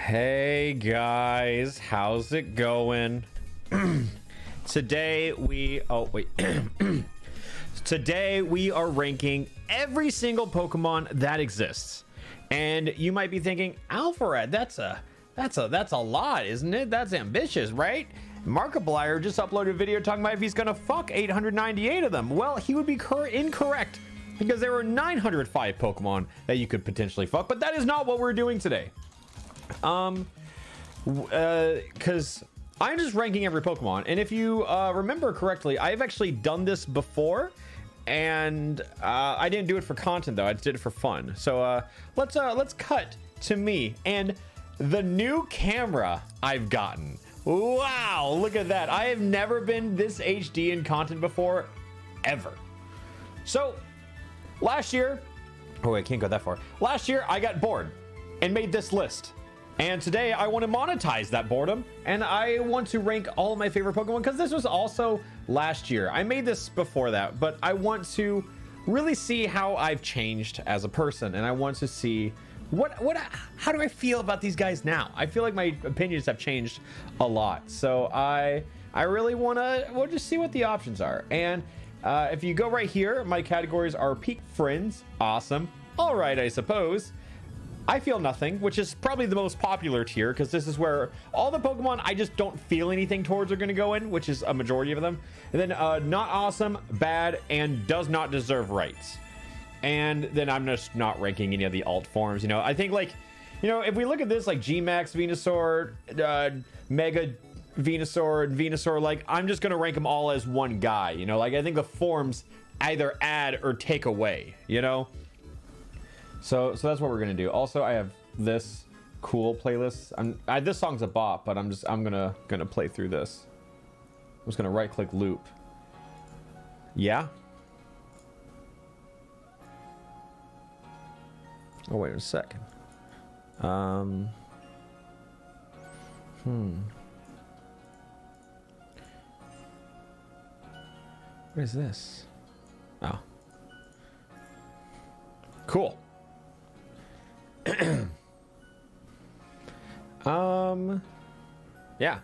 Hey guys, how's it going? Today we Today we are ranking every single Pokemon that exists. And you might be thinking, Alpharad, that's a lot, isn't it? That's ambitious, right? Markiplier just uploaded a video talking about if he's gonna fuck 898 of them. Well, he would be incorrect because there were 905 Pokemon that you could potentially fuck, but that is not what we're doing today. Because I'm just ranking every Pokemon, and if you remember correctly, I've actually done this before, and I didn't do it for content though. I just did it for fun. So let's cut to me and the new camera I've gotten. Wow, look at that. I have never been this HD in content before, ever. So last year, oh wait, I can't go that far. Last year I got bored and made this list. And today I want to monetize that boredom, and I want to rank all of my favorite Pokemon, because this was also last year. I made this before that, but I want to really see how I've changed as a person, and I want to see how do I feel about these guys now? I feel like my opinions have changed a lot, so I really want to just see what the options are. And if you go right here, my categories are Peak Friends, awesome, all right, I suppose. I Feel Nothing, which is probably the most popular tier, because this is where all the Pokemon I just don't feel anything towards are going to go in, which is a majority of them. And then Not Awesome, Bad, and Does Not Deserve Rights. And then I'm just not ranking any of the alt forms. You know, I think, like, you know, if we look at this, like G-Max, Venusaur, Mega Venusaur, and Venusaur, like, I'm just going to rank them all as one guy. You know, like, I think the forms either add or take away, you know? So that's what we're gonna do. Also, I have this cool playlist. This song's a bop, but I'm gonna play through this. I'm just gonna right click loop. Yeah. Oh wait a second. What is this? Oh. Cool. Yeah.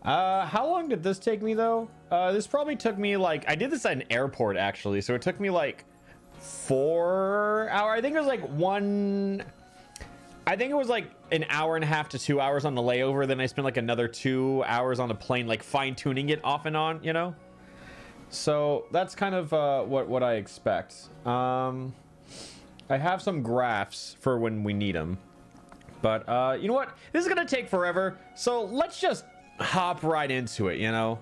How long did this take me though? This probably took me like, I did this at an airport actually, so it took me like 4 hours. I think it was like an hour and a half to 2 hours on the layover. Then I spent like another 2 hours on the plane, like fine tuning it off and on, you know? So that's kind of what I expect. I have some graphs for when we need them, but you know what? This is gonna take forever, so let's just hop right into it. You know,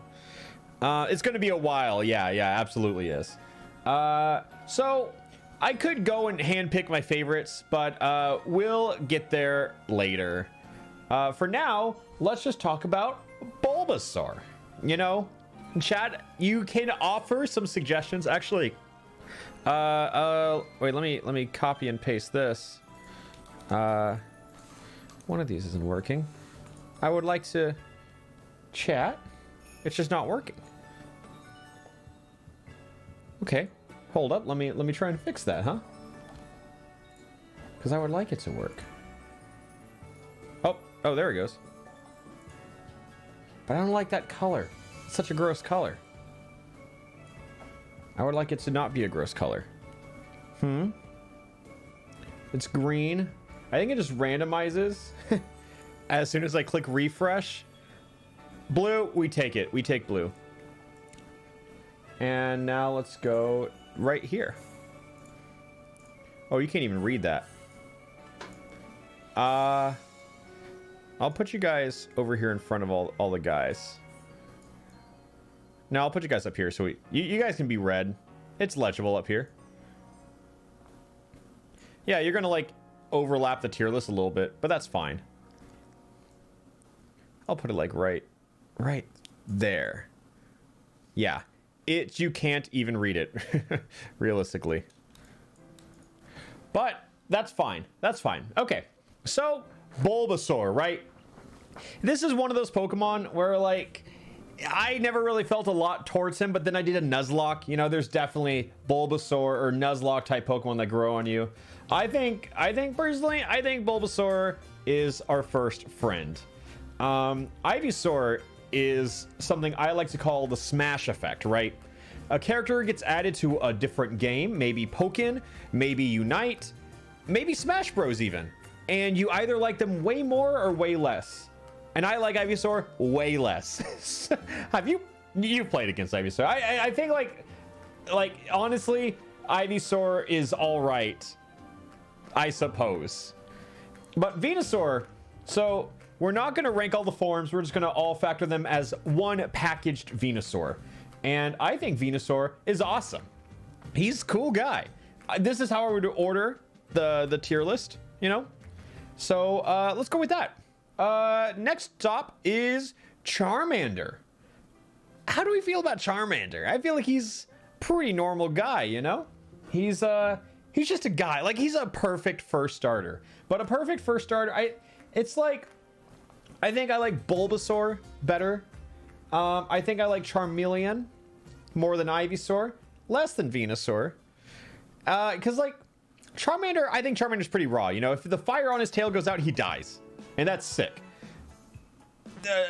it's gonna be a while. Yeah, absolutely is. So I could go and handpick my favorites, but we'll get there later. For now, let's just talk about Bulbasaur. You know, chat, you can offer some suggestions. Actually, wait, let me copy and paste this. One of these isn't working. I would like to chat. It's just not working. Okay, hold up. Let me try and fix that, huh? Because I would like it to work. Oh, there it goes. But I don't like that color. It's such a gross color. I would like it to not be a gross color. It's green. I think it just randomizes as soon as I click refresh. Blue, we take it. We take blue. And now let's go right here. Oh, you can't even read that. I'll put you guys over here in front of all the guys. No, I'll put you guys up here so you guys can be read. It's legible up here. Yeah, you're gonna like overlap the tier list a little bit, but that's fine. I'll put it like right there. Yeah, you can't even read it realistically. But that's fine. That's fine. Okay, so Bulbasaur, right? This is one of those Pokemon where, like, I never really felt a lot towards him, but then I did a Nuzlocke. You know, there's definitely Bulbasaur or Nuzlocke type Pokemon that grow on you. I think personally, I think Bulbasaur is our first friend. Ivysaur is something I like to call the smash effect, right? A character gets added to a different game, maybe Pokken, maybe Unite, maybe Smash Bros even. And you either like them way more or way less. And I like Ivysaur way less. You've played against Ivysaur. I think like honestly, Ivysaur is all right, I suppose. But Venusaur, so we're not going to rank all the forms. We're just going to all factor them as one packaged Venusaur. And I think Venusaur is awesome. He's a cool guy. This is how I would order the tier list, you know? So let's go with that. Next up is Charmander. How do we feel about Charmander? I feel like he's a pretty normal guy, you know? He's just a guy. Like, he's a perfect first starter. But a perfect first starter, I think I like Bulbasaur better. I think I like Charmeleon more than Ivysaur, less than Venusaur. Because, like, Charmander, I think Charmander's pretty raw. You know, if the fire on his tail goes out, he dies. And that's sick.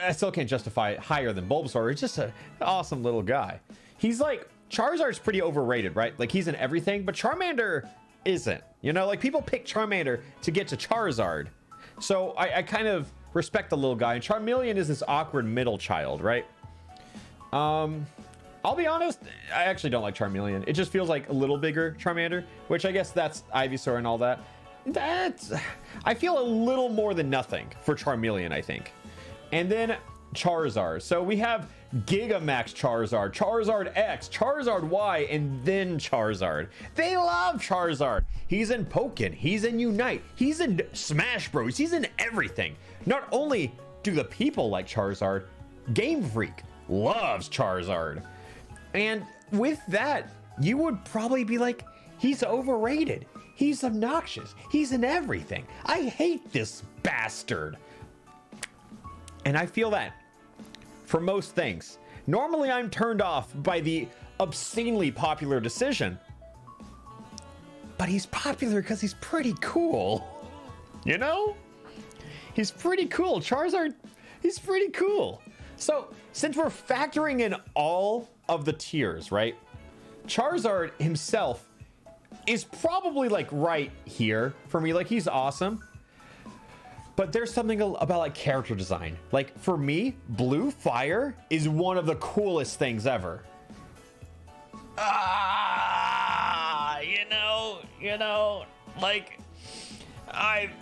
I still can't justify it higher than Bulbasaur. He's just an awesome little guy. He's like, Charizard's pretty overrated, right? Like, he's in everything, but Charmander isn't. You know, like, people pick Charmander to get to Charizard. So I kind of respect the little guy. And Charmeleon is this awkward middle child, right? I'll be honest, I actually don't like Charmeleon. It just feels like a little bigger Charmander, which I guess that's Ivysaur and all that. I feel a little more than nothing for Charmeleon, I think. And then Charizard. So we have Gigamax Charizard, Charizard X, Charizard Y, and then Charizard. They love Charizard. He's in Pokken, he's in Unite, he's in Smash Bros, he's in everything. Not only do the people like Charizard, Game Freak loves Charizard. And with that, you would probably be like, he's overrated. He's obnoxious. He's in everything. I hate this bastard. And I feel that for most things. Normally, I'm turned off by the obscenely popular decision. But he's popular because he's pretty cool. You know? He's pretty cool. Charizard, he's pretty cool. So, since we're factoring in all of the tiers, right? Charizard himself is probably like right here for me. Like, he's awesome. But there's something about like character design. Like, for me, Blue Fire is one of the coolest things ever. You know, like,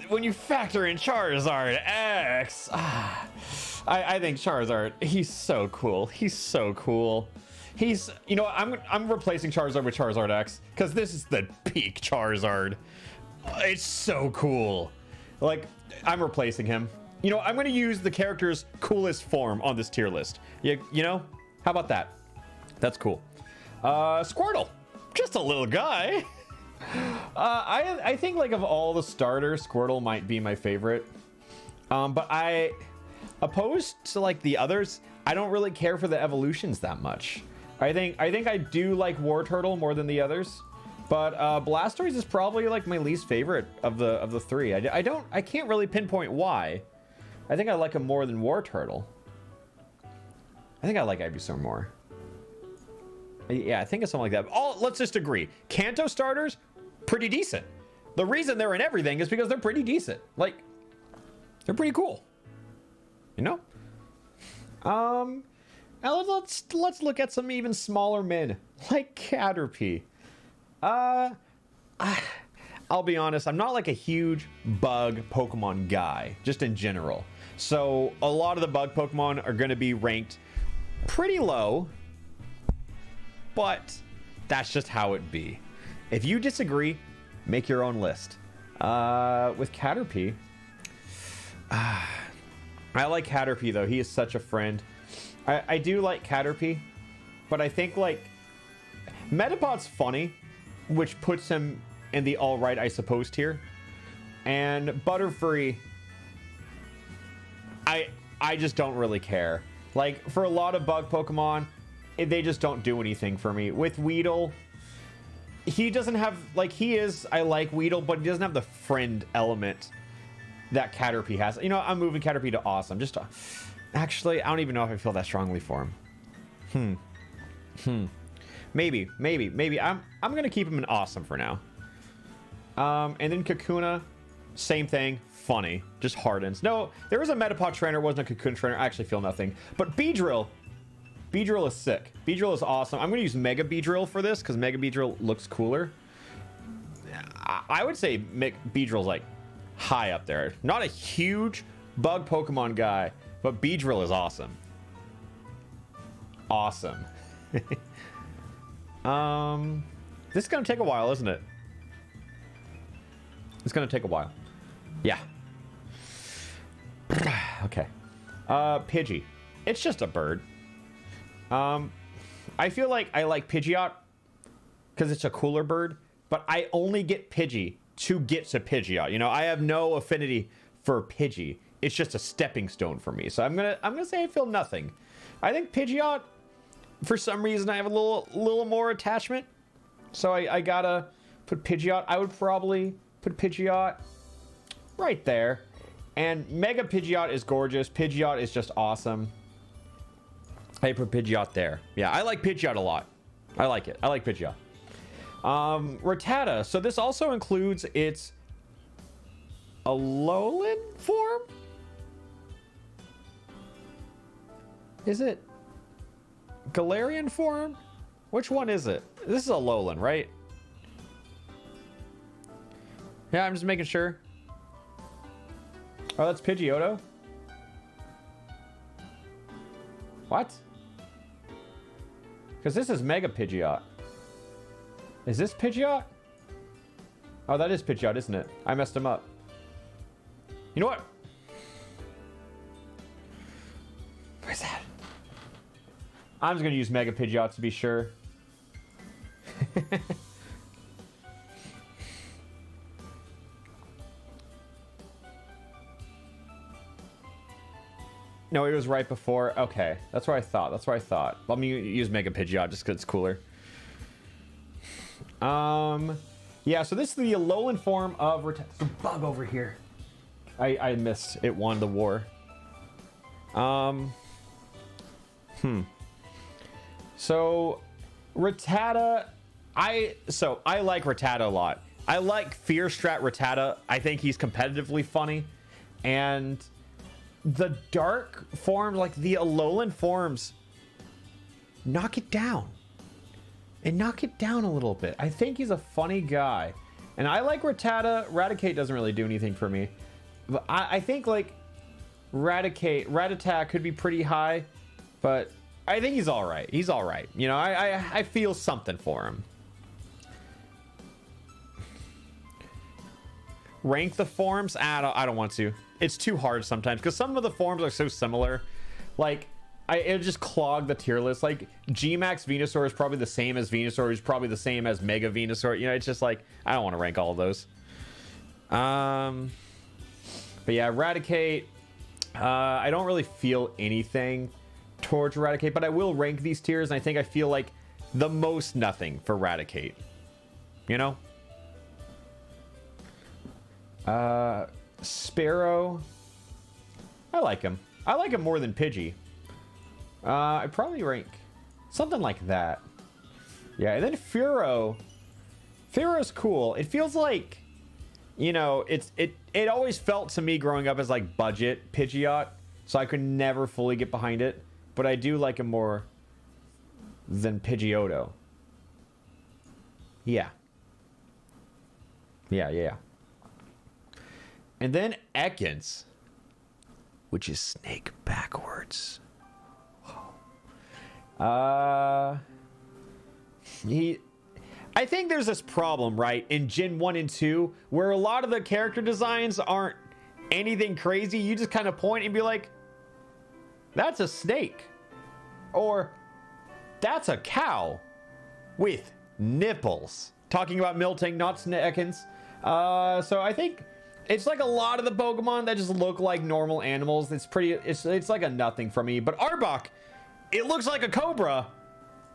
when you factor in Charizard X, I think Charizard, he's so cool. He's so cool. He's, you know, I'm replacing Charizard with Charizard X because this is the peak Charizard. It's so cool. Like, I'm replacing him. You know, I'm going to use the character's coolest form on this tier list. You know, how about that? That's cool. Squirtle, just a little guy. I think, like, of all the starters, Squirtle might be my favorite. But opposed to like the others, I don't really care for the evolutions that much. I think I do like Wartortle more than the others, but Blastoise is probably like my least favorite of the three. I can't really pinpoint why. I think I like him more than Wartortle. I think I like Ivysaur more. Yeah, I think it's something like that. Let's just agree. Kanto starters, pretty decent. The reason they're in everything is because they're pretty decent. Like, they're pretty cool. You know? Now let's look at some even smaller men, like Caterpie. I'll be honest, I'm not like a huge bug Pokemon guy, just in general. So a lot of the bug Pokemon are going to be ranked pretty low, but that's just how it be. If you disagree, make your own list. With Caterpie, I like Caterpie though. He is such a friend. I do like Caterpie, but I think like Metapod's funny, which puts him in the alright, I suppose, tier. And Butterfree, I just don't really care. Like, for a lot of bug Pokemon, they just don't do anything for me. With Weedle, he doesn't have, like, I like Weedle, but he doesn't have the friend element that Caterpie has. You know, I'm moving Caterpie to awesome. Actually, I don't even know if I feel that strongly for him. Maybe. I'm gonna keep him in awesome for now. And then Kakuna, same thing. Funny, just hardens. No, there was a Metapod trainer, wasn't a Cocoon trainer. I actually feel nothing. But Beedrill is sick. Beedrill is awesome. I'm gonna use Mega Beedrill for this because Mega Beedrill looks cooler. I would say Beedrill's like high up there. Not a huge bug Pokemon guy, but Beedrill is awesome. Awesome. This is gonna take a while, isn't it? It's gonna take a while. Yeah. Okay. Pidgey. It's just a bird. I feel like I like Pidgeot because it's a cooler bird, but I only get Pidgey to get to Pidgeot. You know, I have no affinity for Pidgey. It's just a stepping stone for me. So I'm gonna say I feel nothing. I think Pidgeot, for some reason, I have a little more attachment. So I gotta put Pidgeot. I would probably put Pidgeot right there. And Mega Pidgeot is gorgeous. Pidgeot is just awesome. I put Pidgeot there. Yeah, I like Pidgeot a lot. I like it. I like Pidgeot. Rattata. So this also includes its Alolan form? Is it Galarian form? Which one is it? This is Alolan, right? Yeah, I'm just making sure. Oh, that's Pidgeotto? What? Because this is Mega Pidgeot. Is this Pidgeot? Oh, that is Pidgeot, isn't it? I messed him up. You know what? Where's that? I'm just going to use Mega Pidgeot to be sure. No, it was right before. Okay, that's what I thought. Let me use Mega Pidgeot just because it's cooler. Yeah, so this is the Alolan form of Rattata. There's a bug over here. I missed. It won the war. So Rattata, I like Rattata a lot. I like Fear Strat Rattata. I think he's competitively funny, and the dark form, like the Alolan forms, knock it down. And knock it down a little bit. I think he's a funny guy. And I like Rattata. Raticate doesn't really do anything for me. But I think like Rattata could be pretty high. But I think he's alright. He's alright. You know, I feel something for him. Rank the forms? I don't want to. It's too hard sometimes because some of the forms are so similar. Like, it'll just clog the tier list. Like, G-Max Venusaur is probably the same as Venusaur, who's probably the same as Mega Venusaur. You know, it's just like, I don't want to rank all of those. But yeah, Raticate. I don't really feel anything towards Raticate, but I will rank these tiers, and I think I feel like the most nothing for Raticate. You know? Sparrow. I like him. I like him more than Pidgey. I'd probably rank something like that. Yeah, and then Furo. Furo's cool. It feels like, you know, it always felt to me growing up as like budget Pidgeot, so I could never fully get behind it. But I do like him more than Pidgeotto. Yeah. Yeah. And then Ekans, which is snake backwards. I think there's this problem, right, in Gen 1 and 2, where a lot of the character designs aren't anything crazy. You just kind of point and be like, that's a snake. Or, that's a cow with nipples. Talking about Miltank, not Ekans. So I think It's like a lot of the Pokemon that just look like normal animals. It's like a nothing for me. But Arbok, it looks like a Cobra,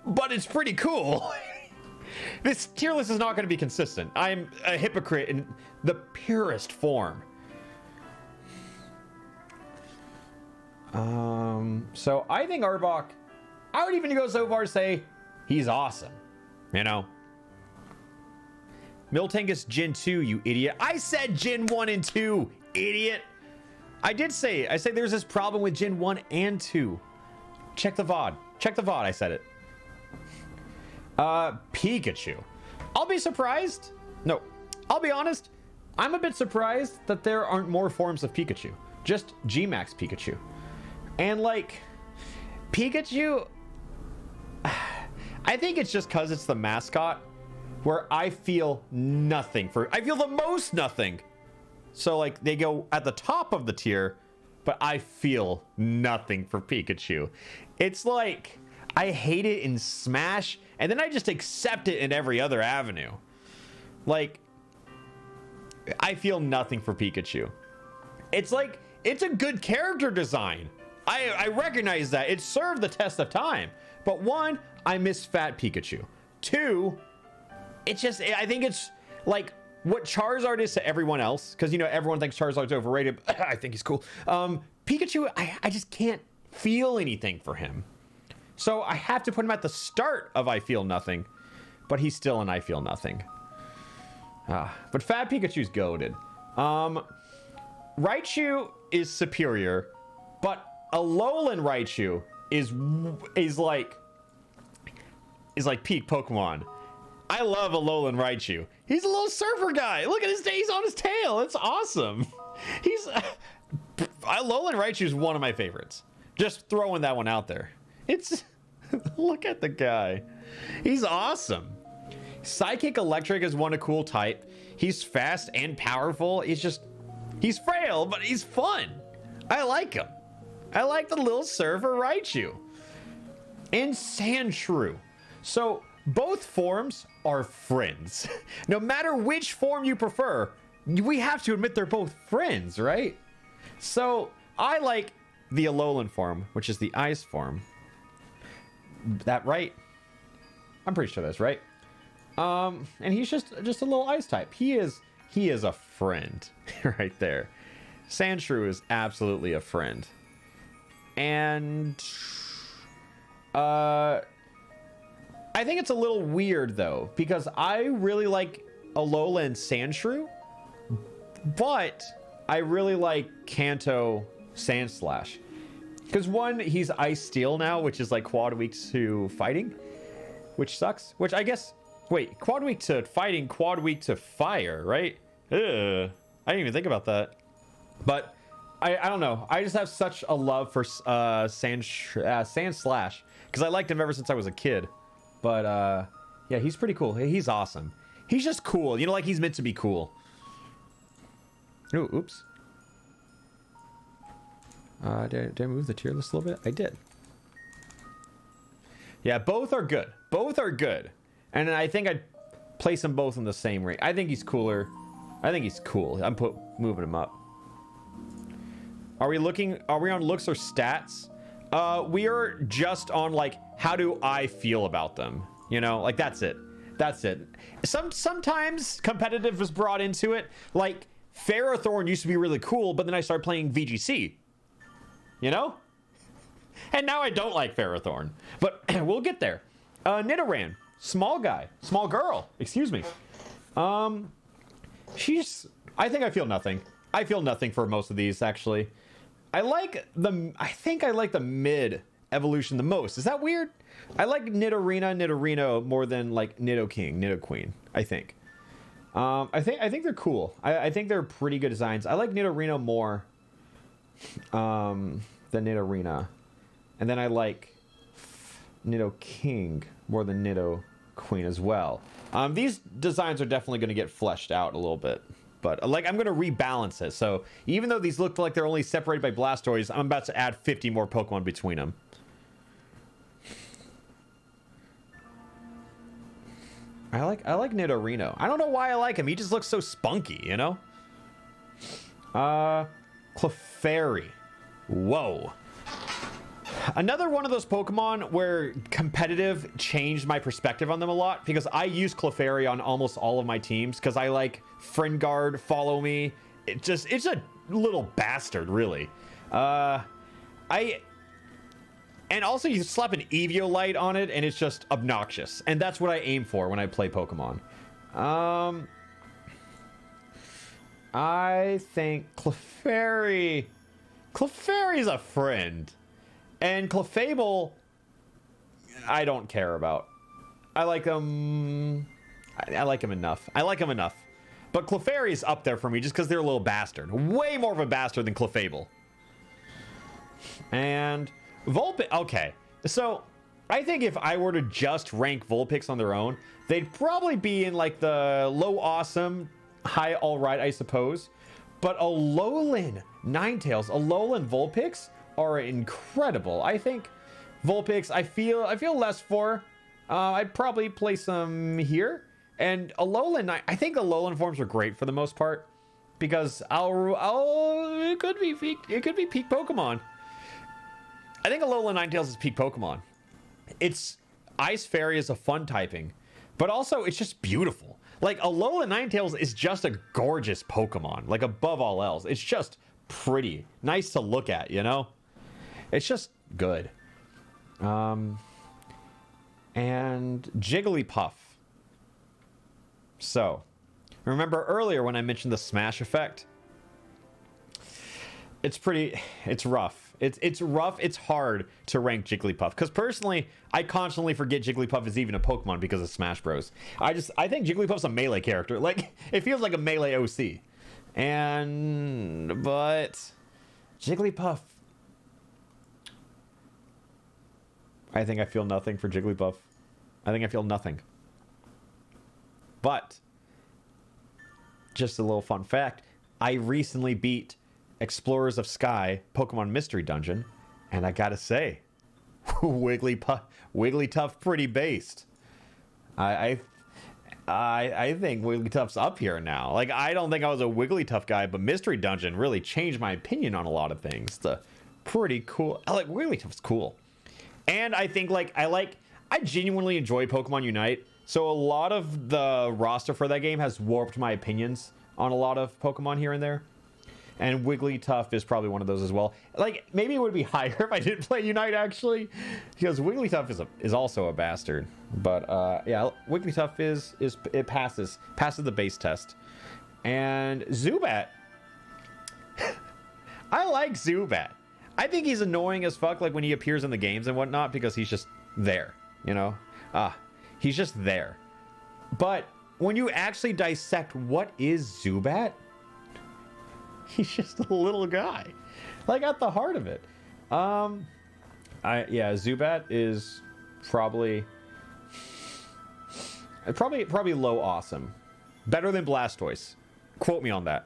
but it's pretty cool. This tier list is not going to be consistent. I'm a hypocrite in the purest form. So I think Arbok, I would even go so far as say he's awesome. You know? Miltangus Gen 2, you idiot. I said Gen 1 and 2, idiot. I say there's this problem with Gen 1 and 2. Check the VOD. Check the VOD, I said it. Pikachu. I'll be surprised. No, I'll be honest. I'm a bit surprised that there aren't more forms of Pikachu. Just G-Max Pikachu. And like, Pikachu, I think it's just because it's the mascot where I feel nothing for, I feel the most nothing. So like they go at the top of the tier, but I feel nothing for Pikachu. It's like, I hate it in Smash, and then I just accept it in every other avenue. Like, I feel nothing for Pikachu. It's like, it's a good character design. I recognize that. It served the test of time. But one, I miss Fat Pikachu. Two, it's just, I think it's like what Charizard is to everyone else. Because, you know, everyone thinks Charizard's overrated. But I think he's cool. Pikachu, I just can't feel anything for him. So I have to put him at the start of I feel nothing. But he's still an I feel nothing. But Fat Pikachu's goated. Raichu is superior. But Alolan Raichu is like peak Pokemon. I love Alolan Raichu. He's a little surfer guy. Look at his days on his tail. It's awesome. Alolan Raichu is one of my favorites. Just throwing that one out there. It's look at the guy. He's awesome. Psychic Electric is one a cool type. He's fast and powerful. He's frail, but he's fun. I like him. I like the little surfer Raichu. And Sandshrew. So both forms are friends. No matter which form you prefer, we have to admit they're both friends, right? So I like the Alolan form, which is the ice form. That right? I'm pretty sure that's right. And he's just a little ice type. He is a friend right there. Sandshrew is absolutely a friend. And I think it's a little weird though, because I really like Alola and Sandshrew, but I really like Kanto Sandslash. Because one, he's Ice Steel now, which is like quad weak to fighting, which sucks. Which I guess, wait, quad weak to fighting, quad weak to fire, right? Ugh, I didn't even think about that. But I don't know. I just have such a love for Sandslash because I liked him ever since I was a kid. But yeah, he's pretty cool. He's awesome. He's just cool. You know, like he's meant to be cool. Ooh, oops. Did I move the tier list a little bit? I did. Yeah, both are good. Both are good. And I think I'd place them both in the same range. I think he's cooler. I think he's cool. I'm moving him up. Are we on looks or stats? We are just on like, how do I feel about them? You know, like that's it. That's it. Sometimes competitive was brought into it. Like Ferrothorn used to be really cool, but then I started playing VGC. You know? And now I don't like Ferrothorn. But we'll get there. Nidoran. Small guy. Small girl. Excuse me. I think I feel nothing. I feel nothing for most of these, actually. I think I like the mid evolution the most. Is that weird? I like Nidorino more than like Nidoking, Nidoqueen, I think. I think they're cool. I think they're pretty good designs. I like Nidorino more than Nidorina. And then I like Nidoking more than Nidoqueen as well. These designs are definitely going to get fleshed out a little bit. But like I'm going to rebalance it. So even though these look like they're only separated by Blastoise, I'm about to add 50 more Pokemon between them. I like Nidorino. I don't know why I like him. He just looks so spunky, you know? Clefairy. Whoa. Another one of those Pokemon where competitive changed my perspective on them a lot, because I use Clefairy on almost all of my teams because I like Friend Guard, Follow Me. It's a little bastard, really. And also you slap an Eviolite on it and it's just obnoxious. And that's what I aim for when I play Pokemon. I think Clefairy's a friend. And Clefable, I don't care about. I like him. I like him enough. But Clefairy's up there for me just because they're a little bastard. Way more of a bastard than Clefable. And Vulpix. Okay. So I think if I were to just rank Vulpix on their own, they'd probably be in like the low awesome, high alright, I suppose. But Alolan Ninetales, Alolan Vulpix are incredible. I think Vulpix, I feel less for. I'd probably place them here. And Alolan, I think Alolan forms are great for the most part, because it could be peak Pokemon. I think Alolan Ninetales is peak Pokemon. It's Ice Fairy is a fun typing, but also it's just beautiful. Like Alolan Ninetales is just a gorgeous Pokemon. Like above all else, it's just pretty, nice to look at. You know, it's just good. And Jigglypuff. So, remember earlier when I mentioned the smash effect? It's rough. It's rough. It's hard to rank Jigglypuff, because personally, I constantly forget Jigglypuff is even a Pokemon because of Smash Bros. I think Jigglypuff's a melee character. Like, it feels like a melee OC. But Jigglypuff, I think I feel nothing for Jigglypuff. I think I feel nothing. But just a little fun fact, I recently beat Explorers of Sky Pokemon Mystery Dungeon, and I gotta say, Wigglytuff pretty based. I think Wigglytuff's up here now. Like, I don't think I was a Wigglytuff guy, but Mystery Dungeon really changed my opinion on a lot of things. It's pretty cool. Wigglytuff's cool. And I think I genuinely enjoy Pokemon Unite, so a lot of the roster for that game has warped my opinions on a lot of Pokemon here and there. And Wigglytuff is probably one of those as well. Like, maybe it would be higher if I didn't play Unite, actually, because Wigglytuff is also a bastard. But yeah, Wigglytuff it passes the base test. And Zubat, I like Zubat. I think he's annoying as fuck, like when he appears in the games and whatnot, because he's just there, you know. He's just there. But when you actually dissect what is Zubat, he's just a little guy, like at the heart of it. Zubat is probably low awesome, better than Blastoise. Quote me on that.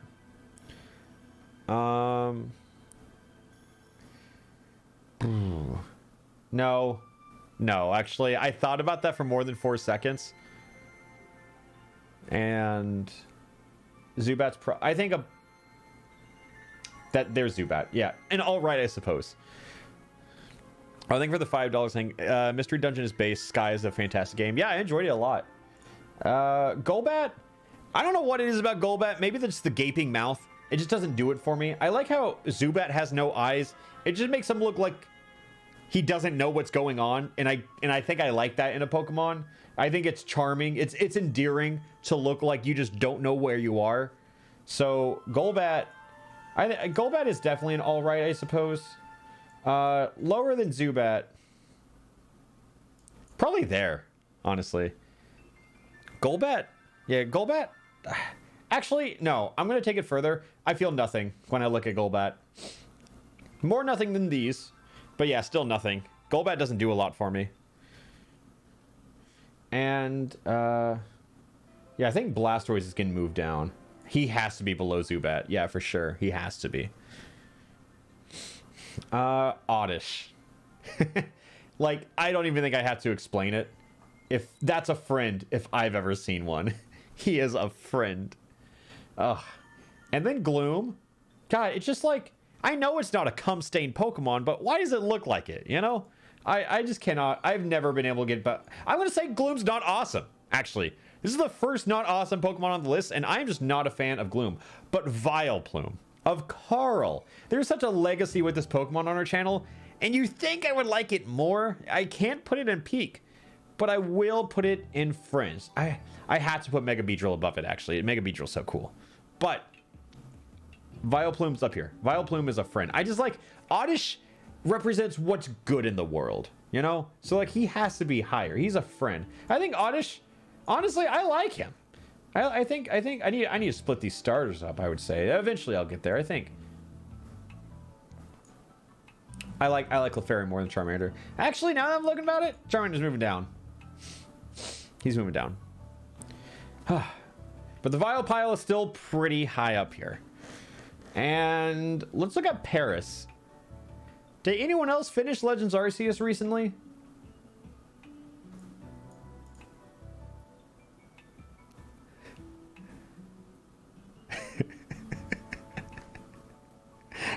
No, actually, I thought about that for more than 4 seconds, and Zubat's I think there's Zubat, yeah, and all right, I suppose. I think for the $5 thing, Mystery Dungeon is base. Sky is a fantastic game. Yeah, I enjoyed it a lot. Golbat, I don't know what it is about Golbat. Maybe it's the gaping mouth. It just doesn't do it for me. I like how Zubat has no eyes. It just makes him look like he doesn't know what's going on, and I think I like that in a Pokemon. I think it's charming. It's endearing to look like you just don't know where you are. So Golbat, Golbat is definitely an all right, I suppose. Lower than Zubat, probably there, honestly. Golbat, yeah, Golbat. Actually, no, I'm gonna take it further. I feel nothing when I look at Golbat. More nothing than these, but yeah, still nothing. Golbat doesn't do a lot for me. And yeah, I think Blastoise is getting moved down. He has to be below Zubat. Yeah, for sure. He has to be. Oddish. Like, I don't even think I have to explain it. If that's a friend, if I've ever seen one. He is a friend. Ugh. And then Gloom. God, it's just like, I know it's not a cum-stained Pokemon, but why does it look like it, you know? I just cannot. I've never been able to get back. I'm going to say Gloom's not awesome, actually. This is the first not awesome Pokemon on the list, and I'm just not a fan of Gloom. But Vileplume of Carl. There's such a legacy with this Pokemon on our channel, and you think I would like it more. I can't put it in Peak, but I will put it in Fringe. I had to put Mega Beedrill above it, actually. Mega Beedrill's so cool. But Vileplume's up here. Vileplume is a friend. I just like, Oddish represents what's good in the world, you know? So like, he has to be higher. He's a friend. I think Oddish, honestly, I like him. I think I need to split these starters up, I would say. Eventually I'll get there, I think. I like Clefairy more than Charmander. Actually, now that I'm looking about it, Charmander's moving down. He's moving down. But the Vilepile is still pretty high up here. And let's look at Paris. Did anyone else finish Legends Arceus recently?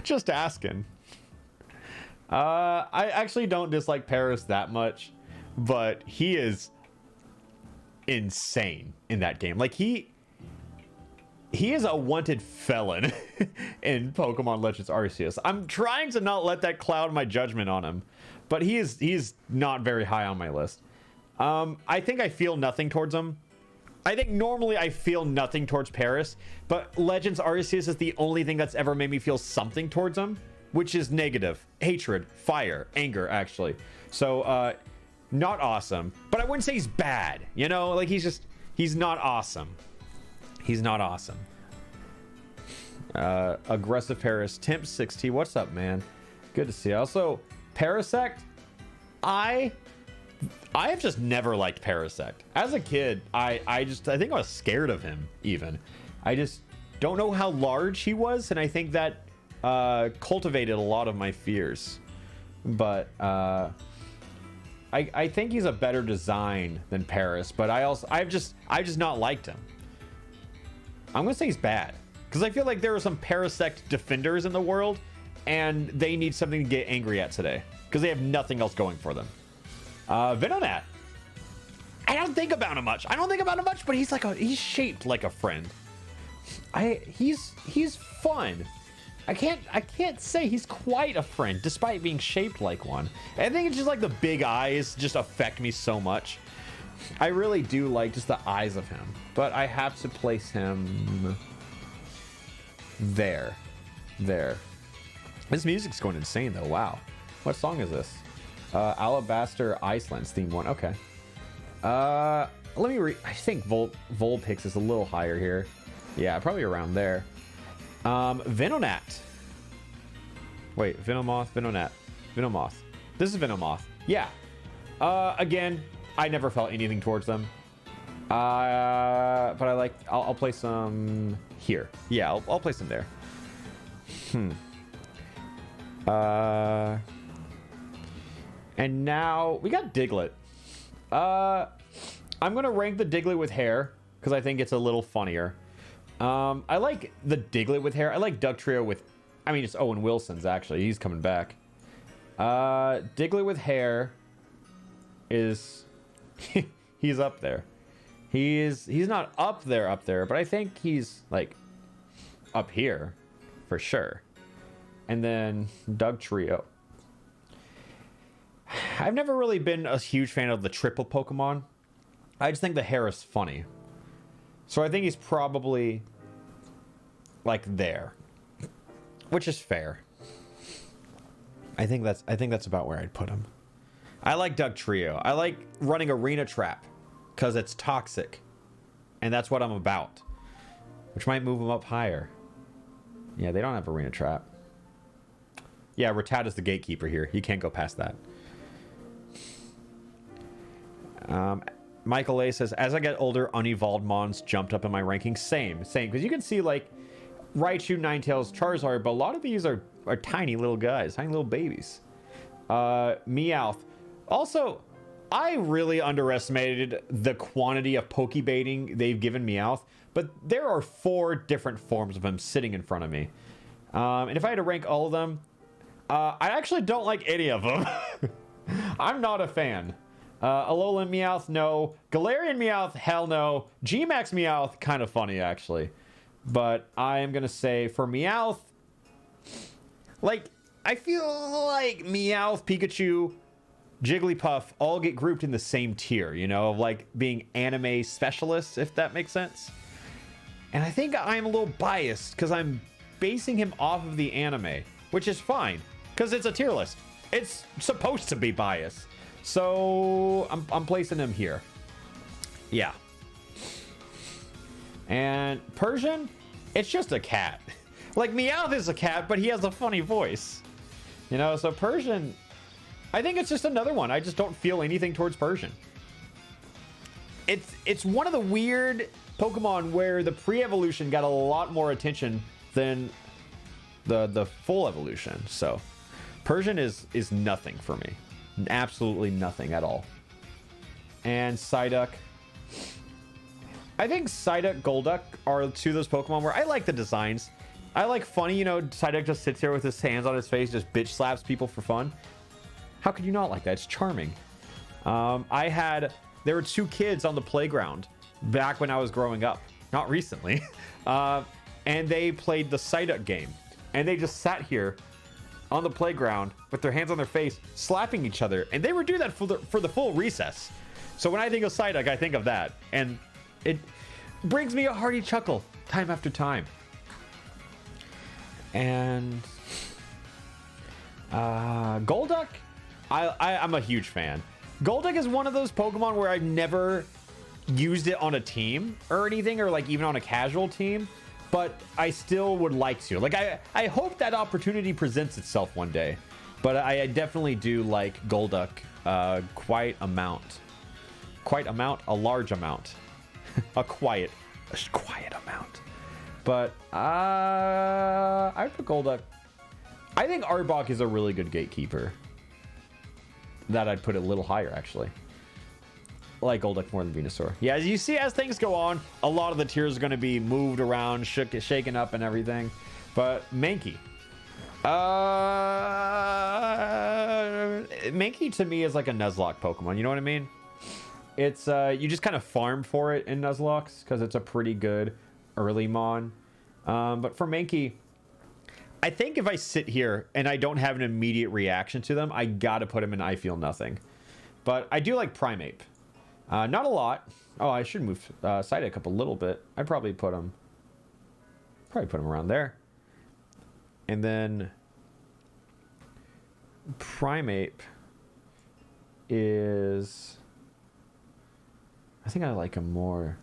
Just asking. I actually don't dislike Paris that much, but he is insane in that game. Like, he is a wanted felon in Pokemon Legends Arceus. I'm trying to not let that cloud my judgment on him, but he is not very high on my list. I think I feel nothing towards him. I think normally I feel nothing towards Paris, but Legends Arceus is the only thing that's ever made me feel something towards him, which is negative, hatred, fire, anger, actually. So, not awesome, but I wouldn't say he's bad, you know? Like, he's not awesome. He's not awesome. Aggressive Paris, Temp 60, what's up, man? Good to see you. Also, Parasect, I have just never liked Parasect. As a kid, I think I was scared of him, even. I just don't know how large he was, and I think that cultivated a lot of my fears. But I think he's a better design than Paris, but I've just not liked him. I'm gonna say he's bad, because I feel like there are some Parasect defenders in the world, and they need something to get angry at today, because they have nothing else going for them. Venonat. I don't think about him much. But he's shaped like a friend. He's fun. I can't say he's quite a friend, despite being shaped like one. I think it's just like the big eyes just affect me so much. I really do like just the eyes of him, but I have to place him there. This music's going insane though. Wow. What song is this? Alabaster Iceland's theme one. Okay. Let me I think Vulpix is a little higher here. Yeah, probably around there. Venonat. Wait, Venomoth, Venonat. Venomoth. This is Venomoth. Yeah. Again, I never felt anything towards them. But I'll place them here. Yeah, I'll place them there. And now we got Diglett. I'm gonna rank the Diglett with hair because I think it's a little funnier. I like the Diglett with hair. I like Dugtrio with, it's Owen Wilson's actually. He's coming back. Diglett with hair is he's up there. He's not up there, but I think he's like up here for sure. And then Dugtrio. I've never really been a huge fan of the triple Pokemon. I just think the hair is funny. So I think he's probably like there, which is fair. I think that's about where I'd put him. I like Dugtrio. I like running Arena Trap because it's toxic, and that's what I'm about, which might move him up higher. Yeah, they don't have Arena Trap. Yeah, Rattata's the gatekeeper here. You can't go past that. Michael A says, as I get older, unevolved mons jumped up in my rankings. Same. Because you can see, like, Raichu, Ninetales, Charizard, but a lot of these are tiny little guys. Tiny little babies. Meowth. Also, I really underestimated the quantity of Pokebaiting they've given Meowth, but there are 4 different forms of him sitting in front of me. And if I had to rank all of them, I actually don't like any of them. I'm not a fan. Alolan Meowth, no. Galarian Meowth, hell no. G-Max Meowth, kind of funny, actually. But I am going to say for Meowth, like, I feel like Meowth, Pikachu, Jigglypuff all get grouped in the same tier, you know, of like being anime specialists, if that makes sense. And I think I'm a little biased because I'm basing him off of the anime, which is fine because it's a tier list. It's supposed to be biased. So I'm placing him here. Yeah. And Persian, it's just a cat. Like Meowth is a cat, but he has a funny voice. You know, so Persian, I think it's just another one. I just don't feel anything towards Persian. It's one of the weird Pokemon where the pre-evolution got a lot more attention than the full evolution. So Persian is nothing for me. Absolutely nothing at all. And Psyduck. I think Psyduck, Golduck are 2 of those Pokemon where I like the designs. I like funny, you know, Psyduck just sits here with his hands on his face, just bitch slaps people for fun. How could you not like that? It's charming. There were 2 kids on the playground back when I was growing up. Not recently. And they played the Psyduck game. And they just sat here on the playground with their hands on their face, slapping each other. And they would do that for the full recess. So when I think of Psyduck, I think of that. And it brings me a hearty chuckle time after time. And Golduck, I'm a huge fan. Golduck is one of those Pokemon where I've never used it on a team or anything, or like even on a casual team, but I still would like to. Like I hope that opportunity presents itself one day, but I definitely do like Golduck a large amount, a quiet amount. But I put Golduck. I think Arbok is a really good gatekeeper. That I'd put a little higher, actually. I like Golduck more than Venusaur. Yeah, as you see, as things go on, a lot of the tiers are going to be moved around, shaken up and everything. But Mankey. Mankey to me is like a Nuzlocke Pokemon, you know what I mean? It's, you just kind of farm for it in Nuzlocks, because it's a pretty good early Mon. But for Mankey, I think if I sit here and I don't have an immediate reaction to them, I gotta put him in I Feel Nothing. But I do like Primeape. Not a lot. Oh, I should move Psyduck up a little bit. I'd probably put him around there. And then Primeape is... I think I like him more.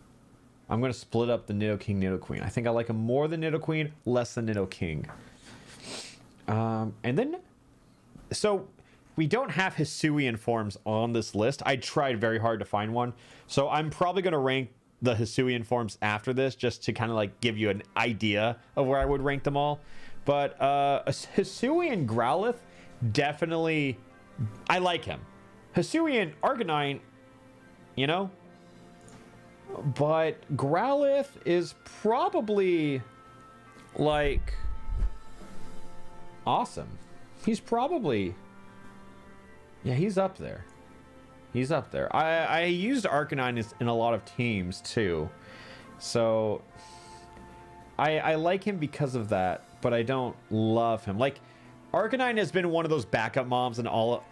I'm going to split up the Nidoking, Nidoqueen. I think I like him more than Nidoqueen, less than Nidoking. And then... So, we don't have Hisuian forms on this list. I tried very hard to find one. So, I'm probably going to rank the Hisuian forms after this, just to kind of like give you an idea of where I would rank them all. But a Hisuian Growlithe, definitely... I like him. Hisuian Arcanine, you know... But Growlithe is probably like awesome. He's probably, yeah, he's up there. He's up there. I used Arcanine in a lot of teams too, so I like him because of that. But I don't love him. Like Arcanine has been one of those backup moms in all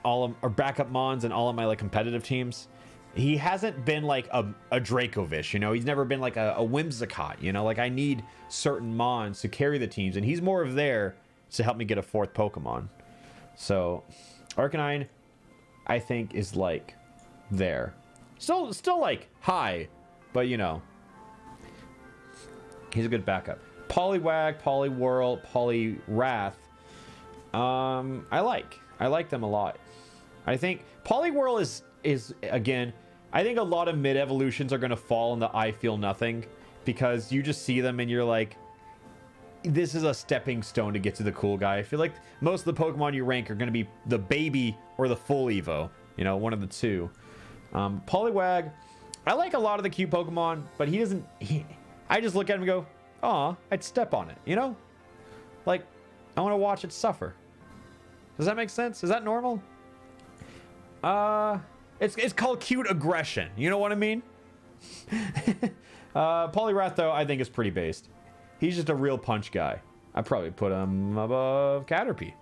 backup mons in all of my like competitive teams. He hasn't been like a Dracovish, you know? He's never been like a Whimsicott, you know? Like, I need certain Mons to carry the teams, and he's more of there to help me get a 4th Pokemon. So, Arcanine, I think, is like there. Still like high, but you know, he's a good backup. Poliwag, Poliwhirl, Poliwrath, I like them a lot. I think Poliwhirl is again, I think a lot of mid-evolutions are going to fall in the I Feel Nothing, because you just see them and you're like, this is a stepping stone to get to the cool guy. I feel like most of the Pokemon you rank are going to be the baby or the full Evo, you know, one of the two. Poliwag, I like a lot of the cute Pokemon, but he doesn't... I just look at him and go, aw, I'd step on it, you know? Like, I want to watch it suffer. Does that make sense? Is that normal? It's called cute aggression. You know what I mean? Poliwrath, though, I think is pretty based. He's just a real punch guy. I'd probably put him above Caterpie.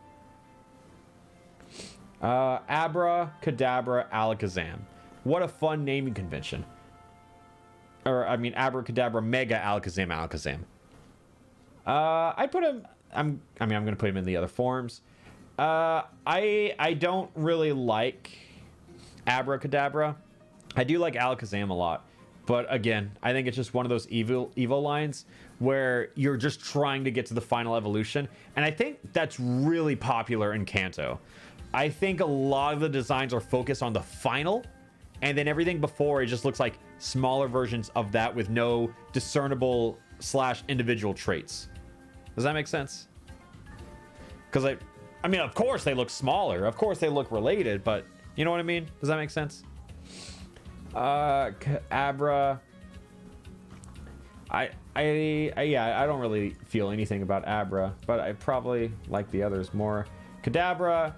Abra, Kadabra, Alakazam. What a fun naming convention. Or, I mean, Abracadabra, Mega, Alakazam, Alakazam. I put him... I'm going to put him in the other forms. I don't really like Abracadabra. I do like Alakazam a lot. But again, I think it's just one of those Evo lines where you're just trying to get to the final evolution. And I think that's really popular in Kanto. I think a lot of the designs are focused on the final, and then everything before it just looks like smaller versions of that with no discernible / individual traits. Does that make sense? Because I mean, of course they look smaller. Of course they look related, but you know what I mean? Does that make sense? Abra. Yeah, I don't really feel anything about Abra, but I probably like the others more. Kadabra,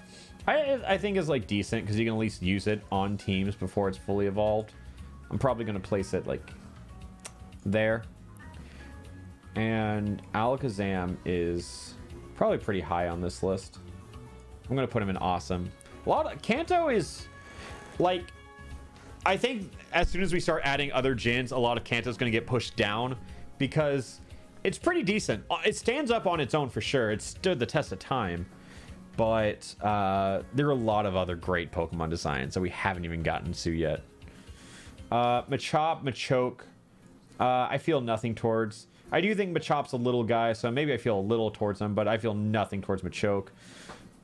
I think is like decent because you can at least use it on teams before it's fully evolved. I'm probably going to place it like there. And Alakazam is probably pretty high on this list. I'm going to put him in awesome. A lot of Kanto is like, I think as soon as we start adding other gens, a lot of Kanto is going to get pushed down because it's pretty decent. It stands up on its own for sure. It stood the test of time. But there are a lot of other great Pokemon designs that we haven't even gotten to yet. Machop, Machoke, I feel nothing towards. I do think Machop's a little guy, so maybe I feel a little towards him, but I feel nothing towards Machoke.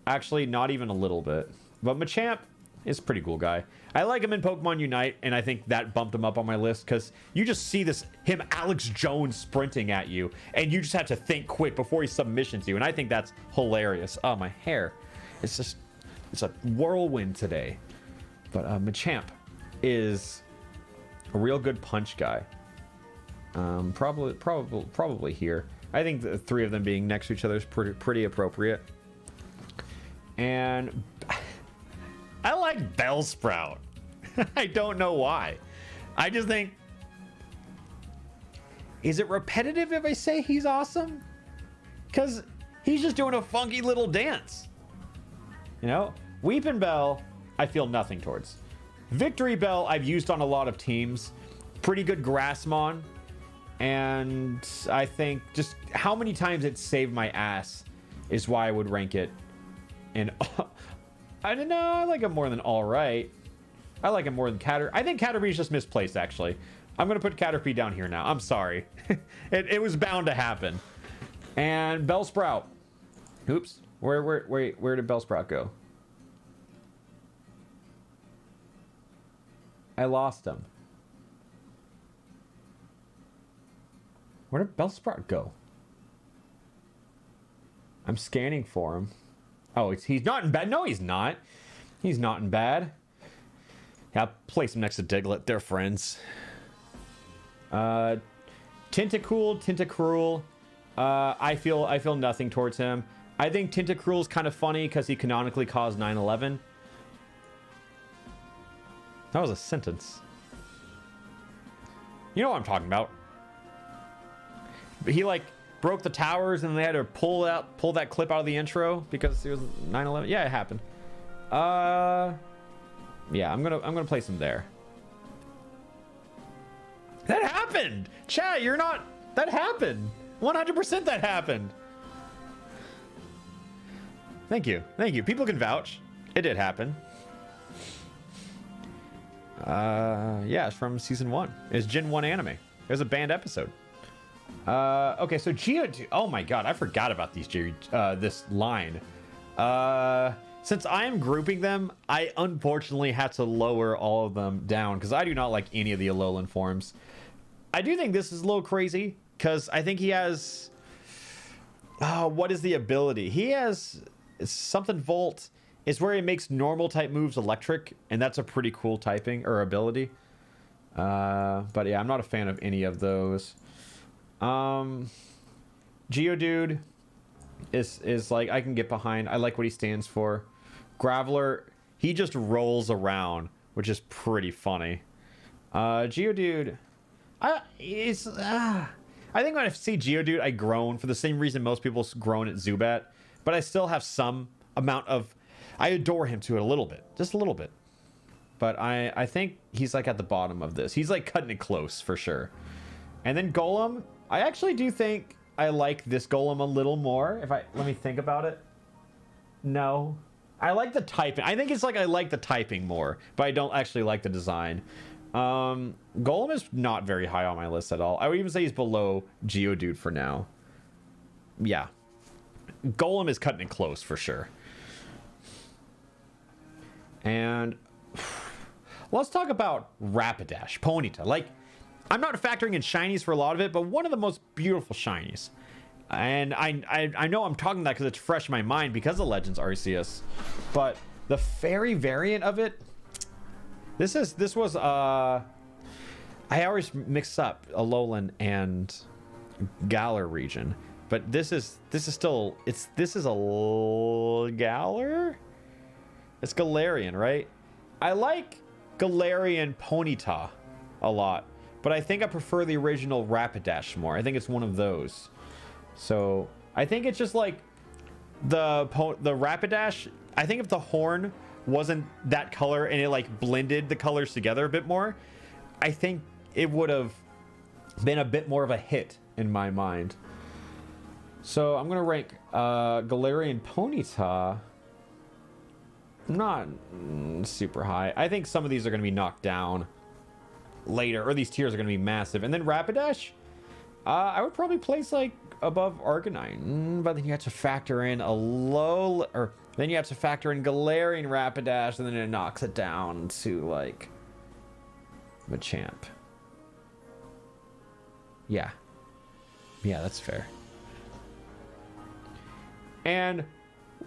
Actually, not even a little bit. But Machamp is a pretty cool guy. I like him in Pokemon Unite, and I think that bumped him up on my list, because you just see him Alex Jones sprinting at you, and you just have to think quick before he submissions you, and I think that's hilarious. Oh, my hair. It's a whirlwind today. But Machamp is a real good punch guy. Probably here. I think the three of them being next to each other is pretty appropriate. And I like Bellsprout. I don't know why. I just think, is it repetitive if I say he's awesome? Because he's just doing a funky little dance. You know, Weepin' Bell, I feel nothing towards. Victory Bell, I've used on a lot of teams. Pretty good Grassmon. And I think just how many times it saved my ass is why I would rank it. And I don't know, I like it more than all right. I like it more than Caterpie. I think Caterpie's just misplaced, actually. I'm going to put Caterpie down here now. I'm sorry. it was bound to happen. And Bellsprout. Oops. Where did Bellsprout go? I lost him. Where did Bellsprout go? I'm scanning for him. Oh, he's not in bad. No, he's not. He's not in bad. Yeah, I'll place him next to Diglett. They're friends. Tentacruel. I feel nothing towards him. I think Tentacruel's kind of funny because he canonically caused 9/11. That was a sentence. You know what I'm talking about. He like broke the towers and they had to pull that clip out of the intro because it was 9/11. Yeah, it happened. Yeah, I'm gonna place him there. That happened! Chat, you're not... That happened! 100% that happened! Thank you. Thank you. People can vouch. It did happen. Yeah, it's from season 1. It's Gen 1 anime. It was a banned episode. Okay, so Geodude... Oh my god, I forgot about these this line. Since I am grouping them, I unfortunately had to lower all of them down because I do not like any of the Alolan forms. I do think this is a little crazy because I think he has... what is the ability? He has something Volt, It's where it makes normal type moves electric, and that's a pretty cool typing or ability. But yeah, I'm not a fan of any of those. Geodude is like, I can get behind. I like what he stands for. Graveler, he just rolls around, which is pretty funny. Geodude, I think when I see Geodude, I groan for the same reason most people groan at Zubat, but I still have some amount of, I adore him to it a little bit, just a little bit. But I think he's like at the bottom of this. He's like cutting it close for sure. And then Golem, I actually do think I like this Golem a little more. Let me think about it. No, I like the typing. I think it's like I like the typing more, but I don't actually like the design. Golem is not very high on my list at all. I would even say he's below Geodude for now. Yeah, Golem is cutting it close for sure. And let's talk about Rapidash, Ponyta. Like, I'm not factoring in shinies for a lot of it, but one of the most beautiful shinies. And I know I'm talking that because it's fresh in my mind because of Legends Arceus. But the fairy variant of it, this was I always mix up Alolan and Galar region. But this is still, this is a Galar? It's Galarian, right? I like Galarian Ponyta a lot, but I think I prefer the original Rapidash more. I think it's one of those. So I think it's just like the Rapidash. I think if the horn wasn't that color and it like blended the colors together a bit more, I think it would have been a bit more of a hit in my mind. So I'm gonna rank Galarian Ponyta not super high. I think some of these are going to be knocked down later, or these tiers are going to be massive. And then Rapidash, I would probably place like above Arcanine, but then you have to factor in then you have to factor in Galarian Rapidash, and then it knocks it down to like Machamp. Yeah, that's fair. And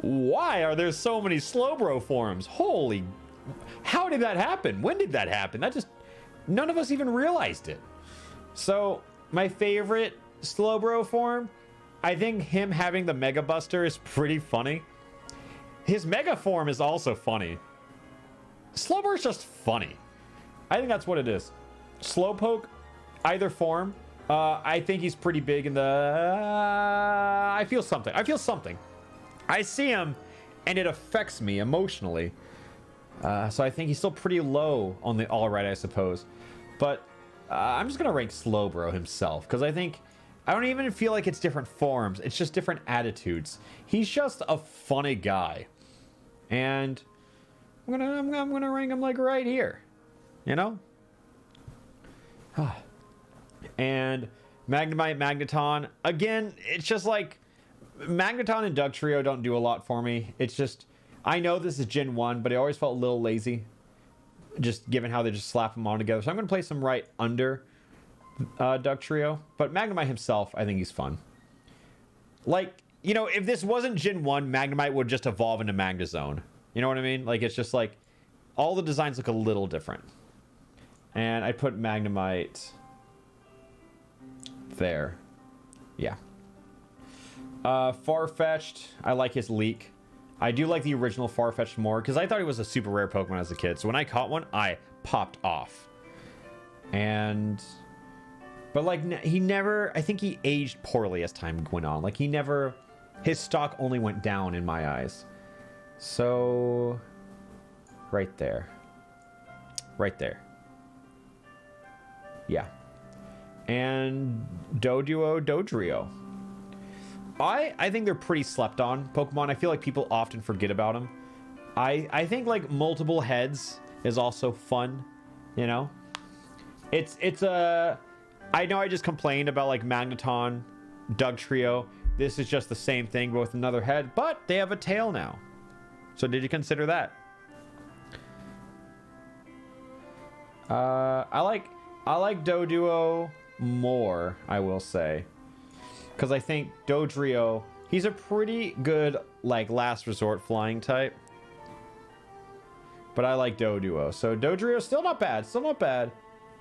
why are there so many Slowbro forms? Holy, how did that happen? When did that happen? None of us even realized it. So my favorite Slowbro form, I think him having the Mega Buster is pretty funny. His Mega form is also funny. Slowbro is just funny. I think that's what it is. Slowpoke, either form. I think he's pretty big in the... I feel something. I see him, and it affects me emotionally. So I think he's still pretty low on the all right, I suppose. But I'm just going to rank Slowbro himself, because I don't even feel like it's different forms. It's just different attitudes. He's just a funny guy. And I'm gonna rank him like right here. You know? And Magnemite, Magneton. Again, it's just like... Magneton and Dugtrio don't do a lot for me. It's just, I know this is Gen 1, but I always felt a little lazy, just given how they just slap them on together. So I'm going to place him right under Dugtrio. But Magnemite himself, I think he's fun. Like, you know, if this wasn't Gen 1, Magnemite would just evolve into Magnezone. You know what I mean? Like, it's just like, all the designs look a little different. And I put Magnemite there. Yeah. Farfetch'd, I like his leak. I do like the original Farfetch'd more, because I thought he was a super rare Pokemon as a kid. So when I caught one, I popped off. But like, he never, I think he aged poorly as time went on. Like, his stock only went down in my eyes. So, right there. Yeah. And Dodrio. I think they're pretty slept on Pokemon. I feel like people often forget about them. I think like multiple heads is also fun, you know? I know I just complained about like Magneton, Dugtrio. This is just the same thing but with another head, but they have a tail now. So did you consider that? I like Doduo more, I will say. Because I think Dodrio, he's a pretty good, like, last resort flying type. but I like Doduo. So Dodrio still not bad. Still not bad.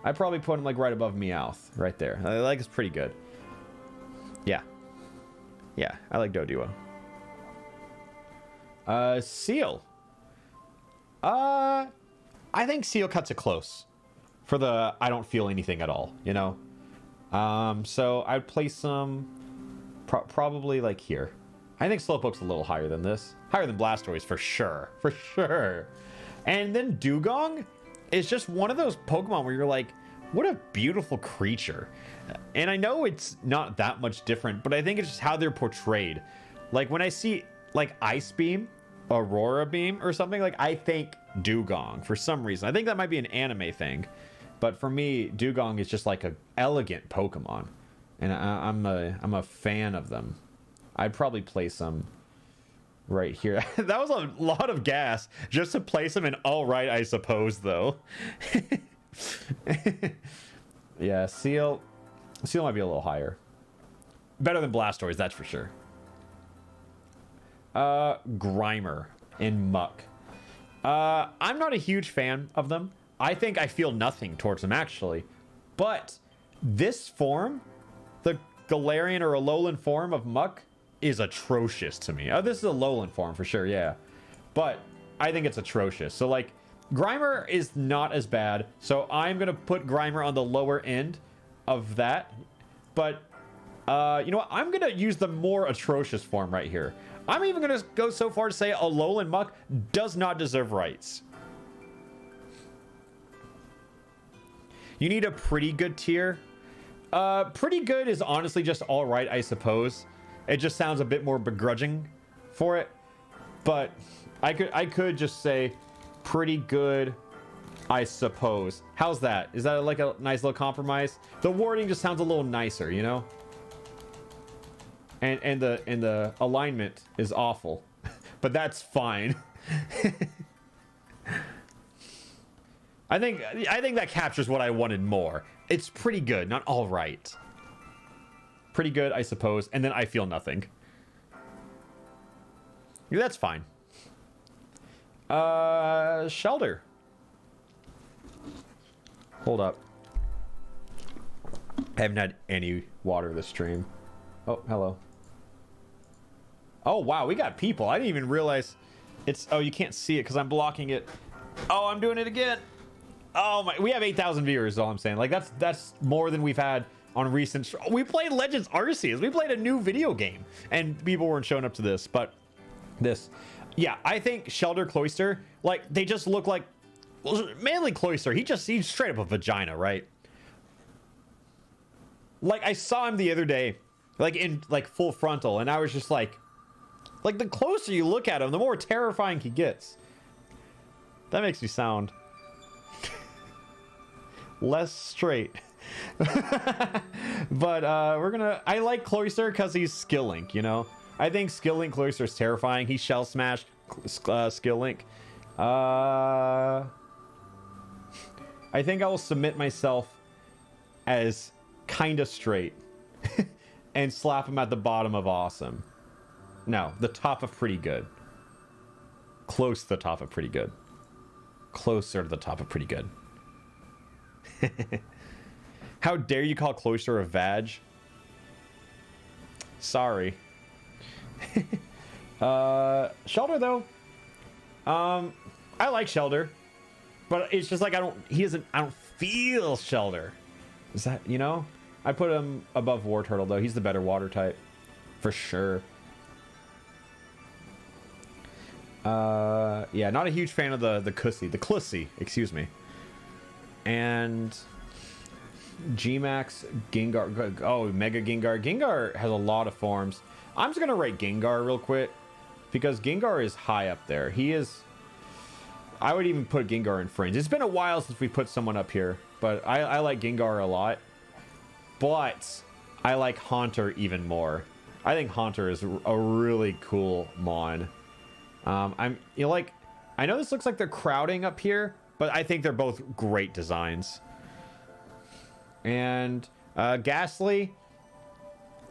I'd probably put him like right above Meowth. Right there. I like it's pretty good. Yeah. Yeah, I like Doduo. Seal. I think Seal cuts it close. For the I don't feel anything at all, you know? So I'd place him probably like here. I think Slowpoke's a little higher than this. Higher than Blastoise for sure. For sure. And then Dugong is just one of those Pokemon where you're like, what a beautiful creature. And I know it's not that much different, but I think it's just how they're portrayed. Like when I see like Ice Beam, Aurora Beam or something, like I think Dugong for some reason. I think that might be an anime thing. But for me, Dugong is just like an elegant Pokemon. And I'm a fan of them. I'd probably place them right here. That was a lot of gas just to place them in all right, I suppose, though. Yeah, Seal might be a little higher. Better than Blastoise, that's for sure. Grimer and Muck. I'm not a huge fan of them. I think I feel nothing towards them, actually. But this form, the Galarian or Alolan form of Muck, is atrocious to me. This is a Alolan form for sure, yeah. But I think it's atrocious. So, like, Grimer is not as bad. So I'm going to put Grimer on the lower end of that. But, you know what? I'm going to use the more atrocious form right here. I'm even going to go so far to say Alolan Muck does not deserve rights. You need a pretty good tier. Pretty good is honestly just all right, I suppose. It just sounds a bit more begrudging for it. But I could just say pretty good, I suppose. How's that? Is that like a nice little compromise? The wording just sounds a little nicer, you know? And the alignment is awful. But that's fine. I think that captures what I wanted more. It's pretty good, not all right. Pretty good, I suppose. And then I feel nothing. Yeah, that's fine. Shelter. Hold up. I haven't had any water this stream. Oh, hello. Oh, wow, we got people. I didn't even realize it's... Oh, you can't see it because I'm blocking it. Oh, I'm doing it again. Oh, my... We have 8,000 viewers, is all I'm saying. Like, that's more than we've had on recent... We played Legends Arceus. We played a new video game. And people weren't showing up to this, but... This... Yeah, I think Shelter Cloyster, like, they just look like... Well, mainly Cloyster. He's straight up a vagina, right? Like, I saw him the other day, like, in, like, full frontal, and I was just like... Like, the closer you look at him, the more terrifying he gets. That makes me sound... less straight. But, we're gonna... I like Cloyster because he's Skill Link, you know? I think Skill Link Cloyster is terrifying. He Shell Smash Skill Link. I think I will submit myself as kinda straight. And slap him at the bottom of awesome. No, the top of pretty good. Close to the top of pretty good. Closer to the top of pretty good. How dare you call Cloyster a vag? Sorry. Shelter though. I like Shelter. But it's just like I don't feel Shelter. Is that, you know? I put him above War Turtle though. He's the better water type. For sure. Yeah, not a huge fan of the Clussy, excuse me. And G-Max, Gengar, oh, Mega Gengar. Gengar has a lot of forms. I'm just gonna rate Gengar real quick because Gengar is high up there. He is, I would even put Gengar in fringe. It's been a while since we put someone up here, but I like Gengar a lot. But I like Haunter even more. I think Haunter is a really cool mon. You know, like, I know this looks like they're crowding up here, but I think they're both great designs. And Ghastly,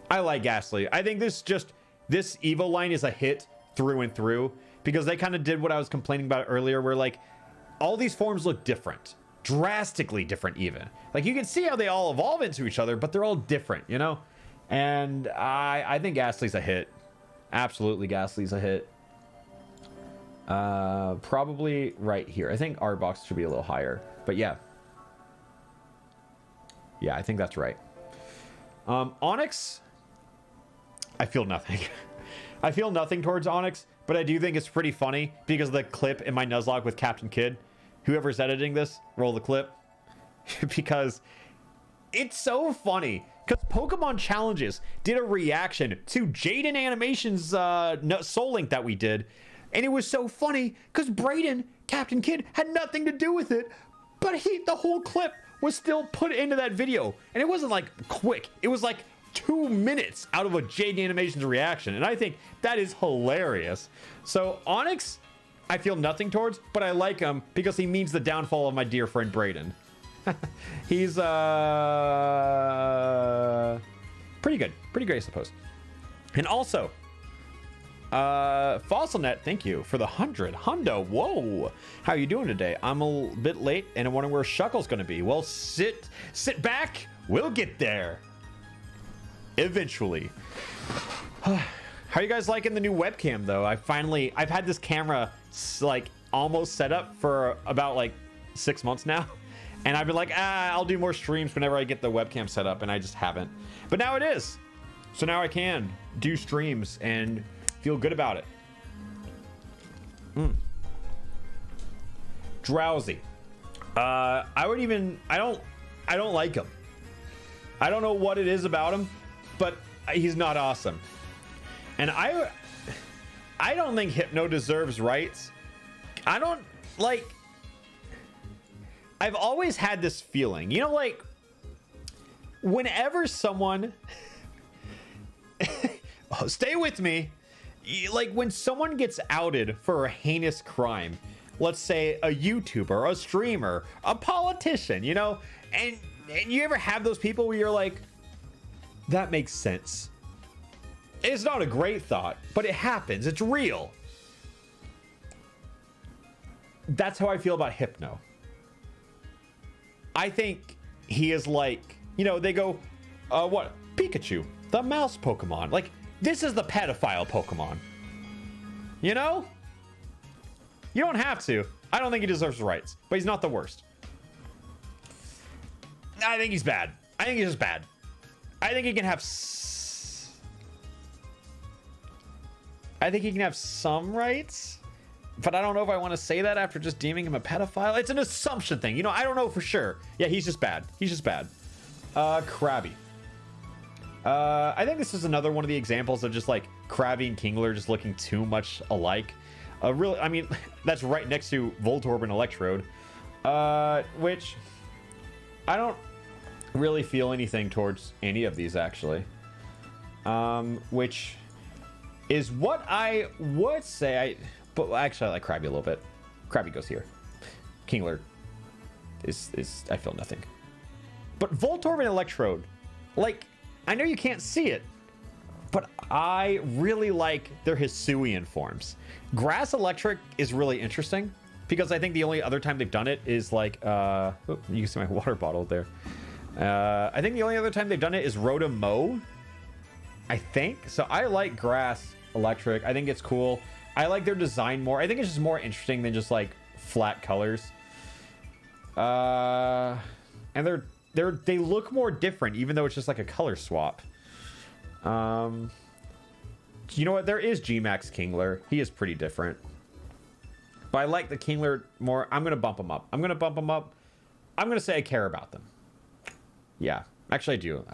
I like Ghastly. I think this Evo line is a hit through and through because they kind of did what I was complaining about earlier, where like all these forms look different, drastically different even. Like, you can see how they all evolve into each other, but they're all different, you know? And I think Ghastly's a hit. Absolutely, Ghastly's a hit. Probably right here. I think our box should be a little higher, but yeah. Yeah, I think that's right. Onyx, I feel nothing. I feel nothing towards Onyx, but I do think it's pretty funny because of the clip in my Nuzlocke with Captain Kidd. Whoever's editing this, roll the clip. Because it's so funny. Because Pokemon Challenges did a reaction to Jaden Animation's Soul Link that we did. And it was so funny because Brayden, Captain Kidd, had nothing to do with it. But the whole clip was still put into that video. And it wasn't like quick. It was like 2 minutes out of a Jaden Animation's reaction. And I think that is hilarious. So Onyx, I feel nothing towards, but I like him because he means the downfall of my dear friend Brayden. He's pretty good. Pretty great, I suppose. And also, FossilNet, thank you for the 100 hundo. Whoa, how are you doing today? I'm a bit late and I'm wondering where Shuckle's gonna be. Well, sit back, we'll get there eventually. How are you guys liking the new webcam though? I've had this camera like almost set up for about like 6 months now, and I've been like, I'll do more streams whenever I get the webcam set up, and I just haven't. But now it is, so now I can do streams and feel good about it. Drowsy. I don't like him. I don't know what it is about him, but he's not awesome. And I don't think Hypno deserves rights. I've always had this feeling, you know, like whenever someone stay with me, like when someone gets outed for a heinous crime, let's say a YouTuber, a streamer, a politician, you know, and you ever have those people where you're like, that makes sense. It's not a great thought, but it happens. It's real. That's how I feel about Hypno. I think he is like, you know, they go, what? Pikachu, the mouse Pokemon. Like, this is the pedophile Pokemon. You know? You don't have to. I don't think he deserves rights, but he's not the worst. I think he's bad. I think he's just bad. I think he can have some rights, but I don't know if I want to say that after just deeming him a pedophile. It's an assumption thing. You know, I don't know for sure. Yeah, he's just bad. He's just bad. Krabby. I think this is another one of the examples of just like Krabby and Kingler just looking too much alike. Really, I mean, that's right next to Voltorb and Electrode, which I don't really feel anything towards any of these actually. Which is what I would say. But actually, I like Krabby a little bit. Krabby goes here. Kingler is I feel nothing. But Voltorb and Electrode, like, I know you can't see it, but I really like their Hisuian forms. Grass Electric is really interesting because I think the only other time they've done it is like, oh, you can see my water bottle there. I think the only other time they've done it is Rotom-Mow, I think. So I like Grass Electric. I think it's cool. I like their design more. I think it's just more interesting than just like flat colors. And they look more different, even though it's just like a color swap. You know what? There is G-Max Kingler. He is pretty different. But I like the Kingler more. I'm going to bump him up. I'm going to say I care about them. Yeah, actually I do.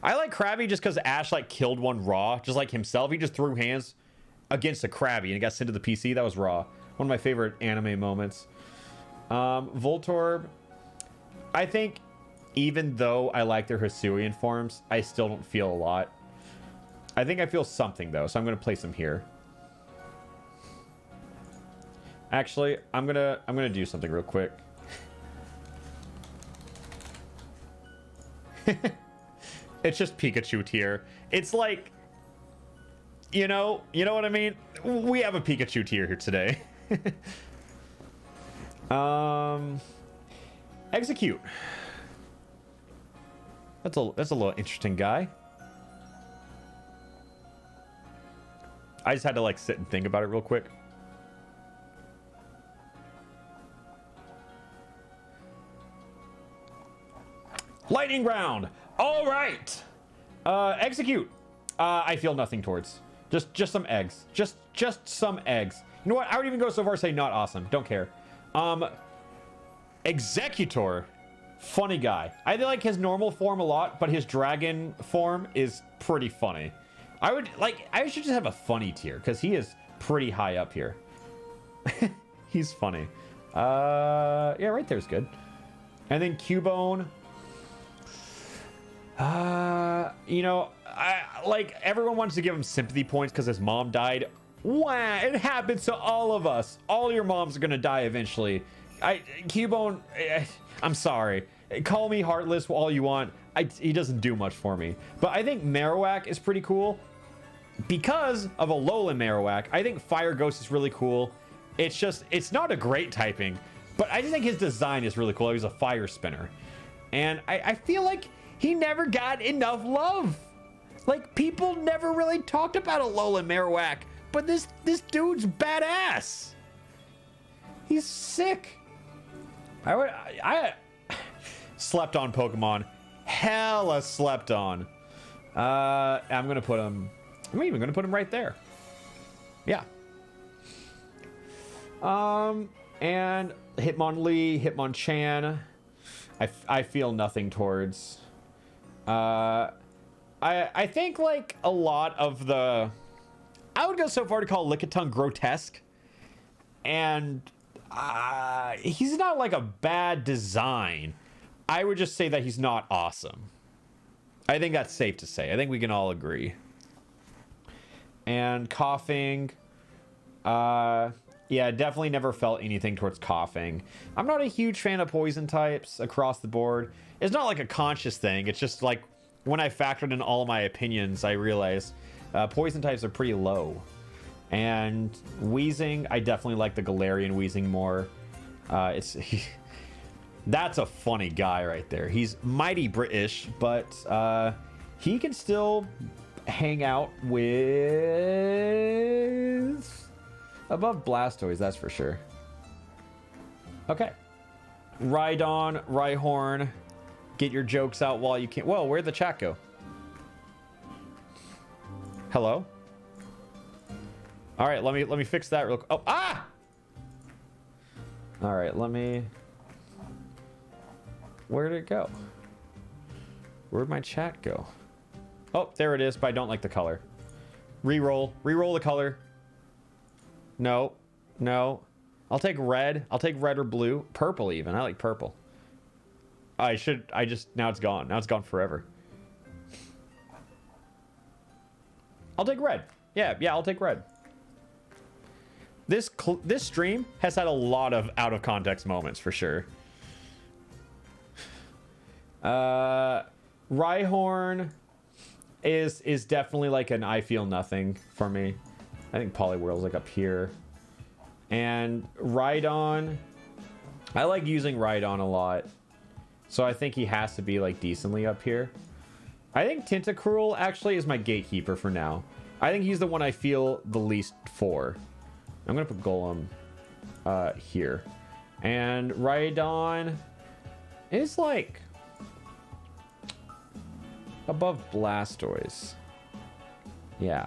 I like Krabby just because Ash like killed one raw, just like himself. He just threw hands against a Krabby and it got sent to the PC. That was raw. One of my favorite anime moments. Voltorb, I think even though I like their Hisuian forms, I still don't feel a lot. I think I feel something though, so I'm gonna place them here. Actually, I'm gonna do something real quick. It's just Pikachu tier. It's like, you know what I mean? We have a Pikachu tier here today. Execute. That's a little interesting guy. I just had to like sit and think about it real quick. Lightning round. All right. Execute. I feel nothing towards. Just some eggs. Just some eggs. You know what? I would even go so far as say not awesome. Don't care. Executor. Funny guy. I like his normal form a lot, but his dragon form is pretty funny. I should just have a funny tier because he is pretty high up here. He's funny. Yeah, right there's good. And then Cubone. You know, like everyone wants to give him sympathy points because his mom died. Wow, it happens to all of us. All your moms are gonna die eventually. Cubone, I'm sorry. Call me heartless all you want. He doesn't do much for me. But I think Marowak is pretty cool because of Alolan Marowak. I think Fire Ghost is really cool. It's not a great typing, but I just think his design is really cool. He's a fire spinner. And I feel like he never got enough love. Like, people never really talked about Alolan Marowak, but this dude's badass. He's sick. I slept on Pokemon. Hella slept on. I'm gonna put him. I'm even gonna put him right there. Yeah. And Hitmonlee, Hitmonchan. I feel nothing towards. I think like a lot of the. I would go so far to call Lickitung grotesque, and he's not like a bad design. I would just say that he's not awesome. I think that's safe to say. I think we can all agree. And coughing. Yeah, definitely never felt anything towards coughing. I'm not a huge fan of poison types across the board. It's not like a conscious thing. It's just like when I factored in all my opinions, I realized poison types are pretty low. And wheezing, I definitely like the Galarian wheezing more. That's a funny guy right there. He's mighty British, but he can still hang out with above Blastoise, that's for sure. Okay. Rhydon, Rhyhorn. Get your jokes out while you can. Whoa, where'd the chat go? Hello? All right, let me fix that real quick. Oh, ah! All right, let me. Where'd it go? Where'd my chat go? Oh, there it is, but I don't like the color. Reroll the color. No, no. I'll take red. I'll take red or blue. Purple even. I like purple. Now it's gone. Now it's gone forever. I'll take red. Yeah, I'll take red. This stream has had a lot of out of context moments for sure. Rhyhorn is definitely like an I feel nothing for me. I think Poliwhirl's like up here. And Rhydon, I like using Rhydon a lot. So I think he has to be like decently up here. I think Tentacruel actually is my gatekeeper for now. I think he's the one I feel the least for. I'm gonna put Golem here. And Rhydon is like above Blastoise. Yeah.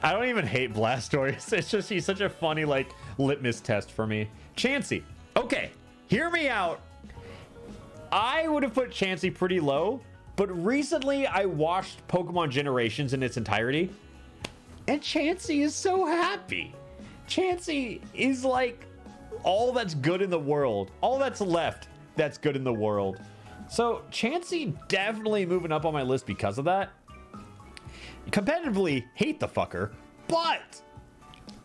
I don't even hate Blastoise. It's just he's such a funny like litmus test for me. Chansey. Okay, hear me out. I would have put Chansey pretty low, but recently I watched Pokemon Generations in its entirety, and Chansey is so happy. Chansey is like all that's good in the world. All that's left that's good in the world. So Chansey definitely moving up on my list because of that. Competitively hate the fucker, but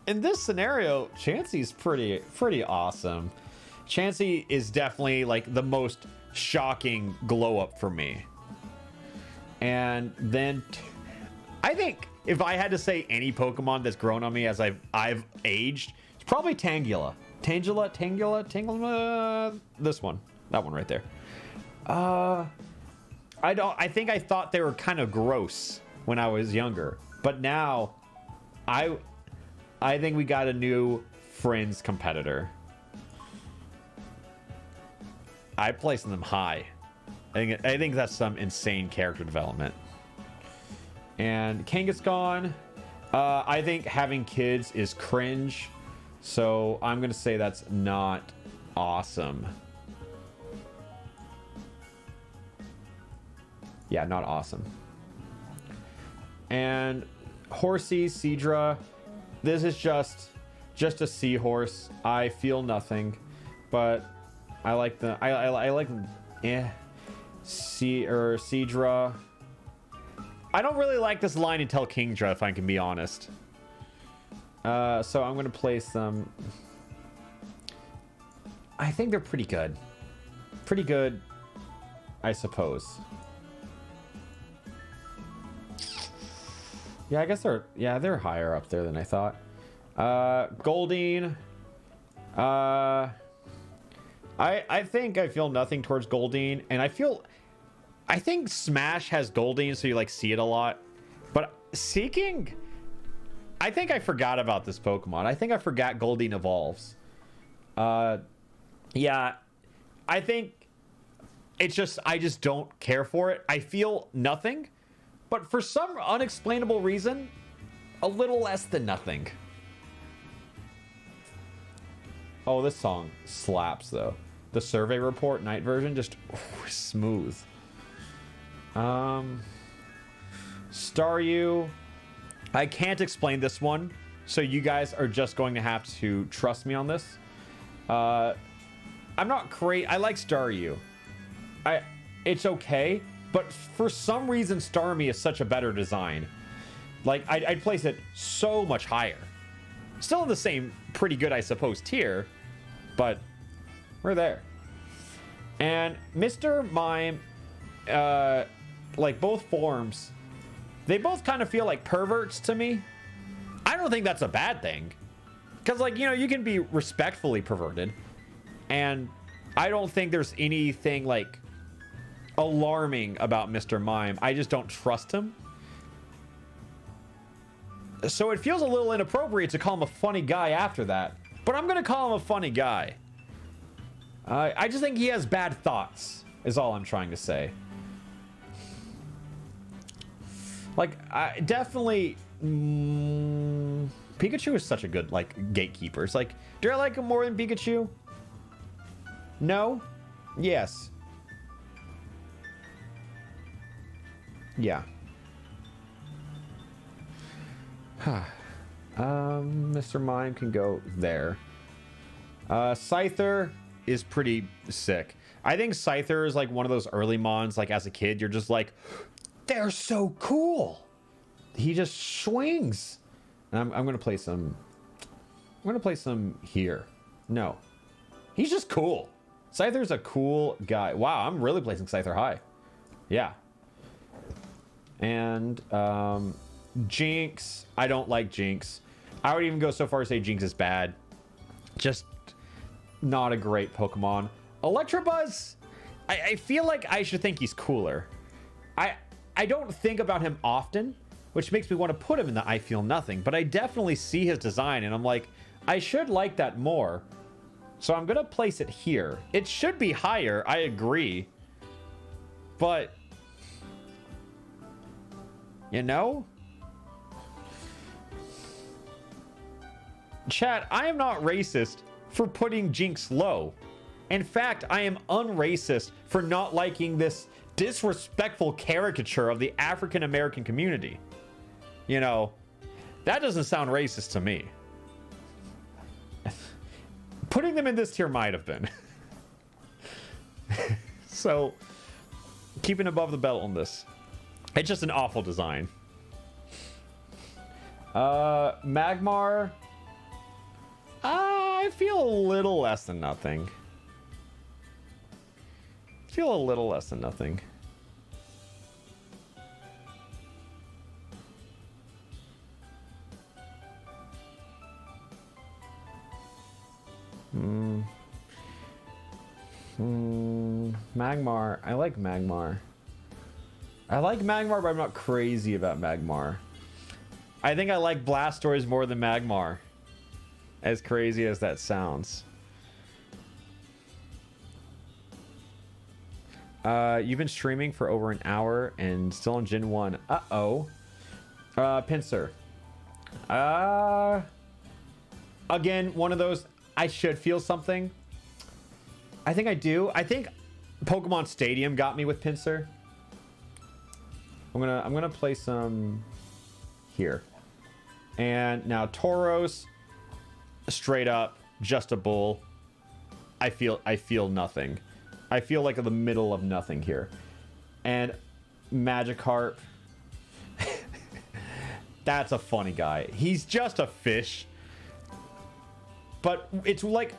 in this scenario, Chansey's pretty awesome. Chansey is definitely like the most shocking glow up for me. And then I think if I had to say any Pokemon that's grown on me as I've aged, it's probably Tangela. Tangela. This one. That one right there. I think I thought they were kind of gross when I was younger, but now I think we got a new Friends competitor. I placed them high. I think that's some insane character development. And Kangaskhan, I think having kids is cringe, so I'm gonna say that's not awesome. Yeah, not awesome. And Horsey, Seadra, this is just a seahorse. I feel nothing, but I like the I like Seadra. I don't really like this line until Kingdra, if I can be honest. So I'm gonna place them. I think they're pretty good. Pretty good, I suppose. Yeah, I guess they're higher up there than I thought. Goldeen. I think I feel nothing towards Goldeen, and I think Smash has Goldeen, so you like see it a lot. But Seeking, I think I forgot about this Pokemon. I think I forgot Goldeen evolves. Yeah, I think it's just I just don't care for it. I feel nothing, but for some unexplainable reason, a little less than nothing. Oh, this song slaps though. The survey report night version, just smooth. Staryu. I can't explain this one, so you guys are just going to have to trust me on this. I'm not crazy. I like Staryu. It's okay, but for some reason Starmie is such a better design. Like I'd place it so much higher. Still in the same pretty good, I suppose, tier, but we're there. And Mr. Mime, like both forms, they both kind of feel like perverts to me. I don't think that's a bad thing, because like, you know, you can be respectfully perverted, and I don't think there's anything like alarming about Mr. Mime. I just don't trust him. So it feels a little inappropriate to call him a funny guy after that, but I'm gonna call him a funny guy. I just think he has bad thoughts, is all I'm trying to say. Like, I definitely Pikachu is such a good like gatekeeper. It's like, do I like him more than Pikachu? No? Yes. Yeah. Mr. Mime can go there. Scyther is pretty sick. I think Scyther is like one of those early mons, like as a kid, you're just like, they're so cool. He just swings. And I'm gonna place him. I'm gonna place him here. No. He's just cool. Scyther's a cool guy. Wow, I'm really placing Scyther high. Yeah. And Jinx. I don't like Jinx. I would even go so far as to say Jinx is bad. Just not a great Pokemon. Electabuzz, I feel like I should think he's cooler. I don't think about him often, which makes me want to put him in the I feel nothing, but I definitely see his design and I'm like, I should like that more. So I'm gonna place it here. It should be higher, I agree. But you know? Chat, I am not racist for putting Jinx low. In fact, I am unracist for not liking this disrespectful caricature of the African American community. You know, that doesn't sound racist to me. Putting them in this tier might have been. So, keeping above the belt on this. It's just an awful design. Magmar. I feel a little less than nothing. Feel a little less than nothing. Magmar. I like Magmar. I like Magmar, but I'm not crazy about Magmar. I think I like Blastoise more than Magmar. As crazy as that sounds. You've been streaming for over an hour and still on Gen 1. Uh-oh. Pinsir. Again, one of those, I should feel something. I think I do. I think Pokemon Stadium got me with Pinsir. I'm gonna play some here. And now Tauros, straight up, just a bull. I feel nothing. I feel like in the middle of nothing here. And Magikarp. That's a funny guy. He's just a fish. But it's like,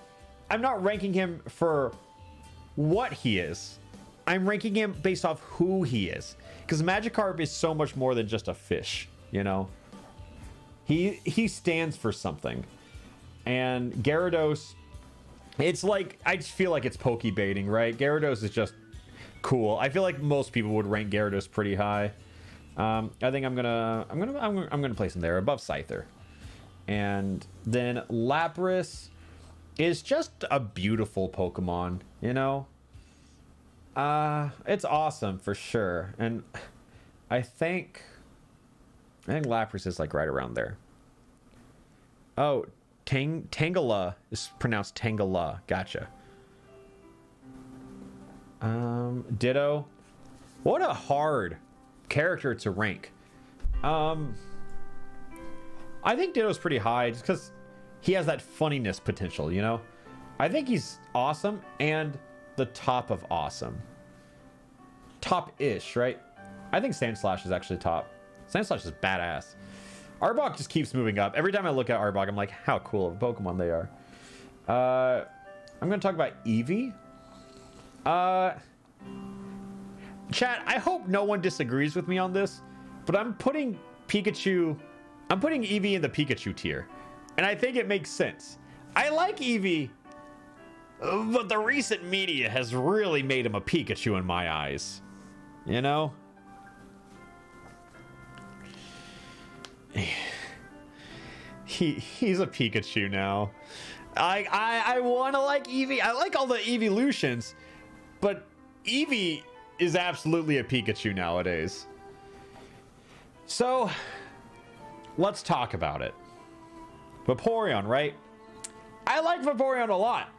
I'm not ranking him for what he is. I'm ranking him based off who he is. Because Magikarp is so much more than just a fish, you know? He stands for something. And Gyarados, it's like, I just feel like it's poke baiting, right? Gyarados is just cool. I feel like most people would rank Gyarados pretty high. I think I'm gonna place him there above Scyther. And then Lapras is just a beautiful Pokemon, you know? It's awesome for sure. And I think Lapras is like right around there. Oh, Tangela is pronounced Tangela. Gotcha. Ditto. What a hard character to rank. I think Ditto's pretty high just because he has that funniness potential, you know? I think he's awesome and the top of awesome. Top-ish, right? I think Sandslash is actually top. Sandslash is badass. Arbok just keeps moving up. Every time I look at Arbok, I'm like, how cool of a Pokemon they are. I'm going to talk about Eevee. Chat, I hope no one disagrees with me on this, but I'm putting Eevee in the Pikachu tier. And I think it makes sense. I like Eevee, but the recent media has really made him a Pikachu in my eyes. You know? He's a Pikachu now. I want to like Eevee. I like all the evolutions, but Eevee is absolutely a Pikachu nowadays. So, let's talk about it. Vaporeon, right? I like Vaporeon a lot.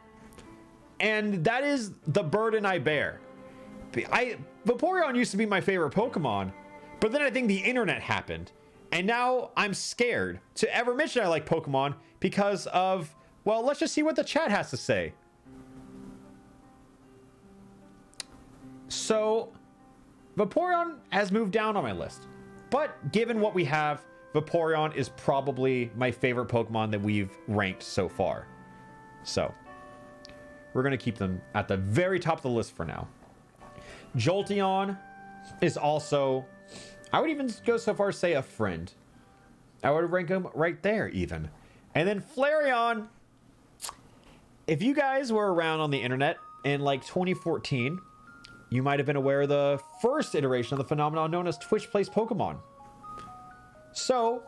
And that is the burden I bear. Vaporeon used to be my favorite Pokemon, but then I think the internet happened. And now I'm scared to ever mention I like Pokemon because of, well, let's just see what the chat has to say. So, Vaporeon has moved down on my list. But given what we have, Vaporeon is probably my favorite Pokemon that we've ranked so far. So, we're going to keep them at the very top of the list for now. Jolteon is also, I would even go so far as say a friend. I would rank him right there even. And then Flareon, if you guys were around on the internet in like 2014, you might have been aware of the first iteration of the phenomenon known as Twitch Plays Pokemon. So,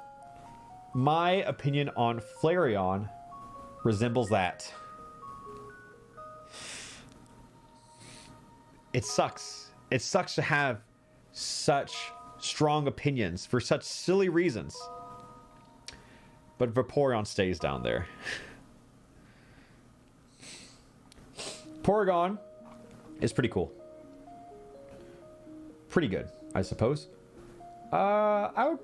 my opinion on Flareon resembles that. It sucks. It sucks to have such strong opinions for such silly reasons. But Vaporeon stays down there. Porygon is pretty cool. Pretty good, I suppose. I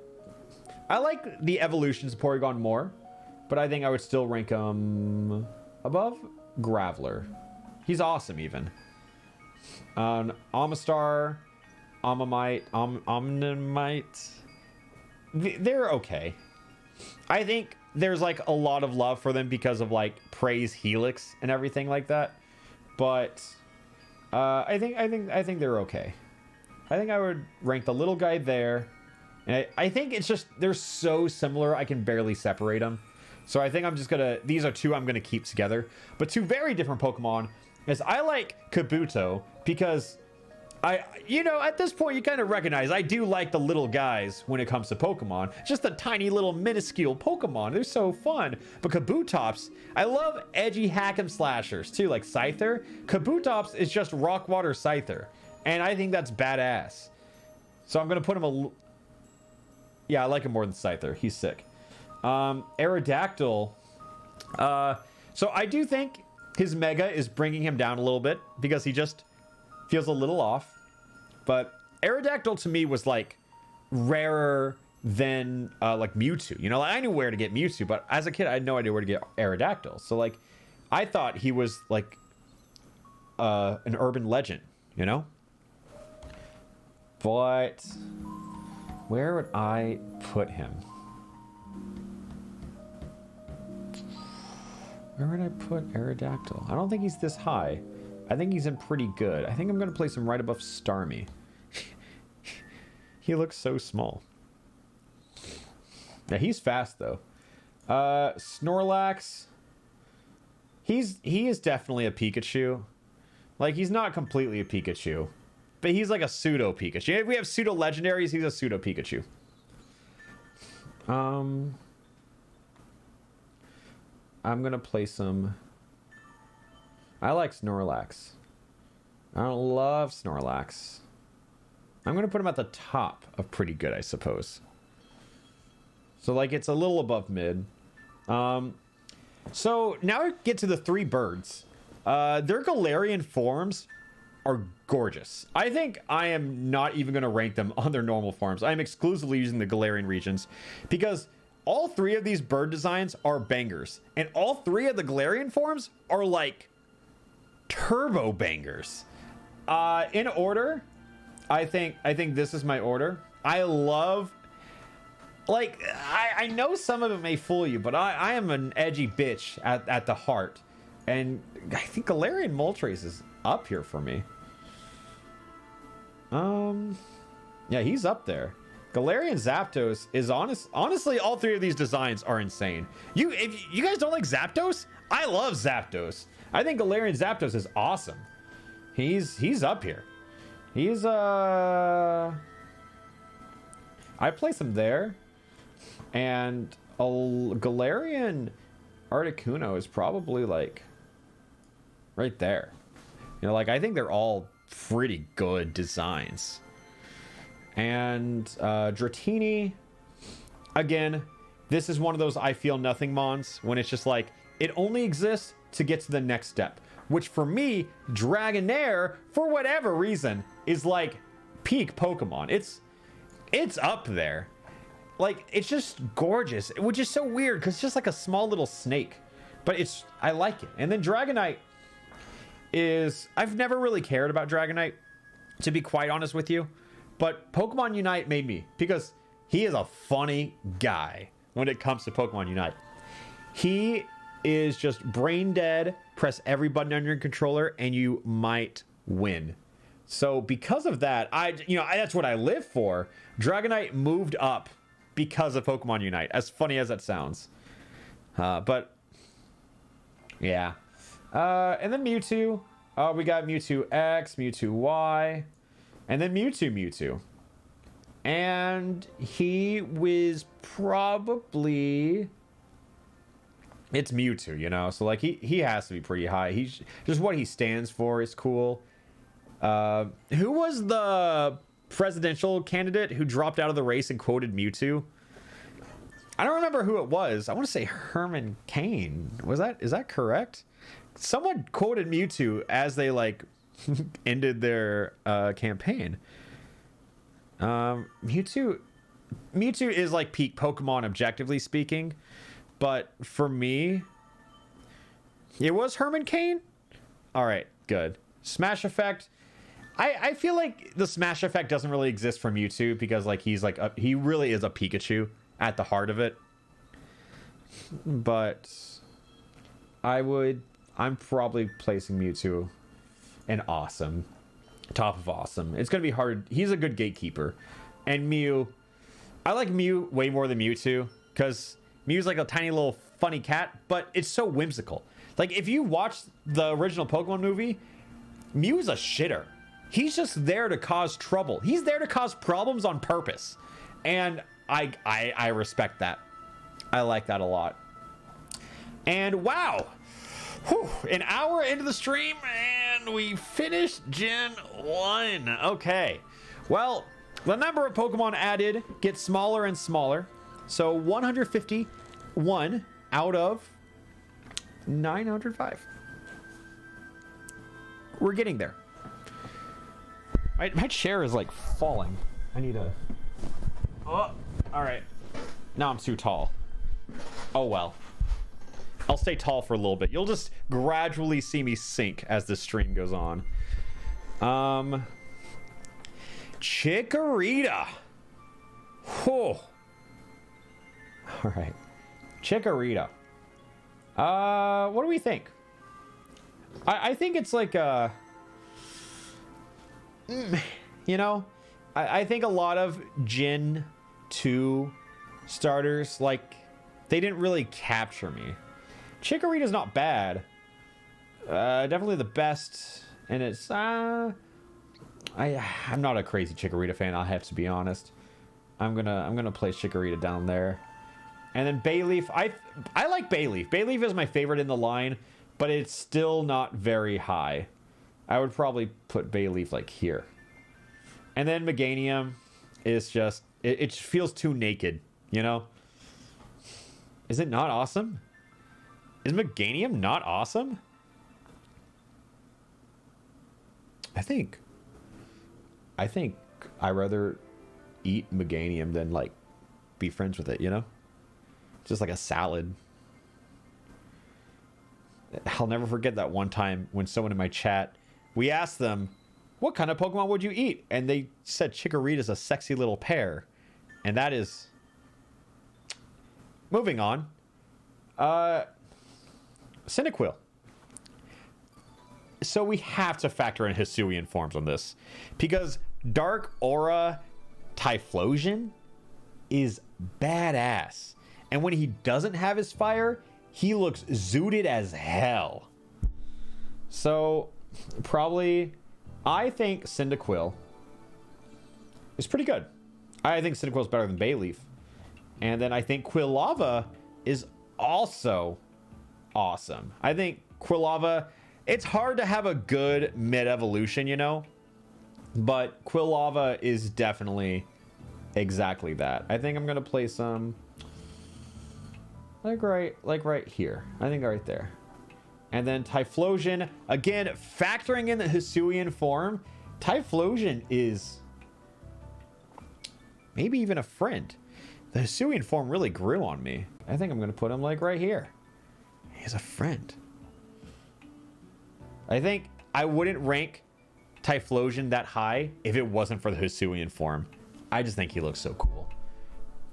like the evolutions of Porygon more, but I think I would still rank him above Graveler. He's awesome even. Amistar, Omnimite, they're okay. I think there's like a lot of love for them because of like Praise Helix and everything like that. But I think they're okay. I think I would rank the little guy there. And I think it's just they're so similar I can barely separate them. So I think I'm just gonna, these are two I'm gonna keep together. But two very different Pokemon is I like Kabuto because you know, at this point you kind of recognize I do like the little guys when it comes to Pokemon. Just the tiny little minuscule Pokemon. They're so fun. But Kabutops, I love edgy hack 'em slashers too, like Scyther. Kabutops is just rock water Scyther. And I think that's badass. So I'm gonna put him yeah, I like him more than Scyther. He's sick. Aerodactyl. So I do think his Mega is bringing him down a little bit because he just feels a little off. But Aerodactyl to me was like rarer than like Mewtwo. You know, like, I knew where to get Mewtwo, but as a kid I had no idea where to get Aerodactyl. So like I thought he was like an urban legend, you know? But where would I put him? Where would I put Aerodactyl? I don't think he's this high. I think he's in pretty good. I think I'm going to place him right above Starmie. He looks so small. Yeah, he's fast, though. Snorlax. He is definitely a Pikachu. Like, he's not completely a Pikachu. But he's like a pseudo-Pikachu. If we have pseudo-legendaries, he's a pseudo-Pikachu. I'm going to place him... I like Snorlax. I don't love Snorlax. I'm going to put him at the top of pretty good, I suppose. So, like, it's a little above mid. So, now we get to the three birds. Their Galarian forms are gorgeous. I think I am not even going to rank them on their normal forms. I'm exclusively using the Galarian regions because all three of these bird designs are bangers. And all three of the Galarian forms are, like... turbo bangers. In order, I think this is my order. I love, like, I know some of it may fool you, but I am an edgy bitch at the heart, and I think Galarian Moltres is up here for me. Yeah, he's up there. Galarian Zapdos is honestly, all three of these designs are insane. If you guys don't like Zapdos, I love Zapdos. I think Galarian Zapdos is awesome. He's up here. He's I place him there. And a Galarian Articuno is probably like right there. You know, like I think they're all pretty good designs. And Dratini, again, this is one of those I feel nothing mons when it's just like it only exists to get to the next step, which for me, Dragonair, for whatever reason, is like peak Pokemon. It's up there. Like, it's just gorgeous, which is so weird because it's just like a small little snake, but I like it. And then Dragonite is, I've never really cared about Dragonite, to be quite honest with you, but Pokemon Unite made me, because he is a funny guy when it comes to Pokemon Unite. He is just brain dead, press every button on your controller, and you might win. So because of that, that's what I live for. Dragonite moved up because of Pokemon Unite, as funny as that sounds. But yeah. And then Mewtwo. We got Mewtwo X, Mewtwo Y, and then Mewtwo. And he was probably... It's Mewtwo, you know? So, like, he has to be pretty high. He's just what he stands for is cool. Who was the presidential candidate who dropped out of the race and quoted Mewtwo? I don't remember who it was. I want to say Herman Cain. Is that correct? Someone quoted Mewtwo as they, like, ended their campaign. Mewtwo is, like, peak Pokemon, objectively speaking. But for me, it was Herman Cain. All right, good. Smash Effect. I feel like the Smash Effect doesn't really exist for Mewtwo because like he really is a Pikachu at the heart of it. But I'm probably placing Mewtwo in awesome. Top of awesome. It's gonna be hard. He's a good gatekeeper. And Mew, I like Mew way more than Mewtwo because Mew's like a tiny little funny cat, but it's so whimsical. Like, if you watch the original Pokemon movie, Mew's a shitter. He's just there to cause trouble. He's there to cause problems on purpose. And I respect that. I like that a lot. And wow, whew, an hour into the stream and we finished Gen 1. Okay, well, the number of Pokemon added gets smaller and smaller. So 151 out of 905. We're getting there. My chair is like falling. I need a... Oh, all right. Now I'm too tall. Oh well. I'll stay tall for a little bit. You'll just gradually see me sink as the stream goes on. Chikorita. Whew. All right. Chikorita. What do we think? I think it's like a... You know, I think a lot of Gen 2 starters, like, they didn't really capture me. Chikorita's not bad. Definitely the best. And it's, I'm not a crazy Chikorita fan, I have to be honest. I'm gonna place Chikorita down there. And then Bayleaf, I like Bayleaf. Bayleaf is my favorite in the line, but it's still not very high. I would probably put Bayleaf like here. And then Meganium is just, it feels too naked, you know? Is it not awesome? Is Meganium not awesome? I think I'd rather eat Meganium than like be friends with it, you know? Just like a salad. I'll never forget that one time when someone in my chat, we asked them, what kind of Pokemon would you eat? And they said Chikorita's a sexy little pear. And that is... Moving on. Cyndaquil. So we have to factor in Hisuian forms on this. Because Dark Aura Typhlosion is badass. And when he doesn't have his fire, he looks zooted as hell. So, probably... I think Cyndaquil is pretty good. I think Cyndaquil is better than Bayleaf. And then I think Quilava is also awesome. I think Quilava... It's hard to have a good mid-evolution, you know? But Quilava is definitely exactly that. I think I'm going to play some... Like right here. I think right there. And then Typhlosion, again, factoring in the Hisuian form, Typhlosion is maybe even a friend. The Hisuian form really grew on me. I think I'm going to put him like right here. He's a friend. I think I wouldn't rank Typhlosion that high if it wasn't for the Hisuian form. I just think he looks so cool.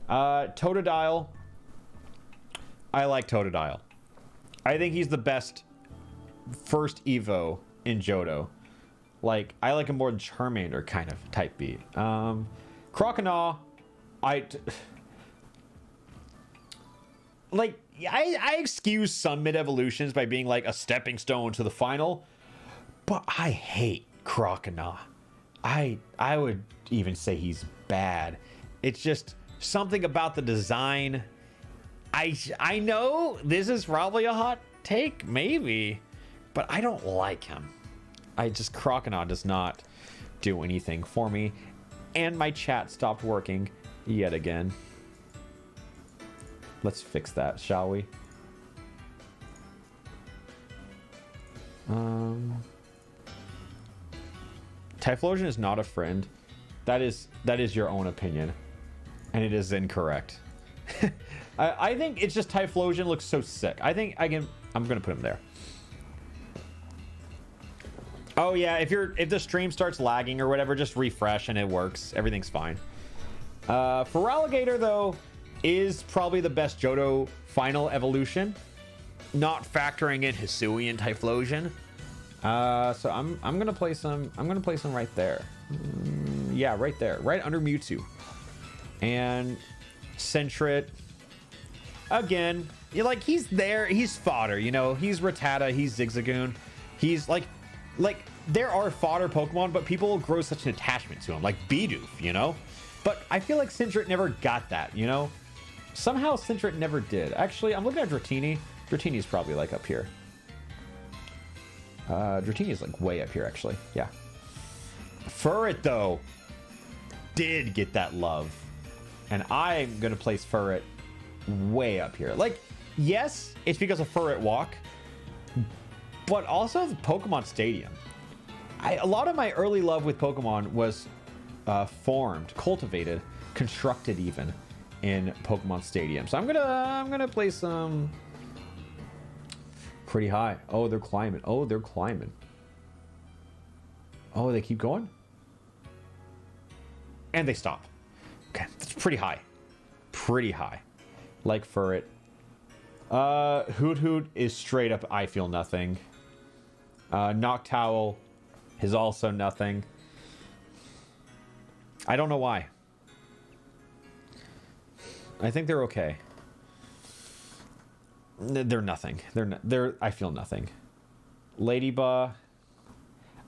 Totodile. I like Totodile. I think he's the best first Evo in Johto. Like, I like him more than Charmander, kind of, type B. Croconaw, I excuse some mid-evolutions by being like a stepping stone to the final, but I hate Croconaw. I would even say he's bad. It's just something about the design. I know this is probably a hot take, maybe, but I don't like him. Croconaw does not do anything for me. And my chat stopped working yet again. Let's fix that, shall we? Typhlosion is not a friend. That is your own opinion. And it is incorrect. I think it's just Typhlosion looks so sick. I'm gonna put him there. Oh yeah, if the stream starts lagging or whatever, just refresh and it works. Everything's fine. Feraligatr though is probably the best Johto final evolution, not factoring in Hisuian Typhlosion. So I'm gonna place him right there. Yeah, right there, right under Mewtwo. And Sentret. again, like, he's there, he's fodder, you know, he's Rattata, he's Zigzagoon, he's like there are fodder Pokemon, but people grow such an attachment to him, like Bidoof, you know. But I feel like Sentret never got that, you know. Somehow Sentret never did. Actually, I'm looking at Dratini. Dratini's probably like up here. Dratini is like way up here, actually. Yeah. Furret, though, did get that love. And I'm going to place Furret way up here. Like, yes, it's because of Furret Walk, but also the Pokemon Stadium. A lot of my early love with Pokemon was formed, cultivated, constructed even in Pokemon Stadium. So I'm gonna place some pretty high. Oh, they're climbing. Oh, they're climbing. Oh, they keep going? And they stop. Okay, that's pretty high. Pretty high. Like Furret. Hoot Hoot is straight up I feel nothing. Noctowl is also nothing. I don't know why. I think they're okay. They're nothing. They're I feel nothing. Ladybug.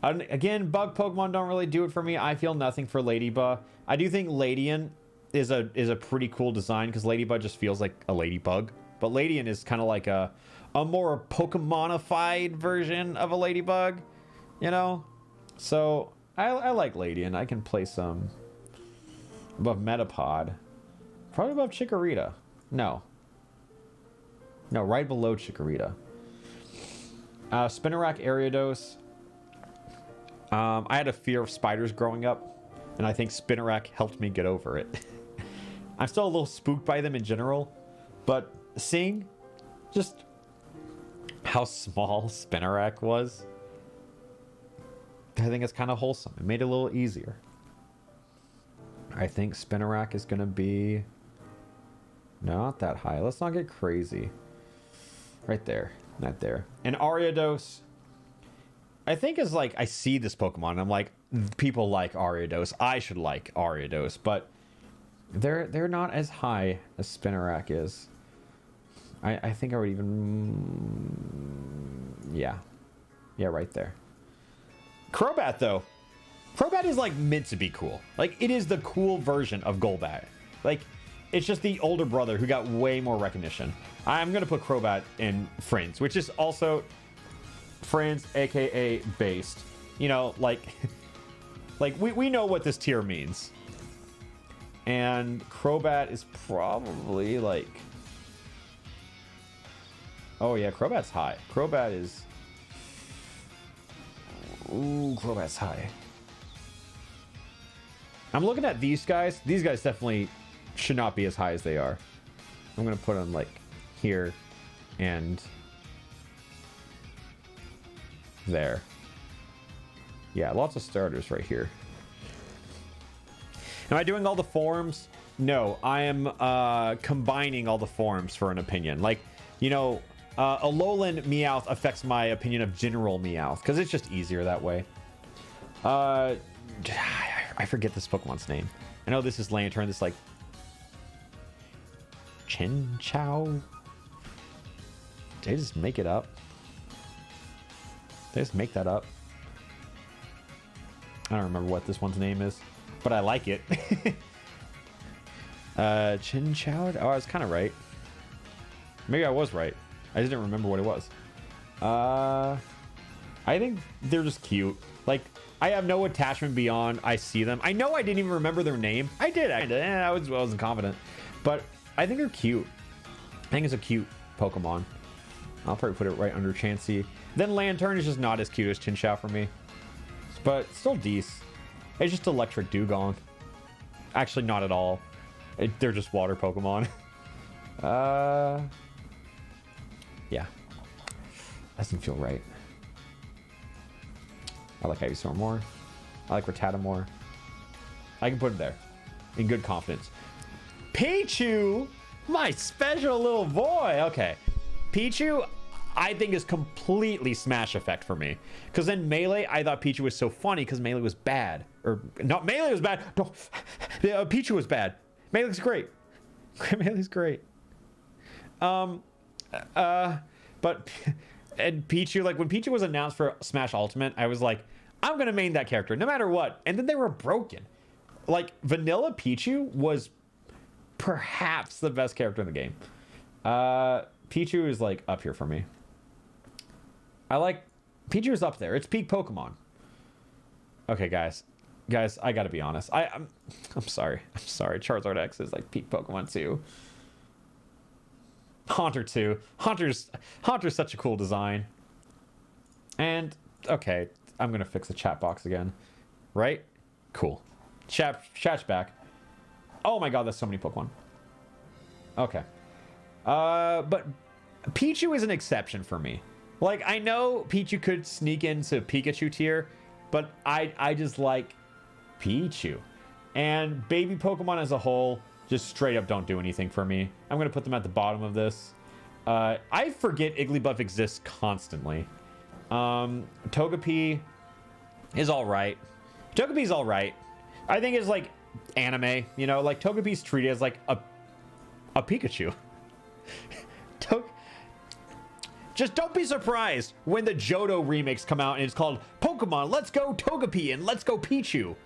Again, bug Pokemon don't really do it for me. I feel nothing for Ladybug. I do think Ladian is a pretty cool design because Ladybug just feels like a ladybug. But Ladian is kind of like a more Pokemonified version of a ladybug, you know? So I like Ladian. I can place some above Metapod. Probably above Chikorita. No, right below Chikorita. Spinarak, Ariados. I had a fear of spiders growing up, and I think Spinarak helped me get over it. I'm still a little spooked by them in general, but seeing just how small Spinarak was, I think it's kind of wholesome. It made it a little easier. I think Spinarak is going to be not that high. Let's not get crazy. Right there. Not there. And Ariados, I think is like, I see this Pokemon and I'm like, people like Ariados. I should like Ariados, but they're not as high as Spinarak is. I think I would even... Yeah, right there. Crobat, though. Crobat is, like, meant to be cool. Like, it is the cool version of Golbat. Like, it's just the older brother who got way more recognition. I'm going to put Crobat in Friends, which is also Friends, a.k.a. based. You know, like... like, we know what this tier means. And Crobat is probably, like... Oh, yeah, Crobat's high. Crobat is... Ooh, Crobat's high. I'm looking at these guys. These guys definitely should not be as high as they are. I'm going to put them, like, here and there. Yeah, lots of starters right here. Am I doing all the forms? No, I am combining all the forms for an opinion. Like, you know... Alolan Meowth affects my opinion of general Meowth because it's just easier that way. I forget this Pokemon's name. I know this is Lantern. This is like Chinchou. Did I just make it up? Did I just make that up? I don't remember what this one's name is, but I like it. Chinchou. Oh, I was kind of right. Maybe I was right. I just didn't remember what it was. I think they're just cute. Like, I have no attachment beyond I see them. I know I didn't even remember their name. I did. I wasn't confident. But I think they're cute. I think it's a cute Pokemon. I'll probably put it right under Chansey. Then Lantern is just not as cute as Chinchou for me. But still decent. It's just Electric Dugong. Actually, not at all. They're just water Pokemon. Yeah. Doesn't feel right. I like Ivysaur more. I like Rattata more. I can put it there. In good confidence. Pichu! My special little boy! Okay. Pichu, I think is completely Smash Effect for me. Because in Melee, I thought Pichu was so funny because Melee was bad. Or, not Melee was bad. No, Pichu was bad. Melee's great. Melee's great. But and Pichu, like when Pichu was announced for Smash Ultimate, I was like, I'm gonna main that character no matter what. And then they were broken. Like vanilla Pichu was perhaps the best character in the game. Pichu is like up here for me. I like Pichu is up there. It's peak Pokemon. Okay, guys, I gotta be honest. I'm sorry. Charizard X is like peak Pokemon too. Haunter too. Haunter's such a cool design. And okay, I'm gonna fix the chat box again. Right? Cool. Chat's back. Oh my god, that's so many Pokemon. Okay. But Pichu is an exception for me. Like, I know Pichu could sneak into Pikachu tier, but I just like Pichu. And baby Pokemon as a whole just straight up don't do anything for me. I'm going to put them at the bottom of this. I forget Igglybuff exists constantly. Togepi is alright. Togepi's alright. I think it's like anime, you know, like Togepi's treated as like a Pikachu. Just don't be surprised when the Johto remakes come out and it's called Pokemon Let's Go Togepi and Let's Go Pichu.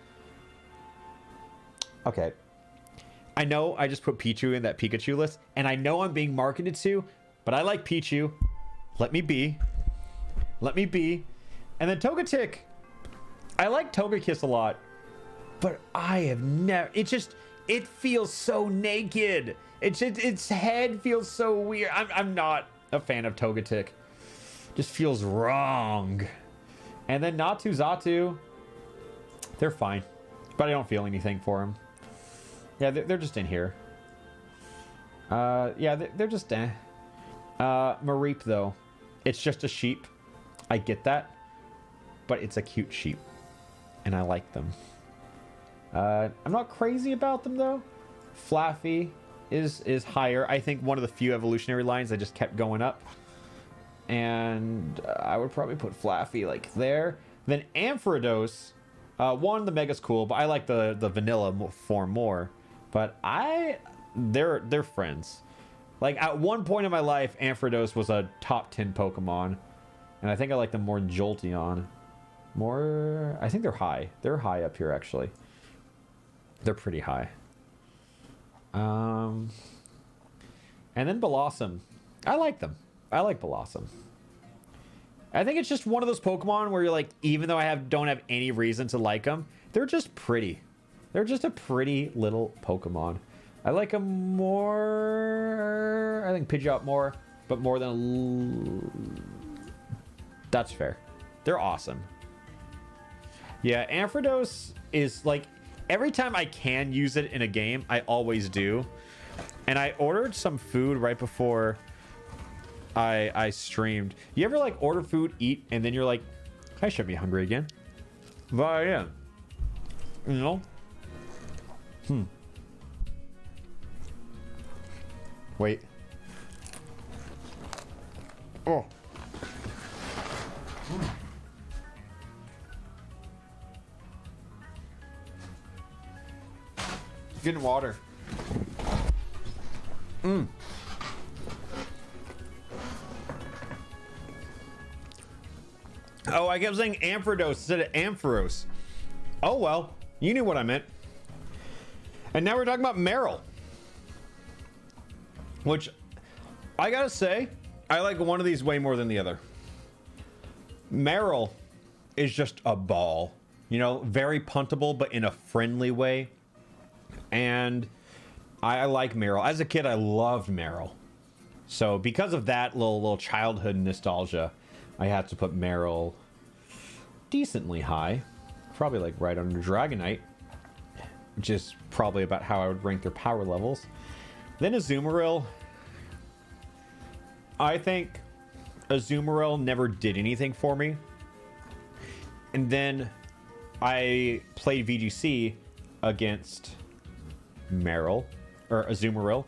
Okay. I know I just put Pichu in that Pikachu list, and I know I'm being marketed to, but I like Pichu. Let me be. Let me be. And then Togetic. I like Togekiss a lot, but I have never... It feels so naked. Its head feels so weird. I'm not a fan of Togetic. Just feels wrong. And then Natu Zatu. They're fine, but I don't feel anything for them. Yeah, they're just in here. Yeah, they're just eh. Mareep, though. It's just a sheep. I get that. But it's a cute sheep. And I like them. I'm not crazy about them, though. Flaffy is higher. I think one of the few evolutionary lines that just kept going up. And I would probably put Flaffy, like, there. Then Ampharos. One, the Mega's cool, but I like the vanilla form more. But they're friends. Like, at one point in my life, Ampharos was a top 10 Pokemon. And I think I like them more than Jolteon. I think they're high. They're high up here, actually. They're pretty high. And then Blossom. I like them. I like Blossom. I think it's just one of those Pokemon where you're like, even though I don't have any reason to like them, they're just pretty. They're just a pretty little Pokemon. I like them more... I think Pidgeot more, but more than... That's fair. They're awesome. Yeah, Ampharos is like... Every time I can use it in a game, I always do. And I ordered some food right before I streamed. You ever like order food, eat, and then you're like, I should be hungry again. But I am. You know? Wait. Oh. Getting water. Oh, I kept saying Ampharos instead of Ampharos. Oh, well. You knew what I meant. And now we're talking about Meryl. Which, I gotta say, I like one of these way more than the other. Meryl is just a ball. You know, very puntable, but in a friendly way. And I like Meryl. As a kid, I loved Meryl. So because of that little childhood nostalgia, I had to put Meryl decently high. Probably like right under Dragonite. Which is probably about how I would rank their power levels. Then Azumarill. I think Azumarill never did anything for me. And then I played VGC against Meryl, or Azumarill,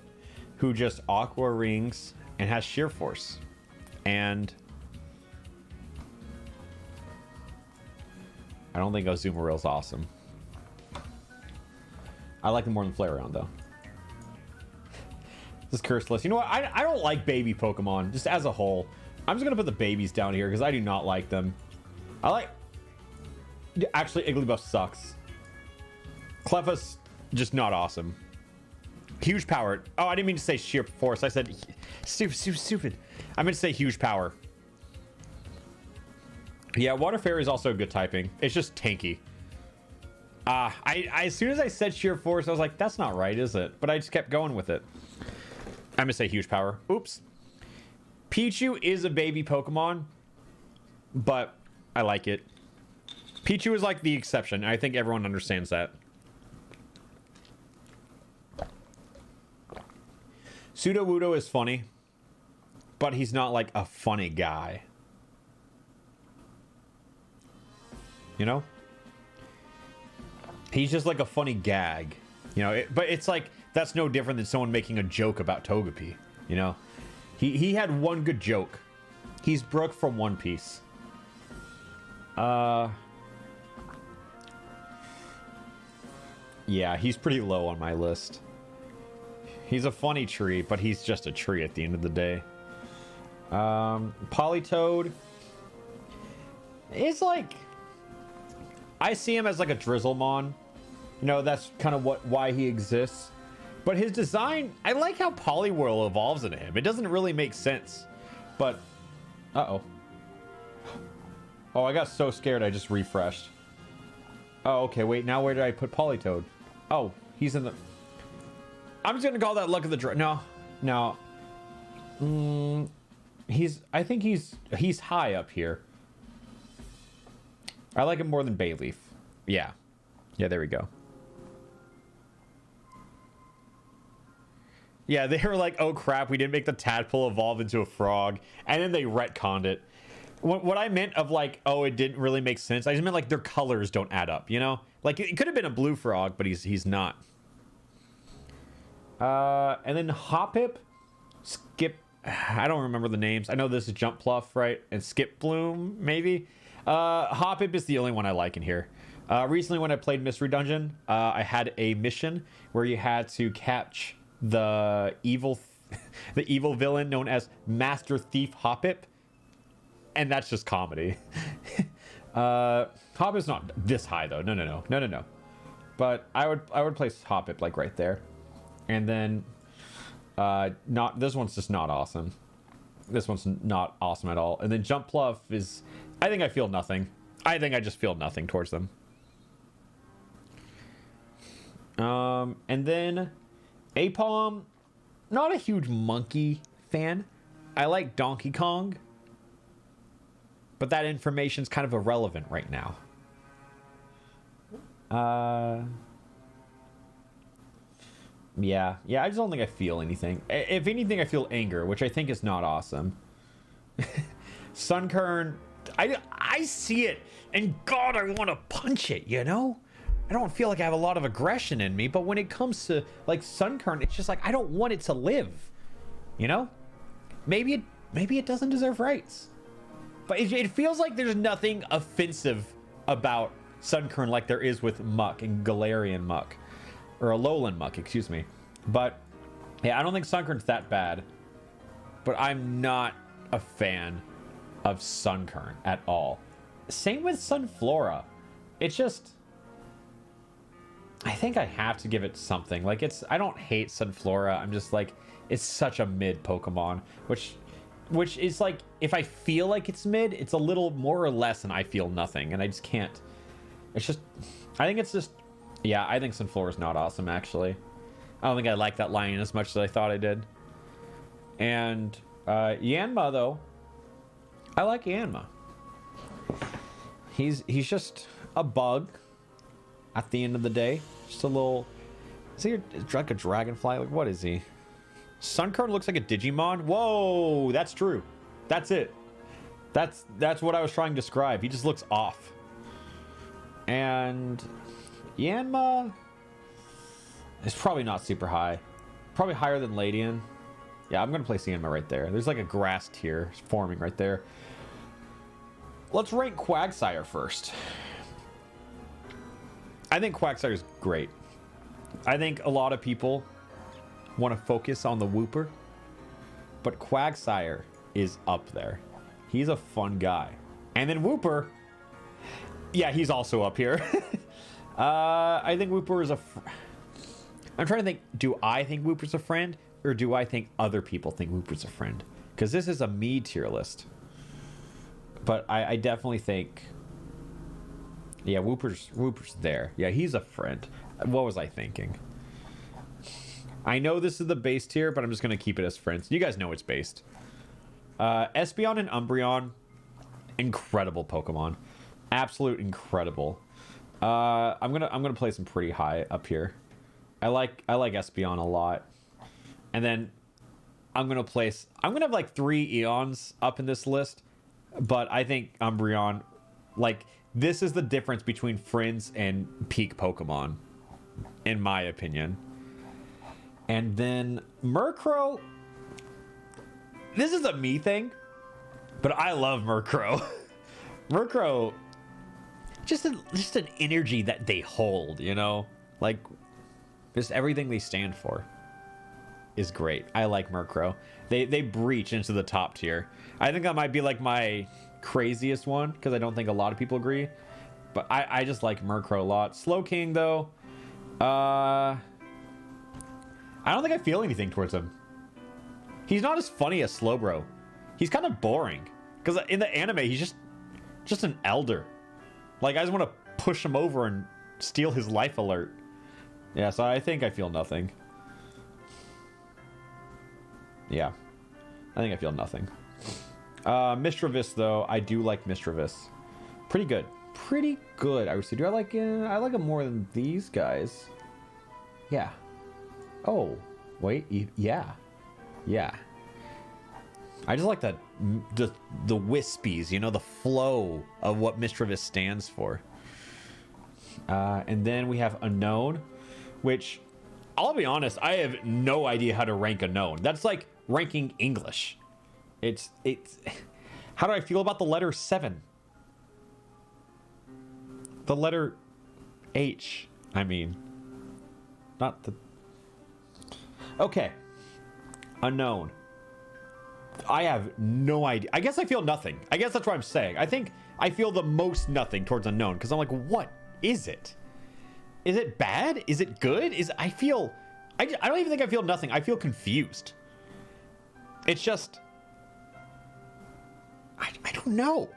who just Aqua Rings and has Sheer Force. And I don't think Azumarill's awesome. I like them more than Flareon, though. This cursed list. You know what? I don't like baby Pokemon, just as a whole. I'm just going to put the babies down here because I do not like them. I like... Actually, Igglybuff sucks. Clefairy, just not awesome. Huge power. Oh, I didn't mean to say sheer force. I said... Stupid. I meant to say huge power. Yeah, Water Fairy is also a good typing. It's just tanky. As soon as I said sheer force, I was like, that's not right, is it? But I just kept going with it. I'm gonna say huge power. Oops. Pichu is a baby Pokemon, but I like it. Pichu is like the exception. I think everyone understands that. Sudowoodo is funny, but he's not like a funny guy. You know? He's just like a funny gag. You know, but it's like, that's no different than someone making a joke about Togepi. You know? He had one good joke. He's Brook from One Piece. Yeah, he's pretty low on my list. He's a funny tree, but he's just a tree at the end of the day. Politoed is like... I see him as like a Drizzlemon. You know, that's kind of why he exists. But his design, I like how Poliwhirl evolves into him. It doesn't really make sense. But, uh-oh. Oh, I got so scared I just refreshed. Oh, okay, wait, now where did I put Politoed? Oh, he's in the... I'm just gonna call that luck of the draw. No. I think he's high up here. I like him more than Bayleaf. Yeah, there we go. Yeah, they were like, oh crap, we didn't make the tadpole evolve into a frog. And then they retconned it. What I meant of like, oh, it didn't really make sense. I just meant like their colors don't add up, you know? Like it could have been a blue frog, but he's not. And then Hoppip, Skip, I don't remember the names. I know this is Jump Pluff, right? And Skip Bloom, maybe? Hoppip is the only one I like in here. Recently when I played Mystery Dungeon, I had a mission where you had to catch the evil villain known as Master Thief Hoppip, and that's just comedy. Hoppip's not this high though. No. But I would place Hoppip like right there, and then this one's just not awesome. This one's not awesome at all. And then Jump Pluff is, I think I feel nothing. I think I just feel nothing towards them. And then Apom, not a huge monkey fan. I like Donkey Kong, but that information's kind of irrelevant right now. Yeah, I just don't think I feel anything. If anything, I feel anger, which I think is not awesome. Sunkern, I see it, and God, I want to punch it, you know? I don't feel like I have a lot of aggression in me, but when it comes to, like, Sunkern, it's just like, I don't want it to live, you know? Maybe it doesn't deserve rights. But it feels like there's nothing offensive about Sunkern like there is with Muck and Galarian Muck. Or Alolan Muck, excuse me. But, yeah, I don't think Sunkern's that bad. But I'm not a fan of Sunkern at all. Same with Sunflora. It's just... I think I have to give it something. Like, I don't hate Sunflora. I'm just like, it's such a mid Pokemon. Which is like, if I feel like it's mid, it's a little more or less than I feel nothing. And I just can't... It's just... I think it's just... Yeah, I think Sunflora's not awesome, actually. I don't think I like that line as much as I thought I did. And Yanma, though. I like Yanma. He's just a bug at the end of the day. Just a little... Is he like a dragonfly? Like, what is he? Sunkern looks like a Digimon? Whoa, that's true. That's it. That's what I was trying to describe. He just looks off. And... Yanma is probably not super high. Probably higher than Ladian. Yeah, I'm going to place Yanma right there. There's like a grass tier forming right there. Let's rank Quagsire first. I think Quagsire's great. I think a lot of people want to focus on the Wooper. But Quagsire is up there. He's a fun guy. And then Wooper, yeah, he's also up here. I think Wooper is I'm trying to think, do I think Wooper's a friend? Or do I think other people think Wooper's a friend? Because this is a me tier list. But I definitely think... Yeah, Wooper's there. Yeah, he's a friend. What was I thinking? I know this is the base tier, but I'm just going to keep it as friends. You guys know it's based. Espeon and Umbreon, incredible Pokemon. Absolute incredible. I'm gonna place them pretty high up here. I like Espeon a lot. And then I'm gonna have like 3 Eons up in this list, but I think Umbreon, like, this is the difference between friends and peak Pokemon, in my opinion. And then Murkrow, this is a me thing, but I love Murkrow. Murkrow, just an energy that they hold, you know? Like, just everything they stand for is great. I like Murkrow. They breach into the top tier. I think that might be like my craziest one, because I don't think a lot of people agree. But I just like Murkrow a lot. Slowking, though, I don't think I feel anything towards him. He's not as funny as Slowbro. He's kind of boring. Because in the anime, he's just an elder. Like, I just want to push him over and steal his life alert. Yeah, so I think I feel nothing. Yeah. I think I feel nothing. Mischievous, though. I do like Mischievous. Pretty good. Pretty good, I would say. Do I like him more than these guys? Yeah. Oh, wait. Yeah. Yeah. I just like the wispies, you know, the flow of what Mischievous stands for. And then we have Unknown, which, I'll be honest, I have no idea how to rank Unknown. That's like ranking English. It's how do I feel about the letter 7? The letter H, I mean. Not the... Okay. Unknown. I have no idea. I guess I feel nothing. I guess that's what I'm saying. I think I feel the most nothing towards Unknown, because I'm like, what is it? Is it bad? Is it good? I don't even think I feel nothing. I feel confused. It's just... I don't know.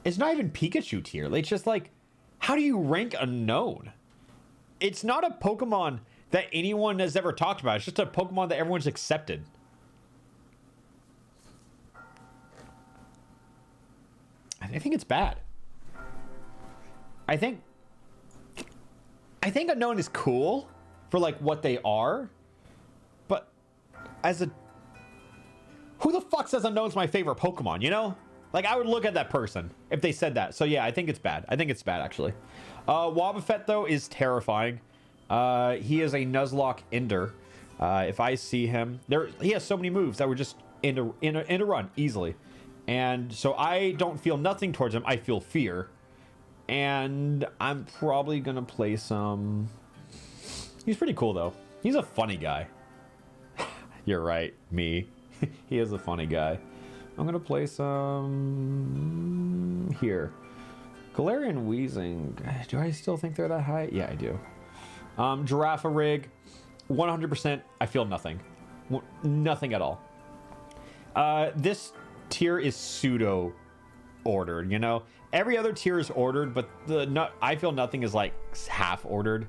It's not even Pikachu tier. It's just like, how do you rank Unknown? It's not a Pokemon that anyone has ever talked about. It's just a Pokemon that everyone's accepted. I think it's bad. I think Unknown is cool for like what they are, but who the fuck says Unknown's my favorite Pokemon, you know? Like, I would look at that person if they said that. So yeah, I think it's bad. I think it's bad, actually. Wobbuffet, though, is terrifying. He is a Nuzlocke Ender. If I see him, he has so many moves that would just end a run easily. And so I don't feel nothing towards him. I feel fear. And I'm probably going to play some... He's pretty cool, though. He's a funny guy. You're right, me. He is a funny guy. I'm going to play some... Here. Galarian Weezing. Do I still think they're that high? Yeah, I do. Girafarig. 100%. I feel nothing. Nothing at all. This tier is pseudo ordered, you know? Every other tier is ordered, but I feel nothing is like half ordered.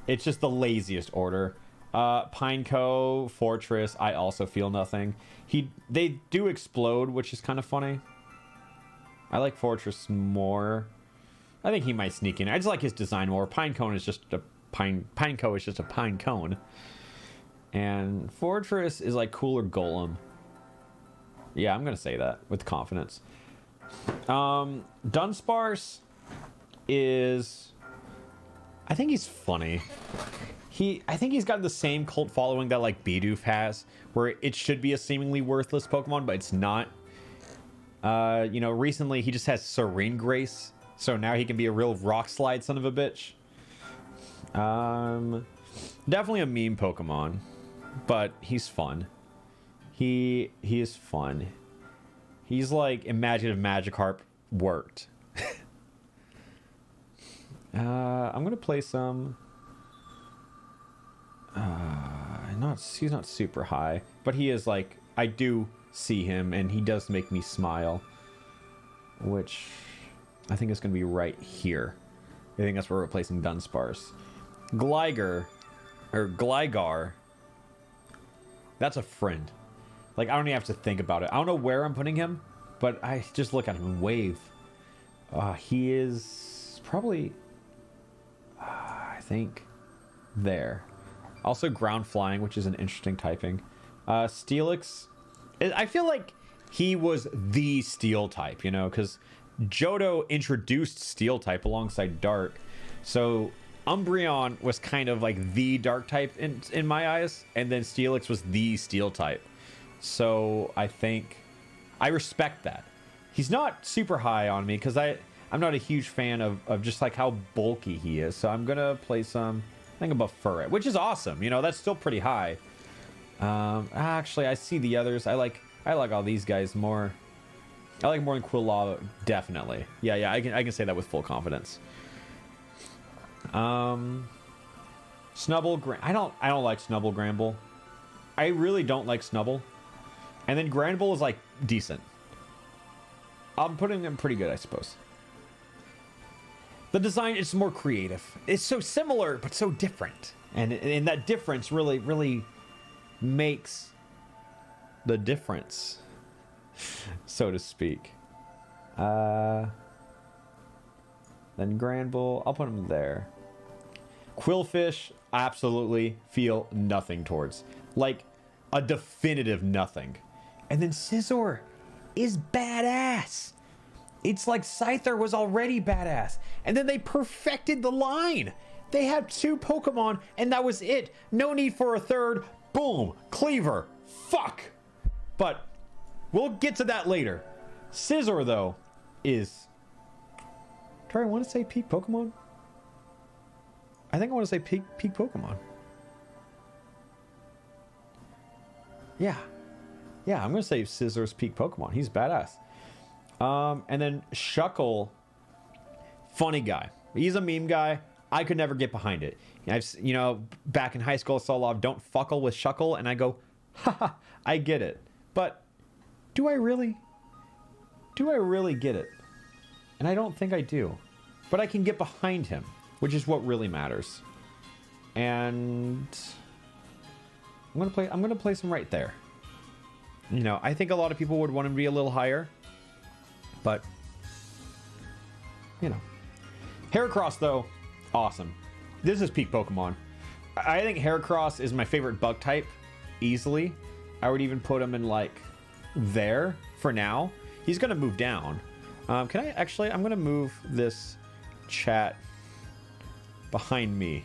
It's just the laziest order. Pineco, Fortress, I also feel nothing. They do explode, which is kind of funny. I like Fortress more. I think he might sneak in. I just like his design more. Pineco is just a pine cone. And Fortress is like cooler Golem. Yeah, I'm gonna say that with confidence. Dunsparce is... I think he's funny. I think he's got the same cult following that like Bidoof has, where it should be a seemingly worthless Pokemon, but it's not. You know, recently he just has Serene Grace, so now he can be a real rock slide son of a bitch. Definitely a meme Pokemon, but he's fun. He is fun. He's like, imagine if Magikarp worked. I'm gonna play some. He's not super high, but he is like, I do see him, and he does make me smile, which I think is gonna be right here. I think that's where we're replacing Dunsparce. Gligar, or Gligar. That's a friend. Like, I don't even have to think about it. I don't know where I'm putting him, but I just look at him and wave. He is probably, I think, there. Also ground flying, which is an interesting typing. Steelix, I feel like he was the steel type, you know, because Johto introduced steel type alongside dark. So Umbreon was kind of like the dark type in my eyes, and then Steelix was the steel type. So I think I respect that. He's not super high on me because I'm not a huge fan of just like how bulky he is. So I'm gonna play some, I think, above Furret, which is awesome. You know, that's still pretty high. Actually, I see the others. I like all these guys more. I like more than Quilava, definitely. Yeah, I can say that with full confidence. Snubble, I don't like Snubble, Granbull. I really don't like Snubble. And then Granbull is like decent. I'm putting them pretty good, I suppose. The design is more creative. It's so similar, but so different. And that difference really makes the difference, so to speak. Then Granbull, I'll put him there. Quillfish, absolutely feel nothing towards. Like, a definitive nothing. And then Scizor is badass. It's like Scyther was already badass. And then they perfected the line. They had 2 Pokemon, and that was it. No need for a third. Boom. Cleaver. Fuck. But we'll get to that later. Scizor, though, is... Do I want to say peak Pokemon? I think I want to say peak Pokemon. Yeah, I'm going to say Scizor's peak Pokemon. He's badass. And then Shuckle, funny guy. He's a meme guy. I could never get behind it. You know, back in high school, I saw a lot of don't fuckle with Shuckle, and I go, haha, I get it. But do I really? Do I really get it? And I don't think I do. But I can get behind him, which is what really matters. And I'm gonna place him right there. You know, I think a lot of people would want him to be a little higher, but you know. Heracross, though, awesome. This is peak Pokemon. I think Heracross is my favorite bug type, easily. I would even put him in like there for now. He's gonna move down. I'm gonna move this chat behind me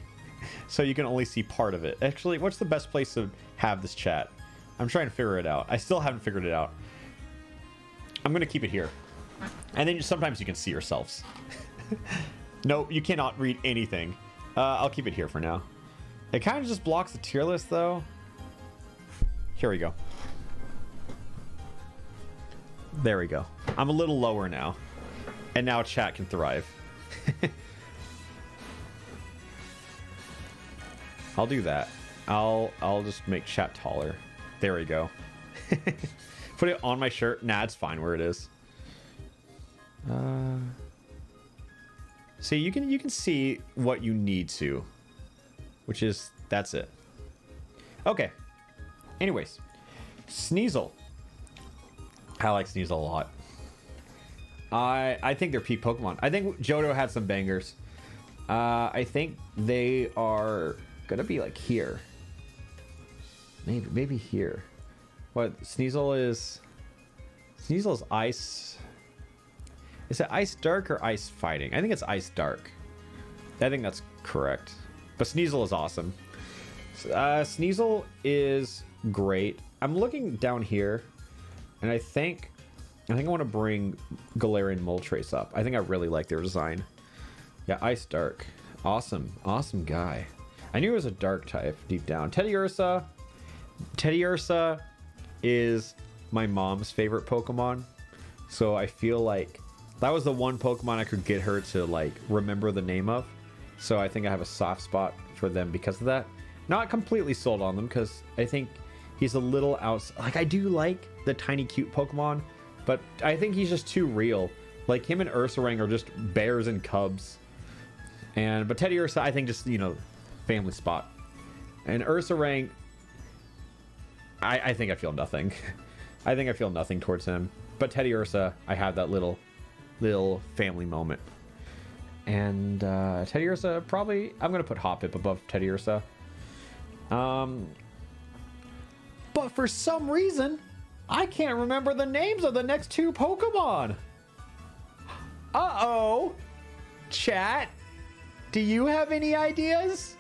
so you can only see part of it. Actually, what's the best place to have this chat? I'm trying to figure it out. I still haven't figured it out. I'm gonna keep it here, and then sometimes you can see yourselves. No, you cannot read anything. I'll keep it here for now. It kind of just blocks the tier list, though. Here we go. There we go. I'm a little lower now, and now chat can thrive. I'll do that. I'll just make chat taller. There we go. Put it on my shirt. Nah, it's fine where it is. See, you can see what you need to, which is, that's it. Okay. Anyways, Sneasel. I like Sneasel a lot. I think they're peak Pokemon. I think Johto had some bangers. I think they are gonna be like here. Maybe here. What Sneasel is ice. Is it ice dark or ice fighting? I think it's ice dark. I think that's correct. But Sneasel is awesome. Sneasel is great. I'm looking down here, and I think I want to bring Galarian Moltres up. I think I really like their design. Yeah, ice dark. Awesome guy. I knew it was a dark type deep down. Teddiursa. Teddiursa is my mom's favorite Pokemon. So I feel like that was the one Pokemon I could get her to like remember the name of. So I think I have a soft spot for them because of that. Not completely sold on them because I think he's a little like I do like the tiny cute Pokemon, but I think he's just too real. Like him and Ursaring are just bears and cubs. But Teddiursa, I think just, you know, family spot. And Ursaring, I think I feel nothing. I think I feel nothing towards him. But Teddiursa, I have that little family moment. And Teddiursa, probably, I'm going to put Hoppip above Teddiursa. But for some reason, I can't remember the names of the next two Pokemon. Uh-oh. Chat, do you have any ideas?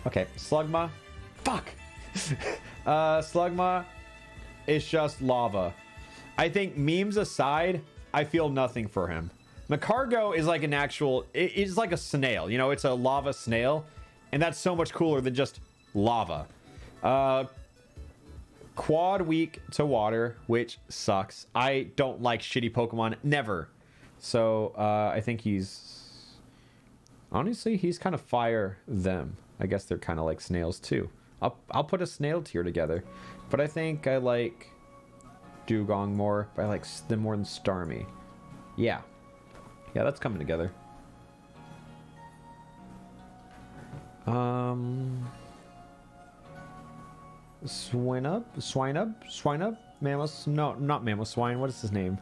Okay, Slugma. Fuck. Slugma is just lava. I think memes aside, I feel nothing for him. Macargo is like an actual, it's like a snail, you know, it's a lava snail, and that's so much cooler than just lava. Quad weak to water, which sucks. I don't like shitty Pokemon, never. So I think honestly, he's kind of fire them. I guess they're kind of like snails too. I'll put a snail tier together, but I think I like Dugong more, but I like them more than Starmie. Yeah, that's coming together. Swinub, Mammoth, no, not Mamoswine. What is his name?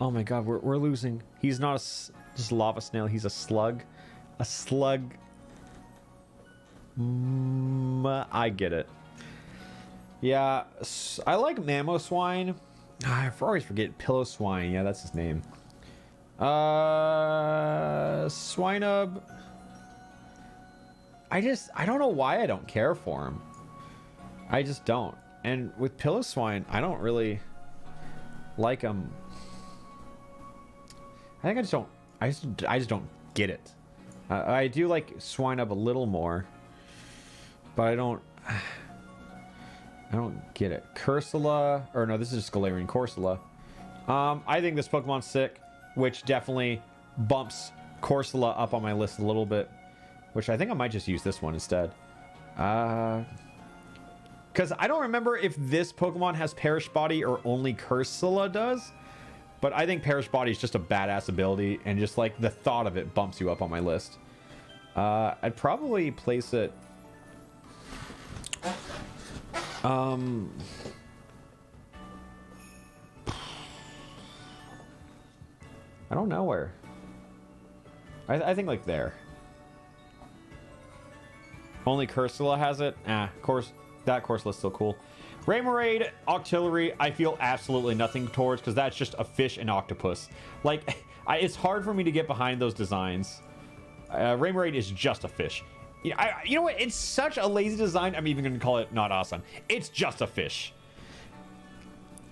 Oh my god, we're losing. He's not just lava snail. He's a slug. A slug. I get it. Yeah, I like Mamoswine. I always forget Pillowswine. Yeah, that's his name. Swinub. I don't know why I don't care for him. I just don't. And with Pillowswine, I don't really like him. I think I just don't. I just don't get it. I do like Swinub a little more, but I don't get it. Cursula, or no, this is just Galarian Corsola. I think this Pokemon's sick, which definitely bumps Corsola up on my list a little bit, which I think I might just use this one instead. Because I don't remember if this Pokemon has Perish Body or only Cursula does, but I think Perish Body is just a badass ability, and just like the thought of it bumps you up on my list. I'd probably place it. I don't know where. I think like there. Only Cursula has it. Of course, that Corsola's still cool. Raymarade, Octillery, I feel absolutely nothing towards, because that's just a fish and octopus. Like, it's hard for me to get behind those designs. Raymarade is just a fish. You know what? It's such a lazy design, I'm even going to call it not awesome. It's just a fish.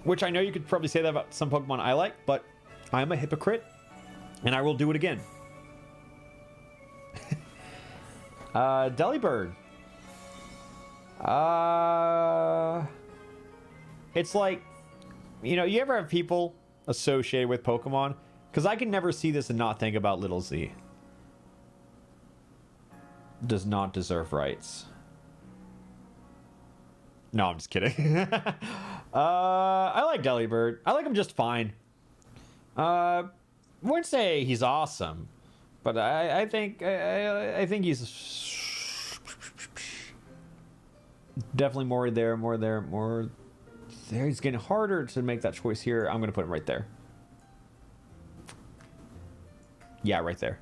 Which I know you could probably say that about some Pokemon I like, but I'm a hypocrite, and I will do it again. Delibird. It's like, you know, you ever have people associated with Pokemon? Because I can never see this and not think about Little Z. Does not deserve rights. No, I'm just kidding. I like Delibird. I like him just fine. Wouldn't say he's awesome, but I think he's definitely more there. He's getting harder to make that choice here. I'm gonna put him right there. Yeah, right there.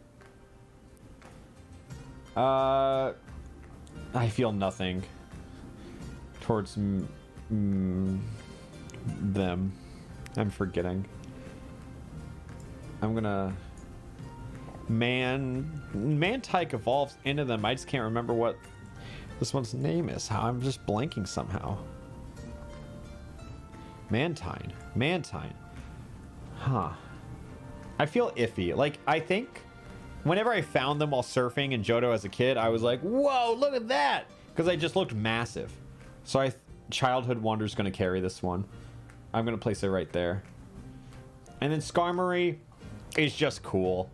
I feel nothing towards them. I'm forgetting. I'm gonna... Mantike evolves into them. I just can't remember what this one's name is. I'm just blanking somehow. Mantine. Huh. I feel iffy. Like, I think Whenever I found them while surfing in Johto as a kid, I was like, whoa, look at that! Because they just looked massive. So Childhood Wonder's going to carry this one. I'm going to place it right there. And then Skarmory is just cool.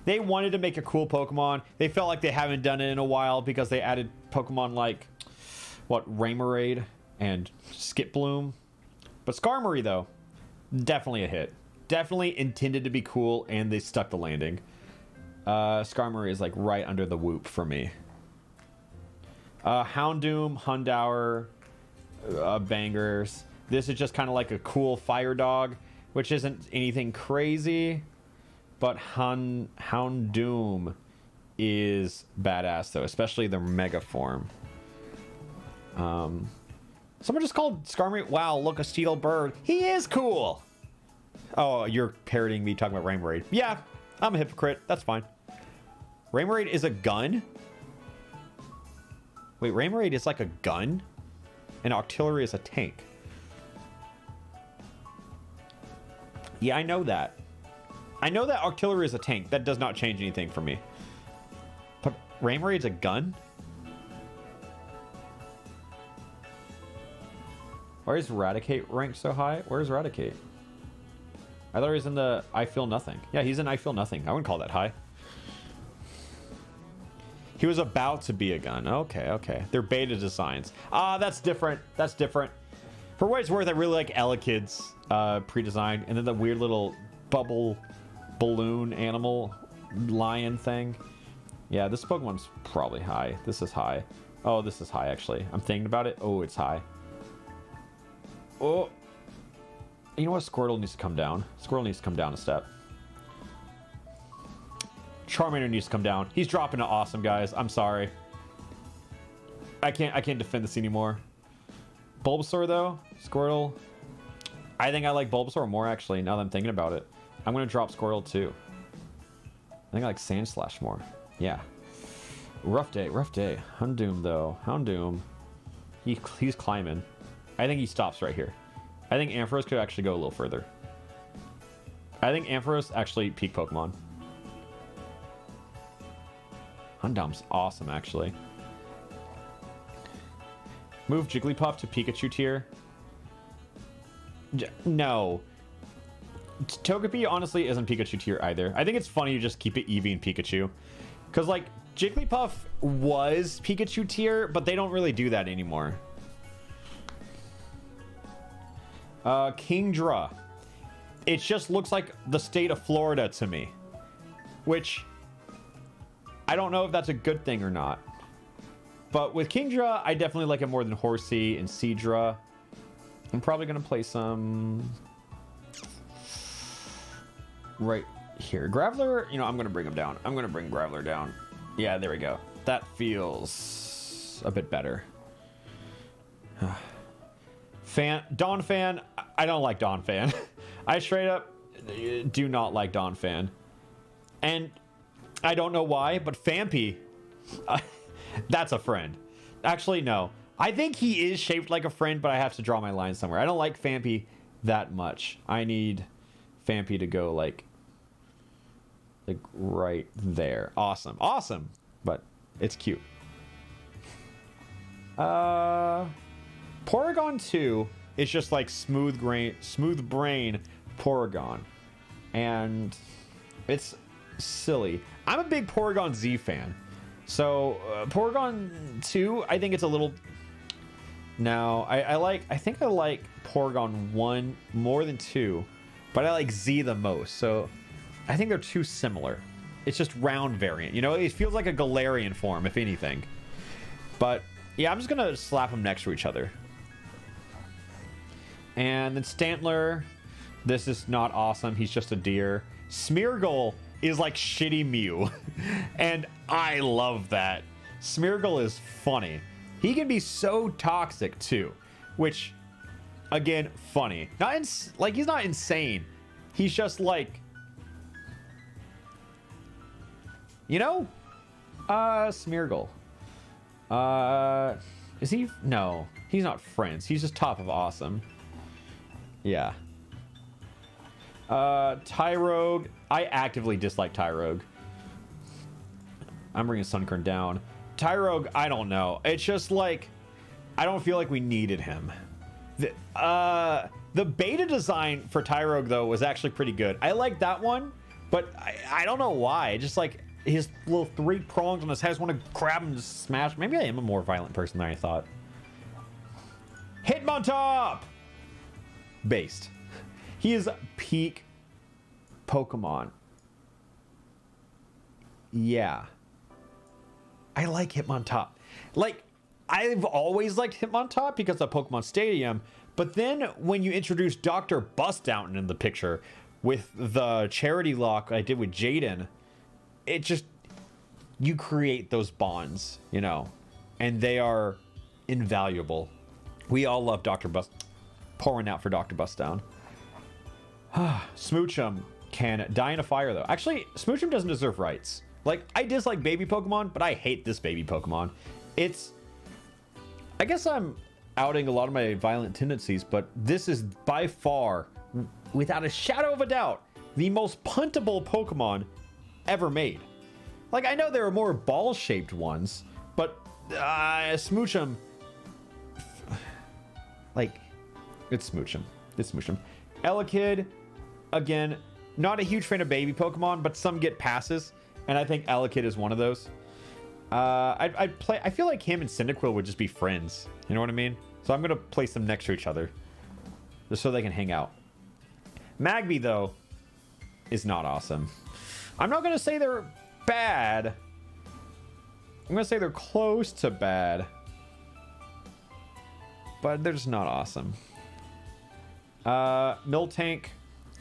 They wanted to make a cool Pokemon. They felt like they haven't done it in a while because they added Pokemon like, what, Raymorade and Skiploom. But Skarmory, though, definitely a hit. Definitely intended to be cool, and they stuck the landing. Skarmory is like right under the whoop for me. Houndoom, Houndour, bangers. This is just kind of like a cool fire dog, which isn't anything crazy. But Houndoom is badass, though, especially the Mega form. Someone just called Skarmory. Wow, look, a steel bird. He is cool. Oh, you're parroting me talking about Raymorade. Yeah, I'm a hypocrite. That's fine. Raymorade is a gun? Wait, Raymorade is like a gun? And Octillery is a tank. Yeah, I know that. I know that Octillery is a tank. That does not change anything for me. But Raymorade's a gun? Why is Raticate ranked so high? Where's Raticate? I thought he was in the I Feel Nothing. Yeah, he's in I Feel Nothing. I wouldn't call that high. He was about to be a gun. Okay, okay. They're beta designs. Ah, that's different. That's different. For what it's worth, I really like Elekid's pre-designed. And then the weird little bubble balloon animal lion thing. Yeah, this Pokemon's probably high. This is high. Oh, this is high, actually. I'm thinking about it. Oh, it's high. Oh. You know what? Squirtle needs to come down. Squirtle needs to come down a step. Charmander needs to come down. He's dropping to awesome, guys. I'm sorry. I can't defend this anymore. Bulbasaur, though. Squirtle. I think I like Bulbasaur more, actually, now that I'm thinking about it. I'm going to drop Squirtle, too. I think I like Sandslash more. Yeah. Rough day, rough day. Houndoom, though. Houndoom. He's climbing. I think he stops right here. I think Ampharos could actually go a little further. I think Ampharos actually peak Pokemon. Houndoom's awesome, actually. Move Jigglypuff to Pikachu tier. No. Togepi honestly isn't Pikachu tier either. I think it's funny to just keep it Eevee and Pikachu. Because, like, Jigglypuff was Pikachu tier, but they don't really do that anymore. Kingdra. It just looks like the state of Florida to me. Which, I don't know if that's a good thing or not. But with Kingdra, I definitely like it more than Horsea and Seadra. I'm probably going to play some right here. Graveler, you know, I'm going to bring him down. I'm going to bring Graveler down. Yeah, there we go. That feels a bit better. Donphan, I don't like Donphan. I straight up do not like Donphan. And I don't know why, but Phanpy, that's a friend. Actually, no. I think he is shaped like a friend, but I have to draw my line somewhere. I don't like Phanpy that much. I need Phanpy to go like right there. Awesome. Awesome. But it's cute. Porygon 2 is just like smooth brain Porygon. And it's silly. I'm a big Porygon Z fan. So Porygon 2, I think it's a little... No, I think I like Porygon 1 more than 2, but I like Z the most. So I think they're too similar. It's just round variant. You know, it feels like a Galarian form, if anything. But yeah, I'm just going to slap them next to each other. And then Stantler, this is not awesome. He's just a deer. Smeargle is like shitty Mew. And I love that. Smeargle is funny. He can be so toxic too, which, again, funny. Like, he's not insane. He's just like, you know, Smeargle. Is he? No, he's not friends. He's just top of awesome. Yeah. Tyrogue. I actively dislike Tyrogue. I'm bringing Sunkern down. Tyrogue, I don't know. It's just like, I don't feel like we needed him. The beta design for Tyrogue, though, was actually pretty good. I like that one, but I don't know why. Just like his little 3 prongs on his head, I just want to grab him and just smash. Maybe I am a more violent person than I thought. Hitmontop! Based. He is peak Pokemon. Yeah. I like Hitmontop. Like, I've always liked Hitmontop because of Pokemon Stadium, but then when you introduce Dr. Bustdown in the picture with the charity lock I did with Jaden, it just, you create those bonds, you know, and they are invaluable. We all love Dr. Bust, pouring out for Dr. Bustdown. Smoochum can die in a fire, though. Actually, Smoochum doesn't deserve rights. Like, I dislike baby Pokemon, but I hate this baby Pokemon. It's, I guess I'm outing a lot of my violent tendencies, but this is by far, without a shadow of a doubt, the most puntable Pokemon ever made. Like, I know there are more ball-shaped ones, but Smoochum, like, it's Smoochum. It's Smoochum. Elekid, again, not a huge fan of baby Pokemon, but some get passes, and I think Elekid is one of those. I feel like him and Cyndaquil would just be friends. You know what I mean? So I'm gonna place them next to each other, just so they can hang out. Magby, though, is not awesome. I'm not gonna say they're bad. I'm gonna say they're close to bad, but they're just not awesome. Miltank,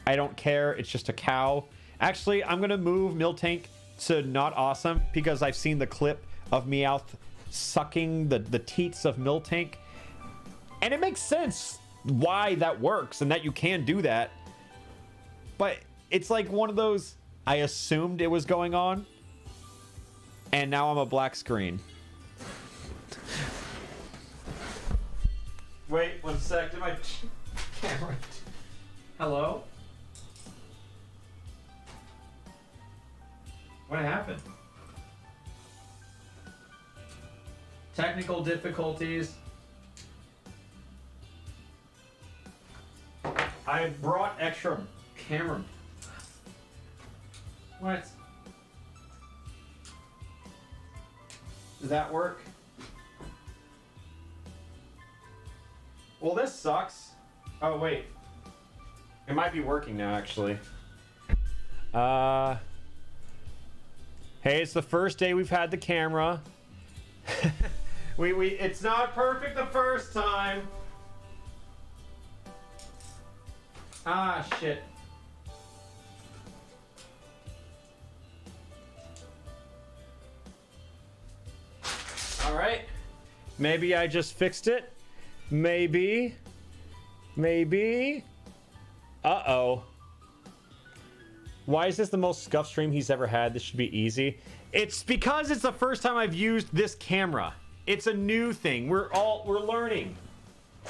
I don't care. It's just a cow. Actually, I'm gonna move Miltank to not awesome because I've seen the clip of Meowth sucking the teats of Miltank, and it makes sense why that works and that you can do that. But it's like one of those, I assumed it was going on, and now I'm a black screen. Wait 1 sec. Did my camera? Hello? What happened? Technical difficulties. I brought extra camera. What? Does that work? Well, this sucks. Oh, wait. It might be working now, actually. Hey, it's the first day we've had the camera. It's not perfect the first time. Ah, shit. All right. Maybe I just fixed it. Maybe. Uh-oh. Why is this the most scuffed stream he's ever had? This should be easy. It's because it's the first time I've used this camera. It's a new thing. We're learning.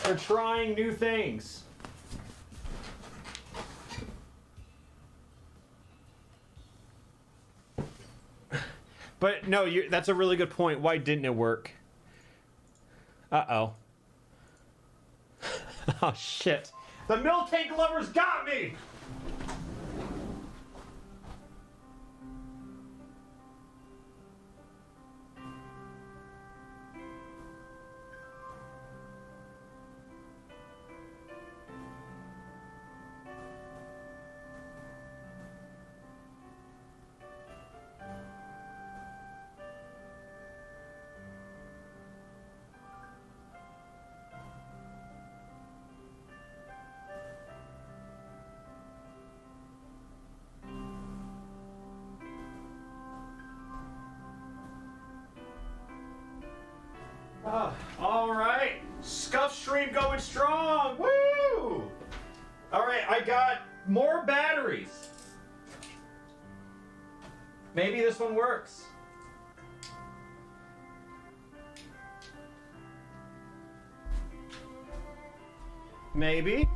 We're trying new things. But no, that's a really good point. Why didn't it work? Uh-oh. Oh, shit. The Miltank lovers got me! All right, scuff stream going strong. Woo! All right, I got more batteries. Maybe this one works. Maybe.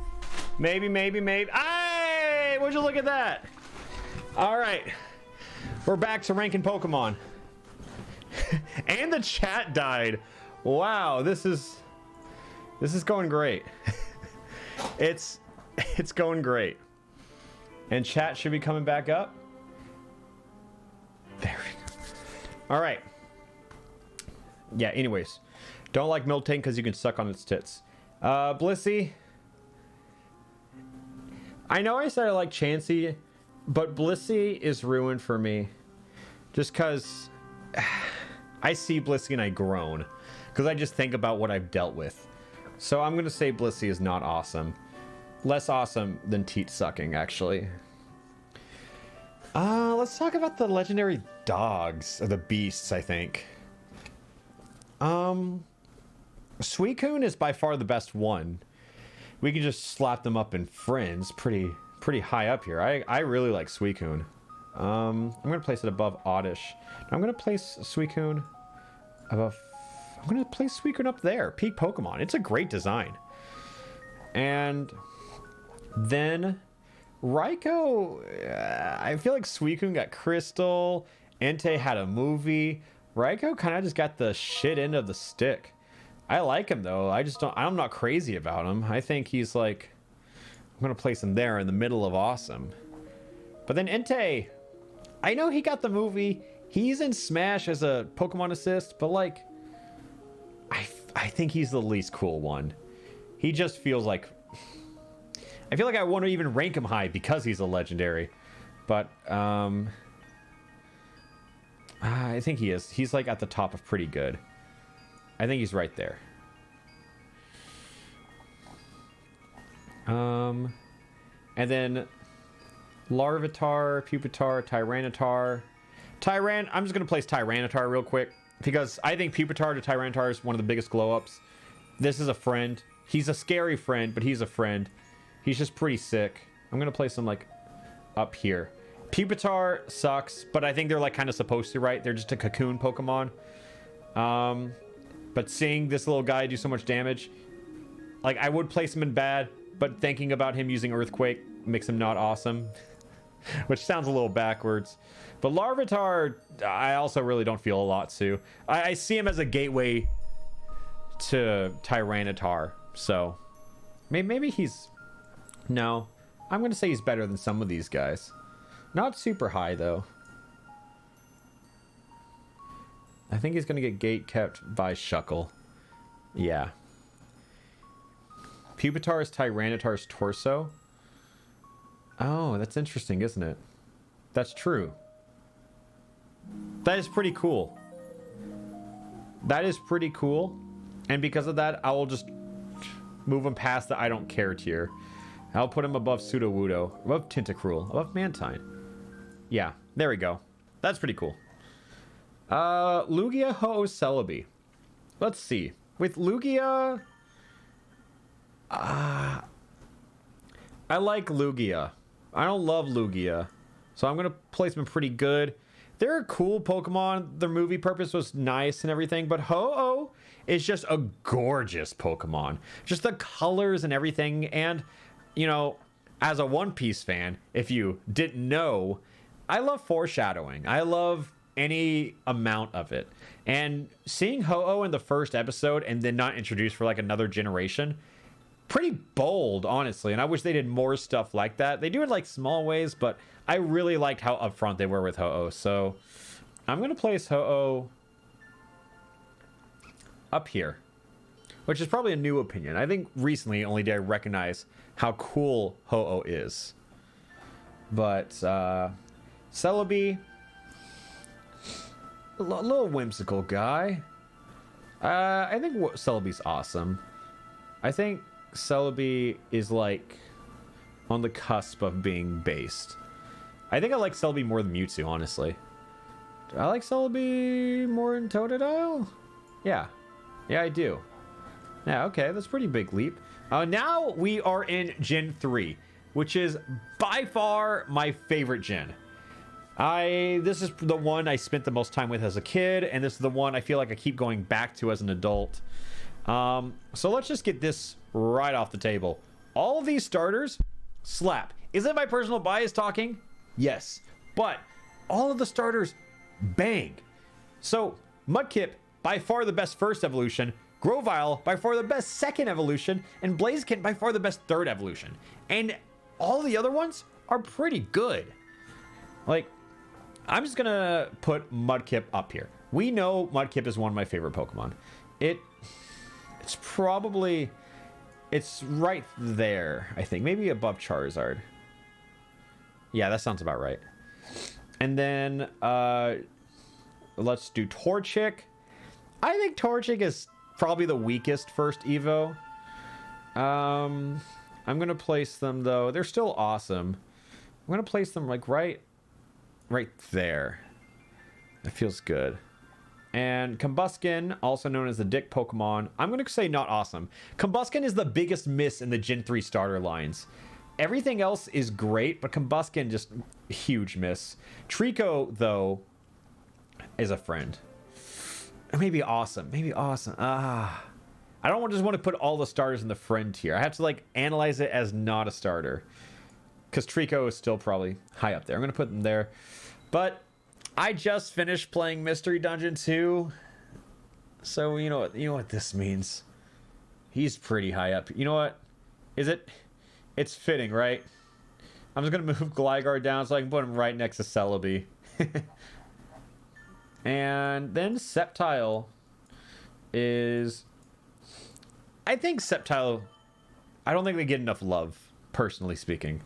Hey, would you look at that? All right, we're back to ranking Pokemon. And the chat died. Wow, this is going great. It's going great. And chat should be coming back up. There we go. All right. Yeah, anyways. Don't like Miltank because you can suck on its tits. Blissey. I know I said I like Chansey, but Blissey is ruined for me. Just because I see Blissey and I groan. Because I just think about what I've dealt with. So I'm going to say Blissey is not awesome. Less awesome than teat sucking, actually. Let's talk about the legendary dogs, or the beasts, I think. Suicune is by far the best one. We can just slap them up in friends pretty high up here. I really like Suicune. I'm going to place it above Oddish. I'm going to place Suicune above... I'm going to place Suicune up there. Peak Pokemon. It's a great design. And then Raikou... I feel like Suicune got Crystal. Entei had a movie. Raikou kind of just got the shit end of the stick. I like him, though. I'm not crazy about him. I think he's like... I'm going to place him there in the middle of awesome. But then Entei... I know he got the movie. He's in Smash as a Pokemon assist, but like... I think he's the least cool one. He just feels like... I feel like I want to even rank him high because he's a legendary. But, I think he is. He's like at the top of pretty good. I think he's right there. And then Larvitar, Pupitar, Tyranitar. I'm just going to place Tyranitar real quick because I think Pupitar to Tyranitar is one of the biggest glow-ups. This is a friend. He's a scary friend, but he's a friend. He's just pretty sick. I'm going to place him like up here. Pupitar sucks, but I think they're like kind of supposed to, right? They're just a cocoon Pokemon. But seeing this little guy do so much damage, like I would place him in bad, but thinking about him using Earthquake makes him not awesome. Which sounds a little backwards. But Larvitar, I also really don't feel a lot to. I see him as a gateway to Tyranitar. So maybe he's... No. I'm going to say he's better than some of these guys. Not super high, though. I think he's going to get gate kept by Shuckle. Yeah. Pupitar is Tyranitar's torso. Oh, that's interesting, isn't it? That's true. That is pretty cool. That is pretty cool. And because of that, I will just move him past the I don't care tier. I'll put him above Sudowoodo, above Tentacruel, above Mantine. Yeah, there we go. That's pretty cool. Lugia, Ho-Oh, Celebi. Let's see. With Lugia... I like Lugia. I don't love Lugia. So I'm going to place them pretty good. They're a cool Pokemon. Their movie purpose was nice and everything. But Ho-Oh is just a gorgeous Pokemon. Just the colors and everything. And, you know, as a One Piece fan, if you didn't know, I love foreshadowing. I love any amount of it. And seeing Ho-Oh in the first episode and then not introduced for like another generation... Pretty bold, honestly, and I wish they did more stuff like that. They do it like small ways, but I really liked how upfront they were with Ho-Oh. So I'm going to place Ho-Oh up here, which is probably a new opinion. I think recently only did I recognize how cool Ho-Oh is. But Celebi, a little whimsical guy. I think Celebi's awesome. I think Celebi is like on the cusp of being based. I think I like Celebi more than Mewtwo, honestly. Do I like Celebi more than Totodile? Yeah. Yeah, I do. Yeah, okay, that's a pretty big leap. Now we are in Gen 3, which is by far my favorite gen. This is the one I spent the most time with as a kid, and this is the one I feel like I keep going back to as an adult. So let's just get this right off the table. All of these starters slap. Is it my personal bias talking? Yes. But all of the starters bang. So Mudkip, by far the best first evolution. Grovyle, by far the best second evolution. And Blaziken, by far the best third evolution. And all the other ones are pretty good. Like, I'm just gonna put Mudkip up here. We know Mudkip is one of my favorite Pokemon. It's probably... It's right there, I think. Maybe above Charizard. Yeah, that sounds about right. And then, let's do Torchic. I think Torchic is probably the weakest first Evo. I'm going to place them, though. They're still awesome. I'm going to place them, like, right there. That feels good. And Combusken, also known as the Dick Pokemon, I'm going to say not awesome. Combusken is the biggest miss in the Gen 3 starter lines. Everything else is great, but Combusken, just huge miss. Trico, though, is a friend. Maybe awesome. Maybe awesome. I don't just want to put all the starters in the friend tier. I have to, like, analyze it as not a starter. Because Trico is still probably high up there. I'm going to put them there. But I just finished playing Mystery Dungeon 2. So, you know what this means. He's pretty high up. You know what? Is it? It's fitting, right? I'm just going to move Gligar down so I can put him right next to Celebi. And then Sceptile is... I think Sceptile... I don't think they get enough love, personally speaking.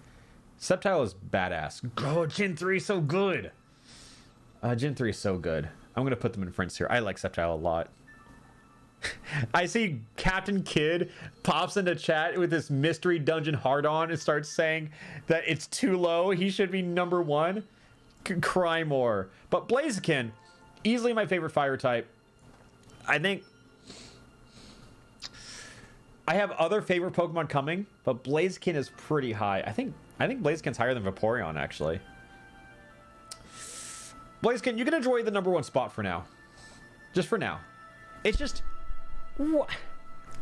Sceptile is badass. Oh, Gen 3 is so good. Gen 3 is so good. I'm going to put them in friends here. I like Sceptile a lot. I see Captain Kidd pops into chat with this Mystery Dungeon hard-on and starts saying that it's too low. He should be number 1. Cry more. But Blaziken, easily my favorite fire type. I think I have other favorite Pokemon coming, but Blaziken is pretty high. I think Blaziken's higher than Vaporeon, actually. Blaziken, you can enjoy the number 1 spot for now. Just for now. It's just...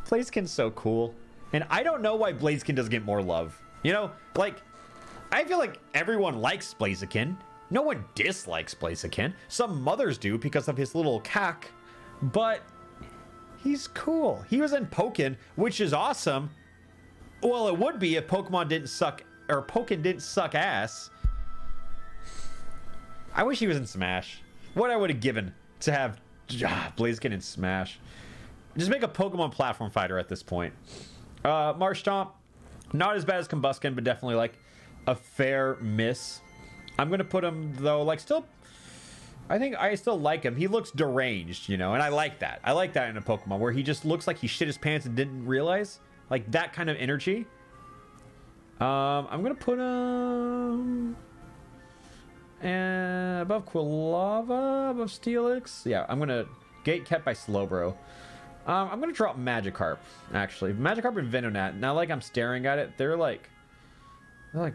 Blaziken's so cool. And I don't know why Blaziken doesn't get more love. You know, like, I feel like everyone likes Blaziken. No one dislikes Blaziken. Some mothers do because of his little cack. But he's cool. He was in Pokken, which is awesome. Well, it would be if Pokemon didn't suck, or Pokken didn't suck ass. I wish he was in Smash. What I would have given to have Blaziken in Smash. Just make a Pokemon platform fighter at this point. Marshtomp, not as bad as Combusken, but definitely like a fair miss. I'm going to put him, though, like, still... I think I still like him. He looks deranged, you know, and I like that. I like that in a Pokemon, where he just looks like he shit his pants and didn't realize. Like, that kind of energy. I'm going to put him... above Quilava, above Steelix. Yeah, I'm going to... Gate kept by Slowbro. I'm going to drop Magikarp, actually. Magikarp and Venonat. Now, like, I'm staring at it, they're like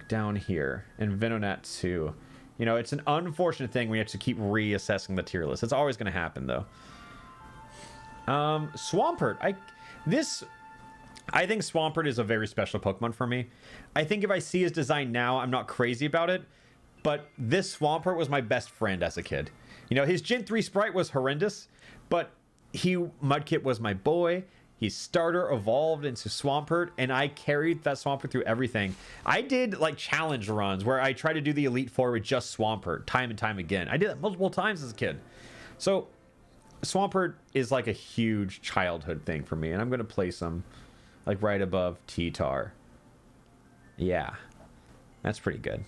down here, and Venonat too. You know, it's an unfortunate thing we have to keep reassessing the tier list. It's always going to happen, though. Swampert. I think Swampert is a very special Pokemon for me. I think if I see his design now, I'm not crazy about it. But this Swampert was my best friend as a kid. You know, his Gen 3 sprite was horrendous, but Mudkip was my boy. His starter evolved into Swampert, and I carried that Swampert through everything. I did, like, challenge runs where I tried to do the Elite Four with just Swampert time and time again. I did that multiple times as a kid. So, Swampert is, like, a huge childhood thing for me, and I'm going to place him, like, right above T-Tar. Yeah. That's pretty good.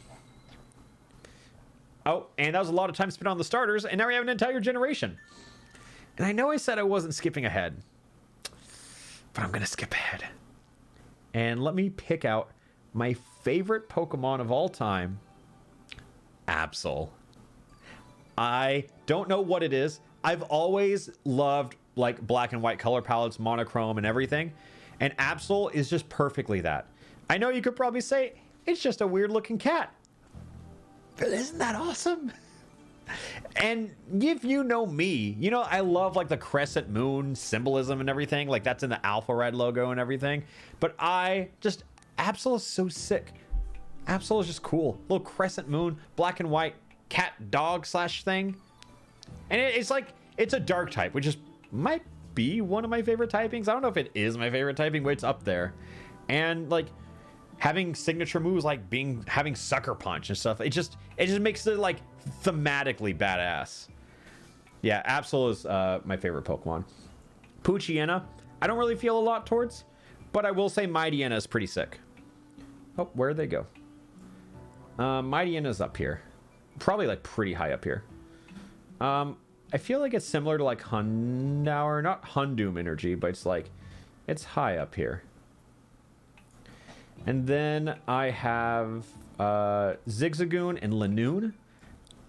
Oh, and that was a lot of time spent on the starters, and now we have an entire generation. And I know I said I wasn't skipping ahead, but I'm going to skip ahead. And let me pick out my favorite Pokemon of all time, Absol. I don't know what it is. I've always loved, like, black and white color palettes, monochrome, and everything. And Absol is just perfectly that. I know you could probably say, it's just a weird-looking cat. But isn't that awesome? And if you know me, you know I love, like, the crescent moon symbolism and everything. Like, that's in the Alpharad logo and everything. But Absol is so sick. Absol is just cool. Little crescent moon, black and white, cat dog slash thing. And it's like, it's a dark type, which is might be one of my favorite typings. I don't know if it is my favorite typing, but it's up there. And like having signature moves like having sucker punch and stuff, it just makes it like thematically badass. Yeah, Absol is my favorite Pokemon. Poochyena, I don't really feel a lot towards, but I will say Mightyena is pretty sick. Oh, where'd they go? Mightyena's up here. Probably like pretty high up here. I feel like it's similar to like Hundour, not Hundoom energy, but it's like, it's high up here. And then I have Zigzagoon and Lanoon.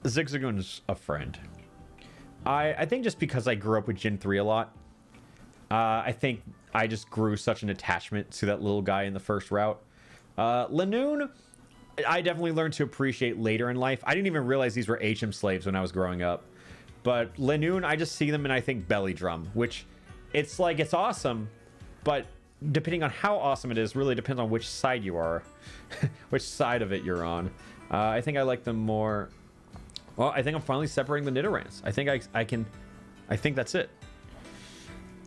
Zigzagoon's a friend. I think just because I grew up with Gen 3 a lot, I think I just grew such an attachment to that little guy in the first route. Lanoon, I definitely learned to appreciate later in life. I didn't even realize these were HM slaves when I was growing up. But Lanoon, I just see them and I think Belly Drum, which it's like, it's awesome, but depending on how awesome it is, really depends on which side you are, which side of it you're on. I think I like them more. Well, I think I'm finally separating the Nidorans. I think I think that's it.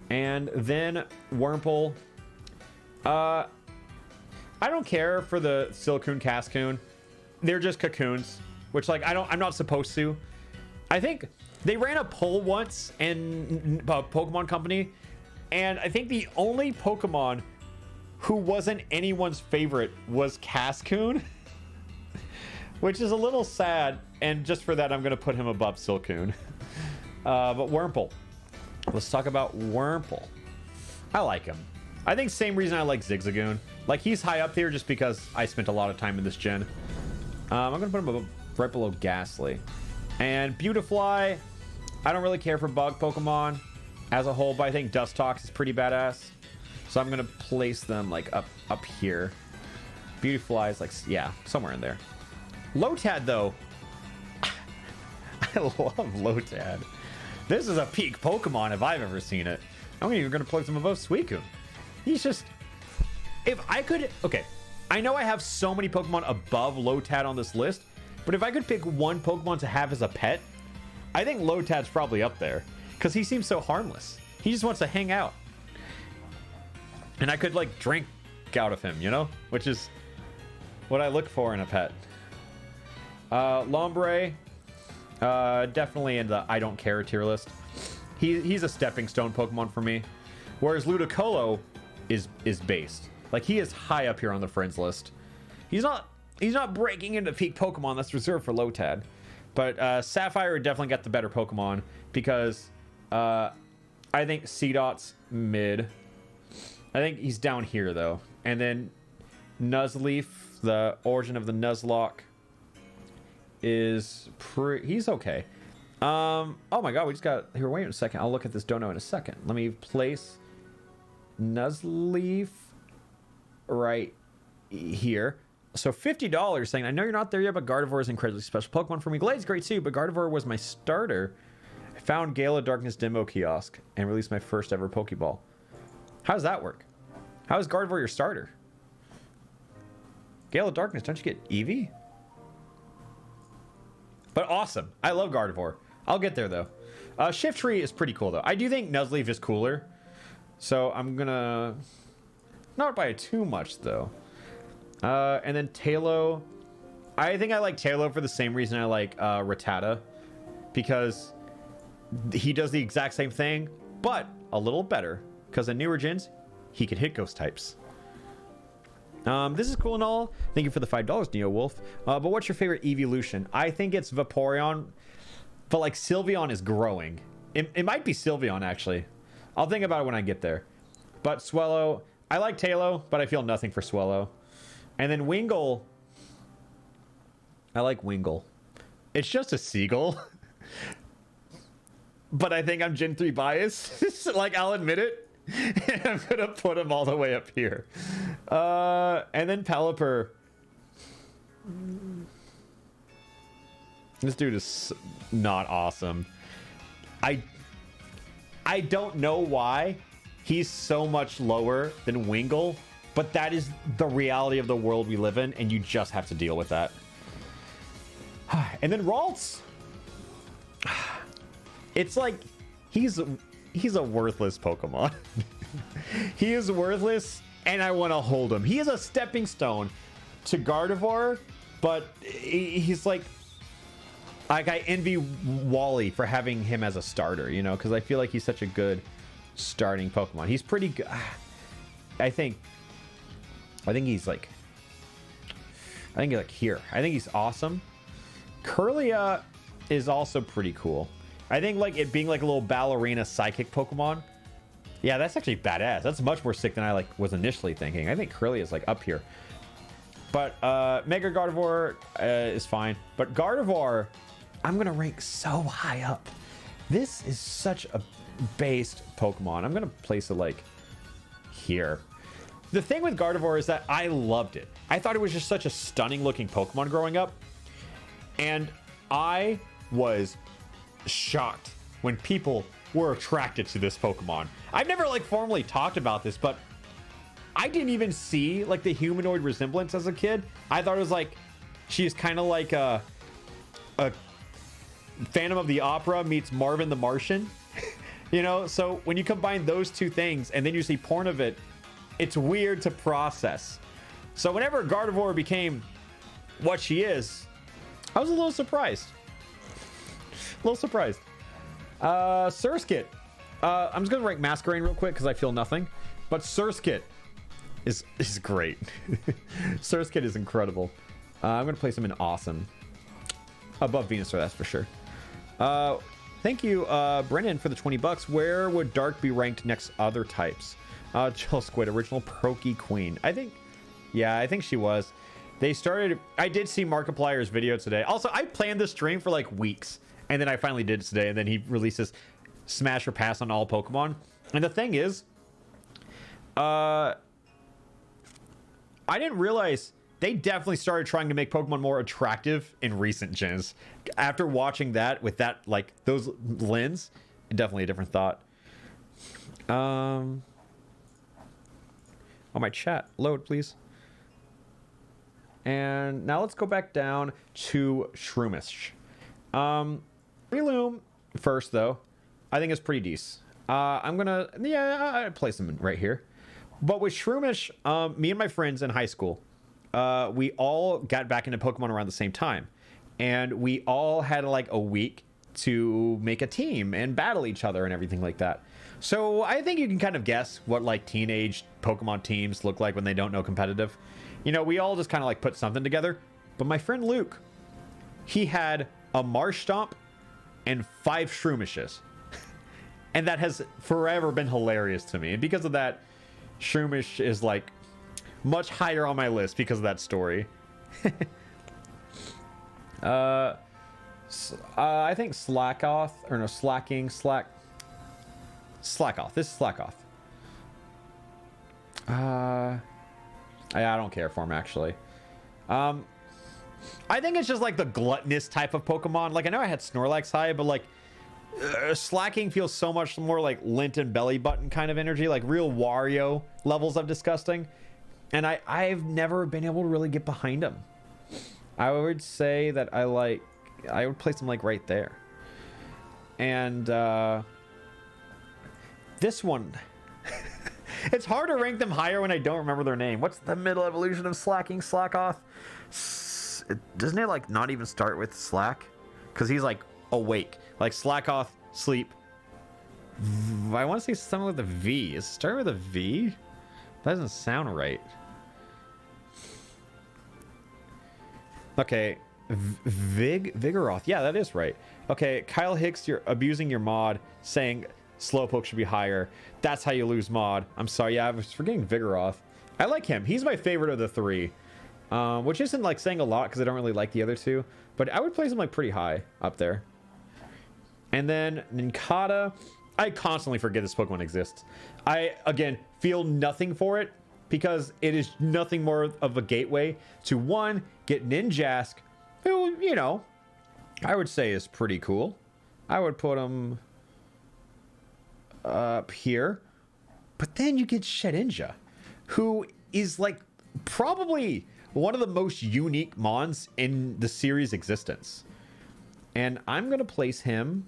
And then Wurmple. I don't care for the Silcoon Cascoon. They're just cocoons, which like I'm not supposed to. I think they ran a poll once in Pokemon Company, and I think the only Pokemon who wasn't anyone's favorite was Cascoon, which is a little sad. And just for that, I'm going to put him above Silcoon. But Wurmple. Let's talk about Wurmple. I like him. I think same reason I like Zigzagoon. Like, he's high up here just because I spent a lot of time in this gen. I'm going to put him right below Ghastly. And Beautifly, I don't really care for bug Pokemon as a whole, but I think Dustox is pretty badass. So I'm going to place them, like, up here. Beautifly is, like, yeah, somewhere in there. Lotad, though. I love Lotad. This is a peak Pokemon if I've ever seen it. I'm even going to place him above Suicune. He's just... If I could... Okay, I know I have so many Pokemon above Lotad on this list, but if I could pick one Pokemon to have as a pet, I think Lotad's probably up there. Because he seems so harmless. He just wants to hang out. And I could, like, drink out of him, you know? Which is what I look for in a pet. Lombre... definitely in the I don't care tier list. He's a stepping stone Pokemon for me. Whereas Ludicolo is based. Like, he is high up here on the friends list. He's not breaking into peak Pokemon that's reserved for Lotad. But Sapphire definitely got the better Pokemon because I think Seedot's mid. I think he's down here though. And then Nuzleaf, the origin of the Nuzlocke, is he's okay. Oh my god, we just got here. Wait a second, I'll look at this dono in a second. Let me place Nuzleaf right here. So $50 saying, I know you're not there yet, but Gardevoir is an incredibly special Pokemon for me. Glade's great too, but Gardevoir was my starter. I found Gale of Darkness demo kiosk and released my first ever Pokeball. How does that work? How is Gardevoir your starter? Gale of Darkness, don't you get Eevee? But awesome. I love Gardevoir. I'll get there, though. Shiftry is pretty cool, though. I do think Nuzleaf is cooler. So I'm going to not buy it too much, though. And then Tailo. I think I like Tailo for the same reason I like Rattata. Because he does the exact same thing, but a little better. Because in newer gens, he can hit ghost types. This is cool and all. Thank you for the $5, Neo Wolf. But what's your favorite evolution? I think it's Vaporeon, but like Sylveon is growing. It might be Sylveon actually. I'll think about it when I get there. But Swellow, I like Tailo, but I feel nothing for Swellow. And then Wingull, I like Wingull. It's just a seagull. But I think I'm Gen 3 biased. Like, I'll admit it. And I'm gonna put him all the way up here. And then Pelipper. This dude is not awesome. I don't know why he's so much lower than Wingull, but that is the reality of the world we live in, and you just have to deal with that. And then Ralts. It's like he's a worthless Pokemon. He is worthless, and I want to hold him. He is a stepping stone to Gardevoir, but he's like I envy Wally for having him as a starter, you know, because I feel like he's such a good starting Pokemon. He's pretty good. I think he's like here. I think he's awesome. Curlia is also pretty cool. I think like it being like a little ballerina psychic Pokemon. Yeah, that's actually badass. That's much more sick than I like was initially thinking. I think Curlia is like up here. But Mega Gardevoir is fine. But Gardevoir, I'm gonna rank so high up. This is such a based Pokemon. I'm gonna place it like here. The thing with Gardevoir is that I loved it. I thought it was just such a stunning looking Pokemon growing up. And I was shocked when people were attracted to this Pokemon. I've never like formally talked about this, but I didn't even see like the humanoid resemblance as a kid. I thought it was like she's kind of like a Phantom of the Opera meets Marvin the Martian. You know, so when you combine those two things and then you see porn of it, it's weird to process. So whenever Gardevoir became what she is, I was a little surprised. Surskit. I'm just gonna rank Masquerain real quick because I feel nothing. But Surskit is great. Surskit is incredible. I'm gonna place him in awesome. Above Venusaur, that's for sure. Thank you, Brennan, for the $20. Where would Dark be ranked next other types? Chill Squid, original Proky Queen. I think she was. They started. I did see Markiplier's video today. Also, I planned this stream for like weeks, and then I finally did it today. And then he releases Smash or Pass on all Pokemon. And the thing is, I didn't realize they definitely started trying to make Pokemon more attractive in recent gens. After watching that with that like those lens, definitely a different thought. Oh, my chat, load please. And now let's go back down to Shroomish. Breloom first, though. I think it's pretty decent. I'm gonna, I place them right here. But with Shroomish, me and my friends in high school, we all got back into Pokemon around the same time. And we all had like a week to make a team and battle each other and everything like that. So I think you can kind of guess what like teenage Pokemon teams look like when they don't know competitive. You know, we all just kind of like put something together. But my friend Luke, he had a Marshtomp and 5 Shroomishes. And that has forever been hilarious to me. And because of that, Shroomish is like much higher on my list because of that story. I think Slackoth, or no, Slackoth. This is Slackoth. I don't care for him, actually. I think it's just like the gluttonous type of Pokemon. Like, I know I had Snorlax high, but like Slacking feels so much more like lint and belly button kind of energy, like real Wario levels of disgusting. And I've never been able to really get behind him. I would say that I would place him like right there. And this one, it's hard to rank them higher when I don't remember their name. What's the middle evolution of Slackoth? Doesn't it like not even start with Slack? Because he's like awake. Like Slackoth, sleep. I want to say something with a V. Is it start with a V? That doesn't sound right. Okay, Vigoroth. Yeah, that is right. Okay, Kyle Hicks, you're abusing your mod, saying Slowpoke should be higher. That's how you lose mod. I'm sorry. Yeah, I was forgetting Vigoroth. I like him. He's my favorite of the 3, which isn't like saying a lot because I don't really like the other 2. But I would place him like pretty high up there. And then Nincada. I constantly forget this Pokemon exists. I, again, feel nothing for it because it is nothing more of a gateway to, one, get Ninjask, who, you know, I would say is pretty cool. I would put him up here. But then you get Shedinja, who is like probably one of the most unique mons in the series' existence. And I'm going to place him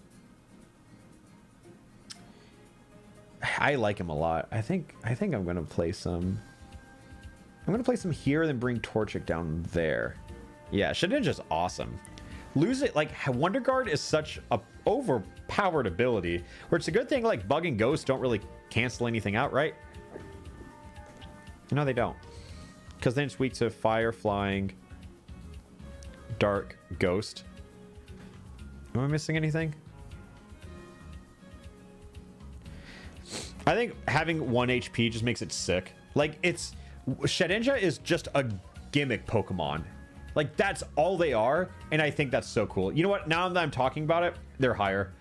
I like him a lot. I think I'm gonna play some. I'm gonna play some here and then bring Torchic down there. Yeah, Shedinja's awesome. Lose it, like Wonder Guard is such a overpowered ability, where it's a good thing like Bug and Ghost don't really cancel anything out, right? No, they don't. Because then it's weak to Fire, Flying, Dark, Ghost. Am I missing anything? I think having 1 HP just makes it sick. Like, it's... Shedinja is just a gimmick Pokemon. Like, that's all they are, and I think that's so cool. You know what? Now that I'm talking about it, they're higher.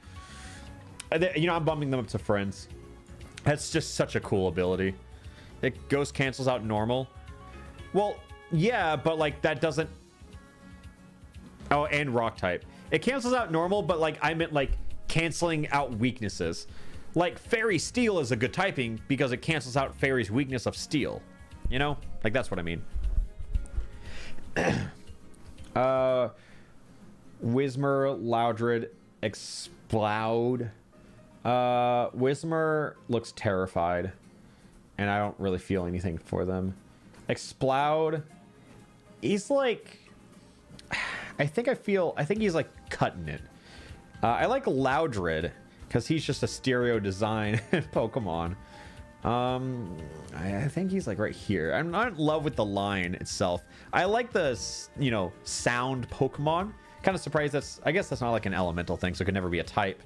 You know, I'm bumping them up to friends. That's just such a cool ability. It Ghost cancels out normal. Well, yeah, but, like, that doesn't... Oh, and Rock type. It cancels out normal, but, like, I meant, like, canceling out weaknesses. Like, Fairy Steel is a good typing because it cancels out Fairy's weakness of Steel. You know? Like, that's what I mean. Whismur, Loudred, Explode. Whismur looks terrified. And I don't really feel anything for them. Explode. He's like... I think he's like cutting it. I like Loudred. Because he's just a stereo design Pokemon. I think he's like right here. I'm not in love with the line itself. I like the, you know, sound Pokemon. Kind of surprised I guess that's not like an elemental thing, so it could never be a type.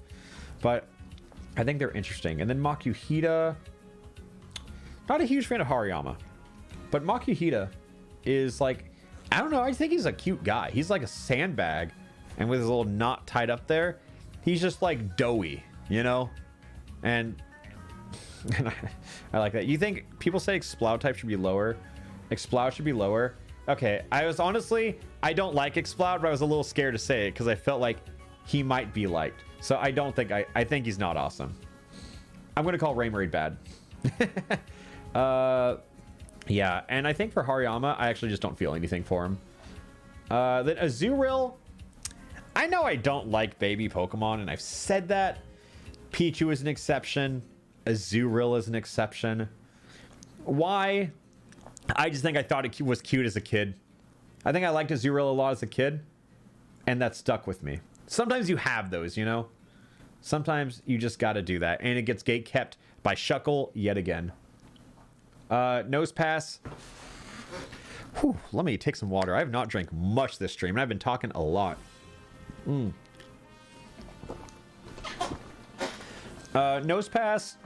But I think they're interesting. And then Makuhita. Not a huge fan of Hariyama. But Makuhita is like, I don't know, I think he's a cute guy. He's like a sandbag. And with his little knot tied up there, he's just like doughy, you know? And I like that. You think people say Exploud type should be lower? Exploud should be lower. Okay, I don't like Exploud, but I was a little scared to say it because I felt like he might be liked. So I don't think I think he's not awesome. I'm gonna call Raymarid bad. Yeah, and I think for Hariyama, I actually just don't feel anything for him. Then Azurill, I know I don't like baby Pokemon, and I've said that. Pichu is an exception. Azurill is an exception. Why? I just think I thought it was cute as a kid. I think I liked Azurill a lot as a kid, and that stuck with me. Sometimes you have those, you know? Sometimes you just gotta do that, and it gets gatekept by Shuckle yet again. Nose Pass. Whew, let me take some water. I have not drank much this stream, and I've been talking a lot. Nose Pass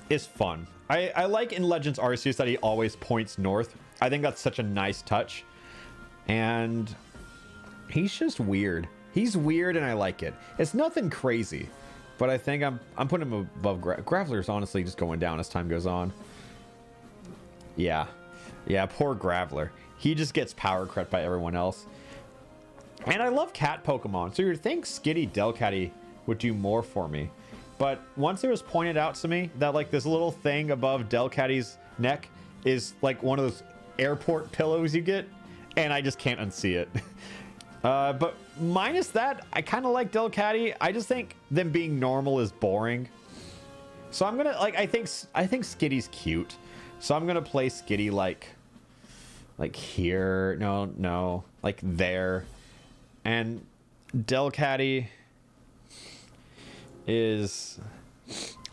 is fun. I like in Legends Arceus that he always points north. I think that's such a nice touch. And he's just weird. He's weird and I like it. It's nothing crazy. But I think I'm putting him above Graveler's honestly just going down as time goes on. Yeah. Yeah, poor Graveler. He just gets power crept by everyone else. And I love cat Pokemon. So you'd think Skitty Delcatty would do more for me. But once it was pointed out to me that like this little thing above Delcatty's neck is like one of those airport pillows you get, and I just can't unsee it. But minus that, I kind of like Delcatty. I just think them being normal is boring. So I'm gonna like I think Skitty's cute. So I'm gonna play Skitty like here. No, like there. And Delcatty is...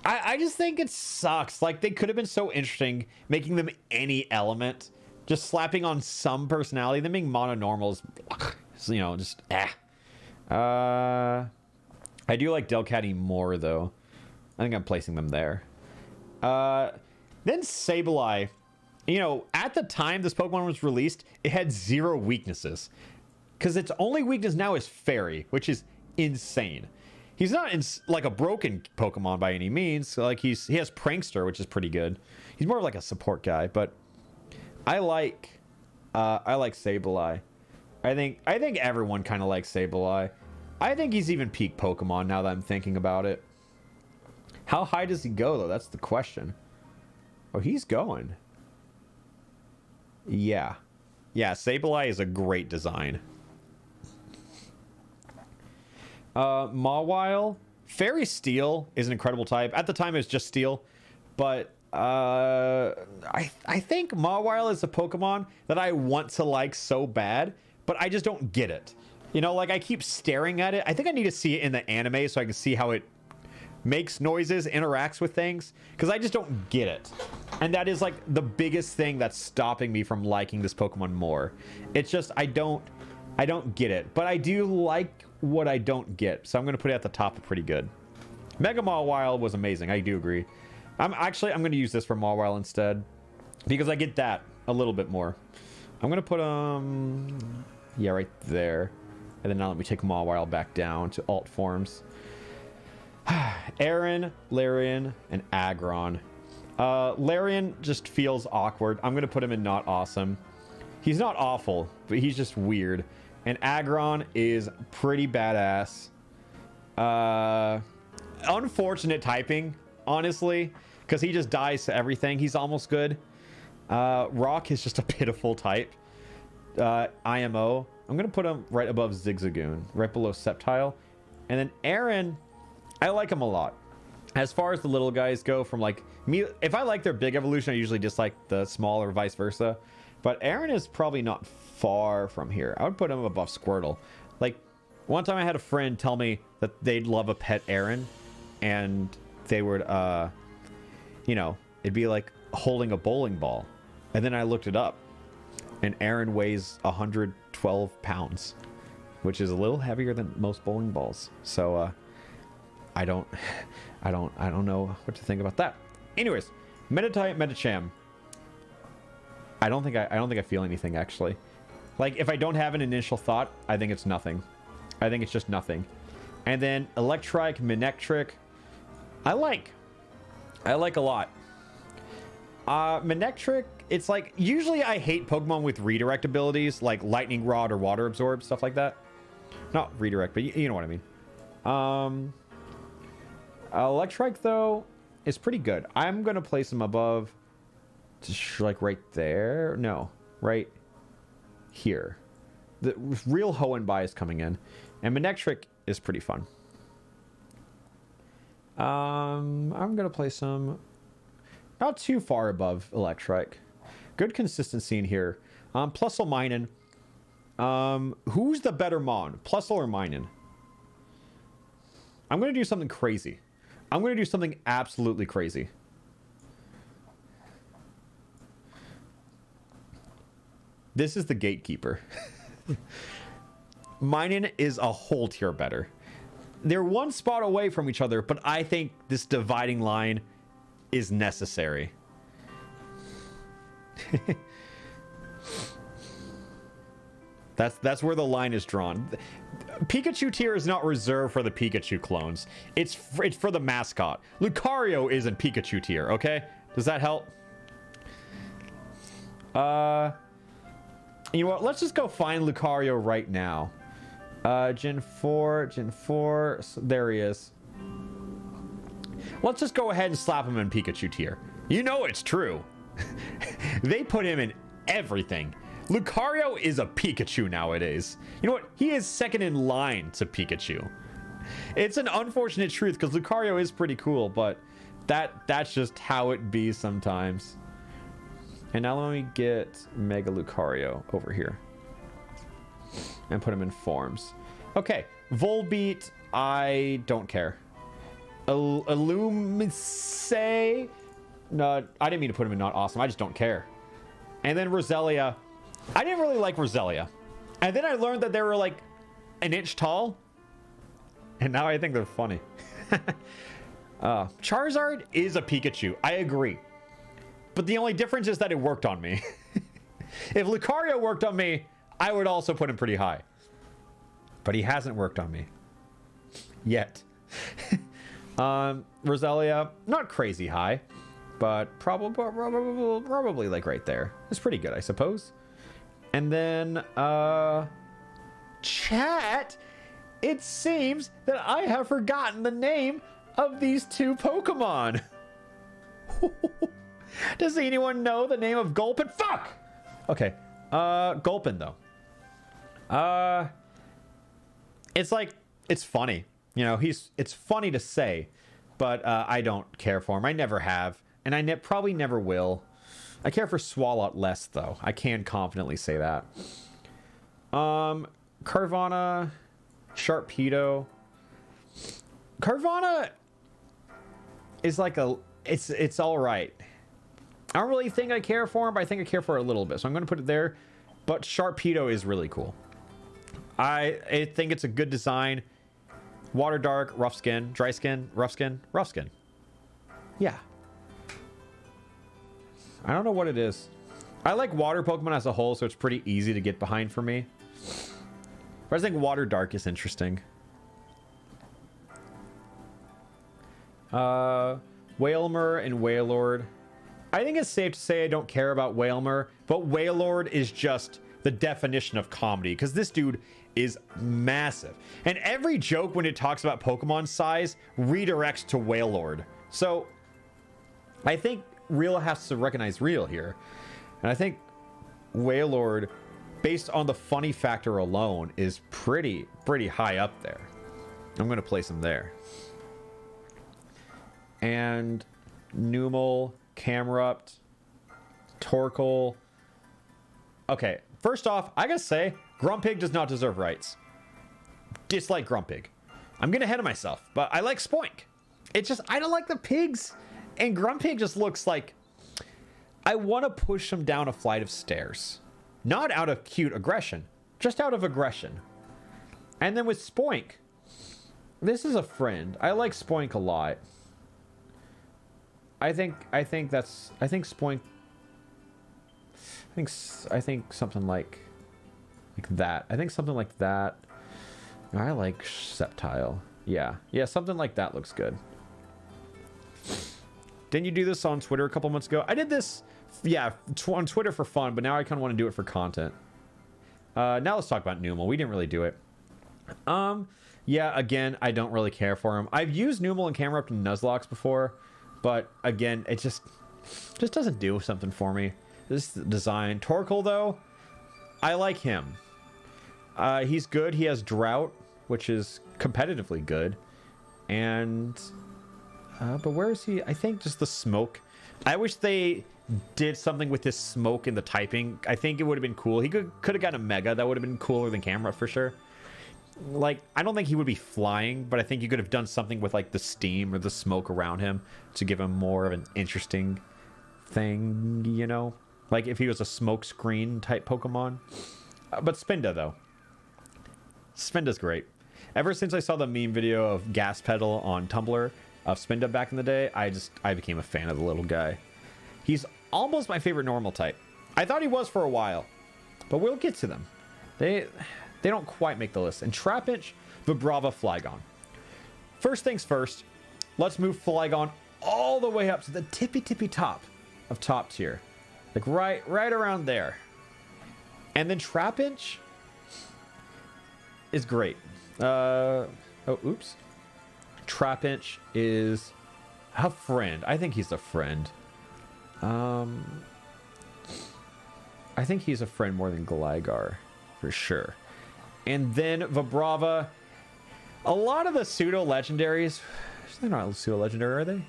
I just think it sucks. Like, they could have been so interesting making them any element. Just slapping on some personality. Them being mononormal is, you know, just I do like Delcatty more, though. I think I'm placing them there. Then Sableye. You know, at the time this Pokemon was released, it had 0 weaknesses. Because its only weakness now is Fairy, which is insane. He's not like a broken Pokemon by any means. Like he has Prankster, which is pretty good. He's more of like a support guy, but I like Sableye. I think everyone kind of likes Sableye. I think he's even peak Pokemon now that I'm thinking about it. How high does he go though? That's the question. Oh, he's going. Yeah. Yeah, Sableye is a great design. Mawile. Fairy Steel is an incredible type. At the time, it was just Steel. But I think Mawile is a Pokemon that I want to like so bad, but I just don't get it. You know, like I keep staring at it. I think I need to see it in the anime so I can see how it makes noises, interacts with things, because I just don't get it. And that is like the biggest thing that's stopping me from liking this Pokemon more. It's just I don't get it, but I do like what I don't get, so I'm gonna put it at the top of pretty good. Mega Mawile was amazing. I do agree. I'm going to use this for Mawile instead, because I get that a little bit more. I'm going to put yeah, right there. And then now let me take Mawile back down to alt forms. Aaron, Larian, and Aggron. Larian just feels awkward. I'm going to put him in not awesome. He's not awful, but he's just weird. And Aggron is pretty badass. Unfortunate typing, honestly, because he just dies to everything. He's almost good. Rock is just a pitiful type. IMO. I'm going to put him right above Zigzagoon, right below Sceptile. And then Aaron, I like him a lot. As far as the little guys go, from like me, if I like their big evolution, I usually dislike the small or vice versa. But Aaron is probably not far from here. I would put him above Squirtle. Like, one time I had a friend tell me that they'd love a pet Aaron, and they would, you know, it'd be like holding a bowling ball. And then I looked it up, and Aaron weighs 112 pounds, which is a little heavier than most bowling balls. So, I don't know what to think about that. Anyways, Meditite, Medicham. I don't think I feel anything, actually. Like, if I don't have an initial thought, I think it's nothing. I think it's just nothing. And then Electrike, Manectric, I like a lot. Manectric, it's like, usually I hate Pokemon with redirect abilities, like Lightning Rod or Water Absorb, stuff like that. Not redirect, but you know what I mean. Electrike, though, is pretty good. I'm going to place him above, just like right there. No, right here. The real Hoenn is coming in. And Manectric is pretty fun. I'm going to place him not too far above Electrike. Good consistency in here. Plusle, Minun. Who's the better Mon? Plusle or Minun? I'm going to do something crazy. I'm going to do something absolutely crazy. This is the gatekeeper. Minun is a whole tier better. They're one spot away from each other, but I think this dividing line is necessary. That's where the line is drawn. Pikachu tier is not reserved for the Pikachu clones. It's for the mascot. Lucario is in Pikachu tier, okay? Does that help? You know what? Let's just go find Lucario right now. Gen 4. So there he is. Let's just go ahead and slap him in Pikachu tier. You know it's true. They put him in everything. Lucario is a Pikachu nowadays. You know what? He is second in line to Pikachu. It's an unfortunate truth because Lucario is pretty cool, but that's just how it be sometimes. And now let me get Mega Lucario over here and put him in forms. Okay, Volbeat, I don't care. Illumise, no, I didn't mean to put him in not awesome. I just don't care. And then Roselia, I didn't really like Roselia. And then I learned that they were like an inch tall. And now I think they're funny. Charizard is a Pikachu. I agree. But the only difference is that it worked on me. If Lucario worked on me, I would also put him pretty high. But he hasn't worked on me. Yet. Roselia, not crazy high. But probably like right there. It's pretty good, I suppose. And then, chat, it seems that I have forgotten the name of these two Pokemon. Does anyone know the name of Gulpin? Fuck! Okay, Gulpin, though. It's like, it's funny. You know, it's funny to say, but I don't care for him. I never have. and I probably never will. I care for Swalot less, though. I can confidently say that. Carvana, Sharpedo. Carvana is like it's all right. I don't really think I care for him, but I think I care for it a little bit. So I'm going to put it there. But Sharpedo is really cool. I think it's a good design. Water dark, rough skin, dry skin, rough skin, rough skin. Yeah. I don't know what it is. I like water Pokemon as a whole, so it's pretty easy to get behind for me. But I think water dark is interesting. Wailmer and Wailord. I think it's safe to say I don't care about Wailmer, but Wailord is just the definition of comedy, because this dude is massive. And every joke when it talks about Pokemon size redirects to Wailord. So I think real has to recognize real here. And I think Wailord, based on the funny factor alone, is pretty high up there. I'm going to place him there. And Numel, Camerupt, Torkoal. Okay, first off, I gotta say, Grumpig does not deserve rights. Dislike Grumpig. I'm getting ahead of myself, but I like Spoink. It's just, I don't like the pigs. And Grumpig just looks like I want to push him down a flight of stairs. Not out of cute aggression, just out of aggression. And then with Spoink, this is a friend. I like Spoink a lot. I think Spoink. I think something like that. I think something like that. I like Sceptile. Yeah, something like that looks good. Didn't you do this on Twitter a couple months ago? I did this, yeah, on Twitter for fun, but now I kind of want to do it for content. Now let's talk about Numel. We didn't really do it. Yeah, again, I don't really care for him. I've used Numel and Camerupt and Nuzlocke before, but again, it just doesn't do something for me. This design. Torkoal, though, I like him. He's good. He has Drought, which is competitively good. And but where is he? I think just the smoke. I wish they did something with this smoke in the typing. I think it would have been cool. He could have gotten a Mega. That would have been cooler than Camera for sure. Like, I don't think he would be flying, but I think you could have done something with like the steam or the smoke around him to give him more of an interesting thing, you know? Like if he was a smoke screen type Pokemon. But Spinda, though. Spinda's great. Ever since I saw the meme video of Gas Pedal on Tumblr of Spinda back in the day, I became a fan of the little guy. He's almost my favorite normal type. I thought he was for a while, but we'll get to them. They don't quite make the list. And Trapinch, Vibrava, Flygon. First things first, let's move Flygon all the way up to the tippy top of top tier. Like right around there. And then Trapinch is great. Oh, oops. Trapinch is a friend. I think he's a friend. I think he's a friend more than Gligar, for sure. And then Vibrava. A lot of the pseudo-legendaries... They're not pseudo-legendary, are they?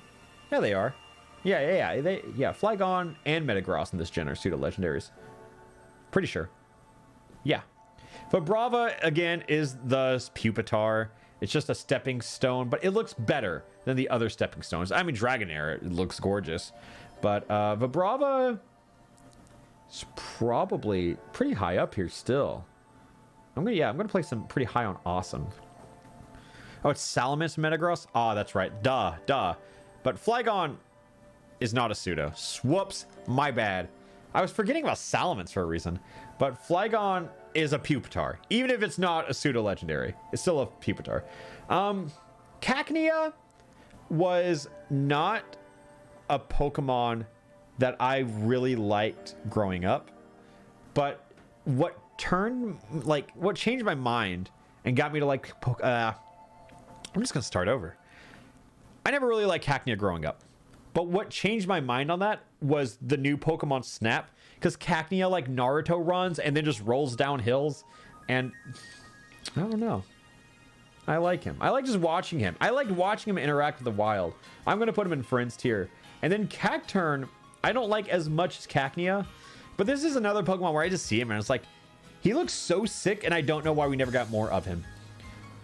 Yeah, they are. Yeah. Flygon and Metagross in this gen are pseudo-legendaries. Pretty sure. Yeah. Vibrava, again, is the Pupitar. It's just a stepping stone, but it looks better than the other stepping stones. I mean, Dragonair, it looks gorgeous. But Vibrava is probably pretty high up here still. I'm gonna place them pretty high on awesome. Oh, it's Salamence Metagross? Ah, that's right. Duh. But Flygon is not a pseudo. Whoops, my bad. I was forgetting about Salamence for a reason. But Flygon is a Pupitar. Even if it's not a pseudo-legendary, it's still a Pupitar. Cacnea was not a Pokemon that I really liked growing up. But what changed my mind and got me to like I'm just gonna start over. I never really liked Cacnea growing up, but what changed my mind on that was the new Pokemon Snap, because Cacnea like Naruto runs and then just rolls down hills, and I don't know, I like him. I like just watching him. I liked watching him interact with the wild. I'm gonna put him in friends tier. And then Cacturn, I don't like as much as Cacnea, but this is another Pokemon where I just see him and it's like, he looks so sick, and I don't know why we never got more of him.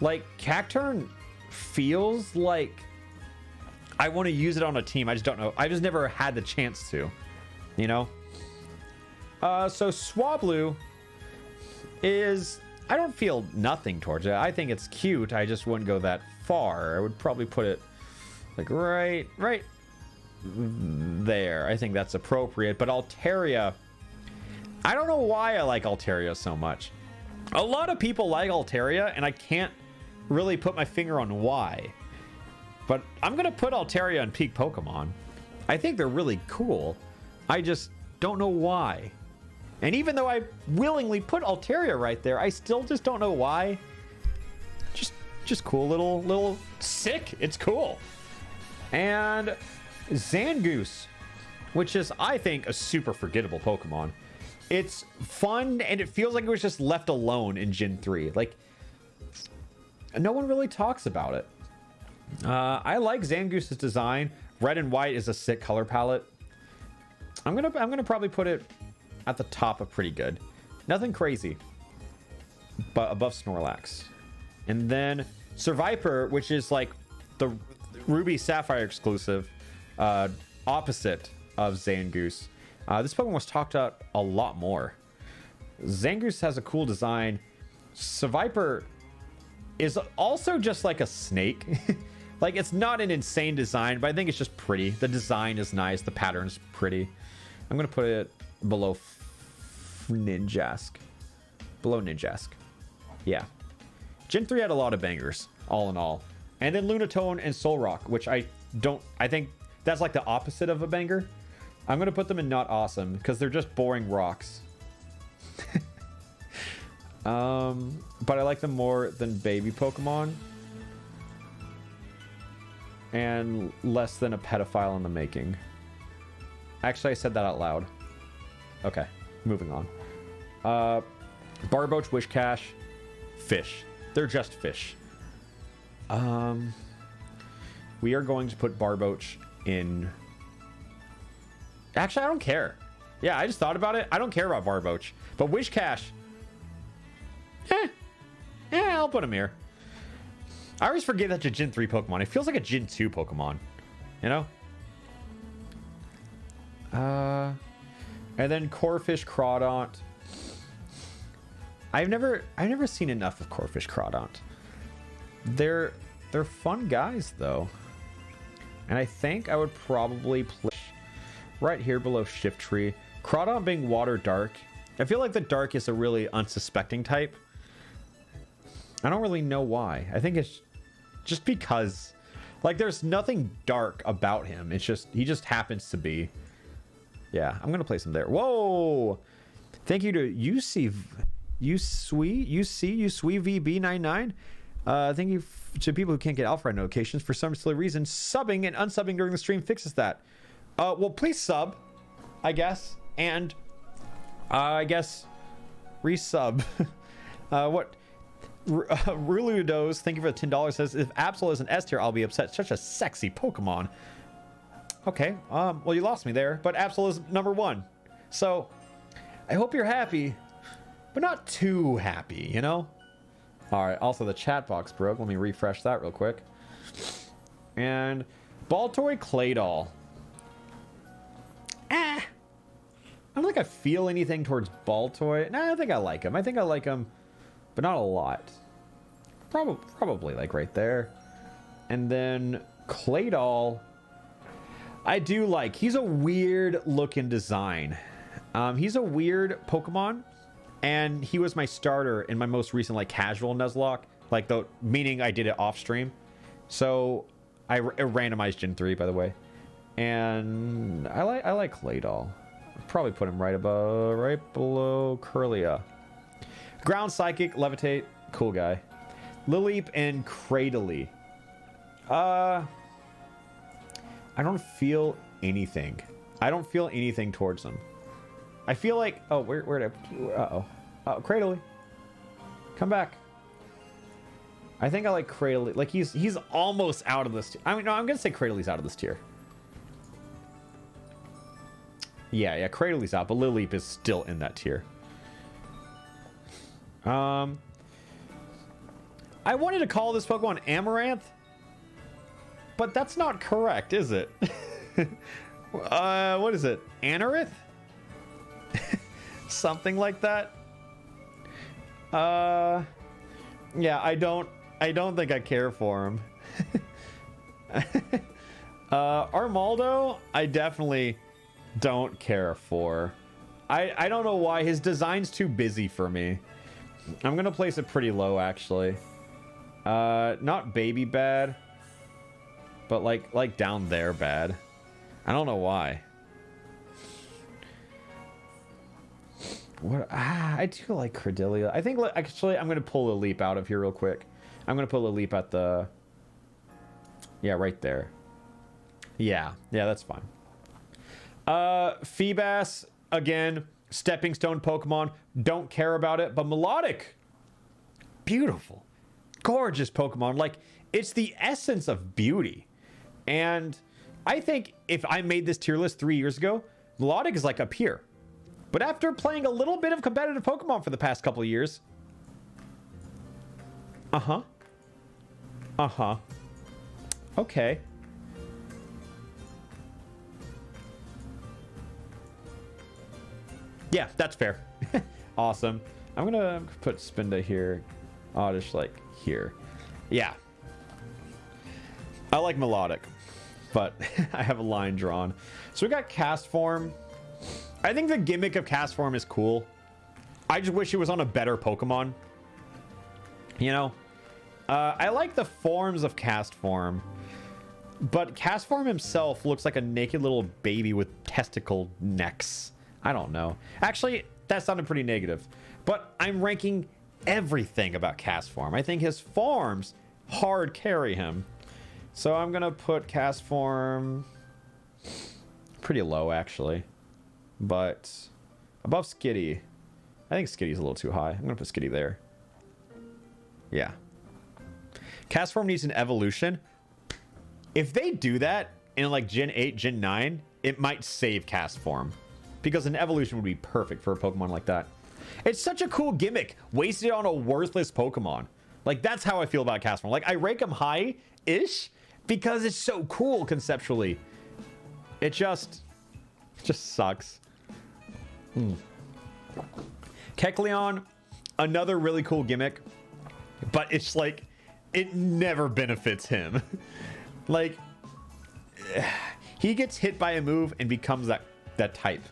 Like, Cacturn feels like I want to use it on a team. I just don't know. I just never had the chance to, you know? So Swablu is... I don't feel nothing towards it. I think it's cute. I just wouldn't go that far. I would probably put it like right there. I think that's appropriate. But Altaria, I don't know why I like Altaria so much. A lot of people like Altaria, and I can't really put my finger on why. But I'm going to put Altaria in peak Pokemon. I think they're really cool. I just don't know why. And even though I willingly put Altaria right there, I still just don't know why. Just cool little sick. It's cool. And Zangoose, which is, I think, a super forgettable Pokemon. It's fun, and it feels like it was just left alone in Gen 3. Like, no one really talks about it. I like Zangoose's design. Red and white is a sick color palette. I'm gonna probably put it at the top of pretty good. Nothing crazy, but above Snorlax. And then Survivor, which is like the Ruby Sapphire exclusive, opposite of Zangoose. This Pokemon was talked about a lot more. Zangoose has a cool design. Survivor is also just like a snake. Like, it's not an insane design, but I think it's just pretty. The design is nice. The pattern's pretty. I'm going to put it below Ninjask. Below Ninjask. Yeah. Gen 3 had a lot of bangers, all in all. And then Lunatone and Solrock, which I think that's like the opposite of a banger. I'm going to put them in not awesome, because they're just boring rocks. But I like them more than baby Pokemon. And less than a pedophile in the making. Actually, I said that out loud. Okay, moving on. Barboach, Wishcash, fish. They're just fish. We are going to put Barboach in... Actually, I don't care. Yeah, I just thought about it. I don't care about Barboach. But Wishcash... I'll put him here. I always forget that's a Gen 3 Pokemon. It feels like a Gen 2 Pokemon. You know? And then Corphish Crawdont. I've never seen enough of Corphish Crawdont. They're fun guys, though. And I think I would probably place right here below Shiftry. Crawdont being water dark. I feel like the dark is a really unsuspecting type. I don't really know why. I think it's just because, like, there's nothing dark about him. It's just, he just happens to be. Yeah, I'm gonna place him there. Whoa! Thank you to UCVB99. Thank you to people who can't get Alpharad notifications for some silly reason. Subbing and unsubbing during the stream fixes that. Well, please sub, I guess, and I guess resub. What? Ruludos, thank you for the $10, says, if Absol is an S tier, I'll be upset. Such a sexy Pokemon. Okay, well, you lost me there, but Absol is number 1. So, I hope you're happy, but not too happy, you know? Alright, also the chat box broke. Let me refresh that real quick. And Baltoy Claydol. I don't think I feel anything towards Baltoy. No, I think I like him. I think I like him, but not a lot. Probably like right there. And then Claydol, I do like. He's a weird looking design. He's a weird Pokemon, and he was my starter in my most recent like casual Nuzlocke, like the meaning I did it off stream. So I randomized Gen 3, by the way, and I like Claydol. Probably put him right below Curlia. Ground Psychic, Levitate, cool guy. Lileep and Cradily. I don't feel anything. I don't feel anything towards them. I feel like, oh, where did I, Cradily. Come back. I think I like Cradily. Like he's almost out of this. I mean, no, I'm gonna say Cradyly's out of this tier. Yeah, Cradle's out, but Lileep is still in that tier. I wanted to call this Pokemon Amaranth, but that's not correct, is it? What is it? Anorith? Something like that. Yeah, I don't think I care for him. Armaldo, I definitely don't care for. I don't know why. His design's too busy for me. I'm gonna place it pretty low, actually. Not baby bad, but like down there bad. I don't know why. What? I do like Cordelia. I think actually I'm gonna pull a leap out of here real quick. I'm gonna pull a leap at the. Yeah, right there. Yeah, that's fine. Feebas, again, stepping stone Pokemon. Don't care about it, but Melodic. Beautiful. Gorgeous Pokemon. Like, it's the essence of beauty. And I think if I made this tier list 3 years ago, Melodic is like up here. But after playing a little bit of competitive Pokemon for the past couple of years. Okay. Yeah, that's fair. Awesome. I'm gonna put Spinda here. Oddish like here. Yeah. I like Melodic, but I have a line drawn. So we got Cast Form. I think the gimmick of Cast Form is cool. I just wish it was on a better Pokemon. You know? I like the forms of Cast Form, but Cast Form himself looks like a naked little baby with testicle necks. I don't know. Actually, that sounded pretty negative. But I'm ranking everything about Cast Form. I think his forms hard carry him. So I'm going to put Cast Form pretty low, actually. But above Skitty. I think Skitty's a little too high. I'm going to put Skitty there. Yeah. Cast Form needs an evolution. If they do that in like Gen 8, Gen 9, it might save Cast Form. Because an evolution would be perfect for a Pokemon like that. It's such a cool gimmick. Wasted on a worthless Pokemon. Like, that's how I feel about Cast Form. Like, I rank him high-ish because it's so cool conceptually. It just sucks. Kecleon, another really cool gimmick. But it's like, it never benefits him. Like, he gets hit by a move and becomes that type.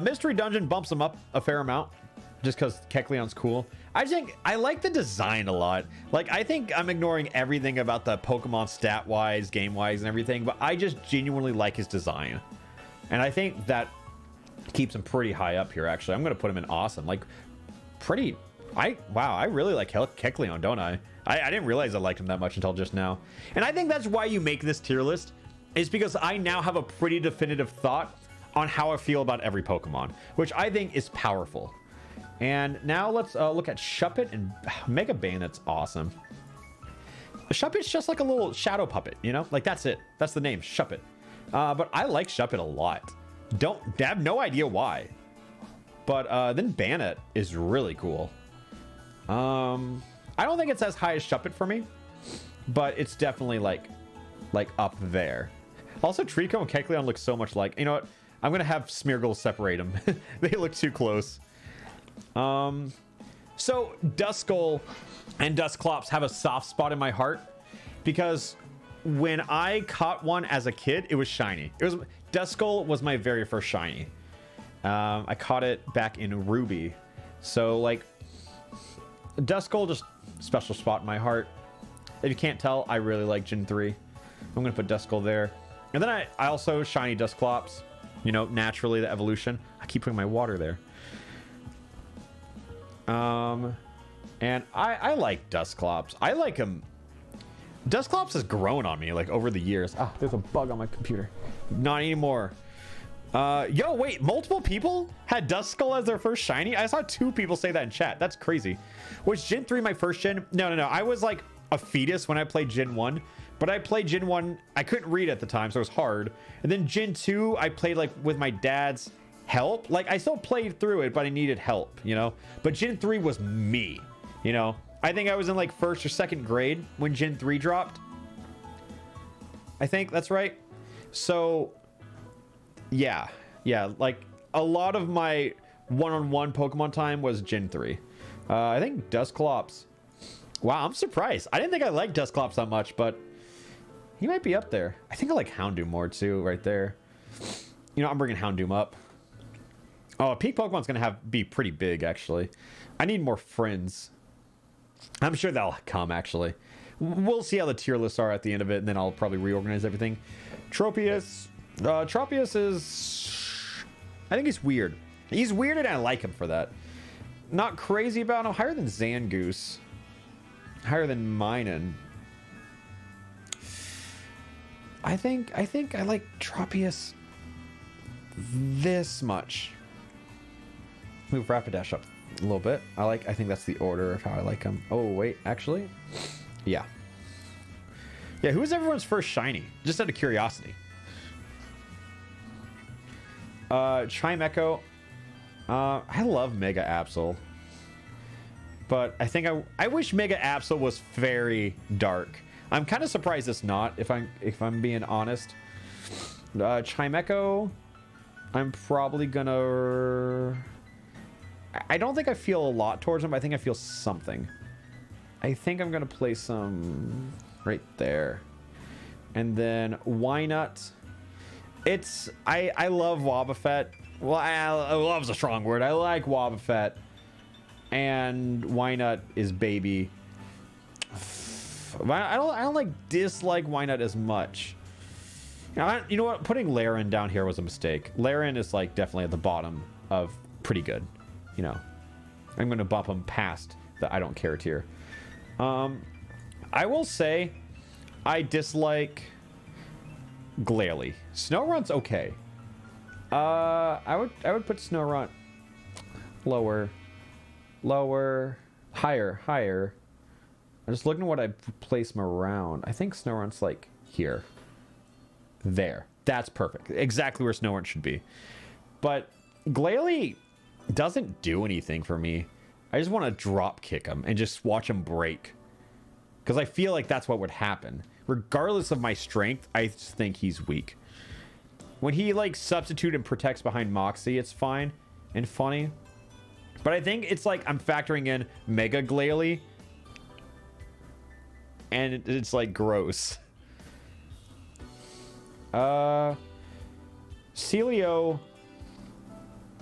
Mystery Dungeon bumps him up a fair amount just because Kecleon's cool. I think I like the design a lot. Like, I think I'm ignoring everything about the Pokemon stat-wise, game-wise, and everything, but I just genuinely like his design. And I think that keeps him pretty high up here, actually. I'm going to put him in awesome. Like, pretty... Wow, I really like Kecleon, don't I? I didn't realize I liked him that much until just now. And I think that's why you make this tier list, is because I now have a pretty definitive thought on how I feel about every Pokemon, which I think is powerful. And now let's look at Shuppet and Mega Bane. That's awesome. Shuppet's just like a little shadow puppet, you know? Like, that's it. That's the name, Shuppet. But I like Shuppet a lot. I have no idea why. But then Bannet is really cool. I don't think it's as high as Shuppet for me, but it's definitely like up there. Also, Trico and Kecleon look so much like. You know what? I'm gonna have Smeargle separate them. They look too close. So Duskull and Dusclops have a soft spot in my heart because when I caught one as a kid, it was shiny. Duskull was my very first shiny. I caught it back in Ruby. So like Duskull, just special spot in my heart. If you can't tell, I really like Gen 3. I'm gonna put Duskull there. And then I also shiny Dusclops. You know, naturally the evolution. I keep putting my water there. And I like Dusclops. I like him. Dusclops has grown on me like over the years. Ah, there's a bug on my computer. Not anymore. Yo, wait, multiple people had Duskull as their first shiny? I saw 2 people say that in chat. That's crazy. Was Gen 3 my first gen? No. I was like a fetus when I played Gen 1, But I played Gen 1. I couldn't read at the time, so it was hard. And then Gen 2, I played like with my dad's help. Like I still played through it, but I needed help, you know? But Gen 3 was me, you know? I think I was in like 1st or 2nd grade when Gen 3 dropped. I think that's right. So yeah, like a lot of my one-on-one Pokemon time was Gen 3. I think Dusclops. Wow, I'm surprised. I didn't think I liked Dusclops that much, but he might be up there. I think I like Houndoom more too, right there. You know, I'm bringing Houndoom up. Oh, peak Pokemon's gonna be pretty big, actually. I need more friends. I'm sure that'll come, actually. We'll see how the tier lists are at the end of it, and then I'll probably reorganize everything. Tropius. Tropius is... I think he's weird. He's weird, and I like him for that. Not crazy about him. Higher than Zangoose. Higher than Minun. I think I like Tropius this much. Move Rapidash up a little bit. I think that's the order of how I like him. Oh, wait, actually? Yeah. Yeah, who was everyone's first shiny? Just out of curiosity. Chimecho. I love Mega Absol. But I think I wish Mega Absol was very dark. I'm kind of surprised it's not, if I'm being honest. Chimecho, I'm probably gonna... I don't think I feel a lot towards him. I think I feel something. I think I'm gonna play some right there. And then Wynut. It's... I love Wobbuffet. Well, I love's a strong word. I like Wobbuffet. And Wynut is baby. I don't like dislike Wynut as much. You know what? Putting Laren down here was a mistake. Laren is like definitely at the bottom of pretty good. You know, I'm going to bump him past the I don't care tier. I will say I dislike Glalie. Snorunt's okay. I would put Snorunt lower, higher. I'm just looking at what I place him around. I think Snorunt's like here. There. That's perfect. Exactly where Snorunt should be. But Glalie doesn't do anything for me. I just want to drop kick him and just watch him break. Because I feel like that's what would happen. Regardless of my strength, I just think he's weak. When he like substitute and protects behind Moxie, it's fine and funny. But I think it's like I'm factoring in Mega Glalie. And it's like gross. Celio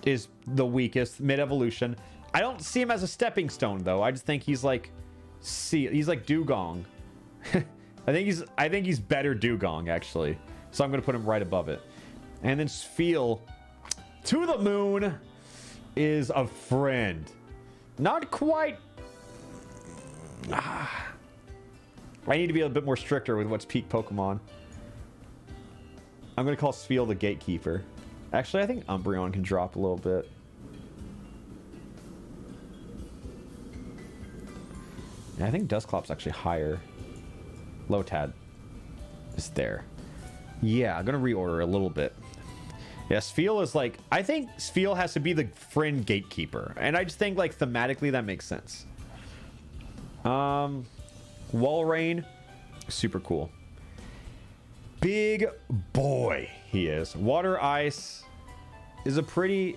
is the weakest mid-evolution. I don't see him as a stepping stone though. I just think he's like he's like Dugong. I think he's better Dugong actually. So I'm gonna put him right above it. And then Spheal to the moon is a friend. Not quite. I need to be a bit more stricter with what's peak Pokemon. I'm going to call Spheal the gatekeeper. Actually, I think Umbreon can drop a little bit. Yeah, I think Dusclop's actually higher. Lotad is there. Yeah, I'm going to reorder a little bit. Yeah, Spheal is like... I think Spheal has to be the friend gatekeeper. And I just think, like, thematically that makes sense. Walrein, super cool. Big boy he is. Water Ice is a pretty...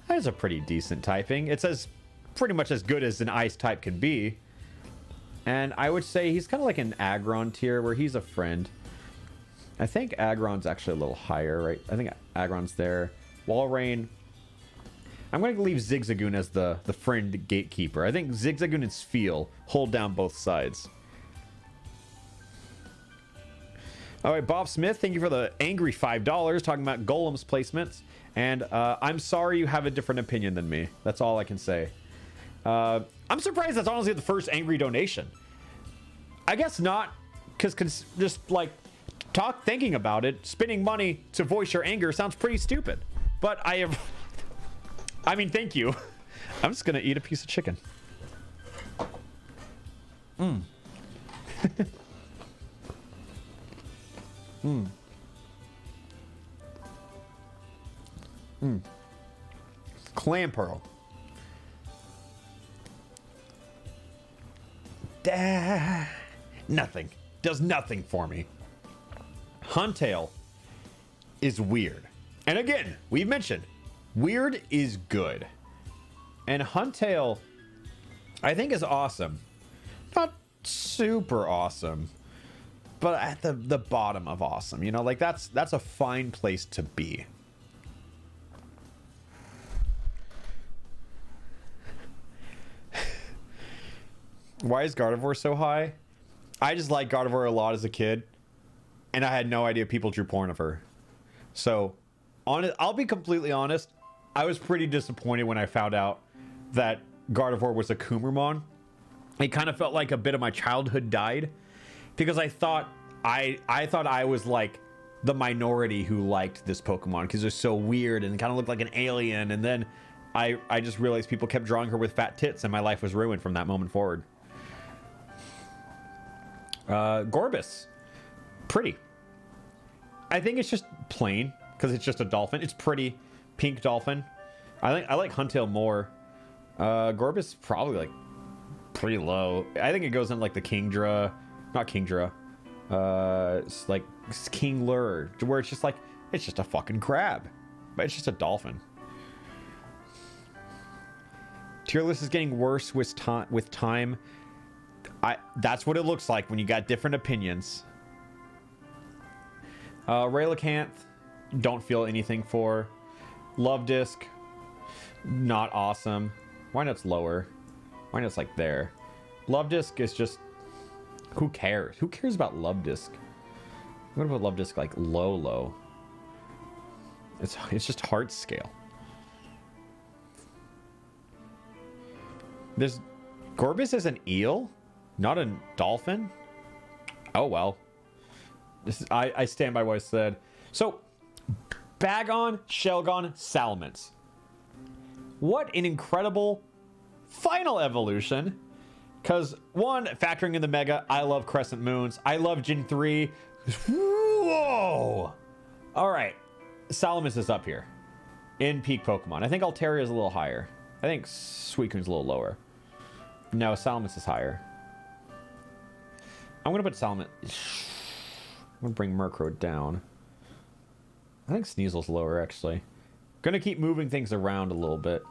That is a pretty decent typing. It's pretty much as good as an ice type can be. And I would say he's kind of like an Aggron tier where he's a friend. I think Aggron's actually a little higher, right? I think Aggron's there. Walrein. I'm going to leave Zigzagoon as the friend gatekeeper. I think Zigzagoon and Spheal hold down both sides. All right, Bob Smith, thank you for the angry $5 talking about Golem's placements. And I'm sorry you have a different opinion than me. That's all I can say. I'm surprised that's honestly the first angry donation. I guess not, because just like thinking about it, spending money to voice your anger sounds pretty stupid. But I mean, thank you. I'm just gonna eat a piece of chicken. Clam Pearl. Nothing. Does nothing for me. Huntail is weird. And again, we've mentioned, weird is good. And Huntail, I think, is awesome. Not super awesome, but at the bottom of awesome. You know, like that's a fine place to be. Why is Gardevoir so high? I just liked Gardevoir a lot as a kid, and I had no idea people drew porn of her. So, I'll be completely honest. I was pretty disappointed when I found out that Gardevoir was a Kumamon. It kind of felt like a bit of my childhood died, because I thought I was like the minority who liked this Pokemon because they're so weird and kind of looked like an alien. And then I just realized people kept drawing her with fat tits, and my life was ruined from that moment forward. Gorbis, pretty. I think it's just plain because it's just a dolphin. It's pretty, pink dolphin. I like Huntail more. Gorbis probably like pretty low. I think it goes in like the Kingdra, not Kingdra. It's like Kingler, where it's just like it's just a fucking crab, but it's just a dolphin. Tier list is getting worse with time. That's what it looks like when you got different opinions. Relicanth, don't feel anything for. Love Disc, not awesome. Why not lower? Why not like there? Love Disc is just, who cares? Who cares about Love Disc? I'm gonna put Love Disc like low. It's just heart scale. There's Gorbis is an eel, not a dolphin. Oh well. I stand by what I said. So, Bagon, Shelgon, Salamence. What an incredible final evolution. Because, one, factoring in the Mega, I love Crescent Moons. I love Gen 3. Whoa! Alright. Salamence is up here. In peak Pokemon. I think Altaria is a little higher. I think Suicune's a little lower. No, Salamence is higher. I'm going to put Salamence... I'm going to bring Murkrow down. I think Sneasel's lower, actually. Going to keep moving things around a little bit.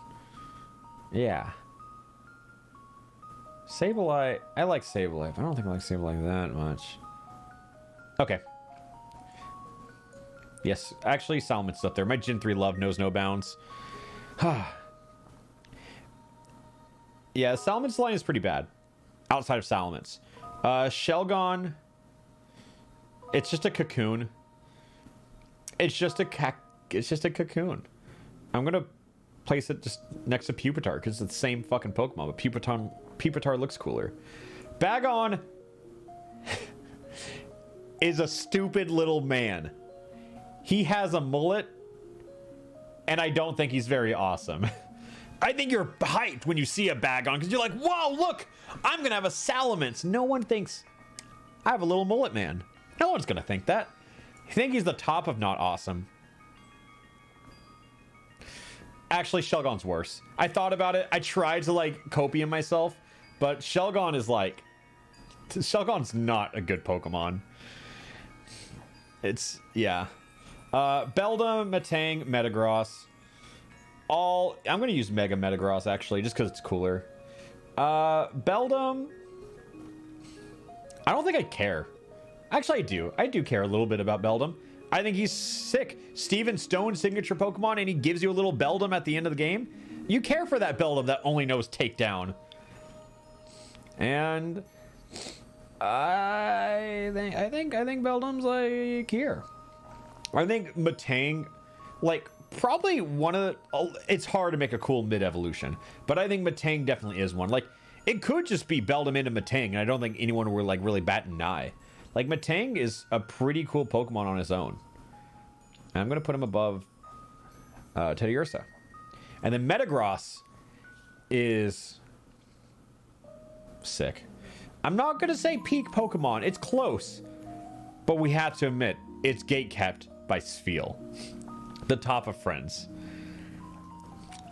Yeah. Sableye. I like Sableye, but I don't think I like Sableye that much. Okay. Yes, actually, Salamance's up there. My Gen 3 love knows no bounds. Yeah, Salamance's line is pretty bad. Outside of Salamence. Shelgon. It's just a cocoon. It's just a cocoon. I'm gonna place it just next to Pupitar because it's the same fucking Pokemon, but Pupitar looks cooler. Bagon is a stupid little man. He has a mullet, and I don't think he's very awesome. I think you're hyped when you see a Bagon because you're like, whoa, look, I'm gonna have a Salamence. No one thinks I have a little mullet man. No one's gonna think that. I think he's the top of not awesome. Actually, Shelgon's worse. I thought about it. I tried to like copium myself, but Shelgon is like... Shelgon's not a good Pokemon. It's... yeah. Beldum, Metang, Metagross. I'm going to use Mega Metagross, actually, just because it's cooler. Beldum... I don't think I care. Actually, I do. I do care a little bit about Beldum. I think he's sick. Steven Stone signature Pokemon, and he gives you a little Beldum at the end of the game. You care for that Beldum that only knows Takedown. And I think Beldum's like here. I think Metang, like probably one of the. It's hard to make a cool mid evolution, but I think Metang definitely is one. Like it could just be Beldum into Metang, and I don't think anyone would like really bat an eye. Like, Metang is a pretty cool Pokemon on his own. And I'm going to put him above Teddiursa. And then Metagross is sick. I'm not going to say peak Pokemon. It's close. But we have to admit, it's gatekept by Spheal, the top of friends.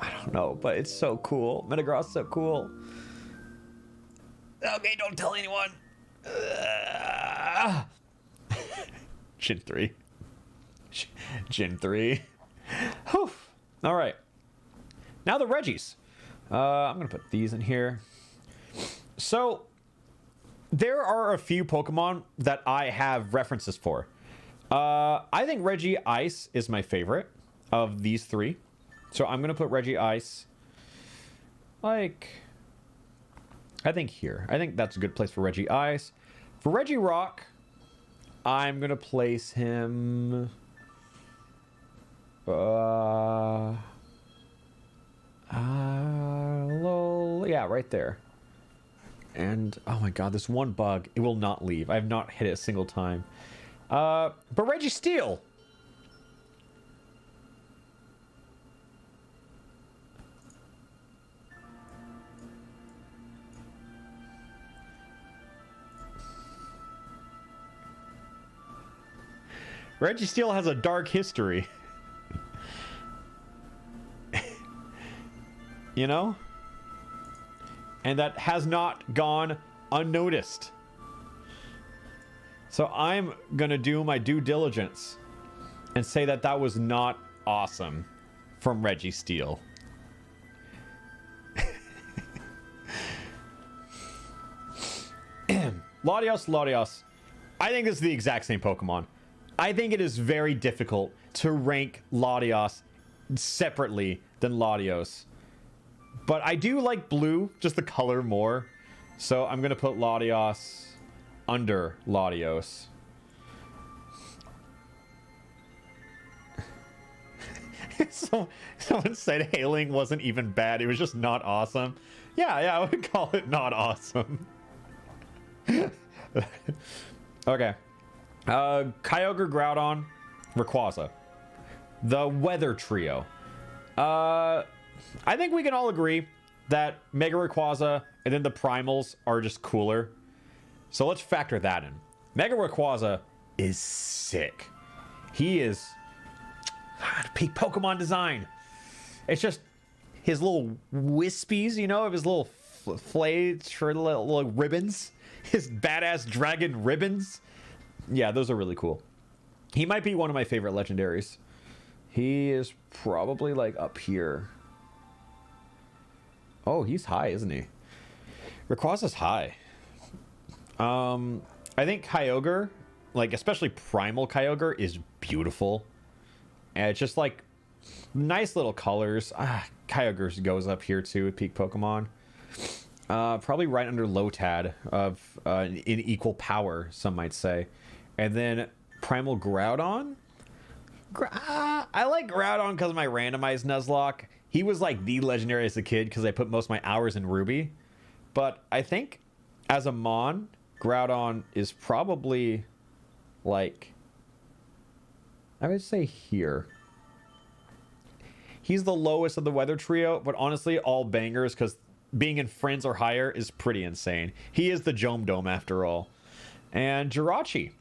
I don't know, but it's so cool. Metagross is so cool. Okay, don't tell anyone. Gen 3. Gen 3. Whew. All right. Now the Reggies. I'm going to put these in here. So, there are a few Pokemon that I have references for. I think Reggie Ice is my favorite of these three. So I'm going to put Reggie Ice, like, I think here. I think that's a good place for Reggie Ice. For Reggie Rock, I'm going to place him... yeah, right there. And, oh my god, this one bug, it will not leave. I have not hit it a single time. But Reggie Steel! Reggie Steel has a dark history. You know? And that has not gone unnoticed. So I'm gonna do my due diligence and say that that was not awesome from Reggie Steel. Latios. I think this is the exact same Pokemon. I think it is very difficult to rank Latios separately than Latios. But I do like blue, just the color more. So I'm going to put Latios under Latios. Someone said hailing wasn't even bad. It was just not awesome. Yeah, I would call it not awesome. Okay. Kyogre, Groudon, Rayquaza. The Weather Trio. I think we can all agree that Mega Rayquaza and then the Primals are just cooler. So let's factor that in. Mega Rayquaza is sick. He is... peak Pokemon design. It's just his little wispies, you know, of his little flays for little ribbons. His badass dragon ribbons. Yeah, those are really cool. He might be one of my favorite legendaries. He is probably like up here. Oh, he's high, isn't he? Rayquaza's high. I think Kyogre, like especially Primal Kyogre, is beautiful. And it's just like nice little colors. Kyogre goes up here too with peak Pokemon. Probably right under Lotad of in equal power, some might say. And then Primal Groudon. I like Groudon because of my randomized Nuzlocke. He was like the legendary as a kid because I put most of my hours in Ruby. But I think as a Mon, Groudon is probably like, I would say here. He's the lowest of the Weather Trio, but honestly, all bangers because being in Friends or higher is pretty insane. He is the Jome Dome after all. And Jirachi.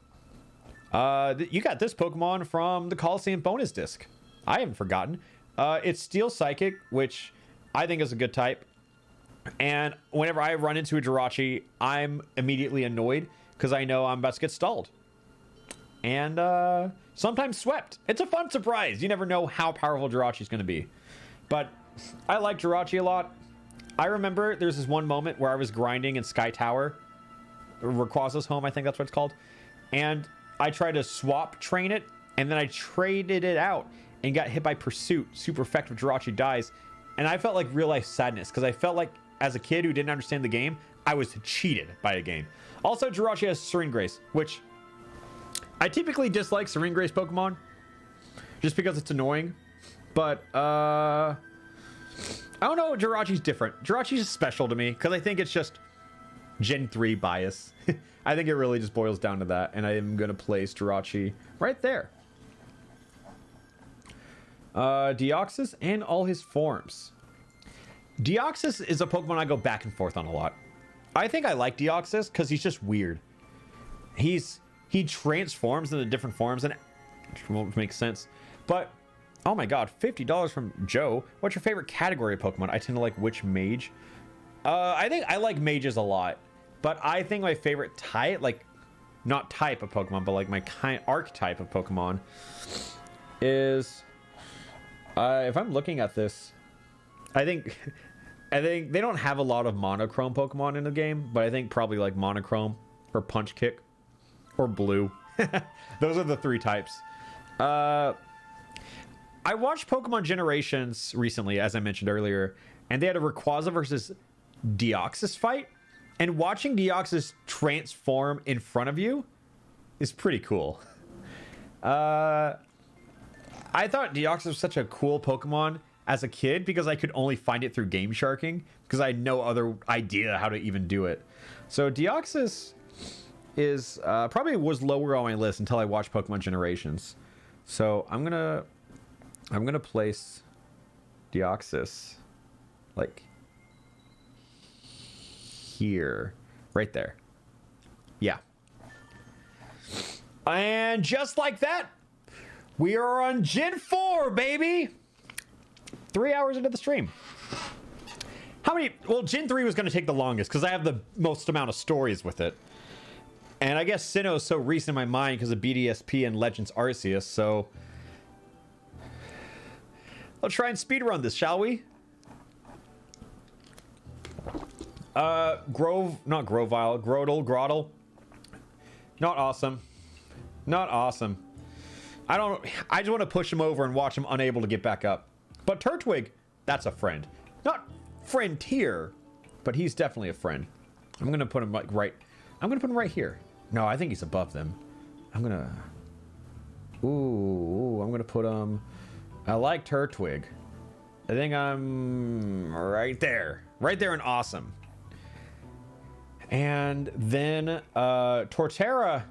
You got this Pokemon from the Coliseum bonus disc. I haven't forgotten. It's Steel Psychic, which I think is a good type. And whenever I run into a Jirachi, I'm immediately annoyed because I know I'm about to get stalled. And sometimes swept. It's a fun surprise. You never know how powerful Jirachi's going to be. But I like Jirachi a lot. I remember there's this one moment where I was grinding in Sky Tower. Rayquaza's home, I think that's what it's called. And I tried to swap train it, and then I traded it out and got hit by Pursuit. Super effective Jirachi dies. And I felt like real life sadness because I felt like as a kid who didn't understand the game, I was cheated by a game. Also, Jirachi has Serene Grace, which I typically dislike Serene Grace Pokemon just because it's annoying. But I don't know, Jirachi's different. Jirachi's special to me because I think it's just Gen 3 bias. I think it really just boils down to that. And I am going to place Jirachi right there. Deoxys and all his forms. Deoxys is a Pokemon I go back and forth on a lot. I think I like Deoxys because he's just weird. He's he transforms into different forms, and it won't make sense. But oh my god, $50 from Joe. What's your favorite category of Pokemon? I tend to like which mage. I think I like mages a lot, but I think my favorite type, like not type of Pokemon, but like my archetype of Pokemon is, if I'm looking at this, I think they don't have a lot of monochrome Pokemon in the game, but I think probably like monochrome or punch kick or blue. Those are the 3 types. I watched Pokemon Generations recently, as I mentioned earlier, and they had a Rayquaza versus Deoxys fight, and watching Deoxys transform in front of you is pretty cool. I thought Deoxys was such a cool Pokemon as a kid because I could only find it through Game Sharking because I had no other idea how to even do it. So Deoxys is probably was lower on my list until I watched Pokemon Generations. So I'm gonna place Deoxys like here, right there. Yeah. And just like that, we are on Gen 4, baby. 3 hours into the stream. How many? Well, Gen 3 was going to take the longest because I have the most amount of stories with it. And I guess Sinnoh is so recent in my mind because of BDSP and Legends Arceus, so let's try and speedrun this, shall we? Grotle. Not awesome. Not awesome. I just want to push him over and watch him unable to get back up. But Turtwig, that's a friend. Not friend tier, but he's definitely a friend. I'm gonna put him like I'm gonna put him right here. No, I think he's above them. I'm gonna put him. I like Turtwig. I think I'm right there and awesome. And then Torterra,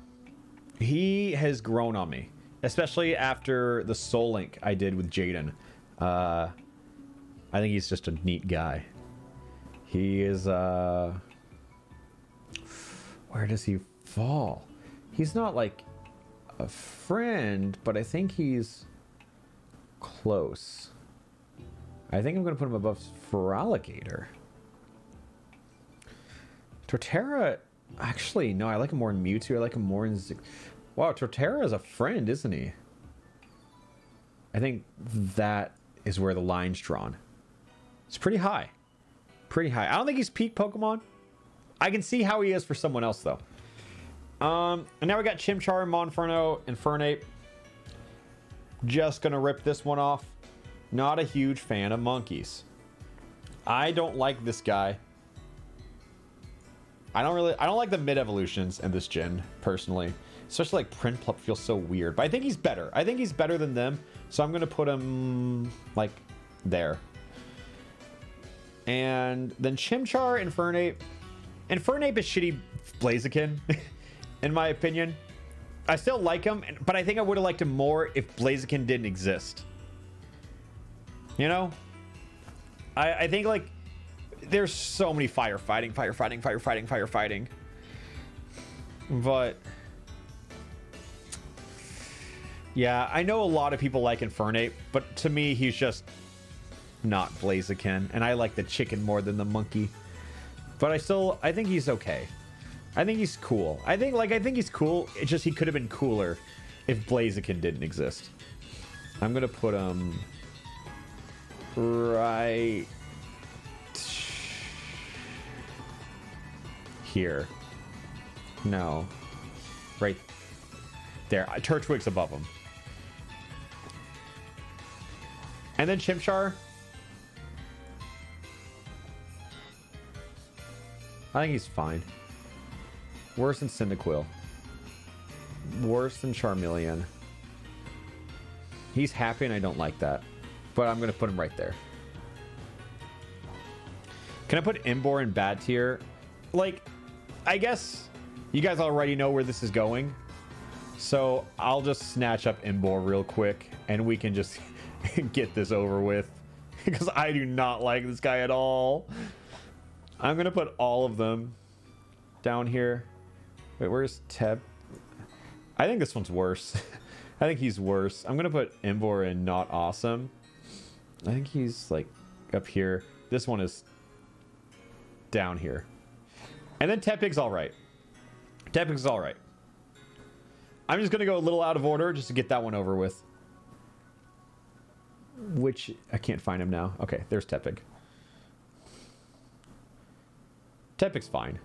he has grown on me, especially after the Soul Link I did with Jaden. I think he's just a neat guy. He is where does he fall? He's not like a friend, but I think he's close. I think I'm gonna put him above Feraligatr. Torterra, actually, no, I like him more in Mewtwo. I like him more in wow, Torterra is a friend, isn't he? I think that is where the line's drawn. It's pretty high. Pretty high. I don't think he's peak Pokemon. I can see how he is for someone else, though. And now we got Chimchar, Monferno, and Fernape. Just gonna rip this one off. Not a huge fan of monkeys. I don't like this guy. I don't like the mid evolutions in this gen, personally. Especially like Prinplup feels so weird. But I think he's better. I think he's better than them. So I'm gonna put him like there. And then Chimchar and Fernape. And Fernape is shitty Blaziken, in my opinion. I still like him, but I think I would have liked him more if Blaziken didn't exist. You know? I think like there's so many firefighting. But yeah, I know a lot of people like Infernape, but to me he's just not Blaziken, and I like the chicken more than the monkey. But I think he's okay. I think he's cool. I think he's cool. It's just he could have been cooler if Blaziken didn't exist. I'm gonna put him right here. No. Right there. Turtwig's above him. And then Chimchar. I think he's fine. Worse than Cyndaquil. Worse than Charmeleon. He's happy and I don't like that. But I'm going to put him right there. Can I put Imbor in bad tier? Like, I guess you guys already know where this is going. So I'll just snatch up Imbor real quick and we can just get this over with. Because I do not like this guy at all. I'm going to put all of them down here. Wait, where's Teb? I think this one's worse. I think he's worse. I'm gonna put Embor in not awesome. I think he's like up here. This one is down here. And then Tepig's alright. Tepig's alright. I'm just gonna go a little out of order just to get that one over with. Which, I can't find him now. Okay, there's Tepig. Tepig's fine.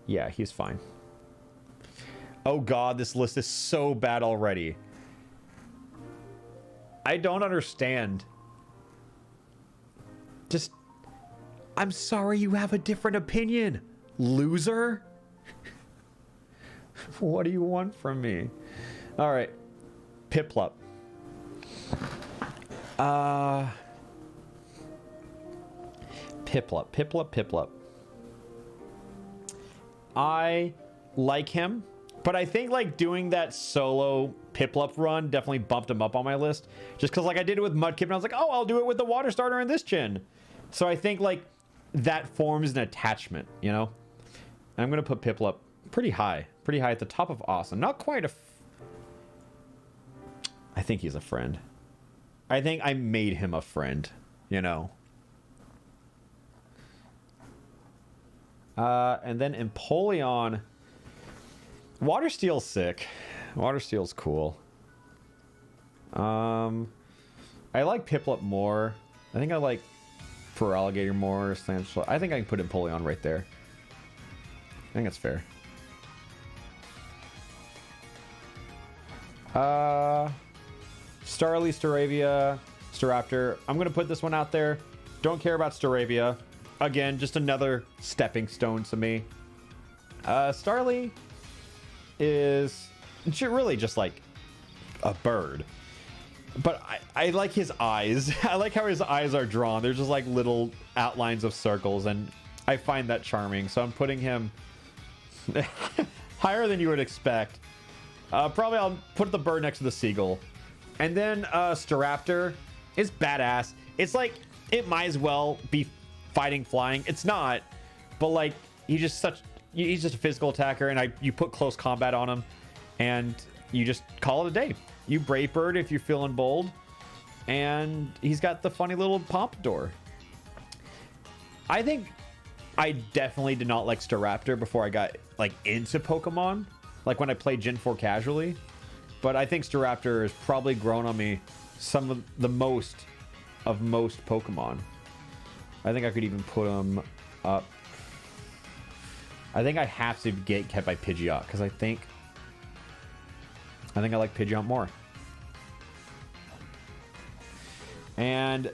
Yeah, he's fine. Oh god, this list is so bad already. I don't understand. Just... I'm sorry you have a different opinion, loser. What do you want from me? Alright. Piplup. Piplup. I like him, but I think like doing that solo Piplup run definitely bumped him up on my list. Just because like I did it with Mudkip and I was like, oh, I'll do it with the water starter in this gen. So I think like that forms an attachment, you know? And I'm going to put Piplup pretty high at the top of awesome. Not quite a... I think he's a friend. I think I made him a friend, you know? And then Empoleon. Water Steel's sick. Water Steel's cool. I like Piplup more. I think I like Feraligatr more. I think I can put Empoleon right there. I think that's fair. Starly, Staravia, Staraptor. I'm going to put this one out there. Don't care about Staravia. Again, just another stepping stone to me. Starly is really just like a bird. But I like his eyes. I like how his eyes are drawn. They're just like little outlines of circles, and I find that charming. So I'm putting him higher than you would expect. Probably I'll put the bird next to the seagull. And then Staraptor is badass. It's like, it might as well be fighting flying. It's not, but like he's just a physical attacker, and you put close combat on him and you just call it a day. You Brave Bird if you're feeling bold, and he's got the funny little pompadour. I think I definitely did not like Staraptor before I got like into Pokemon, like when I played Gen 4 casually, but I think Staraptor has probably grown on me some of the most Pokemon. I think I could even put him up. I think I have to get kept by Pidgeot, because I think I like Pidgeot more. And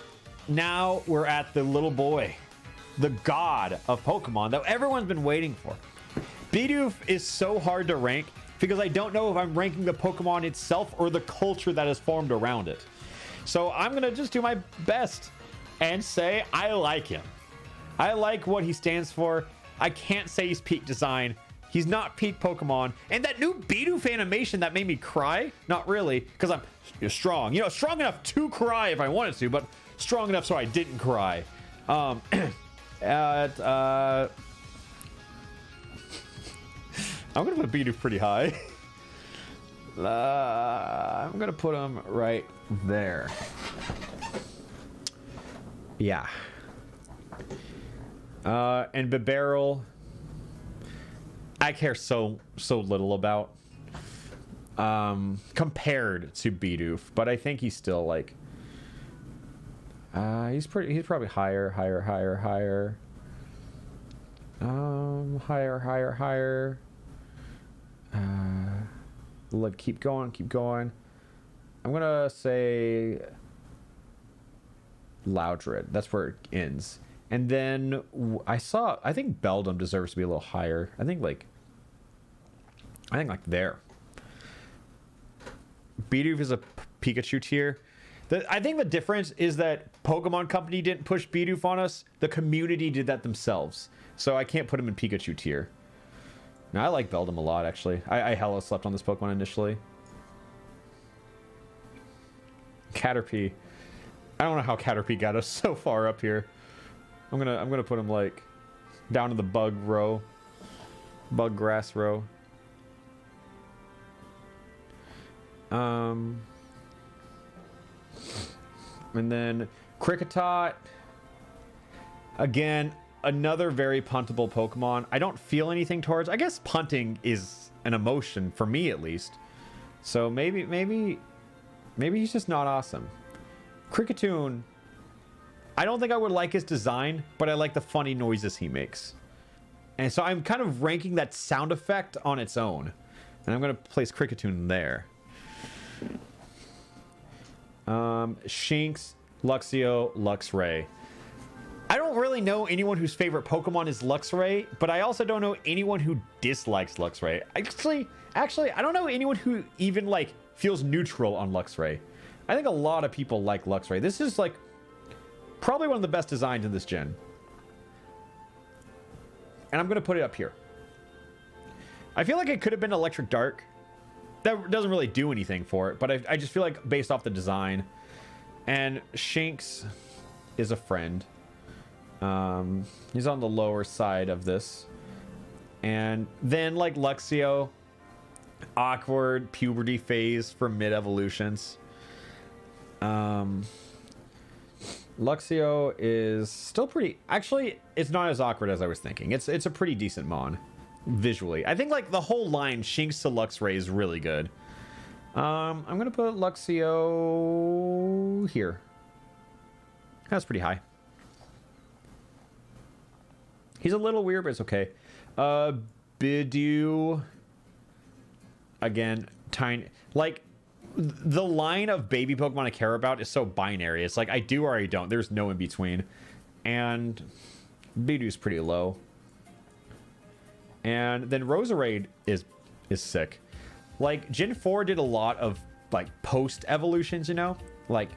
now we're at the little boy, the god of Pokemon that everyone's been waiting for. Bidoof is so hard to rank because I don't know if I'm ranking the Pokemon itself or the culture that has formed around it. So I'm going to just do my best and say I like him. I like what he stands for. I can't say he's peak design. He's not peak Pokemon. And that new Bidoof animation that made me cry, not really, because I'm strong. You know, strong enough to cry if I wanted to, but strong enough so I didn't cry. I'm going to put Bidoof pretty high. I'm going to put him right there. Yeah. And Bibarel, I care so little about compared to Bidoof, but I think he's still like he's probably higher. Higher. Let keep going. I'm gonna say Loudred. That's where it ends. And then I think Beldum deserves to be a little higher. I think like there. Bidoof is a Pikachu tier. I think the difference is that Pokemon Company didn't push Bidoof on us. The community did that themselves. So I can't put him in Pikachu tier. Now, I like Beldum a lot, actually. I hella slept on this Pokemon initially. Caterpie. I don't know how Caterpie got us so far up here. I'm gonna put him like Down to the bug row. Bug grass row. And then Kricketot. Again, another very puntable Pokemon. I don't feel anything towards. I guess punting is an emotion for me, at least. So maybe he's just not awesome. Kricketune. I don't think I would like his design, but I like the funny noises he makes. And so I'm kind of ranking that sound effect on its own. And I'm going to place Kricketune there. Shinx, Luxio, Luxray. I don't really know anyone whose favorite Pokemon is Luxray, but I also don't know anyone who dislikes Luxray. Actually, I don't know anyone who even, like, feels neutral on Luxray. I think a lot of people like Luxray. This is, like, probably one of the best designs in this gen. And I'm going to put it up here. I feel like it could have been Electric Dark. That doesn't really do anything for it, but I just feel like based off the design. And Shinx is a friend. He's on the lower side of this. And then, like, Luxio, awkward puberty phase for mid-evolutions. Luxio is still pretty... Actually, it's not as awkward as I was thinking. It's a pretty decent mon, visually. I think, like, the whole line, Shinx to Luxray, is really good. I'm going to put Luxio here. That's pretty high. He's a little weird, but it's okay. Bidoof. Again, tiny... Like... The line of baby Pokemon I care about is so binary. It's like I do or I don't. There's no in between. And Bidoof's pretty low. And then Roserade is sick. Like Gen 4 did a lot of like post evolutions, you know? Like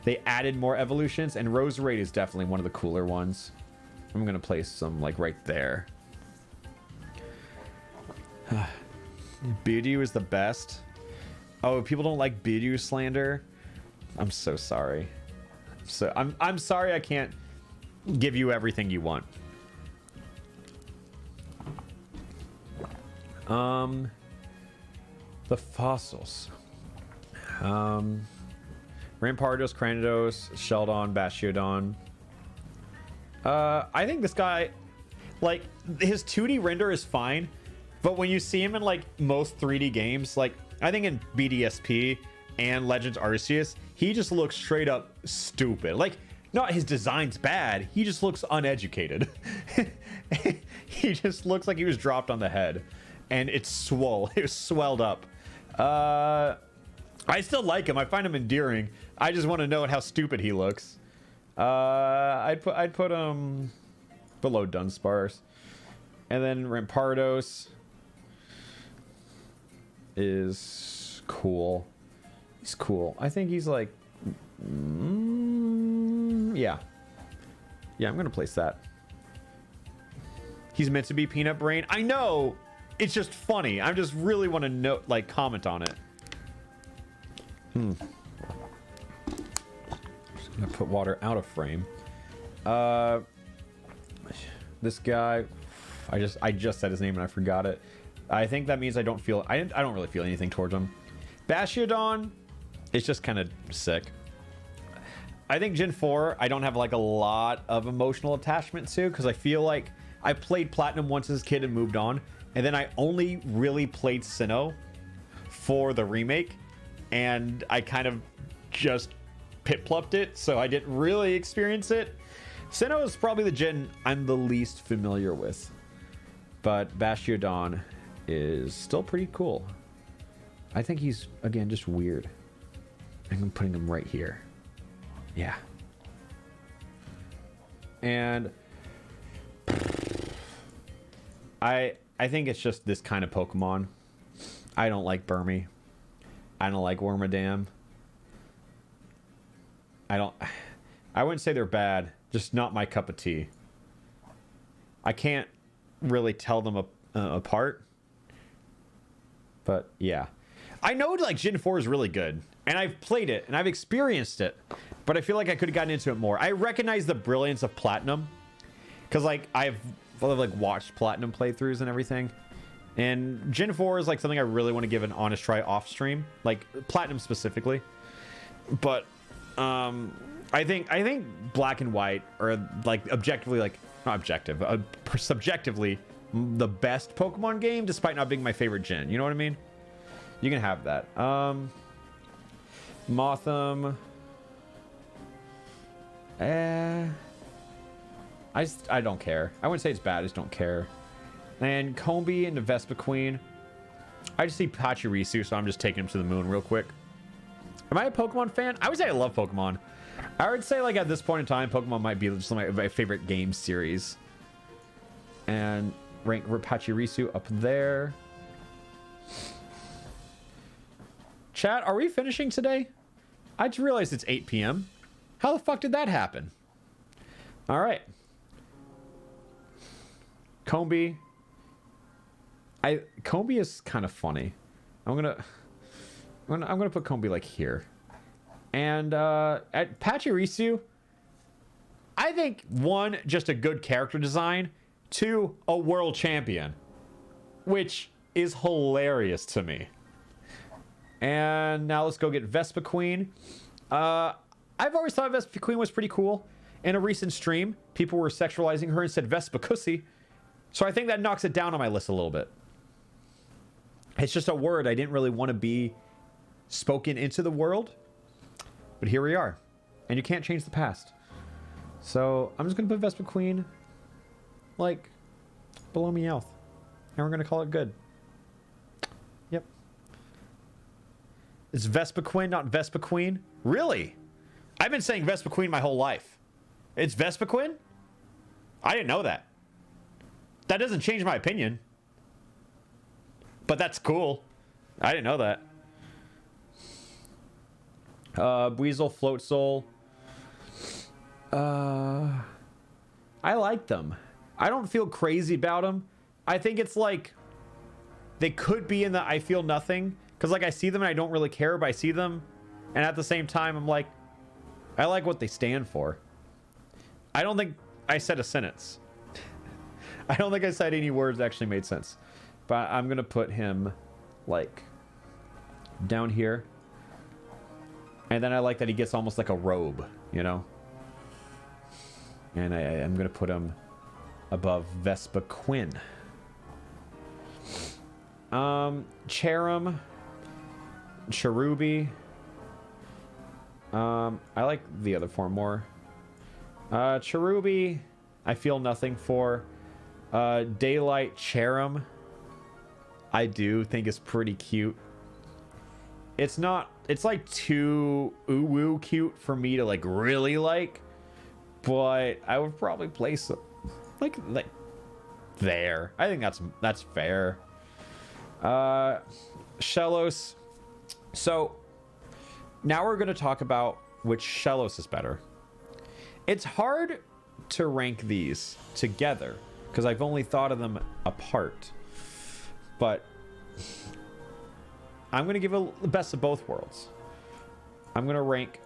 they added more evolutions and Roserade is definitely one of the cooler ones. I'm going to place some like right there. Bidoof is the best. Oh, people don't like Bidoof slander. I'm so sorry. So I'm sorry I can't give you everything you want. The fossils. Rampardos, Cranidos, Sheldon, Bastiodon. I think this guy, like, his 2D render is fine, but when you see him in like most 3D games, like I think in BDSP and Legends Arceus, he just looks straight up stupid. Like, not his design's bad, he just looks uneducated. He just looks like he was dropped on the head. And it's swole. It was swelled up. I still like him. I find him endearing. I just want to know how stupid he looks. I'd put him below Dunsparce. And then Rampardos is cool. He's cool. I think he's like... yeah. Yeah, I'm going to place that. He's meant to be Peanut Brain. I know! It's just funny. I just really want to know, like, comment on it. Just going to put water out of frame. This guy... I just said his name and I forgot it. I think that means I don't really feel anything towards him. Bastiodon is just kind of sick. I think Gen 4, I don't have like a lot of emotional attachment to, because I feel like I played Platinum once as a kid and moved on, and then I only really played Sinnoh for the remake, and I kind of just pit-plupped it, so I didn't really experience it. Sinnoh is probably the gen I'm the least familiar with, but Bastiodon is still pretty cool. I think he's, again, just weird. I'm putting him right here. Yeah. And I think it's just this kind of Pokemon. I don't like Burmy. I don't like Wormadam. I wouldn't say they're bad, just not my cup of tea. I can't really tell them apart. But yeah. I know like Gen 4 is really good, and I've played it and I've experienced it, but I feel like I could have gotten into it more. I recognize the brilliance of Platinum, because like I've I've like watched platinum playthroughs and everything. And Gen 4 is like something I really want to give an honest try off stream, like platinum specifically. But I think Black and White are like objectively, like not objective, subjectively the best Pokemon game, despite not being my favorite gen. You know what I mean? You can have that. Motham. I don't care. I wouldn't say it's bad. I just don't care. And Combi and the Vespiquen. I just see Pachirisu, so I'm just taking him to the moon real quick. Am I a Pokemon fan? I would say I love Pokemon. I would say, like, at this point in time, Pokemon might be just my favorite game series. And rank Pachirisu up there. Chat, are we finishing today? I just realized it's 8 p.m. How the fuck did that happen? All right. Combi. Combi is kind of funny. I'm gonna put Combi like here. And at Pachirisu, I think 1, just a good character design, 2, a world champion, which is hilarious to me. And now let's go get Vespiquen. I've always thought Vespiquen was pretty cool. In a recent stream, people were sexualizing her and said Vespicussy. So I think that knocks it down on my list a little bit. It's just a word I didn't really want to be spoken into the world. But here we are. And you can't change the past. So I'm just going to put Vespiquen like below Meowth. And we're going to call it good. Yep. It's Vespiquen, not Vespiquen. Really? I've been saying Vespiquen my whole life. It's Vespiquen? I didn't know that. That doesn't change my opinion. But that's cool. I didn't know that. Weasel, Floatzel. I like them. I don't feel crazy about them. I think it's like they could be in the I feel nothing. Because like I see them and I don't really care, but I see them. And at the same time, I'm like, I like what they stand for. I don't think I said a sentence. I don't think I said any words that actually made sense. But I'm going to put him, like, down here. And then I like that he gets almost like a robe, you know? And I'm going to put him above Vespiquen. Cherum. Cherubi. I like the other form more. Cherubi, I feel nothing for. Daylight Cherum, I do think is pretty cute. It's not, it's like too ooh-woo cute for me to like really like, but I would probably place it like there. I think that's fair. Shellos. So now we're going to talk about which Shellos is better. It's hard to rank these together because I've only thought of them apart. But I'm going to give the best of both worlds. I'm going to rank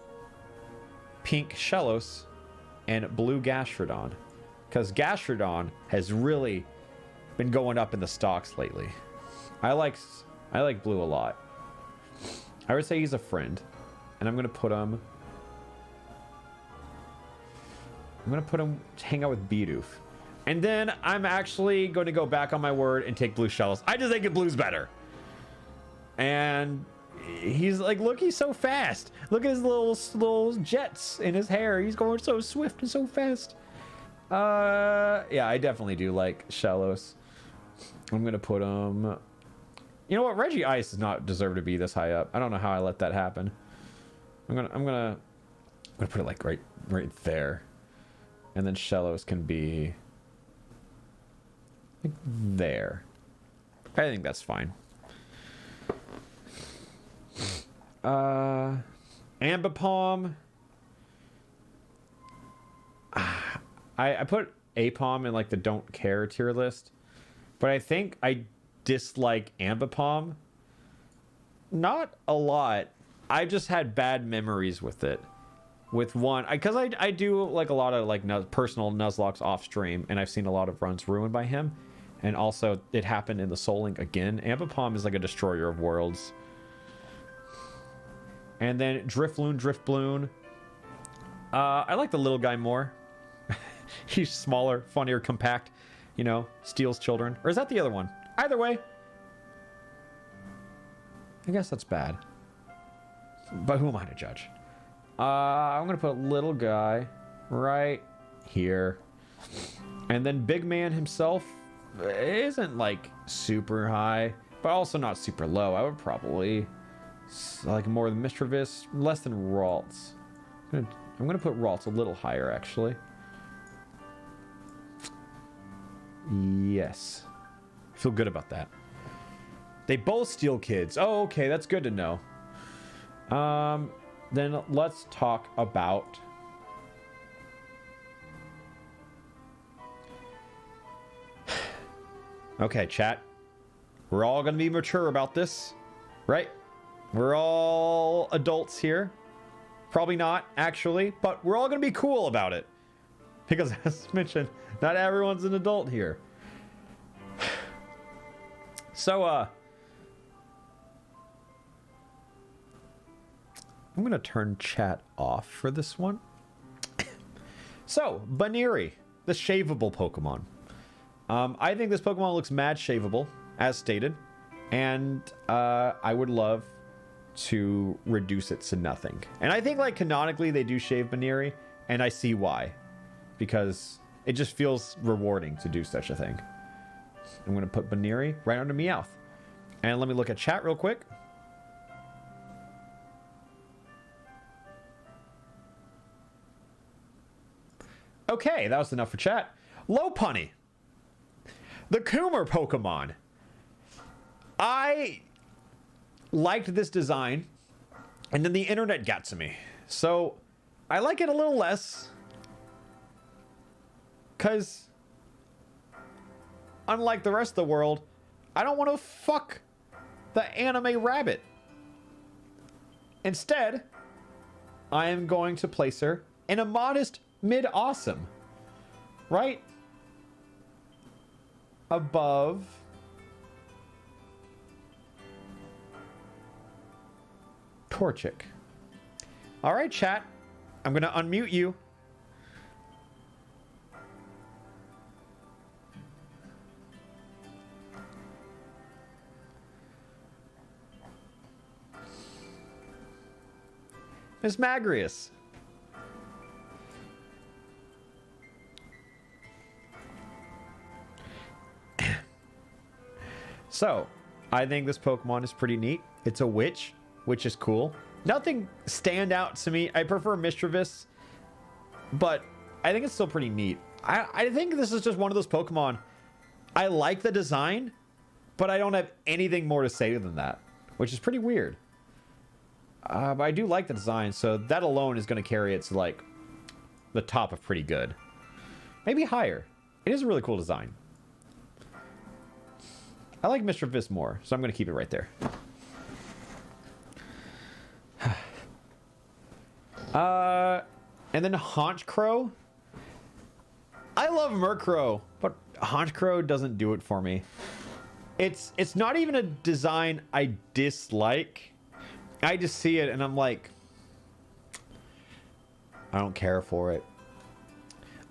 pink Shellos and blue Gastrodon, because Gastrodon has really been going up in the stocks lately. I like blue a lot. I would say he's a friend, and I'm going to put him to hang out with Bidoof. And then I'm actually going to go back on my word and take blue Shellos. I just think blue's better. And he's like, look, he's so fast. Look at his little jets in his hair. He's going so swift and so fast. Yeah, I definitely do like Shellos. I'm going to put him... You know what? Reggie Ice does not deserve to be this high up. I don't know how I let that happen. I'm gonna put it like right there. And then Shellos can be like there. I think that's fine. Ambipom. I put Apom in like the don't care tier list, but I think I dislike Ambipom. Not a lot. I just had bad memories with it. with one, because I do like a lot of like personal Nuzlockes off stream, and I've seen a lot of runs ruined by him. And also it happened in the Soul Link again. Ambipom is like a destroyer of worlds. And then Drifloon. I like the little guy more. He's smaller, funnier, compact, you know, steals children. Or is that the other one? Either way, I guess that's bad. But who am I to judge? I'm going to put little guy right here. And then big man himself isn't like super high, but also not super low. I would probably like more than Mischievous, less than Ralts. I'm going to put Ralts a little higher, actually. Yes. I feel good about that. They both steal kids. Oh, okay. That's good to know. Then let's talk about... Okay, chat. We're all going to be mature about this, right? We're all adults here. Probably not, actually, but we're all going to be cool about it. Because, as mentioned, not everyone's an adult here. So, I'm going to turn chat off for this one. So, Baniri, the shaveable Pokemon. I think this Pokemon looks mad shaveable, as stated. And I would love to reduce it to nothing. And I think, like, canonically, they do shave Baniri, and I see why. Because it just feels rewarding to do such a thing. I'm going to put Baniri right under Meowth. And let me look at chat real quick. Okay, that was enough for chat. Lopunny, the Coomer Pokemon. I liked this design, and then the internet got to me. So, I like it a little less. Because, unlike the rest of the world, I don't want to fuck the anime rabbit. Instead, I am going to place her in a modest mid-awesome. Right above Torchic. Alright, chat. I'm going to unmute you. Miss Magrius. So, I think this Pokemon is pretty neat. It's a witch, which is cool. Nothing stand out to me. I prefer Mischievous, but I think it's still pretty neat. I think this is just one of those Pokemon. I like the design, but I don't have anything more to say than that, which is pretty weird. But I do like the design, so that alone is going to carry it to, like, the top of pretty good. Maybe higher. It is a really cool design. I like Mischievous more, so I'm going to keep it right there. And then Honchkrow. I love Murkrow, but Honchkrow doesn't do it for me. It's not even a design I dislike. I just see it and I'm like, I don't care for it.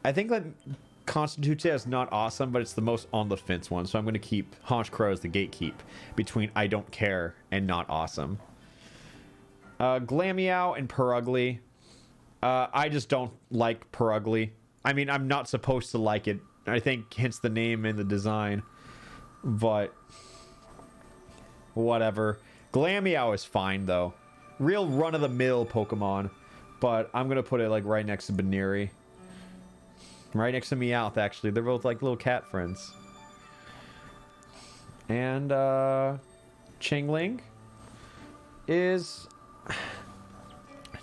I think that constitutes it as not awesome, but it's the most on the fence one. So I'm going to keep Honchkrow as the gatekeep between I don't care and not awesome. Glameow and Purugly. I just don't like Purugly. I mean, I'm not supposed to like it. I think hence the name and the design. But whatever. Glameow is fine, though. Real run-of-the-mill Pokemon. But I'm going to put it, like, right next to Baniri. Right next to Meowth, actually. They're both, like, little cat friends. And, Chingling is...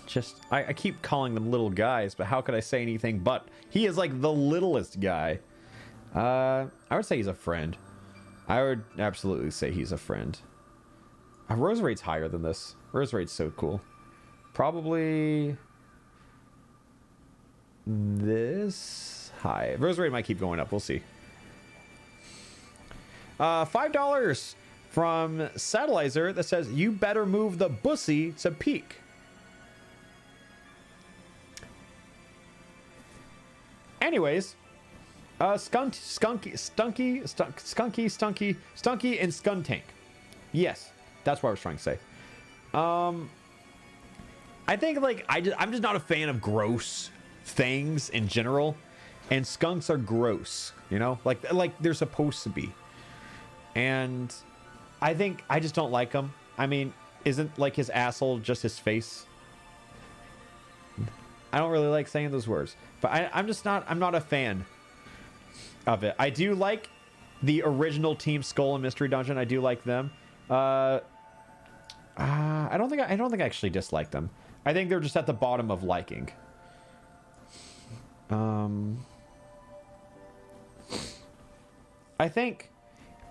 just... I keep calling them little guys, but how could I say anything but... He is, like, the littlest guy. I would say he's a friend. I would absolutely say he's a friend. Roserade's higher than this. Roserade's so cool. Probably... this high. Rose rate might keep going up. We'll see. $5 from Satellizer that says, you better move the bussy to peak. Anyways, Stunky, and Skuntank. Yes, that's what I was trying to say. I think, like, I'm just not a fan of gross things in general, and skunks are gross, you know, like they're supposed to be. And I think I just don't like them. I mean, isn't like his asshole just his face? I don't really like saying those words, but I'm not a fan of it. I do like the original Team Skull and Mystery Dungeon. I do like them. I don't think I actually dislike them. I think they're just at the bottom of liking. I think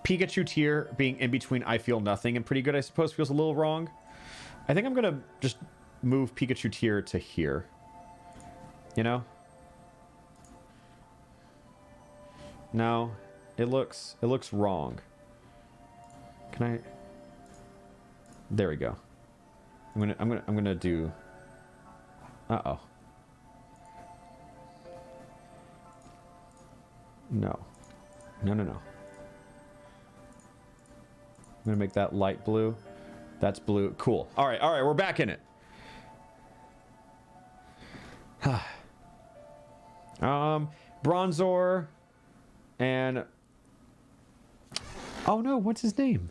Pikachu tier being in between I Feel Nothing and Pretty Good, I suppose, feels a little wrong. I think I'm gonna just move Pikachu tier to here. You know? No, it looks wrong. Can I? There we go. I'm gonna do. Uh-oh. No. No. I'm gonna make that light blue. That's blue. Cool. All right, we're back in it. Bronzor and oh no, what's his name?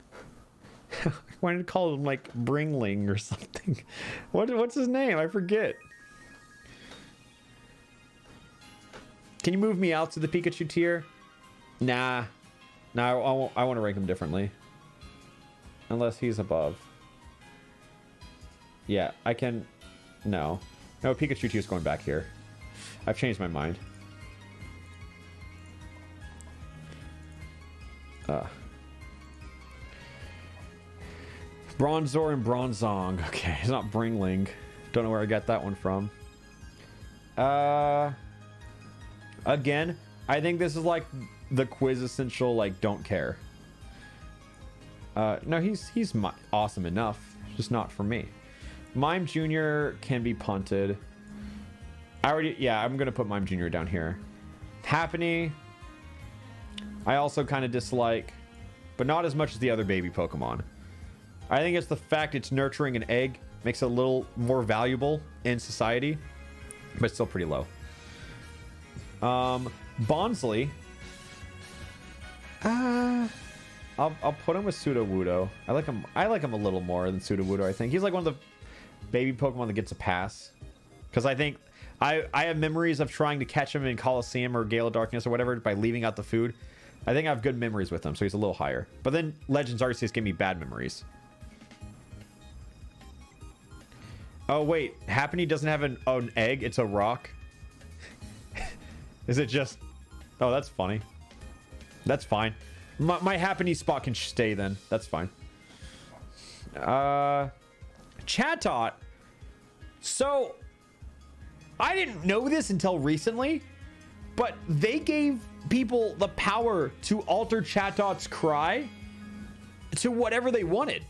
I wanted to call him like Bringling or something. What's his name? I forget. Can you move me out to the Pikachu tier? Nah, I want to rank him differently. Unless he's above. Yeah, I can. No, Pikachu tier is going back here. I've changed my mind. Bronzor and Bronzong. Okay, it's not Bringling. Don't know where I got that one from. Again, I think this is like the quintessential like don't care. No, he's awesome enough, just not for me. Mime Jr. can be punted. I'm gonna put Mime Jr. down here. Happiny, I also kind of dislike, but not as much as the other baby Pokemon. I think it's the fact it's nurturing an egg makes it a little more valuable in society, but still pretty low. Bonsley, I'll put him with Sudowoodo. I like him a little more than Sudowoodo. I think he's like one of the baby Pokemon that gets a pass, because I think I have memories of trying to catch him in Coliseum or Gale of Darkness or whatever by leaving out the food. I think I have good memories with him, so he's a little higher. But then Legends Arceus gave me bad memories. Oh wait, Happiny doesn't have an egg, it's a rock. Is it just... Oh, that's funny. That's fine. My Happiny spot can stay then. That's fine. Chatot. So, I didn't know this until recently, but they gave people the power to alter Chatot's cry to whatever they wanted.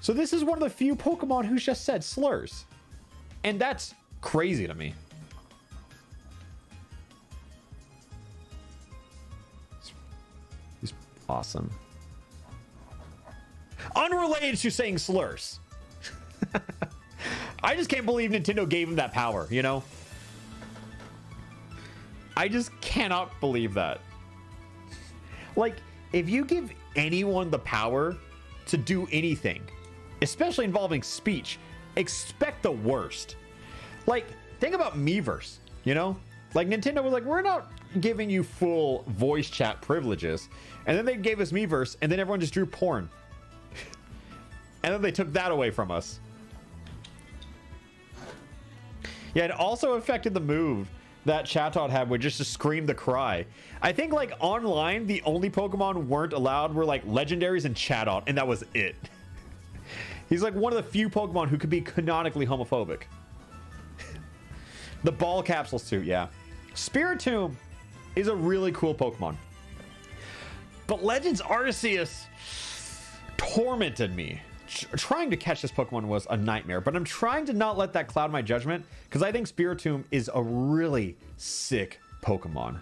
So this is one of the few Pokemon who just said slurs. And that's crazy to me. He's awesome. Unrelated to saying slurs. I just can't believe Nintendo gave him that power, you know? I just cannot believe that. Like, if you give anyone the power to do anything, especially involving speech, expect the worst. Like, think about Miiverse, you know? Like, Nintendo was like, we're not giving you full voice chat privileges. And then they gave us Miiverse, and then everyone just drew porn. And then they took that away from us. Yeah, it also affected the move that Chatot had, which just to scream the cry. I think, like, online, the only Pokemon weren't allowed were, like, legendaries and Chatot, and that was it. He's, like, one of the few Pokemon who could be canonically homophobic. The ball capsule suit, yeah. Spiritomb is a really cool Pokemon. But Legends Arceus tormented me. Trying to catch this Pokemon was a nightmare, but I'm trying to not let that cloud my judgment because I think Spiritomb is a really sick Pokemon.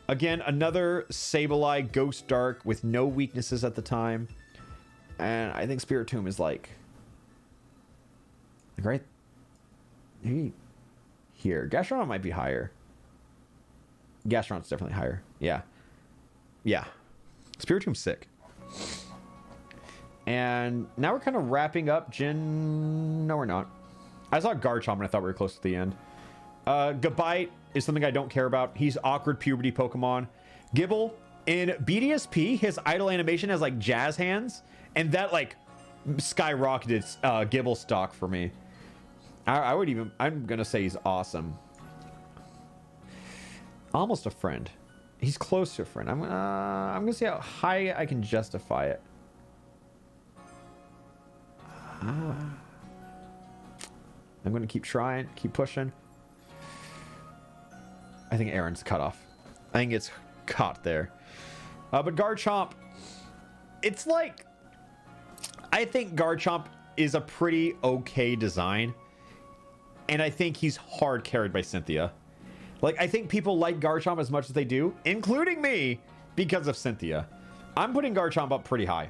Again, another Sableye Ghost Dark with no weaknesses at the time. And I think Spiritomb is like right here. Gastrodon might be higher. Gastrodon's definitely higher. Yeah. Yeah. Spiritomb's sick. And now we're kind of wrapping up Gen... No, we're not. I saw Garchomp and I thought we were close to the end. Gabite is something I don't care about. He's awkward puberty Pokemon. Gibble, in BDSP, his idle animation has like jazz hands. And that like skyrocketed Gibble stock for me. I would even... I'm going to say he's awesome. Almost a friend. He's close to a friend. I'm going to see how high I can justify it. I'm going to keep trying, keep pushing. I think Aaron's cut off. I think it's caught there. But Garchomp, it's like... I think Garchomp is a pretty okay design. And I think he's hard carried by Cynthia. Like, I think people like Garchomp as much as they do, including me, because of Cynthia. I'm putting Garchomp up pretty high.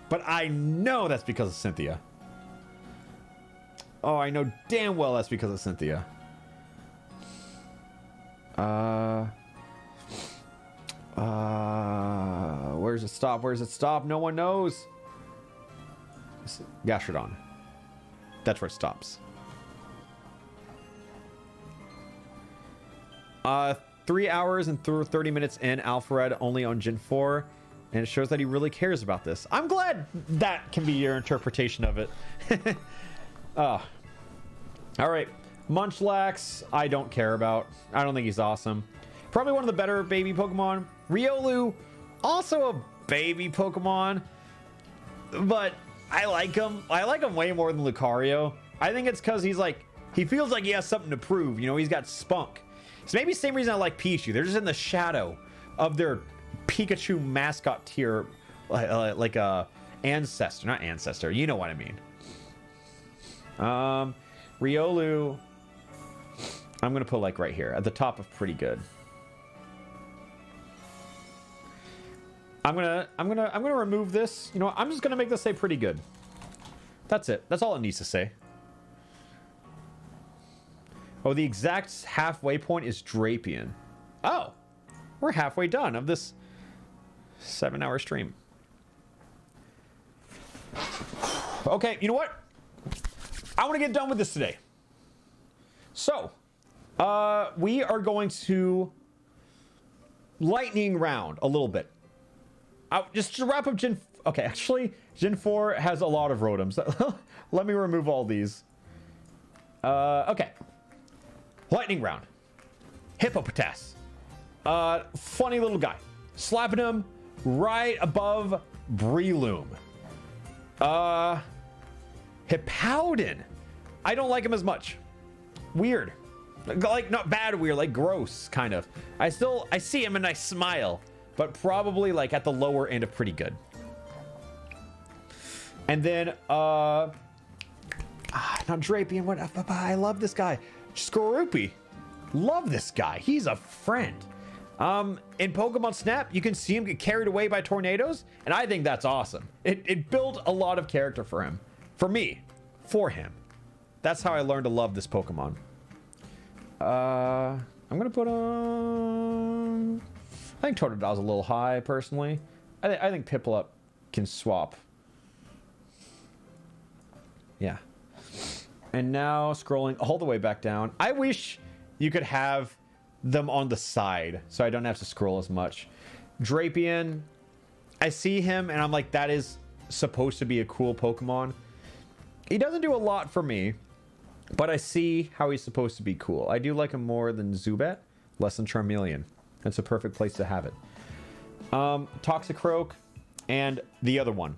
But I know that's because of Cynthia. Oh, I know damn well that's because of Cynthia. Where's it stop? Where's it stop? No one knows. Gastrodon. That's where it stops. 3 hours and 30 minutes in, Alpharad only on Gen 4. And it shows that he really cares about this. I'm glad that can be your interpretation of it. All right. Munchlax, I don't care about. I don't think he's awesome. Probably one of the better baby Pokemon. Riolu, also a baby Pokemon. But I like him. I like him way more than Lucario. I think it's because he's like, he feels like he has something to prove. You know, he's got spunk. It's maybe the same reason I like Pichu. They're just in the shadow of their Pikachu mascot tier, like a ancestor, not ancestor. You know what I mean. Riolu, I'm gonna put like right here at the top of pretty good. I'm gonna remove this. You know what? I'm just gonna make this say pretty good. That's it. That's all it needs to say. Oh, the exact halfway point is Drapion. Oh, we're halfway done of this 7-hour stream. Okay, you know what? I want to get done with this today. So, we are going to lightning round a little bit. Just to wrap up Gen... Okay, actually, Gen 4 has a lot of Rotoms. Let me remove all these. Okay. Lightning round. Hippopotas. Funny little guy. Slapping him right above Breloom. Hippowdon. I don't like him as much. Weird. Like, not bad weird, like gross, kind of. I see him and I smile. But probably like at the lower end of pretty good. And then, not Drapion. What? I love this guy. Skorupi. Love this guy. He's a friend. In Pokemon Snap, you can see him get carried away by tornadoes, and I think that's awesome. It built a lot of character for him. For me. For him. That's how I learned to love this Pokemon. I'm gonna put on... I think Totodil's a little high, personally. I think Piplup can swap. Yeah. And now scrolling all the way back down. I wish you could have them on the side so I don't have to scroll as much. Drapion, I see him and I'm like, that is supposed to be a cool Pokemon. He doesn't do a lot for me, but I see how he's supposed to be cool. I do like him more than Zubat, less than Charmeleon. That's a perfect place to have it. Toxicroak and the other one.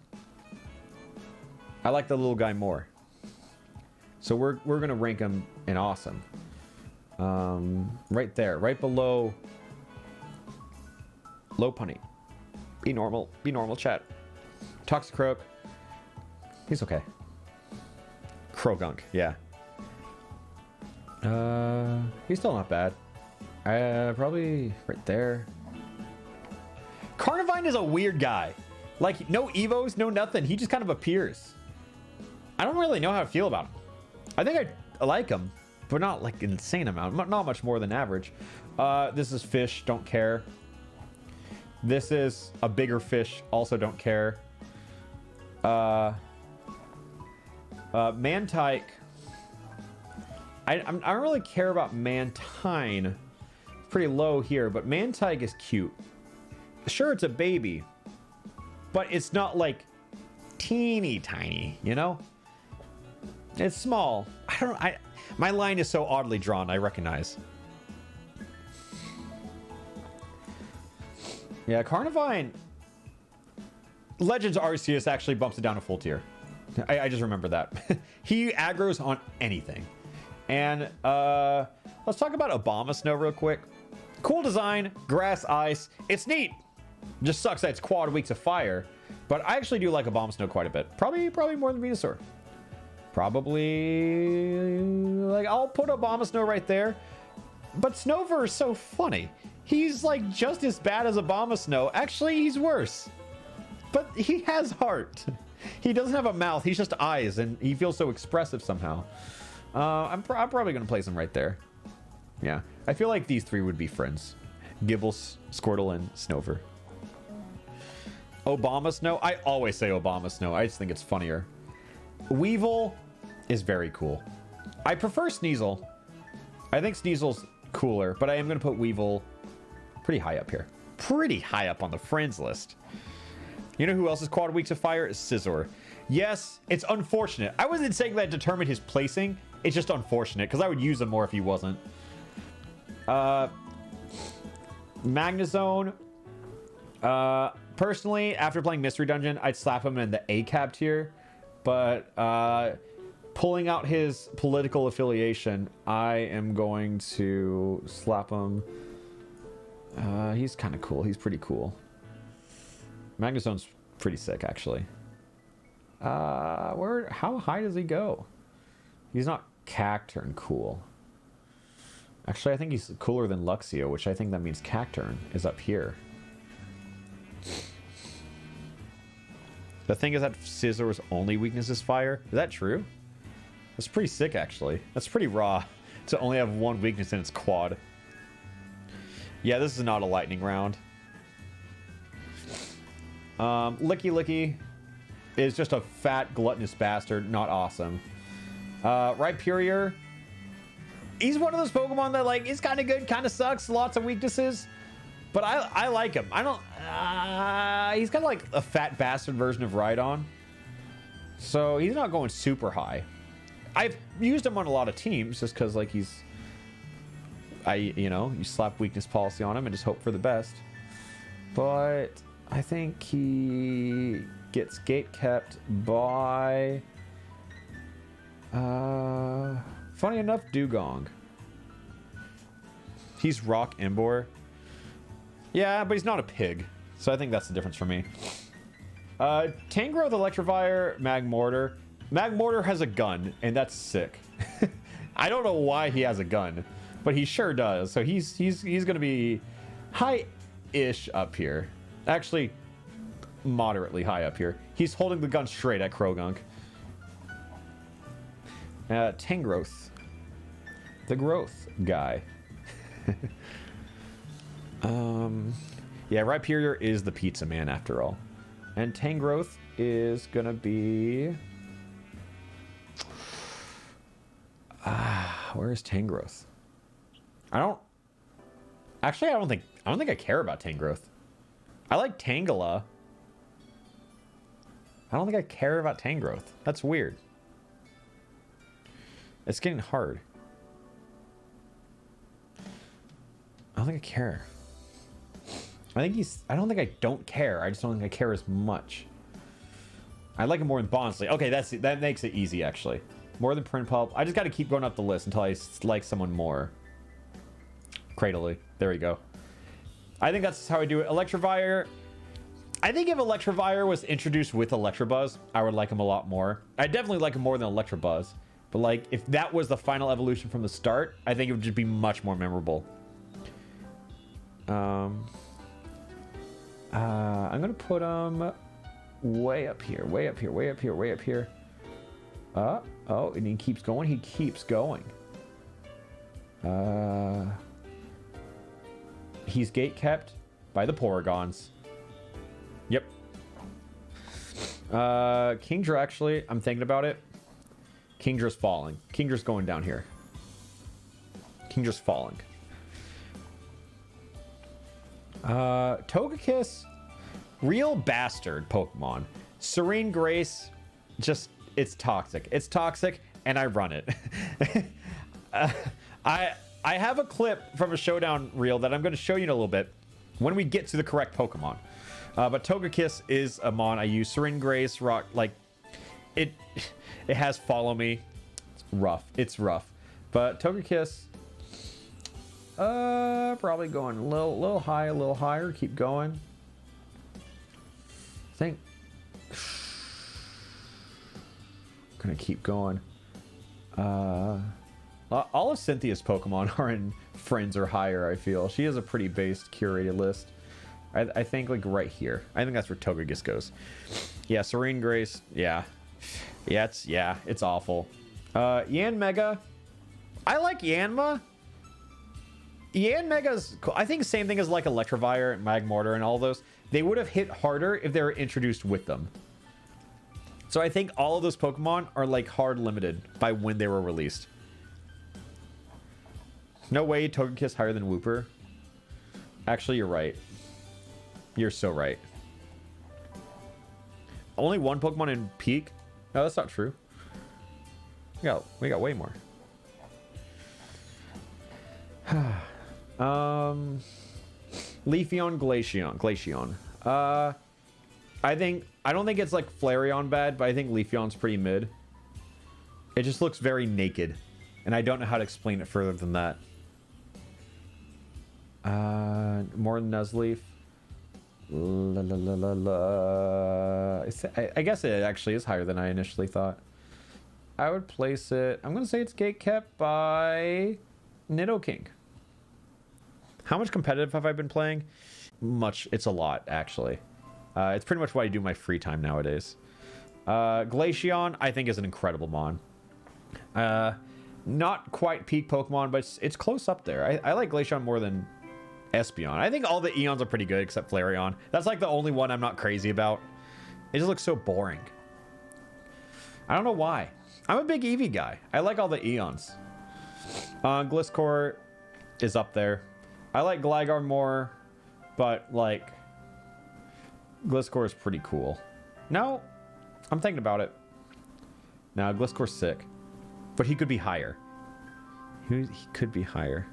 I like the little guy more. So we're gonna rank him in awesome. Right there, right below low punny. Be normal, chat. Toxicroak. He's okay. Krogunk, yeah. He's still not bad. Probably right there. Carnivine is a weird guy. Like, no evos, no nothing. He just kind of appears. I don't really know how to feel about him. I think I like him, but not like an insane amount. Not much more than average. This is fish, don't care. This is a bigger fish, also don't care. Mantike. I don't really care about Mantine. It's pretty low here, but Mantike is cute. Sure, it's a baby, but it's not like teeny tiny, you know? It's small. My line is so oddly drawn, I recognize. Yeah, Carnivine. Legends Arceus actually bumps it down a full tier. I just remember that. He aggroes on anything. And let's talk about Abomasnow real quick. Cool design, grass, ice. It's neat. Just sucks that it's quad weeks of fire. But I actually do like Abomasnow quite a bit. Probably more than Venusaur. Probably, like, I'll put Abomasnow right there. But Snover is so funny. He's like just as bad as Abomasnow. Actually, he's worse. But he has heart. He doesn't have a mouth. He's just eyes, and he feels so expressive somehow. I'm probably going to place him right there. Yeah. I feel like these three would be friends. Gibbles, Squirtle, and Snover. Abomasnow. I always say Abomasnow. I just think it's funnier. Weevil is very cool. I prefer Sneasel. I think Sneasel's cooler, but I am going to put Weevil pretty high up here. Pretty high up on the friends list. You know who else is quad weeks of fire? Scizor. Yes, it's unfortunate. I wasn't saying that determined his placing. It's just unfortunate because I would use him more if he wasn't. Magnezone. Personally, after playing Mystery Dungeon, I'd slap him in the A-cap tier. But pulling out his political affiliation, I am going to slap him. He's kind of cool. He's pretty cool. Magnezone's pretty sick, actually. How high does he go? He's not Cacturn cool. Actually, I think he's cooler than Luxio, which I think that means Cacturn is up here. The thing is that Scizzor's only weakness is fire. Is that true? That's pretty sick, actually. That's pretty raw to only have one weakness in its quad. Yeah, this is not a lightning round. Licky Licky is just a fat, gluttonous bastard. Not awesome. Rhyperior. He's one of those Pokemon that, like, is kind of good, kind of sucks. Lots of weaknesses. But I like him. I don't... he's kind of like a fat bastard version of Rhydon. So he's not going super high. I've used him on a lot of teams just because, like, he's... you know, you slap weakness policy on him and just hope for the best. But I think he gets gate kept by... funny enough, Dugong. He's Rock Embor. Yeah, but he's not a pig. So I think that's the difference for me. Tangrowth, Electivire, Magmortar. Magmortar has a gun, and that's sick. I don't know why he has a gun, but he sure does. So he's going to be high-ish up here. Actually, moderately high up here. He's holding the gun straight at Krogunk. Tangrowth. The growth guy. Yeah, Rhyperior is the pizza man after all. And Tangrowth is gonna be... where is Tangrowth? I don't think I care about Tangrowth. I like Tangela. I don't think I care about Tangrowth. That's weird. It's getting hard. I don't think I care. I don't think I don't care. I just don't think I care as much. I like him more than Bonsly. Okay, that makes it easy, actually. More than Print Pulp. I just got to keep going up the list until I like someone more. Cradily. There we go. I think that's how I do it. Electivire. I think if Electivire was introduced with Electabuzz, I would like him a lot more. I definitely like him more than Electabuzz. But like, if that was the final evolution from the start, I think it would just be much more memorable. I'm gonna put him way up here, way up here, way up here, way up here. Oh, and he keeps going. He keeps going. He's gate kept by the Porygons. Yep. Kingdra, actually, I'm thinking about it. Kingdra's falling. Kingdra's going down here. Kingdra's falling. Togekiss, real bastard Pokemon. Serene Grace, just, it's toxic. It's toxic, and I run it. I have a clip from a showdown reel that I'm going to show you in a little bit when we get to the correct Pokemon. But Togekiss is a mon I use. Serene Grace, rock, like, it has follow me. It's rough. It's rough. But Togekiss, probably going a little high, a little higher. Keep going. I think gonna keep going. All of Cynthia's Pokemon are in friends or higher, I feel. She has a pretty based curated list. I think like right here. I think that's where Togekiss goes. Yeah, Serene Grace. Yeah. It's awful. Yanmega. I like Yanma. Yanmega's cool. I think same thing as like Electivire, Magmortar, and all those. They would have hit harder if they were introduced with them. So I think all of those Pokemon are like hard limited by when they were released. No way Togekiss higher than Wooper. Actually, you're right. You're so right. Only one Pokemon in peak? No, that's not true. We got way more. Leafeon, Glaceon. I don't think it's like Flareon bad, but I think Leafeon's pretty mid. It just looks very naked, and I don't know how to explain it further than that. More Nuzleaf. I guess it actually is higher than I initially thought. I would place it, I'm gonna say it's gate kept by Nidoking. How much competitive have I been playing? Much. It's a lot, actually. It's pretty much what I do in my free time nowadays. Glaceon, I think, is an incredible mon. Not quite peak Pokemon, but it's close up there. I like Glaceon more than Espeon. I think all the Eons are pretty good except Flareon. That's like the only one I'm not crazy about. It just looks so boring. I don't know why. I'm a big Eevee guy. I like all the Eons. Gliscor is up there. I like Gligar more, but like Gliscor is pretty cool. No, I'm thinking about it. Now Gliscor's sick, but he could be higher. He could be higher.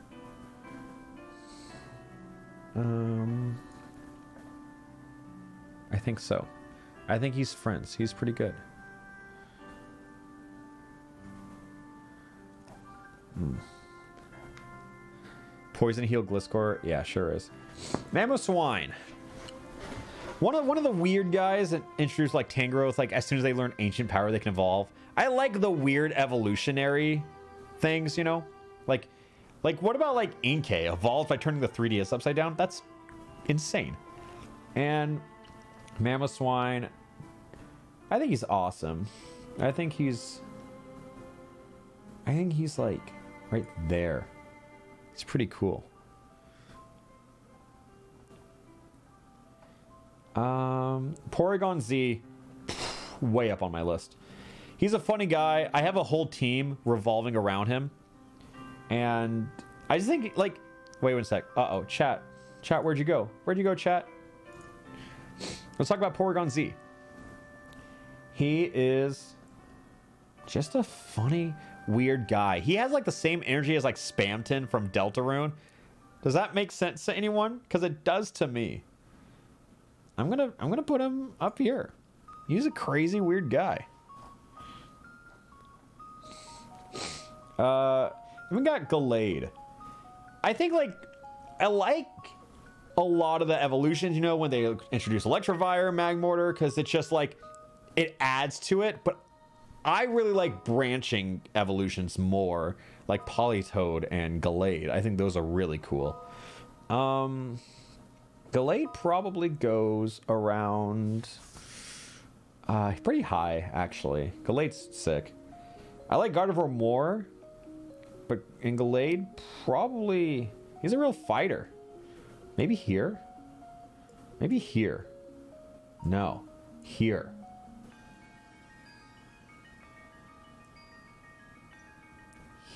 I think so. I think he's friends. He's pretty good. Poison Heal Gliscor. Yeah, sure is. Mamoswine. One of the weird guys that introduced like Tangrowth, like as soon as they learn Ancient Power, they can evolve. I like the weird evolutionary things, you know? Like what about like Inkay evolved by turning the 3DS upside down? That's insane. And Mamoswine, I think he's awesome. I think he's like right there. It's pretty cool. Porygon Z, way up on my list. He's a funny guy. I have a whole team revolving around him. And I just think, like, wait one sec. Uh-oh, chat. Chat, where'd you go? Where'd you go, chat? Let's talk about Porygon Z. He is just a funny, weird guy. He has, like, the same energy as, like, Spamton from Deltarune. Does that make sense to anyone? Because it does to me. I'm gonna put him up here. He's a crazy, weird guy. We got Gallade. I think, like, I like a lot of the evolutions, you know, when they introduce Electivire, Magmortar, because it's just like, it adds to it, but I really like branching evolutions more, like Politoed and Gallade. I think those are really cool. Gallade probably goes around pretty high, actually. Gallade's sick. I like Gardevoir more, but in Gallade, probably... He's a real fighter. Maybe here? Maybe here. No. Here.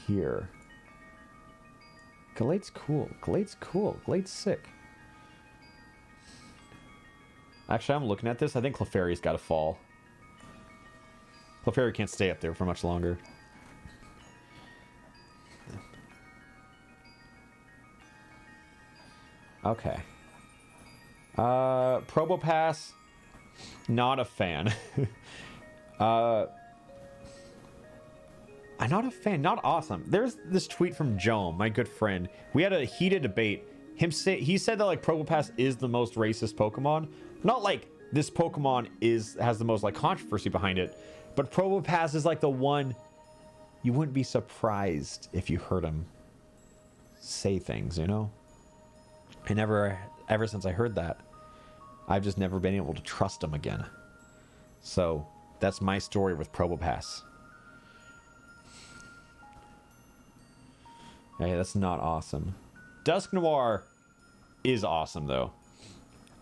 Here. Gallade's cool. Gallade's cool. Gallade's sick. Actually, I'm looking at this. I think Clefairy's got to fall. Clefairy can't stay up there for much longer. Okay. Probopass, not a fan. I'm not a fan. Not awesome. There's this tweet from Joan, my good friend. We had a heated debate. He said that like Probopass is the most racist Pokemon. Not like this Pokemon has the most like controversy behind it, but Probopass is like the one you wouldn't be surprised if you heard him say things, you know? And ever since I heard that, I've just never been able to trust him again. So that's my story with Probopass. Hey, that's not awesome. Dusknoir is awesome though.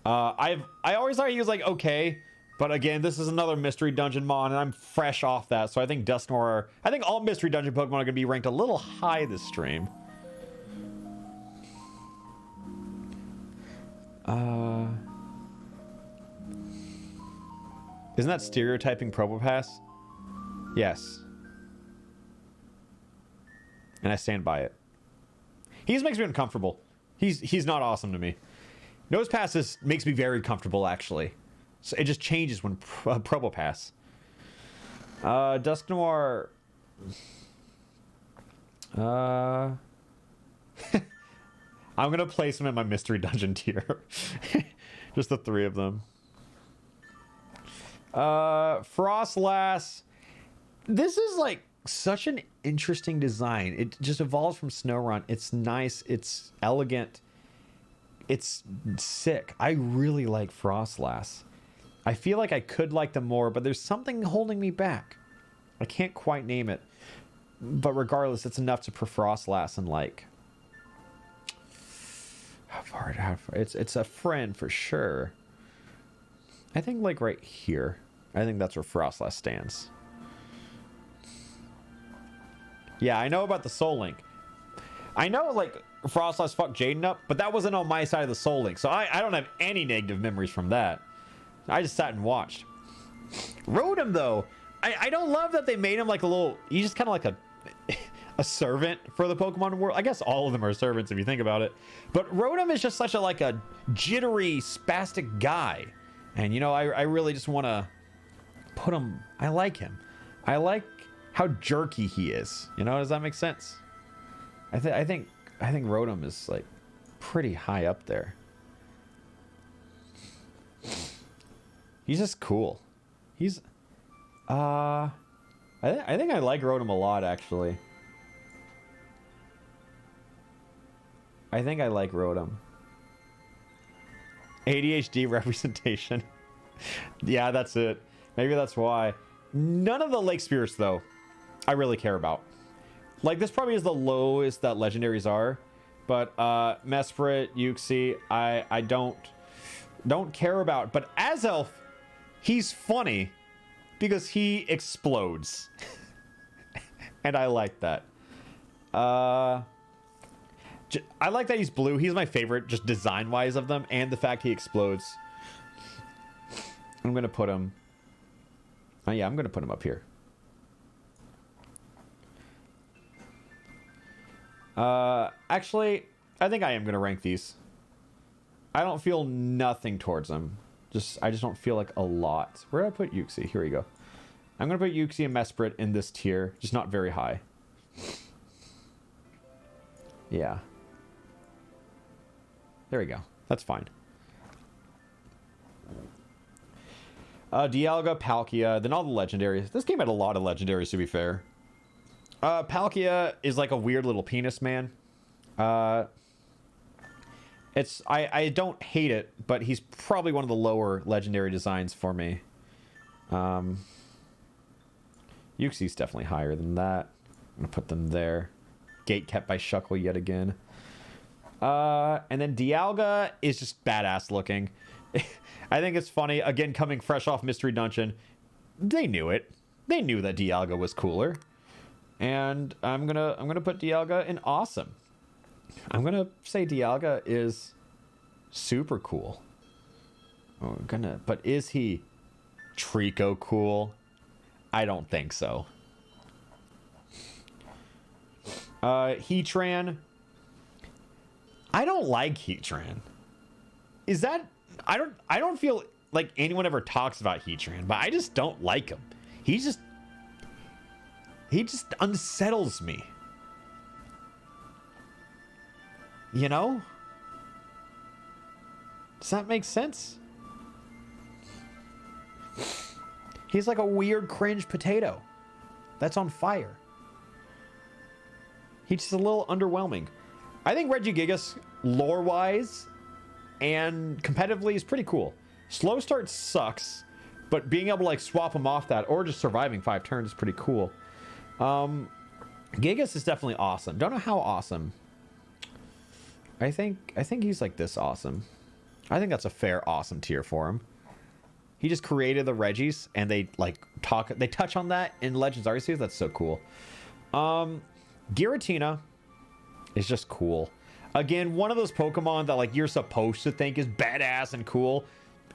I always thought he was like okay, but again, this is another mystery dungeon mon, and I'm fresh off that, so I think Dusknoir. I think all mystery dungeon Pokemon are gonna be ranked a little high this stream. Isn't that stereotyping Probopass? Yes. And I stand by it. He just makes me uncomfortable. He's not awesome to me. Nosepass makes me very comfortable, actually. So it just changes when Probopass. Dusknoir... I'm gonna place him in my mystery dungeon tier. Just the three of them. Frostlass. This is like such an interesting design. It just evolves from Snorunt. It's nice. It's elegant. It's sick. I really like Frostlass. I feel like I could like them more, but there's something holding me back. I can't quite name it. But regardless, it's enough to put Frostlass and like... How far? It's a friend for sure. I think like right here. I think that's where Frostlass stands. Yeah, I know about the Soul Link. I know like Frostlass fucked Jaden up, but that wasn't on my side of the Soul Link, so I don't have any negative memories from that. I just sat and watched. Rotom though, I don't love that they made him like a little. He's just kind of like a servant for the Pokemon world. I guess all of them are servants if you think about it. But Rotom is just such a like a jittery, spastic guy. And you know, I really just want to put him... I like him. I like how jerky he is. You know, does that make sense? I think Rotom is like pretty high up there. He's just cool. He's... I think I like Rotom a lot, actually. I think I like Rotom. ADHD representation. Yeah, that's it. Maybe that's why. None of the Lake Spirits, though, I really care about. Like, this probably is the lowest that legendaries are. But, Mesprit, Uxie, I don't care about. But Azelf, he's funny because he explodes. And I like that. I like that he's blue. He's my favorite, just design-wise of them, and the fact he explodes. I'm gonna put him... Oh yeah, I'm gonna put him up here. Actually, I think I am gonna rank these. I don't feel nothing towards them. I just don't feel like a lot. Where did I put Uxie? Here we go. I'm gonna put Uxie and Mesprit in this tier, just not very high. Yeah. There we go. That's fine. Dialga, Palkia, then all the legendaries. This game had a lot of legendaries, to be fair. Palkia is like a weird little penis man. I don't hate it, but he's probably one of the lower legendary designs for me. Uxie's definitely higher than that. I'm gonna put them there. Gate kept by Shuckle yet again. And then Dialga is just badass looking. I think it's funny, again, coming fresh off Mystery Dungeon. They knew it. They knew that Dialga was cooler. And I'm gonna put Dialga in awesome. I'm gonna say Dialga is super cool. But is he Trico cool? I don't think so. Heatran. I don't like Heatran. Is that... I don't feel like anyone ever talks about Heatran, but I just don't like him. He just unsettles me. You know? Does that make sense? He's like a weird cringe potato that's on fire. He's just a little underwhelming. I think Regigigas, lore-wise and competitively, is pretty cool. Slow start sucks, but being able to like swap him off that or just surviving 5 turns is pretty cool. Gigas is definitely awesome. Don't know how awesome. I think he's like this awesome. I think that's a fair awesome tier for him. He just created the Regis, and they like touch on that in Legends Arceus. That's so cool. Giratina is just cool. Again, one of those Pokemon that like you're supposed to think is badass and cool,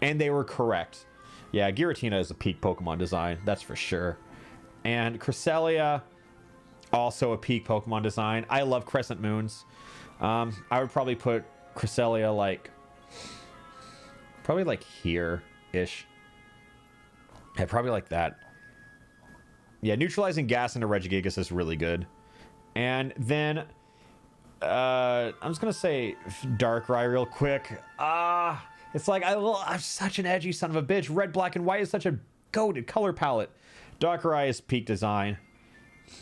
and they were correct. Yeah, Giratina is a peak Pokemon design, that's for sure. And Cresselia, also a peak Pokemon design. I love Crescent Moons. I would probably put Cresselia like here-ish. Yeah, probably like that. Yeah, neutralizing gas into Regigigas is really good. And then I'm just gonna say Darkrai real quick. It's like I'm such an edgy son of a bitch. Red, black, and white is such a goated color palette. Darkrai is peak design.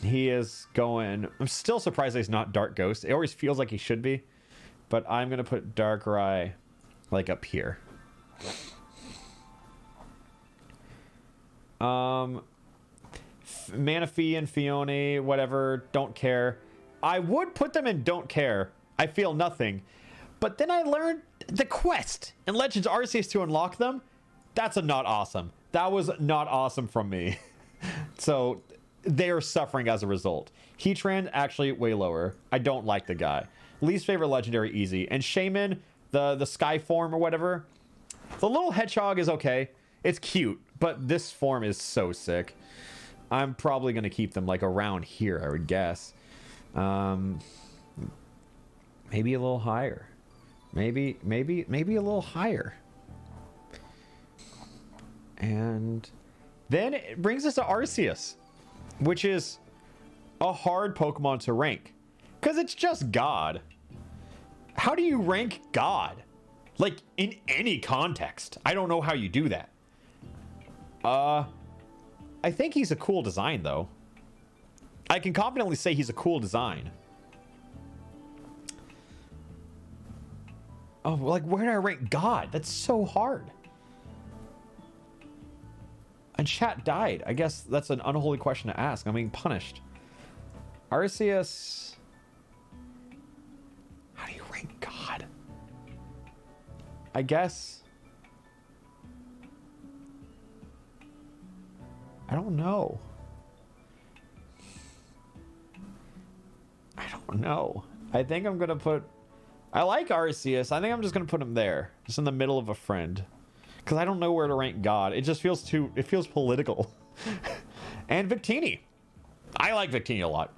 He is going... I'm still surprised that he's not Dark Ghost. It always feels like he should be. But I'm gonna put Darkrai like up here. Manaphy and Fione, whatever, don't care. I would put them in don't care. I feel nothing. But then I learned the quest in Legends Arceus to unlock them. That's a not awesome. That was not awesome from me. So they're suffering as a result. Heatran actually way lower. I don't like the guy. Least favorite legendary easy. And Shaman, the sky form or whatever. The little hedgehog is okay. It's cute, but this form is so sick. I'm probably going to keep them like around here, I would guess. Maybe a little higher. Maybe a little higher. And then it brings us to Arceus, which is a hard Pokemon to rank because it's just God. How do you rank God? Like in any context. I don't know how you do that. I think he's a cool design though. I can confidently say he's a cool design. Oh, like where do I rank God? That's so hard. And chat died. I guess that's an unholy question to ask. I'm being punished. Arceus. How do you rank God? I guess. I don't know. I don't know. I think I'm going to put... I like Arceus. I think I'm just going to put him there. Just in the middle of a friend. Because I don't know where to rank God. It just feels too... It feels political. And Victini. I like Victini a lot.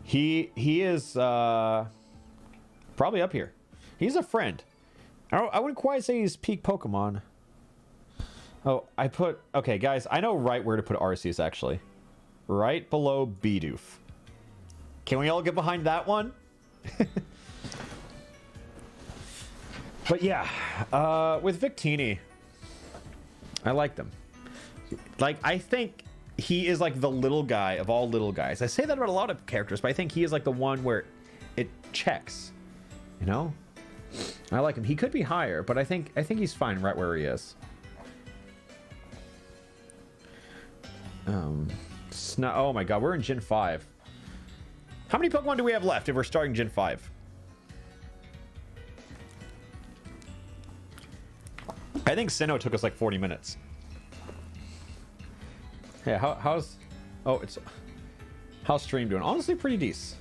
He is probably up here. He's a friend. I wouldn't quite say he's peak Pokemon. Oh, I put... Okay, guys. I know right where to put Arceus, actually. Right below Bidoof. Can we all get behind that one? But yeah, with Victini, I like them. Like, I think he is like the little guy of all little guys. I say that about a lot of characters, but I think he is like the one where it checks, you know? I like him. He could be higher, but I think he's fine right where he is. Oh my god, we're in Gen 5. How many Pokemon do we have left if we're starting Gen 5? I think Sinnoh took us like 40 minutes. Yeah, how's stream doing? Honestly, pretty decent.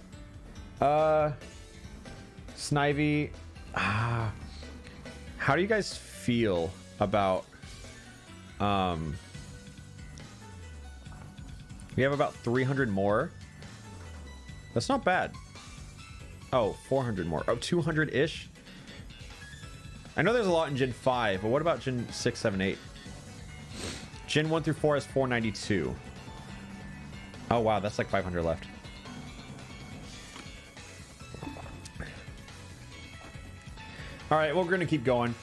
Snivy, how do you guys feel about we have about 300 more. That's not bad. Oh, 400 more. Oh, 200-ish. I know there's a lot in Gen 5, but what about Gen 6, 7, 8? Gen 1 through 4 has 492. Oh, wow. That's like 500 left. All right. Well, we're going to keep going.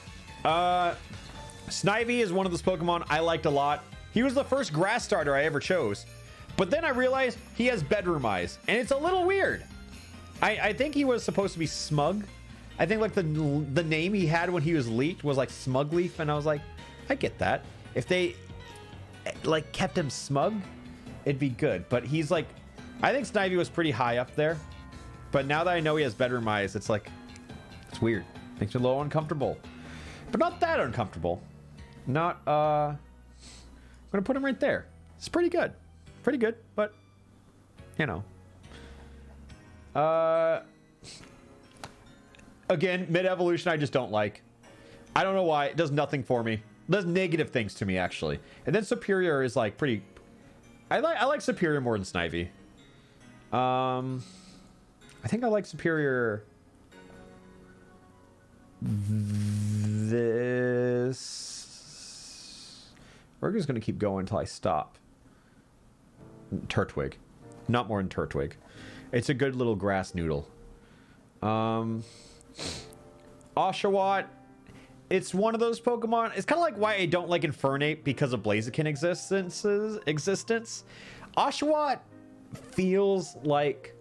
Snivy is one of those Pokemon I liked a lot. He was the first grass starter I ever chose. But then I realized he has bedroom eyes. And it's a little weird. I think he was supposed to be smug. I think like the name he had when he was leaked was like Smugleaf. And I was like, I get that. If they like kept him smug, it'd be good. But he's like, I think Snivy was pretty high up there. But now that I know he has bedroom eyes, it's like, it's weird. Makes me a little uncomfortable. But not that uncomfortable. Not, I'm gonna put him right there. It's pretty good. Pretty good, but, you know. Again, mid-evolution I just don't like. I don't know why. It does nothing for me. It does negative things to me, actually. And then Superior is like pretty... I like Superior more than Snivy. I think I like Superior... This... We're just going to keep going until I stop. Turtwig. Not more than Turtwig. It's a good little grass noodle. Oshawott. It's one of those Pokemon. It's kind of like why I don't like Infernape because of Blaziken existence. Oshawott feels like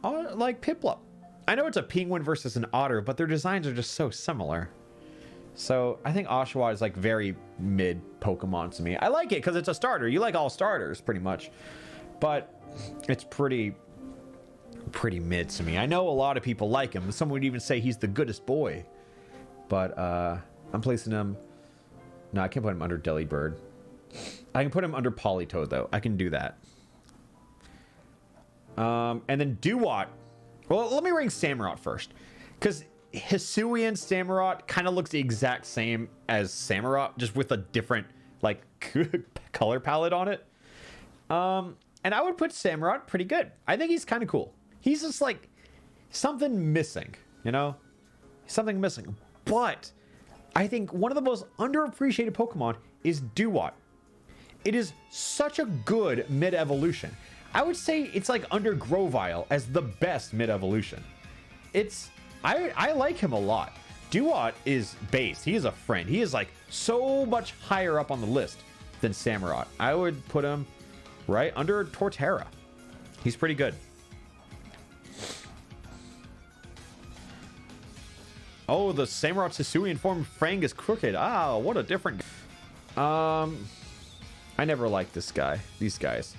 Piplup. I know it's a penguin versus an otter, but their designs are just so similar. So I think Oshawott is like very mid Pokemon to me. I like it because it's a starter. You like all starters pretty much, but it's pretty mid to me. I know a lot of people like him. Some would even say he's the goodest boy, but I'm placing him. No, I can't put him under Delibird. I can put him under Politoed though. I can do that. And then Dewott. Well, let me rank Samurott first, because Hisuian Samurott kind of looks the exact same as Samurott, just with a different like color palette on it. And I would put Samurott pretty good. I think he's kind of cool. He's just like something missing, you know? Something missing. But I think one of the most underappreciated Pokemon is Dewott. It is such a good mid-evolution. I would say it's like under Grovyle as the best mid-evolution. I like him a lot. Dewott is base. He is a friend. He is like so much higher up on the list than Samurott. I would put him right under Torterra. He's pretty good. Oh, the Samurott's Hisuian form Fang is crooked. Ah, what a different... I never liked this guy. These guys.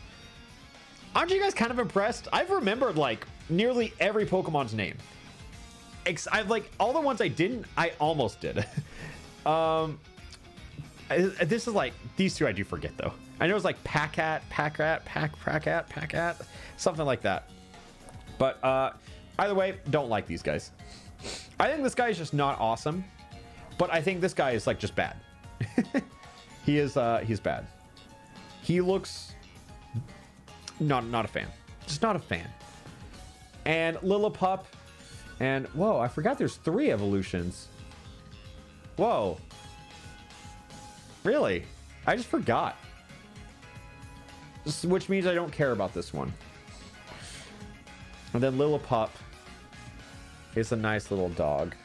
Aren't you guys kind of impressed? I've remembered like nearly every Pokemon's name. I've like all the ones I didn't, I almost did. This is like these two I do forget though. I know it's like Packrat, something like that. But either way, don't like these guys. I think this guy is just not awesome, but I think this guy is like just bad. He's bad. He looks not a fan. Just not a fan. And Lillipup, and whoa, I forgot there's 3 evolutions. Whoa. Really? I just forgot. Which means I don't care about this one. And then Lillipup is a nice little dog.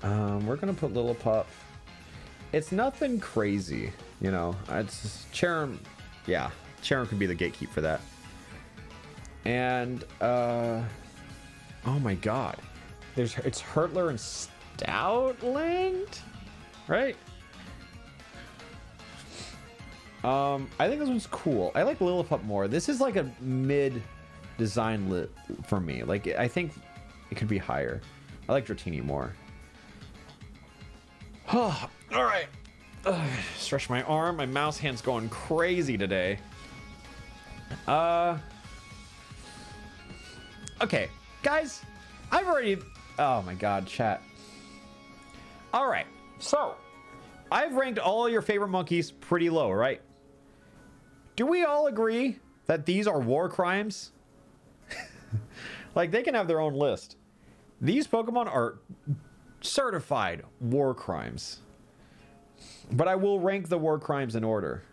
We're gonna put Lillipup. It's nothing crazy, you know. It's Cherim. Yeah, Cherim could be the gatekeep for that. And oh my god, it's Hurtler and Stoutland, right? I think this one's cool. I like Lillipup more. This is like a mid design lit for me. Like, I think it could be higher. I like Dratini more. All right. Stretch my arm. My mouse hand's going crazy today. Okay, guys, I've already... Oh my god, chat. All right, so I've ranked all your favorite monkeys pretty low, right? Do we all agree that these are war crimes? Like, they can have their own list. These Pokemon are certified war crimes. But I will rank the war crimes in order.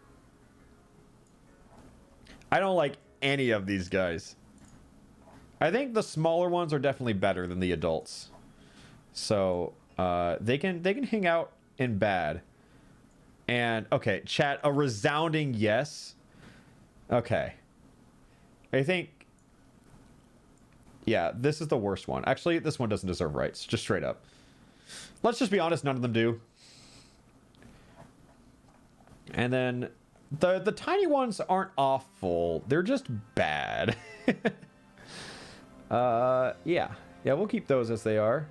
I don't like any of these guys. I think the smaller ones are definitely better than the adults. So, they can hang out in bad. And, okay, chat, a resounding yes. Okay. I think... Yeah, this is the worst one. Actually, this one doesn't deserve rights. Just straight up. Let's just be honest, none of them do. And then the tiny ones aren't awful. They're just bad. Yeah, we'll keep those as they are.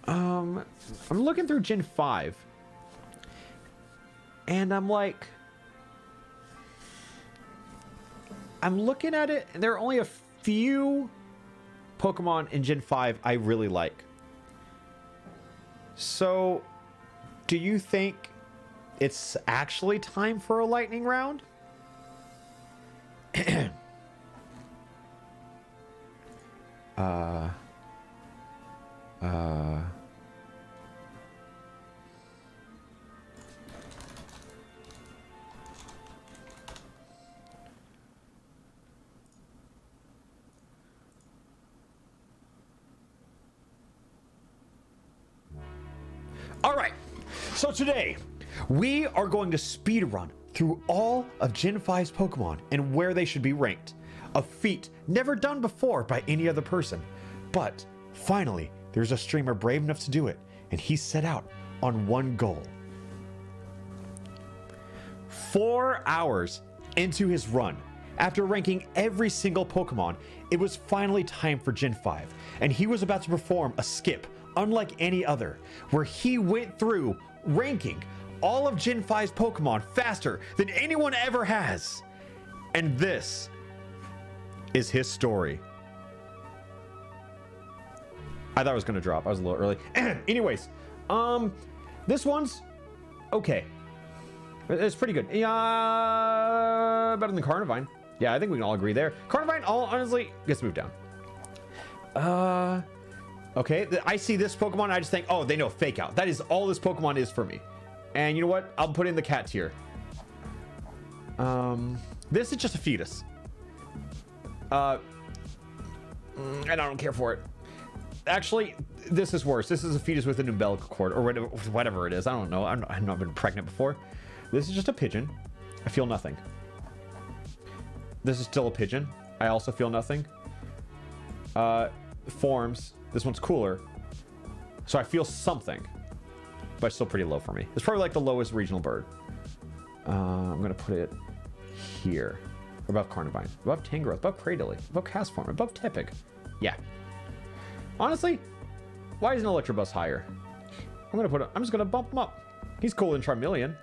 I'm looking through Gen 5. And I'm like... I'm looking at it, and there are only a few Pokemon in Gen 5 I really like. So, do you think it's actually time for a lightning round? All right, so today we are going to speedrun through all of Gen 5's Pokemon and where they should be ranked. A feat never done before by any other person. But finally, there's a streamer brave enough to do it, and he set out on one goal. 4 hours into his run, after ranking every single Pokemon, it was finally time for Gen 5, and he was about to perform a skip unlike any other, where he went through ranking all of Gen 5's Pokemon faster than anyone ever has. And this is his story. I thought it was going to drop. I was a little early. Anyways, this one's okay. It's pretty good. Yeah, better than Carnivine. Yeah, I think we can all agree there. Carnivine, honestly, gets moved down. Okay, I see this Pokemon, I just think, oh, they know Fake Out. That is all this Pokemon is for me. And you know what? I'll put in the cat tier. This is just a fetus. And I don't care for it. Actually, this is worse. This is a fetus with an umbilical cord, or whatever it is. I don't know. I've not been pregnant before. This is just a pigeon. I feel nothing. This is still a pigeon. I also feel nothing. Forms. This one's cooler. So I feel something. But it's still pretty low for me. It's probably like the lowest regional bird. I'm going to put it here. Above Carnivine. Above Tangrowth. Above Cradily. Above Castform. Above Tepig. Yeah. Honestly, why isn't Electabuzz higher? I'm just going to bump him up. He's cooler than Charmeleon.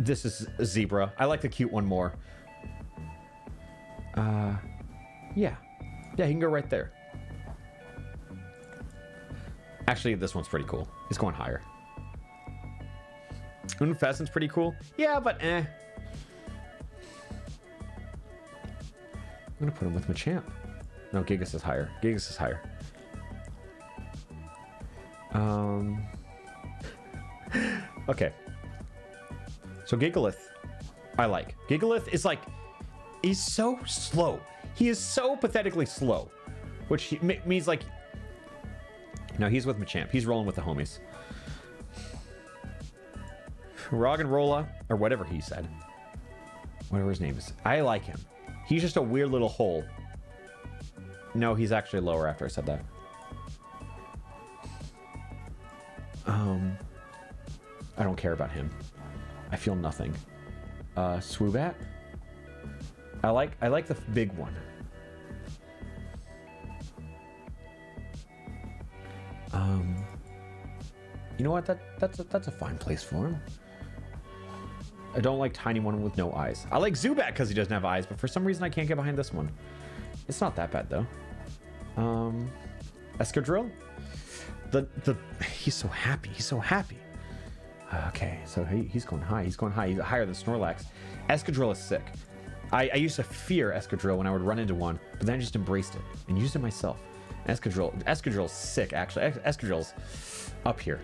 This is a Zebra. I like the cute one more. Yeah. Yeah, he can go right there. Actually, this one's pretty cool. It's going higher. Unfessant's pretty cool. Yeah, but eh. I'm gonna put him with Machamp. No, Gigas is higher. Gigas is higher. Okay. So Gigalith, I like. Gigalith is like, he's so slow. He is so pathetically slow, which means like, no, he's with Machamp. He's rolling with the homies. Roggenrola, or whatever he said. Whatever his name is. I like him. He's just a weird little hole. No, he's actually lower after I said that. I don't care about him. I feel nothing. Swoobat? I like the big one. You know what? That's a fine place for him. I don't like tiny one with no eyes. I like Zubat because he doesn't have eyes, but for some reason I can't get behind this one. It's not that bad though. Escadrille? He's so happy. He's so happy. Okay, so he's going high. He's going high. He's higher than Snorlax. Escadrille is sick. I used to fear Escadrille when I would run into one, but then I just embraced it and used it myself. Escadrille's sick, actually. Escadrille's up here.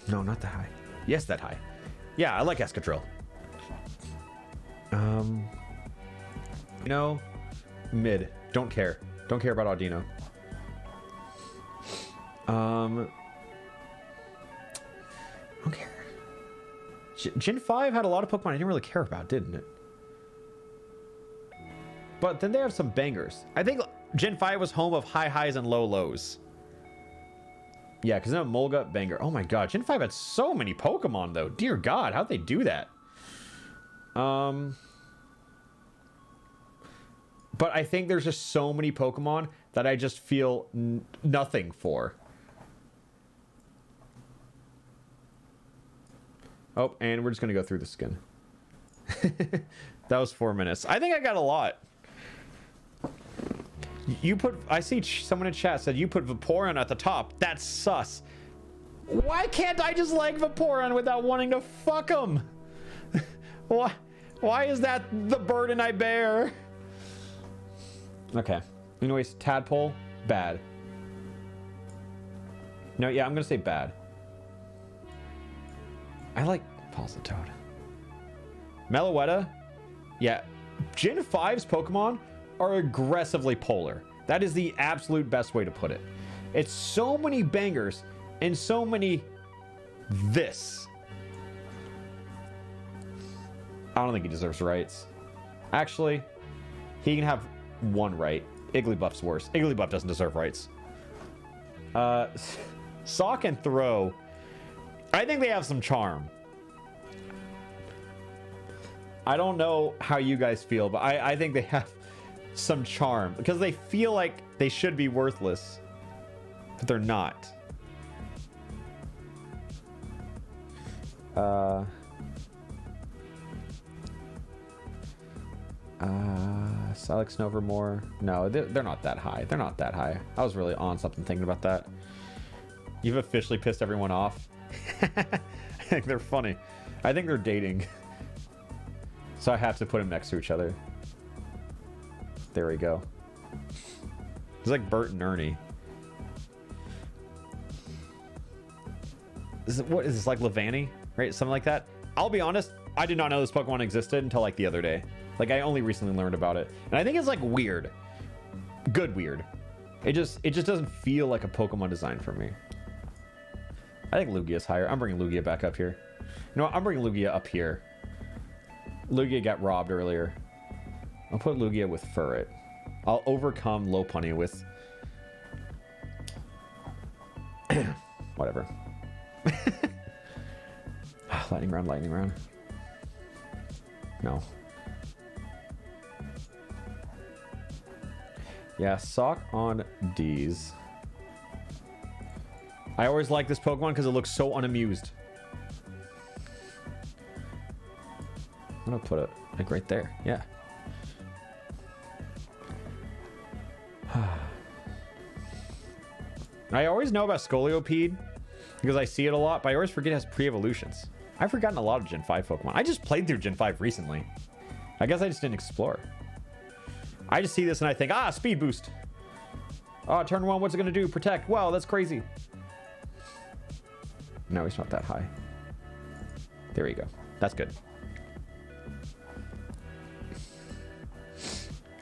No, not that high. Yes, that high. Yeah, I like Escadrille. You know, mid. Don't care. Don't care about Audino. I don't care. Gen 5 had a lot of Pokemon I didn't really care about, didn't it? But then they have some bangers. I think Gen 5 was home of high highs and low lows. Yeah, because then Molga, banger. Oh my god, Gen 5 had so many Pokemon though. Dear god, how'd they do that? But I think there's just so many Pokemon that I just feel nothing for. Oh, and we're just gonna go through the skin. That was 4 minutes. I think I got a lot. You put... I see someone in chat said you put Vaporeon at the top. That's sus. Why can't I just like Vaporeon without wanting to fuck him? Why is that the burden I bear? Okay. Anyways, Tadpole, bad. No, yeah, I'm gonna say bad. I like Pulsatoad. Meloetta, yeah. Gen 5's Pokemon are aggressively polar. That is the absolute best way to put it. It's so many bangers and so many this. I don't think he deserves rights. Actually, he can have one right. Igglybuff's worse. Igglybuff doesn't deserve rights. Sock and Throw. I think they have some charm. I don't know how you guys feel, but I think they have some charm because they feel like they should be worthless, but they're not. Salix Novermore. No, they're not that high. They're not that high. I was really on something thinking about that. You've officially pissed everyone off. I think they're funny. I think they're dating. So I have to put them next to each other. There we go. It's like Bert and Ernie. What is this, like Levani? Right? Something like that? I'll be honest, I did not know this Pokemon existed until like the other day. Like I only recently learned about it. And I think it's like weird. Good weird. It just doesn't feel like a Pokemon design for me. I think Lugia's higher. I'm bringing Lugia back up here. You know what? I'm bringing Lugia up here. Lugia got robbed earlier. I'll put Lugia with Furret. I'll overcome Lopunny with... whatever. Lightning round, lightning round. No. Yeah, Sock on D's. I always like this Pokemon because it looks so unamused. I'm gonna put it like right there. Yeah. I always know about Scolipede because I see it a lot, but I always forget it has pre-evolutions. I've forgotten a lot of Gen 5 Pokemon. I just played through Gen 5 recently. I guess I just didn't explore. I just see this and I think, ah, speed boost. Oh, turn 1, what's it gonna do? Protect. Wow, that's crazy. No, he's not that high. There you go. That's good.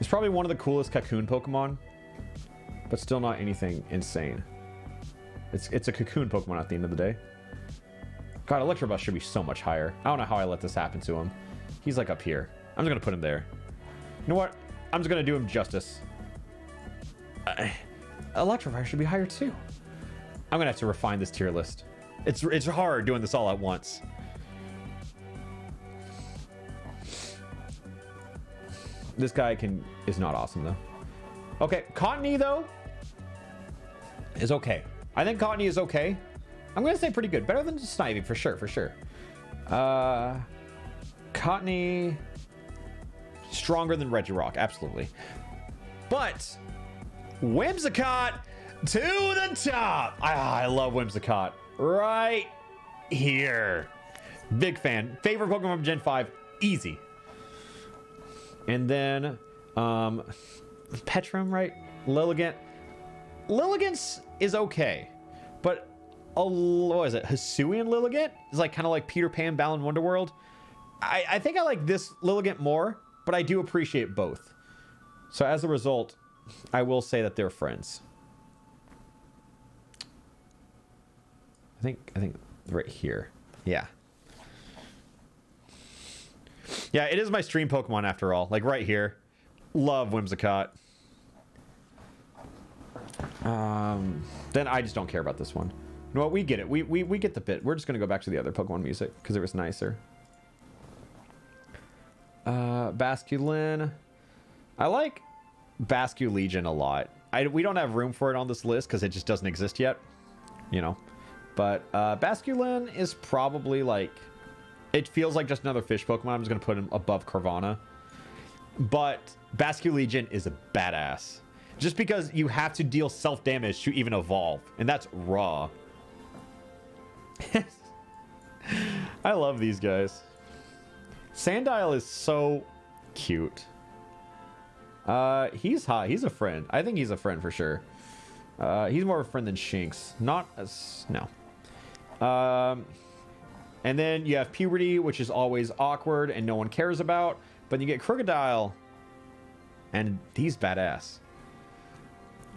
It's probably one of the coolest cocoon Pokemon, but still not anything insane. It's a cocoon Pokemon at the end of the day. God, Electabuzz should be so much higher. I don't know how I let this happen to him. He's like up here. I'm just gonna put him there. You know what? I'm just gonna do him justice. Electivire should be higher too. I'm gonna have to refine this tier list. It's hard doing this all at once. This guy is not awesome though. Okay, Cottony though is okay. I think Cottony is okay. I'm gonna say pretty good. Better than Snivy for sure, for sure. Cottony stronger than Regirock, absolutely. But Whimsicott to the top. I love Whimsicott. Right here. Big fan. Favorite Pokemon from Gen 5. Easy. And then Petrum, right? Lilligant. Lilligant's is okay. But what is it? Hisuian Lilligant is like kind of like Peter Pan Balan Wonderworld. I think I like this Lilligant more, but I do appreciate both. So as a result, I will say that they're friends. I think right here. Yeah. Yeah, it is my stream Pokemon after all. Like right here. Love Whimsicott. Then I just don't care about this one. You know what? We get it. We get the bit. We're just going to go back to the other Pokemon music because it was nicer. Basculin. I like Basculegion a lot. We don't have room for it on this list because it just doesn't exist yet. You know. But Basculin is probably like... It feels like just another fish Pokemon. I'm just going to put him above Carvana. But Basculegion is a badass. Just because you have to deal self-damage to even evolve. And that's raw. I love these guys. Sandile is so cute. He's hot. He's a friend. I think he's a friend for sure. He's more of a friend than Shinx. Not as... No. And then you have Puberty, which is always awkward and no one cares about. But you get Crocodile. And he's badass.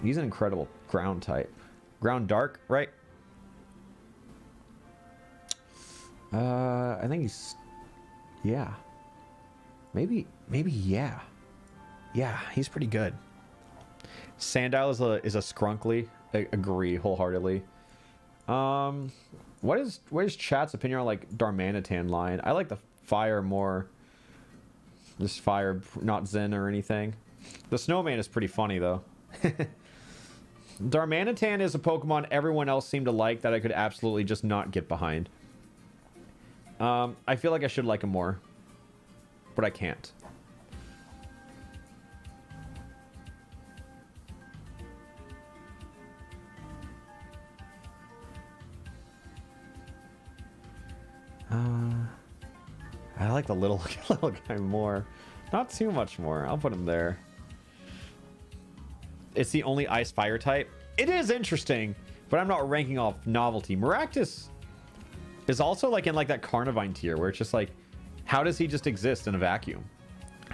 He's an incredible ground type. Ground Dark, right? I think he's... Yeah. Maybe yeah. Yeah, he's pretty good. Sandile is a Skrunkly. I agree wholeheartedly. What is chat's opinion on like Darmanitan line? I like the fire more. Just fire, not Zen or anything. The Snowman is pretty funny though. Darmanitan is a Pokemon everyone else seemed to like that I could absolutely just not get behind. I feel like I should like him more, but I can't. I like the little guy more. Not too much more. I'll put him there. It's the only ice fire type. It is interesting, but I'm not ranking off novelty. Maractus is also like in like that Carnivine tier where it's just like, how does he just exist in a vacuum?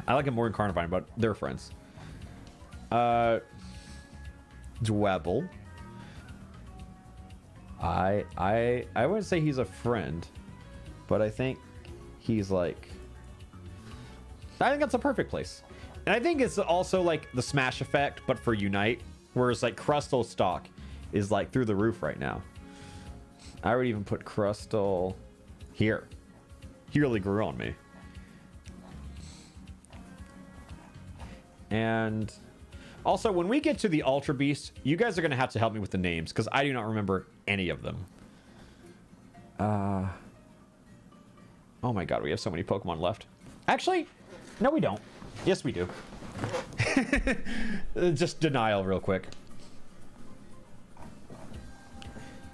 I like him more in Carnivine, but they're friends. Dwebble. I wouldn't say he's a friend, but I think he's like... I think that's a perfect place. And I think it's also like the Smash effect, but for Unite. Whereas like Crustle stock is like through the roof right now. I would even put Crustle here. He really grew on me. And also, when we get to the Ultra Beast, you guys are going to have to help me with the names because I do not remember any of them. Oh my god, we have so many Pokemon left. Actually, no we don't. Yes, we do. Just denial real quick.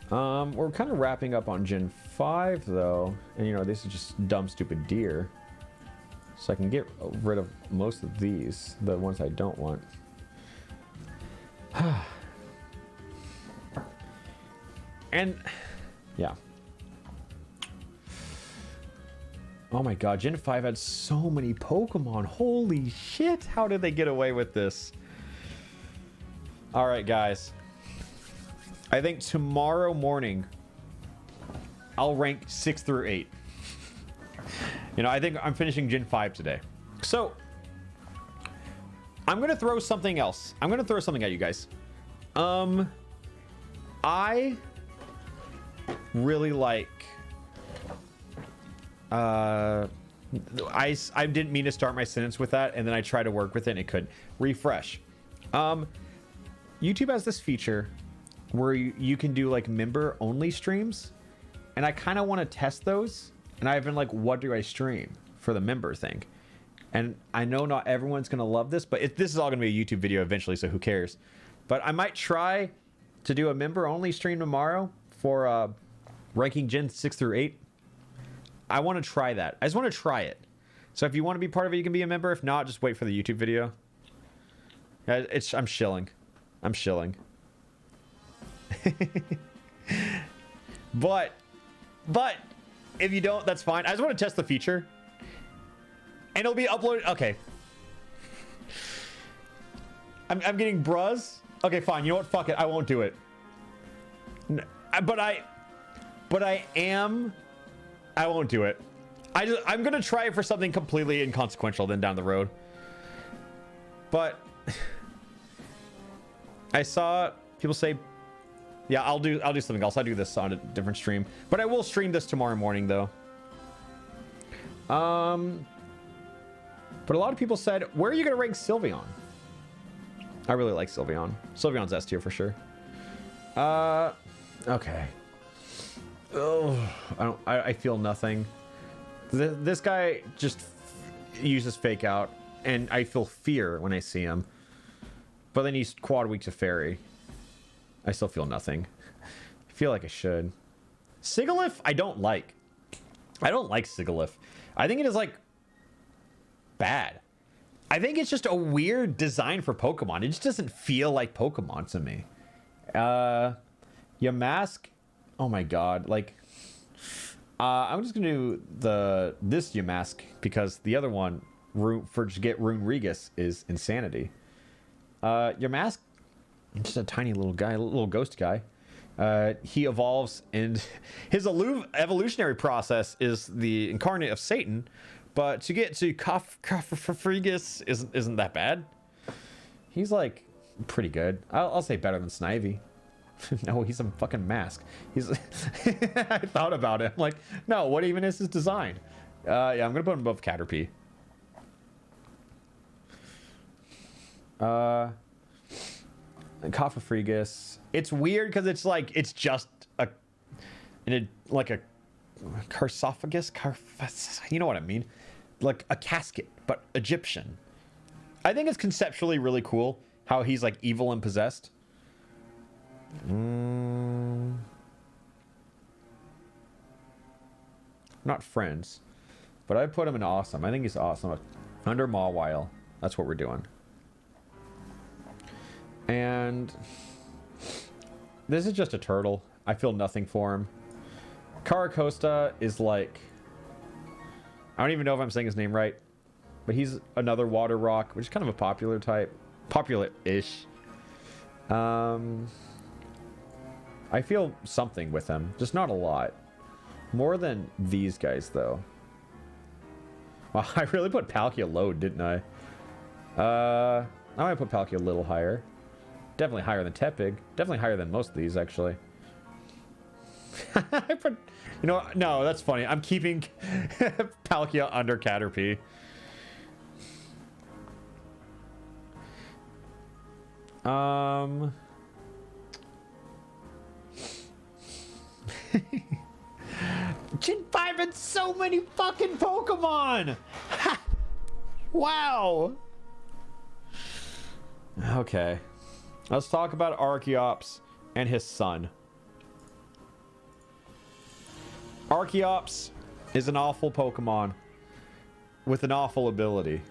We're kind of wrapping up on Gen 5, though. And, you know, this is just dumb, stupid deer. So I can get rid of most of these, the ones I don't want. And, yeah. Oh my god, Gen 5 had so many Pokemon. Holy shit, how did they get away with this? Alright, guys. I think tomorrow morning, I'll rank 6 through 8. You know, I think I'm finishing Gen 5 today. So, I'm going to throw something else. I'm going to throw something at you guys. I really like... I didn't mean to start my sentence with that, and then I tried to work with it and it couldn't. Refresh. YouTube has this feature where you can do like member only streams, and I kind of want to test those, and I've been like, what do I stream for the member thing? And I know not everyone's gonna love this, but this is all gonna be a YouTube video eventually, so who cares? But I might try to do a member only stream tomorrow for ranking Gen 6 through 8. I want to try that. I just want to try it. So if you want to be part of it, you can be a member. If not, just wait for the YouTube video. I'm shilling. I'm shilling. but if you don't, that's fine. I just want to test the feature. And it'll be uploaded. Okay. I'm getting bruz. Okay, fine. You know what? Fuck it. I won't do it. But I won't do it. I'm gonna try it for something completely inconsequential then down the road. But I saw people say, yeah, I'll do something else. I'll do this on a different stream. But I will stream this tomorrow morning though. But a lot of people said, where are you gonna rank Sylveon? I really like Sylveon. Sylveon's S tier for sure. Okay. Oh, I feel nothing. This guy just uses fake out, and I feel fear when I see him. But then he's quad weak to fairy. I still feel nothing. I feel like I should. Sigilyph, I don't like. I don't like Sigilyph. I think it is like bad. I think it's just a weird design for Pokemon. It just doesn't feel like Pokemon to me. Yamask. Oh my god, like I'm just gonna do this Yamask because the other one for to get Rune Regus is insanity. Yamask, just a tiny little guy, a little ghost guy. He evolves, and his evolutionary process is the incarnate of Satan. But to get to Regus isn't that bad. He's like pretty good. I'll say better than Snivy. No, he's a fucking mask. He's I thought about it. I'm like, no, what even is his design? Yeah, I'm gonna put him above Caterpie. Cofferfregus. It's weird because it's like it's just like a Carsophagus. You know what I mean? Like a casket, but Egyptian. I think it's conceptually really cool how he's like evil and possessed. Not friends, but I put him in awesome. I think he's awesome. Under Mawile. That's what we're doing. And this is just a turtle. I feel nothing for him. Caracosta is like, I don't even know if I'm saying his name right, but he's another water rock, which is kind of a popular type. Popular-ish. I feel something with him, just not a lot. More than these guys, though. Well, I really put Palkia low, didn't I? I might put Palkia a little higher. Definitely higher than Tepig. Definitely higher than most of these, actually. I put, you know, no, that's funny. I'm keeping Palkia under Caterpie. Gen 5 and so many fucking Pokemon! Wow! Okay. Let's talk about Archeops and his son. Archeops is an awful Pokemon with an awful ability.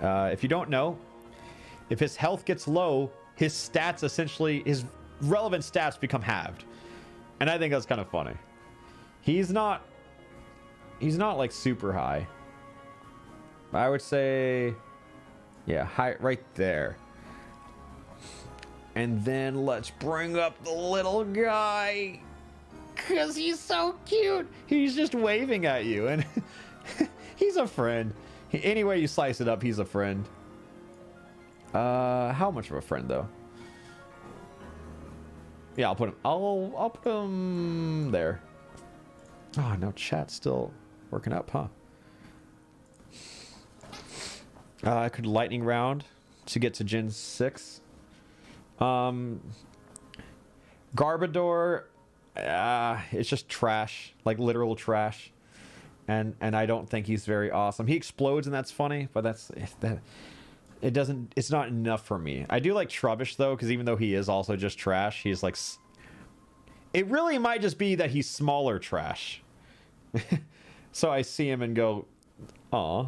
If you don't know, if his health gets low, his stats essentially, his relevant stats become halved. And I think that's kind of funny. He's not He's not like super high. I would say, yeah, high right there. And then let's bring up the little guy, cause he's so cute. He's just waving at you, and he's a friend. Any way you slice it up, he's a friend. How much of a friend though? Yeah, I'll put him. I'll put him there. Oh no, chat's still working up, huh? I could lightning round to get to Gen 6. Garbodor, it's just trash, like literal trash, and I don't think he's very awesome. He explodes and that's funny, but it's not enough for me. I do like Trubbish though, because even though he is also just trash, he's like, it really might just be that he's smaller trash. So I see him and go, aw.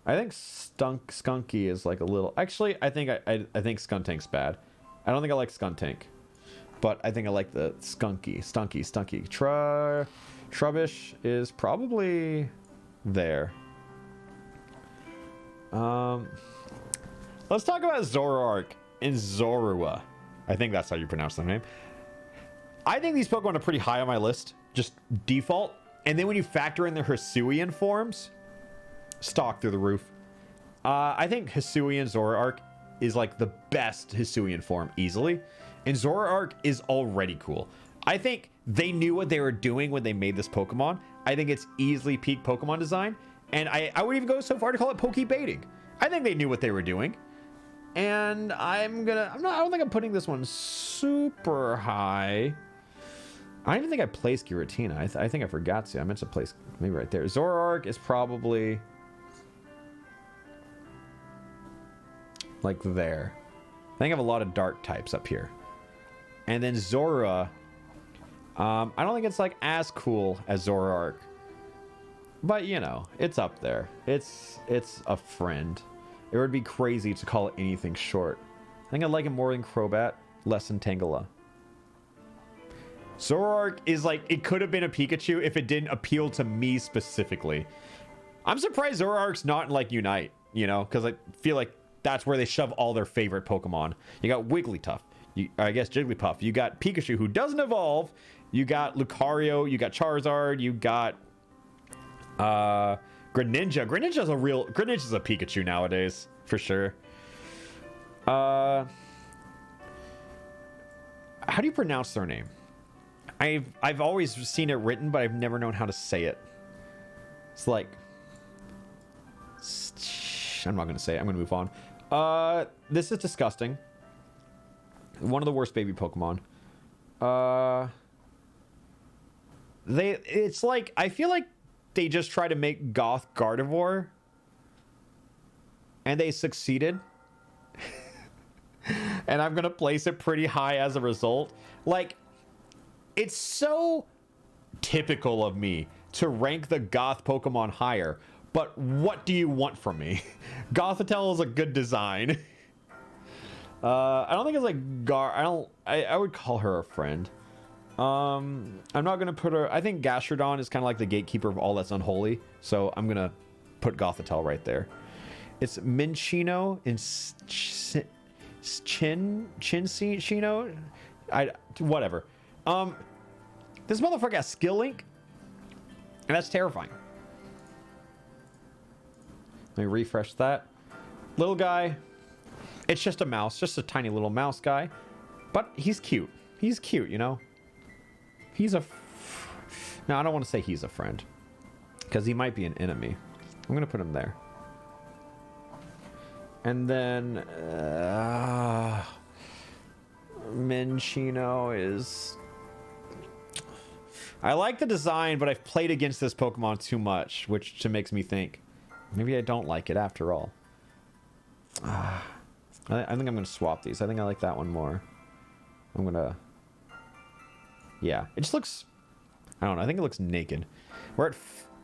I think Skunky is like a little... Actually, I think Skuntank's bad. I don't think I like Skuntank. But I think I like the Stunky. Trubbish is probably there. Let's talk about Zoroark and Zorua. I think that's how you pronounce the name. I think these Pokemon are pretty high on my list. Just default. And then when you factor in their Hisuian forms... stock through the roof. I think Hisuian Zoroark is like the best Hisuian form easily, and Zoroark is already cool. I think they knew what they were doing when they made this Pokemon. I think it's easily peak Pokemon design, and I would even go so far to call it Poke baiting. I think they knew what they were doing, and I don't think I'm putting this one super high. I don't even think I placed Giratina. I think I forgot to. I meant to place maybe right there. Zoroark is probably like there. I think I have a lot of dark types up here. And then Zorua, I don't think it's like as cool as Zoroark. But you know, it's up there. It's a friend. It would be crazy to call it anything short. I think I like it more than Crobat, less than Tangela. Zoroark is like, it could have been a Pikachu if it didn't appeal to me specifically. I'm surprised Zoroark's not in like Unite, you know, because I feel like that's where they shove all their favorite Pokemon. You got Wigglytuff, I guess Jigglypuff. You got Pikachu, who doesn't evolve. You got Lucario. You got Charizard. You got Greninja. Greninja's a Pikachu nowadays for sure. How do you pronounce their name? I've always seen it written, but I've never known how to say it. It's like, I'm not gonna say it. I'm gonna move on. This is disgusting. One of the worst baby Pokemon. It's like, I feel like they just try to make Goth Gardevoir, and they succeeded. And I'm gonna place it pretty high as a result. Like, it's so typical of me to rank the Goth Pokemon higher. But what do you want from me? Gothitelle is a good design. I don't think it's like I would call her a friend. I'm not gonna put her. I think Gastrodon is kind of like the gatekeeper of all that's unholy. So I'm gonna put Gothitelle right there. It's Minccino and Chincino. Whatever. This motherfucker has Skill Link, and that's terrifying. Let me refresh that. Little guy. It's just a mouse. Just a tiny little mouse guy. But he's cute. He's cute, you know? He's a... No, I don't want to say he's a friend. Because he might be an enemy. I'm going to put him there. And then... Minccino is... I like the design, but I've played against this Pokemon too much, which makes me think... Maybe I don't like it after all. I think I'm going to swap these. I think I like that one more. I'm going to... Yeah. It just looks... I don't know. I think it looks naked. We're at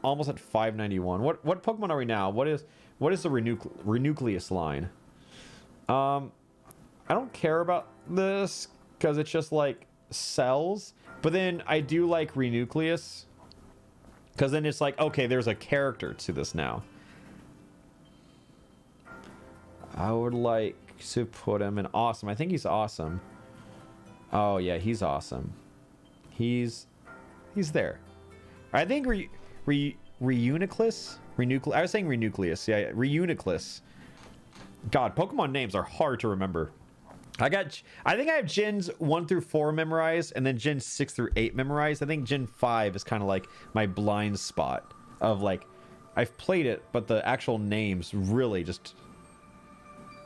almost at 591. What Pokemon are we now? What is the Renucleus line? I don't care about this because it's just like cells. But then I do like Renucleus. Because then it's like, okay, there's a character to this now. I would like to put him in awesome. I think he's awesome. Oh yeah, he's awesome. He's there. I think Reuniclus? I was saying Renucleus. Yeah, Reuniclus. God, Pokemon names are hard to remember. I think I have gens 1 through 4 memorized, and then gens 6 through 8 memorized. I think gen 5 is kind of like my blind spot of like, I've played it, but the actual names really just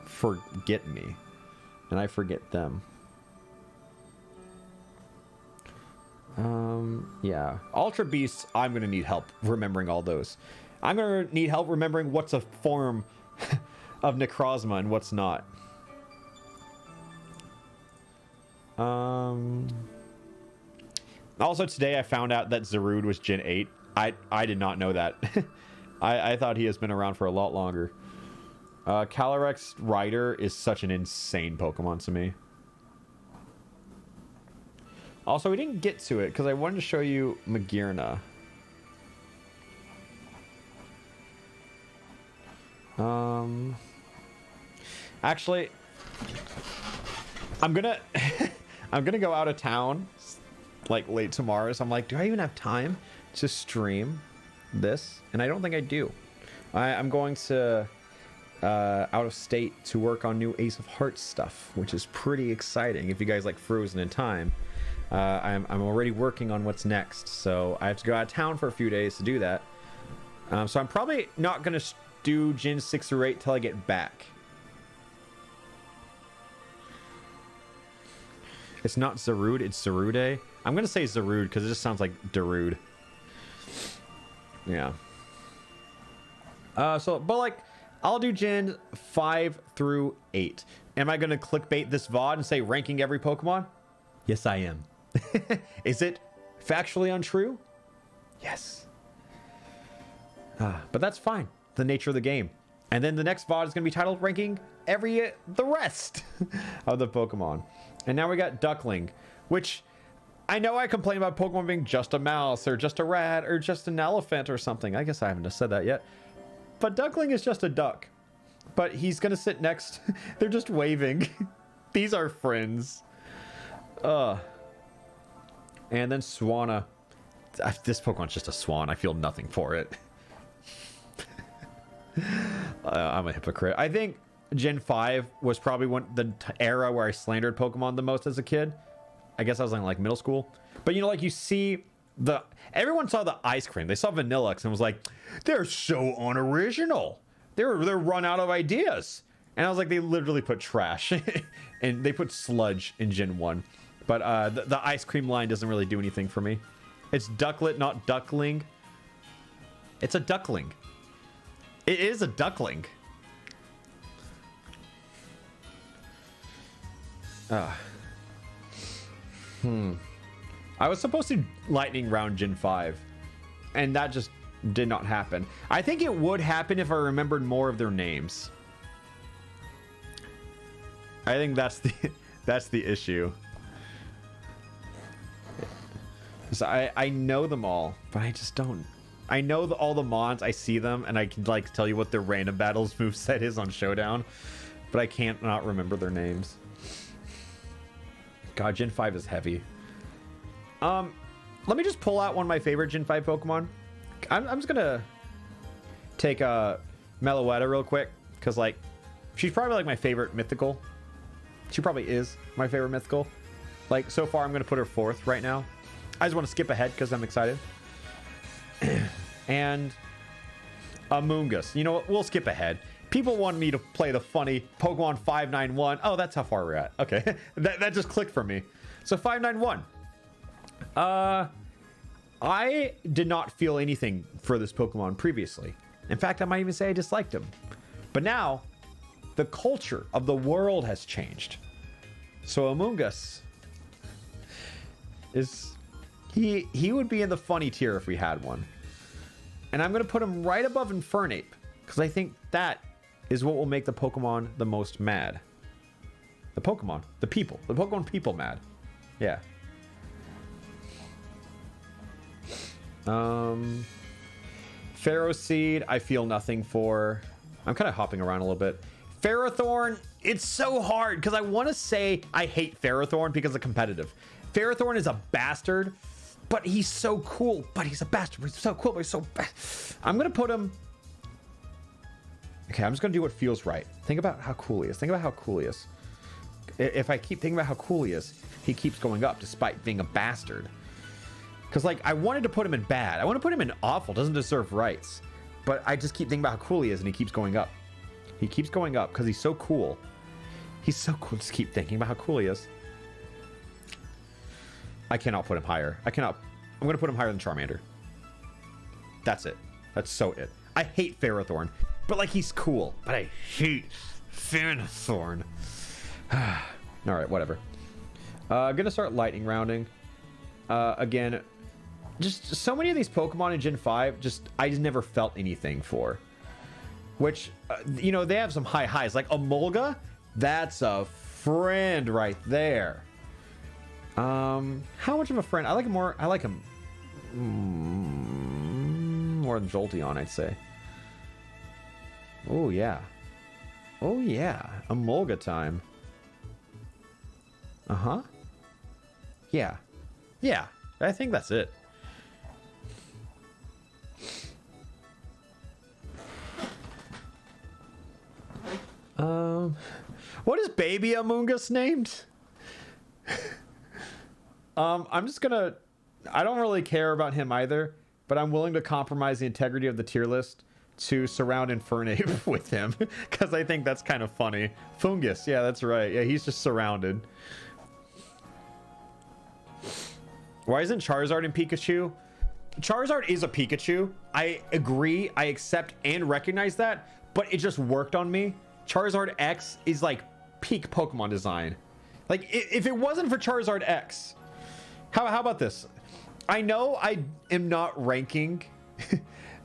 forget me, and I forget them. Yeah, Ultra Beasts, I'm gonna need help remembering all those. I'm gonna need help remembering what's a form of Necrozma and what's not. Also today I found out that Zarude was gen 8. I did not know that. I thought he has been around for a lot longer. Calyrex Rider is such an insane Pokemon to me. Also, we didn't get to it because I wanted to show you Magearna. Actually, I'm gonna I'm gonna go out of town like late tomorrow, so I'm like, do I even have time to stream this? And I don't think I do. I'm going to out of state to work on new Ace of Hearts stuff, which is pretty exciting. If you guys like Frozen in Time, I'm already working on what's next, so I have to go out of town for a few days to do that. So I'm probably not gonna do Gen 6 through 8 till I get back. It's not Zarude, it's Zarude. I'm gonna say Zarude because it just sounds like Darude. Yeah. But like, I'll do Gen 5 through 8. Am I gonna clickbait this VOD and say ranking every Pokemon? Yes, I am. Is it factually untrue? Yes. But that's fine. The nature of the game. And then the next VOD is gonna be titled ranking the rest of the Pokemon. And now we got Duckling, which I know I complain about Pokemon being just a mouse or just a rat or just an elephant or something. I guess I haven't said that yet. But Duckling is just a duck. But he's going to sit next. They're just waving. These are friends. And then Swanna. This Pokemon's just a swan. I feel nothing for it. I'm a hypocrite. I think Gen 5 was probably the era where I slandered Pokemon the most as a kid. I guess I was in like middle school. But you know, like you see everyone saw the ice cream. They saw Vanillux and was like, they're so unoriginal. They're run out of ideas. And I was like, they literally put trash and they put sludge in Gen 1. But the ice cream line doesn't really do anything for me. It's Ducklet, not Duckling. It's a duckling. It is a duckling. I was supposed to lightning round Gen 5, and that just did not happen. I think it would happen if I remembered more of their names. I think that's the issue. So I know them all, but I just don't. I know all the mons. I see them, and I can like tell you what their random battles moveset is on Showdown, but I can't not remember their names. God, Gen 5 is heavy. Let me just pull out one of my favorite Gen 5 Pokemon. I'm just gonna take Meloetta real quick, because like she's probably like my favorite mythical. She probably is my favorite mythical. Like so far, I'm gonna put her 4th right now. I just want to skip ahead because I'm excited. And Amoonguss. You know what? We'll skip ahead. People wanted me to play the funny Pokemon 591. Oh, that's how far we're at. Okay. that just clicked for me. So 591. I did not feel anything for this Pokemon previously. In fact, I might even say I disliked him. But now, the culture of the world has changed. So Amoonguss is... He would be in the funny tier if we had one. And I'm going to put him right above Infernape, because I think that is what will make the Pokemon the most mad. The Pokemon people mad. Yeah. Ferroseed, I feel nothing for. I'm kind of hopping around a little bit. Ferrothorn, it's so hard because I want to say I hate Ferrothorn because of competitive. Ferrothorn is a bastard, but he's so cool. But he's a bastard. He's so cool, but he's so bad. I'm going to put him... Okay, I'm just going to do what feels right. Think about how cool he is. Think about how cool he is. If I keep thinking about how cool he is, he keeps going up despite being a bastard. Because, like, I wanted to put him in bad. I want to put him in awful. Doesn't deserve rights. But I just keep thinking about how cool he is, and he keeps going up. He keeps going up because he's so cool. He's so cool. Just keep thinking about how cool he is. I cannot put him higher. I cannot. I'm going to put him higher than Charmander. That's it. That's so it. I hate Ferrothorn. But, like, he's cool. But I hate Ferrothorn. Alright, whatever. Gonna start lightning rounding. Again, just so many of these Pokemon in Gen 5, I just never felt anything for. Which, you know, they have some high highs. Like Emolga, that's a friend right there. How much of a friend? I like him more. I like him more than Jolteon, I'd say. Oh, yeah. Oh, yeah. Emolga time. Uh-huh. Yeah. Yeah. I think that's it. What is Baby Amoonguss named? I'm just gonna... I don't really care about him either, but I'm willing to compromise the integrity of the tier list to surround Infernape with him, because I think that's kind of funny. Fungus, yeah, that's right. Yeah, he's just surrounded. Why isn't Charizard in Pikachu? Charizard is a Pikachu. I agree, I accept and recognize that, but it just worked on me. Charizard X is like peak Pokemon design. Like, if it wasn't for Charizard X, how about this? I know I am not ranking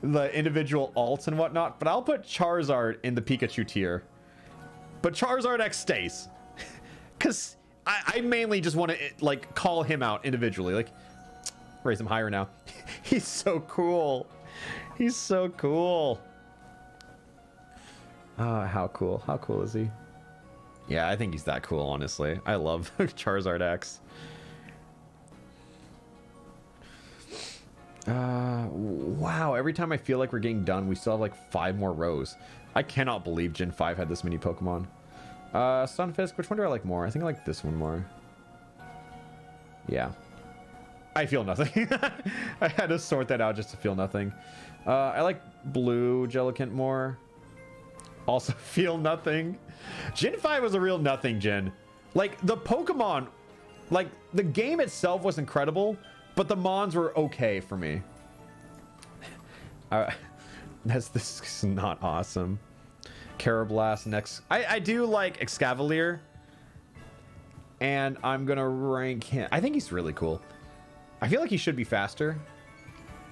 the individual alts and whatnot, but I'll put Charizard in the Pikachu tier. But Charizard X stays. Because I mainly just want to, like, call him out individually. Like, raise him higher now. He's so cool. He's so cool. How cool. How cool is he? Yeah, I think he's that cool, honestly. I love Charizard X. Wow, every time I feel like we're getting done, we still have like 5 more rows. I cannot believe Gen 5 had this many Pokemon. Stunfisk, which one do I like more? I think I like this one more. Yeah. I feel nothing. I had to sort that out just to feel nothing. I like Blue Jellicent more. Also feel nothing. Gen 5 was a real nothing gen. Like, the Pokemon, like, the game itself was incredible, but the Mons were okay for me. This is not awesome. Carablast next. I do like Excavalier, and I'm gonna rank him. I think he's really cool. I feel like he should be faster,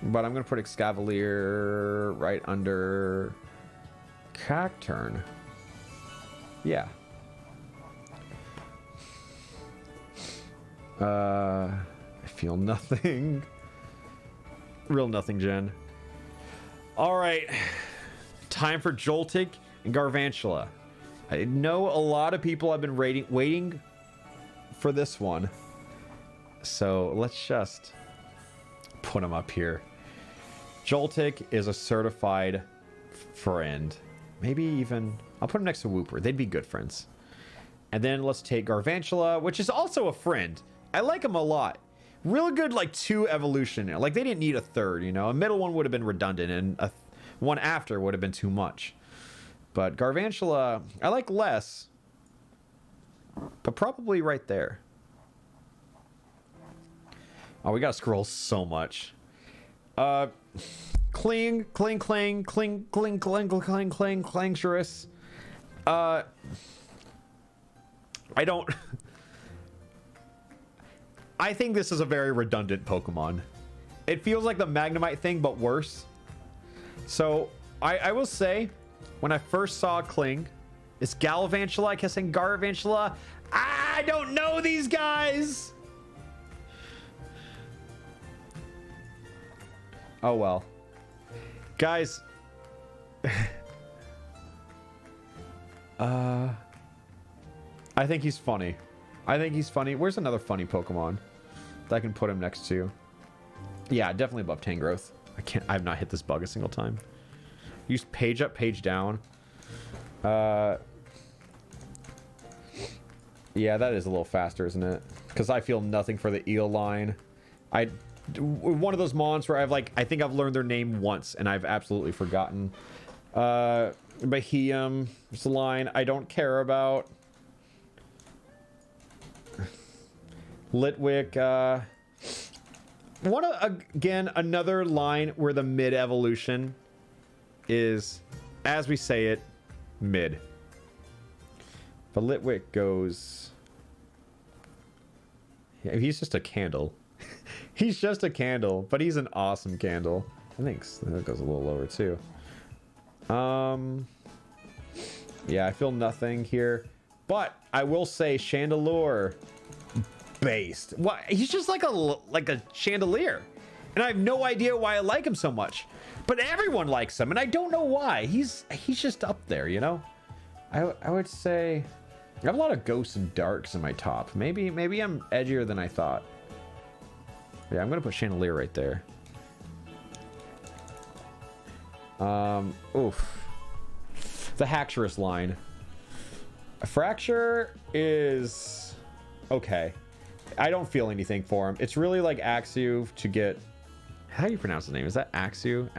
but I'm gonna put Excavalier right under Cacturn. Yeah. I feel nothing. Real nothing, Jen. All right. Time for Joltik and Garvantula. I know a lot of people have been waiting for this one. So let's just put them up here. Joltik is a certified friend. Maybe even... I'll put him next to Wooper. They'd be good friends. And then let's take Garvantula, which is also a friend. I like him a lot. Real good, like, 2 evolution. Like, they didn't need a third, you know? A middle one would have been redundant, and one after would have been too much. But Garvantula, I like less. But probably right there. Oh, we gotta scroll so much. Cling, cling, clang, cling, cling, clang, clang, clang, clangsurus. I don't... I think this is a very redundant Pokemon. It feels like the Magnemite thing, but worse. So, I will say, when I first saw Kling, it's Galvantula, I guess, and Garvantula. I don't know these guys! Oh, well. Guys. I think he's funny. I think he's funny. Where's another funny Pokemon that I can put him next to? Yeah, definitely above Tangrowth. I've not hit this bug a single time. Use page up, page down. Yeah, that is a little faster, isn't it? Because I feel nothing for the eel line. One of those mons where I think I've learned their name once and I've absolutely forgotten. Bahium is a line I don't care about. Litwick, again, another line where the mid evolution is, as we say it, mid. But Litwick goes... Yeah, he's just a candle. He's just a candle, but he's an awesome candle. I think that goes a little lower too. Yeah, I feel nothing here. But I will say Chandelure based. What? He's just like a chandelier. And I have no idea why I like him so much. But everyone likes him, and I don't know why. He's just up there, you know? I would say I have a lot of ghosts and darks in my top. Maybe I'm edgier than I thought. Yeah, I'm gonna put Chandelier right there. Oof. The Haxorus line. A Fracture is okay. I don't feel anything for him. It's really like Axew to get... How do you pronounce his name? Is that Axew?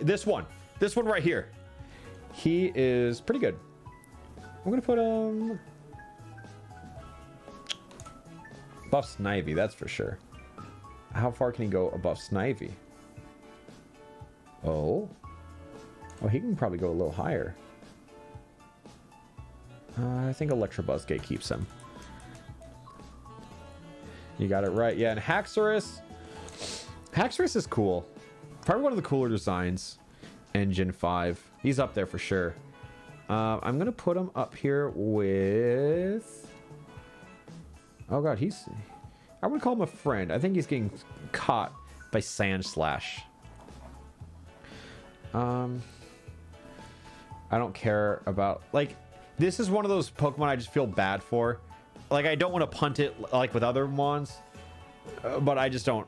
This one right here. He is pretty good. I'm gonna put him above Snivy, that's for sure. How far can he go above Snivy? Oh, he can probably go a little higher. I think Electabuzz gatekeeps him. You got it right. Yeah, and Haxorus is cool. Probably one of the cooler designs in Gen 5. He's up there for sure. I'm gonna put him up here with... Oh god, I would call him a friend. I think he's getting caught by Sandslash. I don't care about... Like, this is one of those Pokemon I just feel bad for. Like, I don't want to punt it like with other ones. But I just don't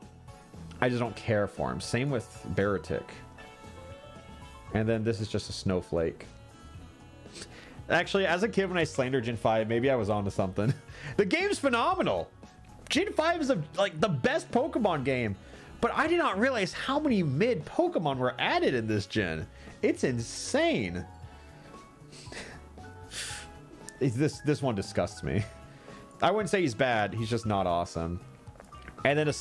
care for him. Same with Baratic. And then this is just a Snowflake. Actually, as a kid when I slandered Gen 5, maybe I was onto something. The game's phenomenal. Gen 5 is like the best Pokemon game. But I did not realize how many mid Pokemon were added in this gen. It's insane. This one disgusts me. I wouldn't say he's bad. He's just not awesome. And then a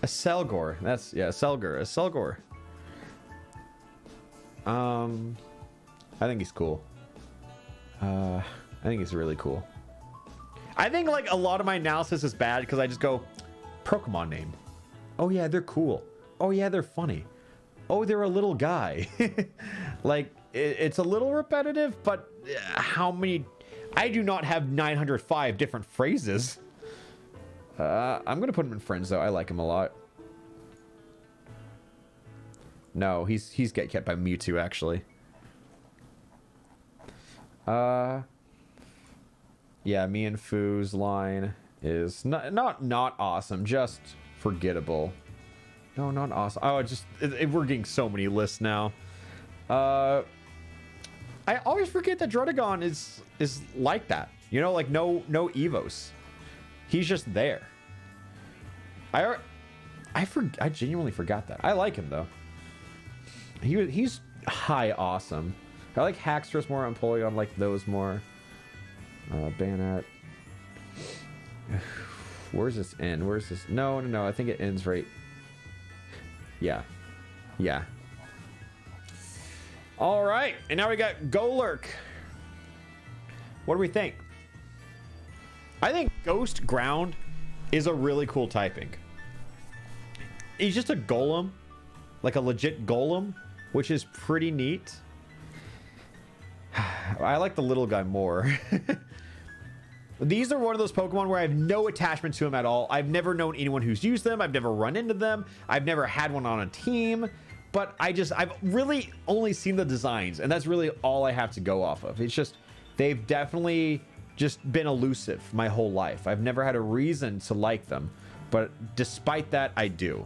Selgor. That's, yeah, a Selgor. I think he's cool. I think he's really cool. I think like a lot of my analysis is bad because I just go, Pokemon name. Oh yeah, they're cool. Oh yeah, they're funny. Oh, they're a little guy. Like, it's a little repetitive, but how many... I do not have 905 different phrases. I'm going to put him in friends, though. I like him a lot. No, he's get kept by Mewtwo, actually. Yeah, me and Foo's line is not awesome, just forgettable. No, not awesome. Oh, we're getting so many lists now. I always forget that Druddigon is like that. You know, like no Evos. He's just there. I genuinely forgot that. I like him though. He's high awesome. I like Haxorus more on Polygon, like those more. Banat. Where's this end? Where's this? No. I think it ends right. Yeah. All right, and now we got Golurk. What do we think? I think Ghost Ground is a really cool typing. He's just a golem, like a legit golem, which is pretty neat. I like the little guy more. These are one of those Pokemon where I have no attachment to them at all. I've never known anyone who's used them. I've never run into them. I've never had one on a team. But I've really only seen the designs, and that's really all I have to go off of. It's just, they've definitely just been elusive my whole life. I've never had a reason to like them, but despite that, I do.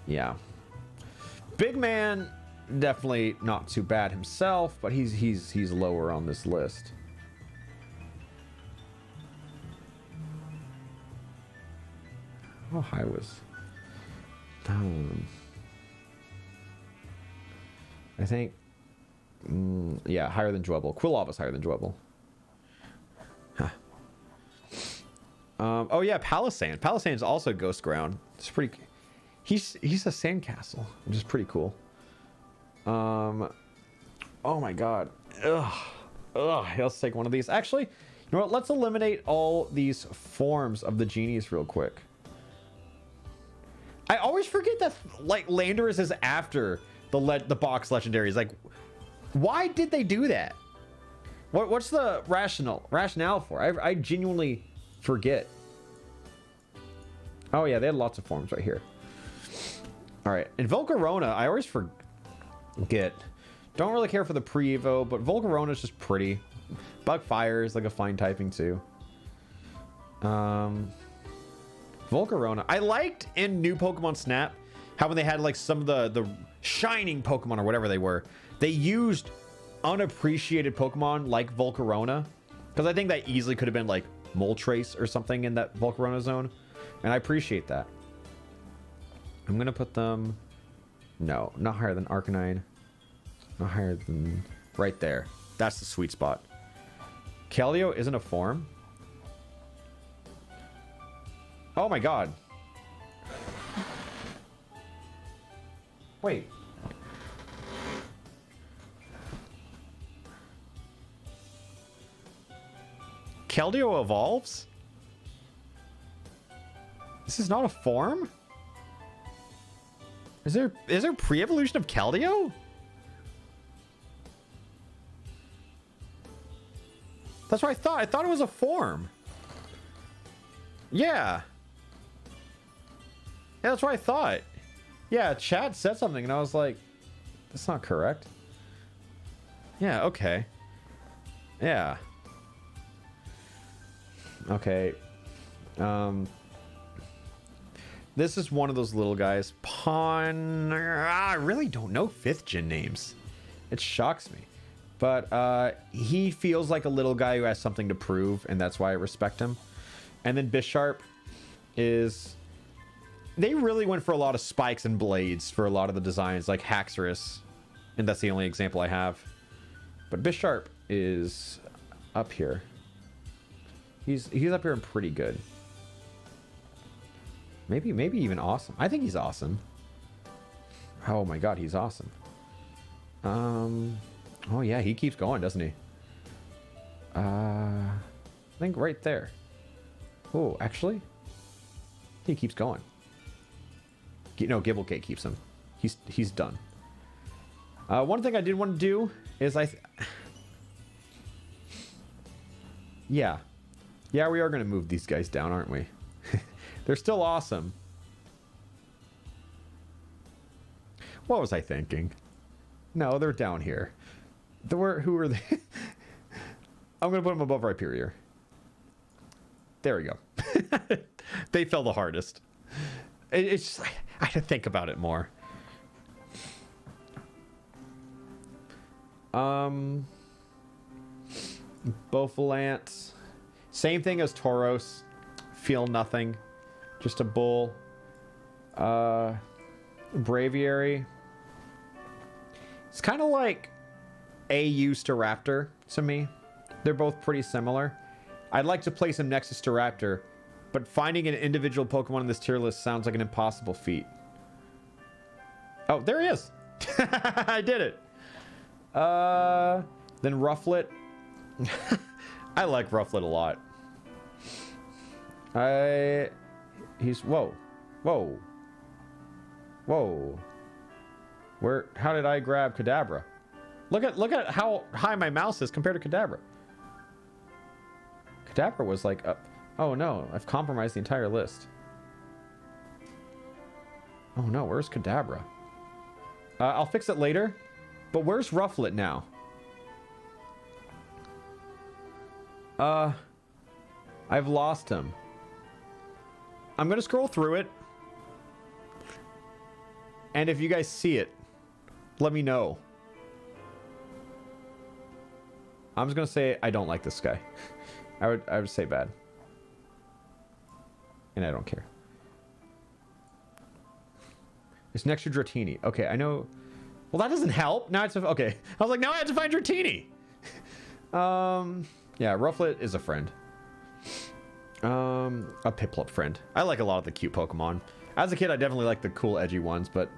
Yeah. Big Man, definitely not too bad himself, but he's lower on this list. How high was I think yeah, higher than Dwebble. Quillova's higher than Dwebble. Huh. Oh yeah, Palisand. Palisand's also Ghost Ground. It's pretty. He's a sandcastle, which is pretty cool. Oh my god. Ugh. Let's take one of these. Actually, you know what? Let's eliminate all these forms of the genies real quick. I always forget that like Landorus is after the box legendaries. Like, why did they do that? What's the rationale for? I genuinely forget. Oh yeah, they had lots of forms right here. All right, and Volcarona, I always forget. Don't really care for the pre-evo, but Volcarona is just pretty. Bugfire is like a fine typing too. Volcarona. I liked in New Pokemon Snap how when they had like some of the shining Pokemon or whatever they were, they used unappreciated Pokemon like Volcarona, because I think that easily could have been like Moltres or something in that Volcarona zone, and I appreciate that. I'm gonna put them, no, not higher than Arcanine, not higher than right there. That's the sweet spot. Keldeo isn't a form. Oh my god. Wait. Keldeo evolves? This is not a form? Is there pre-evolution of Keldeo? That's what I thought. I thought it was a form. Yeah. Yeah, that's what I thought. Yeah, chat said something and I was like, that's not correct. Yeah, okay. Yeah. Okay. This is one of those little guys. I really don't know 5th gen names. It shocks me. But he feels like a little guy who has something to prove, and that's why I respect him. And then Bisharp is... They really went for a lot of spikes and blades for a lot of the designs, like Haxorus. And that's the only example I have. But Bisharp is up here. He's up here and pretty good. Maybe even awesome. I think he's awesome. Oh my god, he's awesome. Oh yeah, he keeps going, doesn't he? I think right there. Oh, actually, he keeps going. No, Gibblecake keeps him. He's done. One thing I did want to do is yeah, we are going to move these guys down, aren't we? They're still awesome. What was I thinking? No, they're down here. Who are they? I'm going to put them above Rhyperior. There we go. They fell the hardest. It's just, I had to think about it more. Bofalant. Same thing as Tauros. Feel nothing. Just a bull. Braviary. It's kind of like AU Staraptor to me. They're both pretty similar. I'd like to place him next to Staraptor, but finding an individual Pokemon in this tier list sounds like an impossible feat. Oh, there he is. I did it. Then Rufflet. I like Rufflet a lot. He's whoa. Where? How did I grab Kadabra? Look at how high my mouse is compared to Kadabra. Kadabra was like up. Oh no, I've compromised the entire list. Oh no, where's Kadabra? I'll fix it later. But where's Rufflet now? I've lost him. I'm gonna scroll through it. And if you guys see it, let me know. I'm just gonna say I don't like this guy. I would say bad. And I don't care. It's next to Dratini. Okay, I know. Well, that doesn't help. Now it's okay. I was like, now I have to find Dratini. Yeah, Rufflet is a friend. A Piplup friend. I like a lot of the cute Pokemon. As a kid, I definitely like the cool, edgy ones, but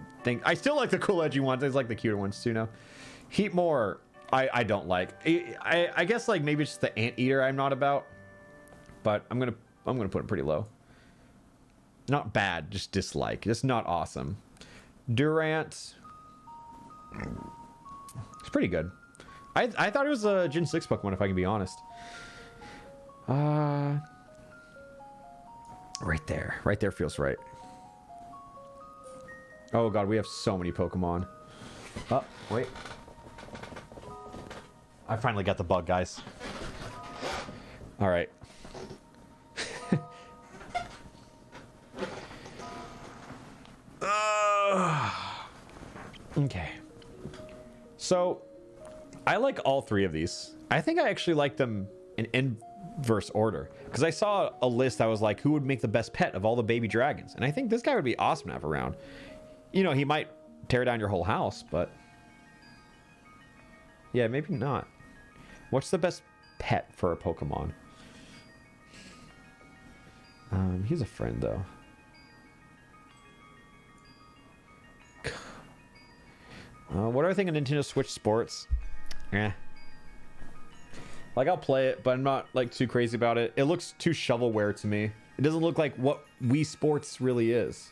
I still like the cool, edgy ones. I just like the cuter ones too now. Heatmore, I don't like. I guess like maybe it's just the Anteater I'm not about, but I'm gonna put it pretty low. Not bad, just dislike. Just not awesome. Durant, it's pretty good. I thought it was a Gen 6 Pokemon, if I can be honest. Right there. Right there feels right. Oh god, we have so many Pokemon. Oh, wait. I finally got the bug, guys. Alright. Okay. So, I like all three of these. I think I actually like them in inverse order. Because I saw a list that was like, who would make the best pet of all the baby dragons? And I think this guy would be awesome to have around. You know, he might tear down your whole house, but... yeah, maybe not. What's the best pet for a Pokemon? He's a friend, though. What do I think of Nintendo Switch Sports? Like, I'll play it, but I'm not, like, too crazy about it. It looks too shovelware to me. It doesn't look like what Wii Sports really is.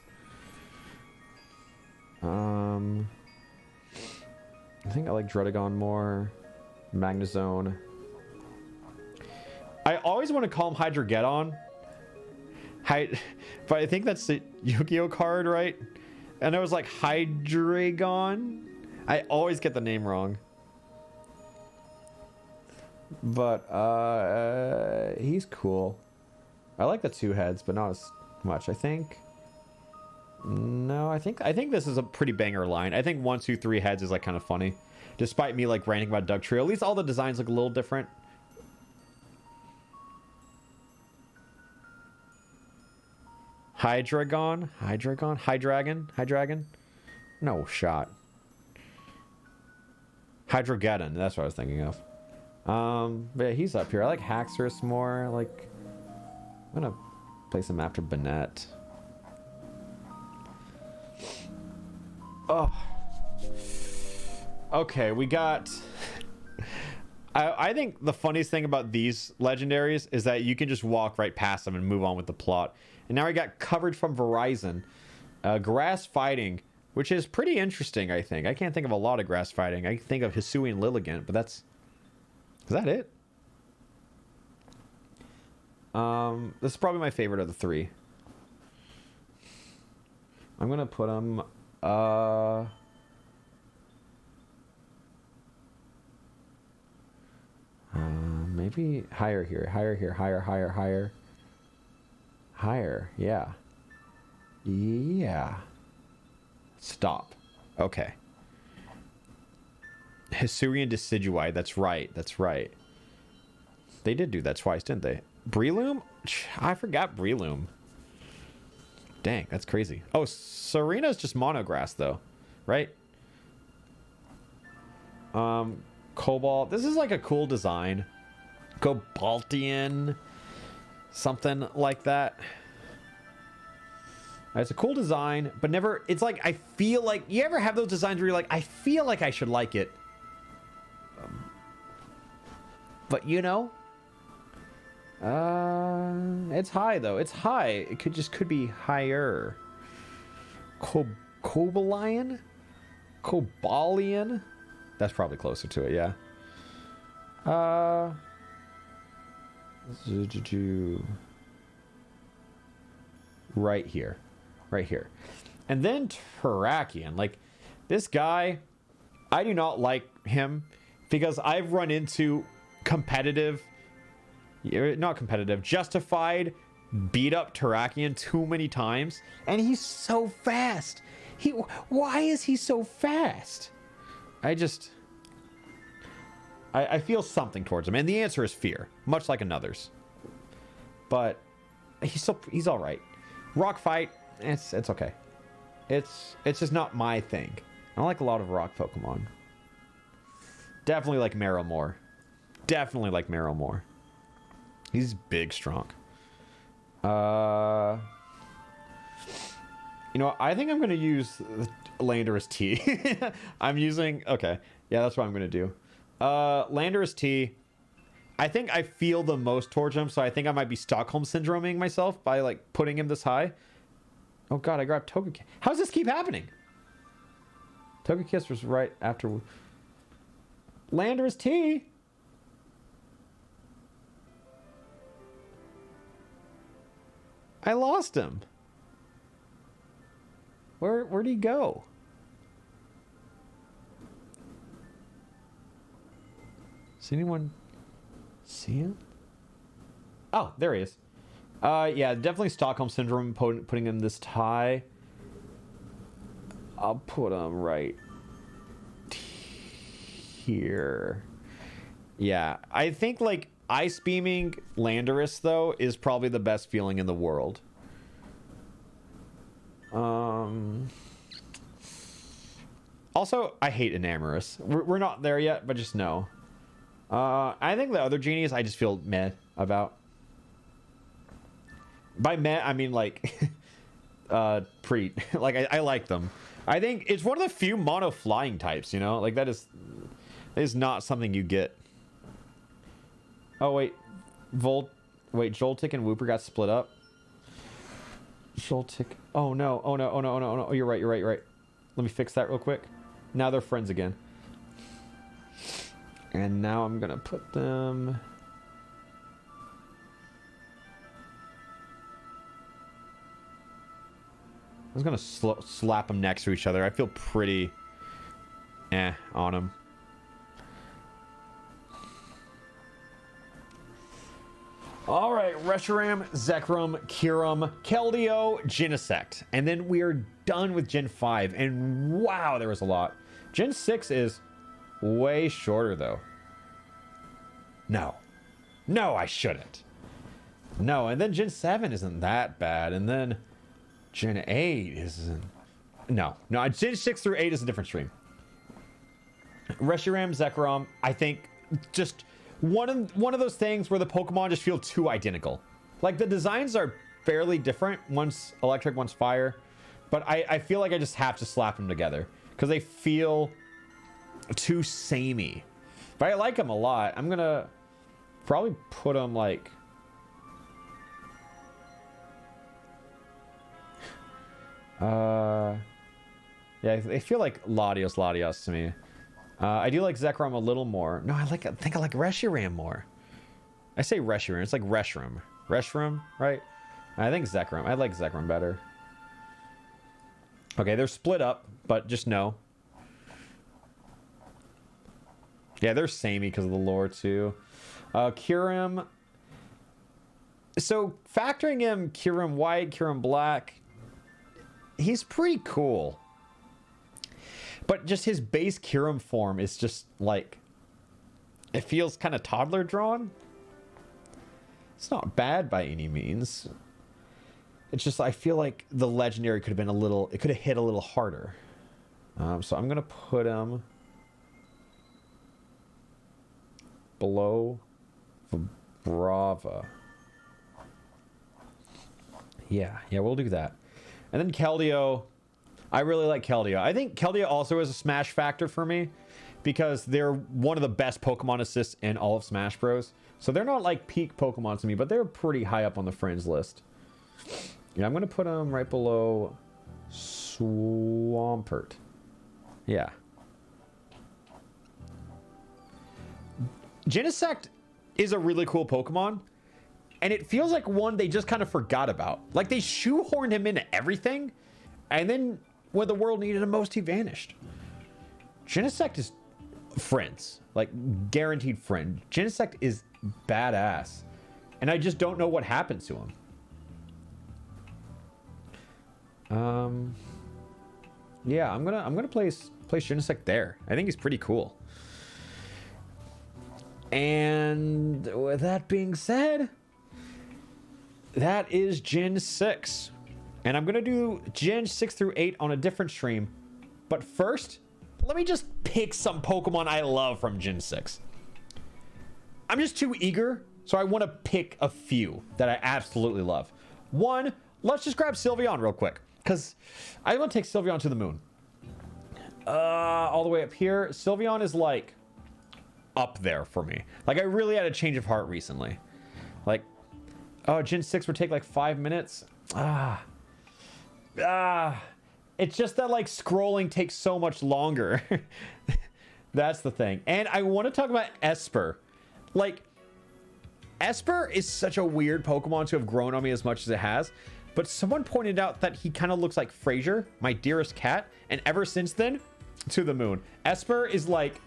I think I like Druddigon more. Magnezone. I always want to call him Hydreigon. But I think that's the Yu-Gi-Oh card, right? And it was like Hydreigon. I always get the name wrong. But he's cool. I like the two heads, but not as much. I think. No, I think this is a pretty banger line. I think 1, 2, 3 heads is like kind of funny, despite me like ranting about Dugtrio. At least all the designs look a little different. Hydreigon. No shot. Hydrogeddon. That's what I was thinking of. But yeah, he's up here. I like Haxorus more. Like, I'm gonna place him after Banette. Oh. Okay, we got... I think the funniest thing about these legendaries is that you can just walk right past them and move on with the plot. And now we got coverage from Verizon. Grass fighting, which is pretty interesting, I think. I can't think of a lot of grass fighting. I can think of Hisui and Lilligant, but that's... Is that it? This is probably my favorite of the three. I'm gonna put him... maybe higher here. Higher, yeah. Yeah. Stop. Okay. Hisuian Decidueye, that's right. They did do that twice, didn't they? Breloom? I forgot Breloom. Dang, that's crazy. Oh, Serena's just monograss, though. Right? Cobalt. This is like a cool design. Cobaltian. Something like that. It's a cool design, but never... It's like, I feel like... You ever have those designs where you're like, I feel like I should like it. But, you know... it's high, though. It's high. It could be higher. Cobalion? Cobalion? That's probably closer to it, yeah. Right here. Right here. And then Terrakion. Like, this guy, I do not like him because I've run into competitive, not competitive, justified beat up Terrakion too many times, and he's so fast. Why is he so fast? I feel something towards him, and the answer is fear, much like another's. But he's all right. Rock fight, it's okay. It's just not my thing. I don't like a lot of rock Pokemon. Definitely like Meryl more. Definitely like Meryl more. He's big, strong. You know, I think I'm going to use Landorus T. I'm using... Okay. Yeah, that's what I'm going to do. Landorus T. I think I feel the most towards him, so I think I might be Stockholm Syndroming myself by, like, putting him this high. Oh, God, I grabbed Togekiss. How does this keep happening? Togekiss was right after... Landorus T. I lost him. Where'd he go? Does anyone see him? Oh, there he is. Yeah, definitely Stockholm Syndrome putting him this high. I'll put him right here. Yeah, I think like Ice Beaming Landorus though is probably the best feeling in the world. Also, I hate Enamorous. We're not there yet, but just know. I think the other genies I just feel meh about. By meh, I mean like Preet. Like I like them. I think it's one of the few mono flying types, you know? Like that is not something you get. Oh wait. Joltik and Wooper got split up. Joltik. Oh no. Oh no. Oh no. Oh no. Oh no. Oh, you're right. Let me fix that real quick. Now they're friends again. And now I'm gonna put them... I was gonna slap them next to each other. I feel pretty on them. All right, Reshiram, Zekrom, Kyurem, Keldeo, Genesect. And then we are done with Gen 5. And wow, there was a lot. Gen 6 is way shorter, though. No. No, I shouldn't. No, and then Gen 7 isn't that bad. And then Gen 8 isn't... No, Gen 6 through 8 is a different stream. Reshiram, Zekrom, I think just... One of those things where the Pokemon just feel too identical. Like, the designs are fairly different. One's electric, one's fire. But I feel like I just have to slap them together. Because they feel too samey. But I like them a lot. I'm going to probably put them, like... Yeah, they feel like Latios to me. I do like Zekrom a little more. No, I think I like Reshiram more. I say Reshiram. It's like Reshiram. Reshiram, right? I think Zekrom. I like Zekrom better. Okay, they're split up, but just know. Yeah, they're samey because of the lore, too. Kyurem. So, factoring in Kyurem White, Kyurem Black, he's pretty cool. But just his base Kyurem form is just like... It feels kind of toddler drawn. It's not bad by any means. It's just I feel like the legendary could have been a little... It could have hit a little harder. So I'm going to put him... below Brava. Yeah, we'll do that. And then Keldeo... I really like Keldeo. I think Keldeo also is a Smash factor for me because they're one of the best Pokemon assists in all of Smash Bros. So they're not like peak Pokemon to me, but they're pretty high up on the friends list. Yeah, I'm going to put them right below Swampert. Yeah. Genesect is a really cool Pokemon, and it feels like one they just kind of forgot about. Like they shoehorned him into everything, and then when the world needed him most, he vanished. Genesect is friends, like guaranteed friend. Genesect is badass, and I just don't know what happened to him. Yeah, I'm gonna place Genesect there. I think he's pretty cool. And with that being said, that is Gen 6. And I'm gonna do Gen 6 through 8 on a different stream. But first, let me just pick some Pokemon I love from Gen 6. I'm just too eager, so I want to pick a few that I absolutely love. One, let's just grab Sylveon real quick, because I want to take Sylveon to the moon. All the way up here. Sylveon is like up there for me. Like I really had a change of heart recently. Like, oh, Gen 6 would take like 5 minutes. It's just that like scrolling takes so much longer. That's the thing. And I want to talk about Esper. Like, Esper is such a weird Pokemon to have grown on me as much as it has. But someone pointed out that he kind of looks like Fraser, my dearest cat. And ever since then, to the moon. Esper is like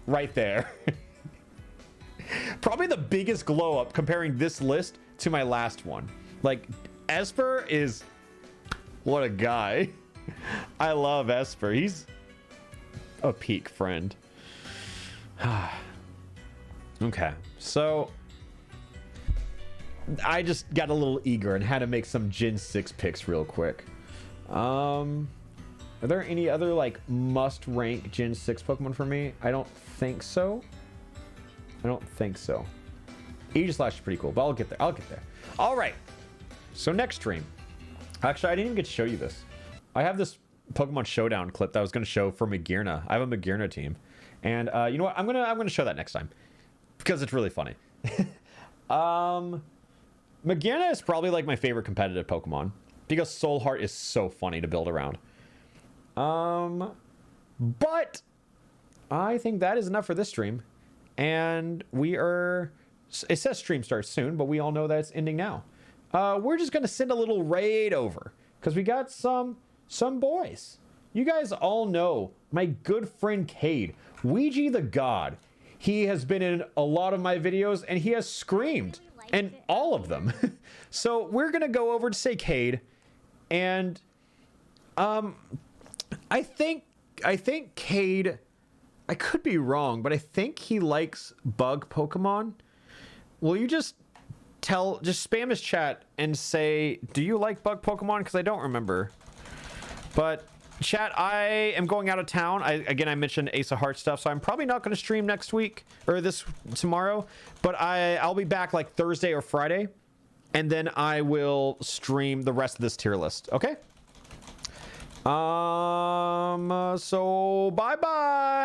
right there. Probably the biggest glow up comparing this list to my last one. Like, Esper is... What a guy. I love Esper. He's a peak friend. Okay, so I just got a little eager and had to make some Gen 6 picks real quick. Are there any other like must rank Gen 6 Pokemon for me? I don't think so. Aegislash is pretty cool, but I'll get there. All right, so next stream. Actually, I didn't even get to show you this. I have this Pokemon Showdown clip that I was going to show for Magearna. I have a Magearna team, and you know what? I'm gonna show that next time because it's really funny. Magearna is probably like my favorite competitive Pokemon because Soul Heart is so funny to build around. But I think that is enough for this stream, and it says stream starts soon, but we all know that it's ending now. We're just gonna send a little raid over because we got some boys. You guys all know my good friend Cade, Ouija the God. He has been in a lot of my videos and he has screamed in all of them. So we're gonna go over to say Cade, and I think Cade, I could be wrong, but I think he likes bug Pokemon. Will you just spam his chat and say, do you like bug Pokemon? Because I don't remember. But chat, I am going out of town. I mentioned Ace of Hearts stuff, so I'm probably not going to stream next week or tomorrow. But I'll be back like Thursday or Friday, and then I will stream the rest of this tier list. Okay. So bye bye.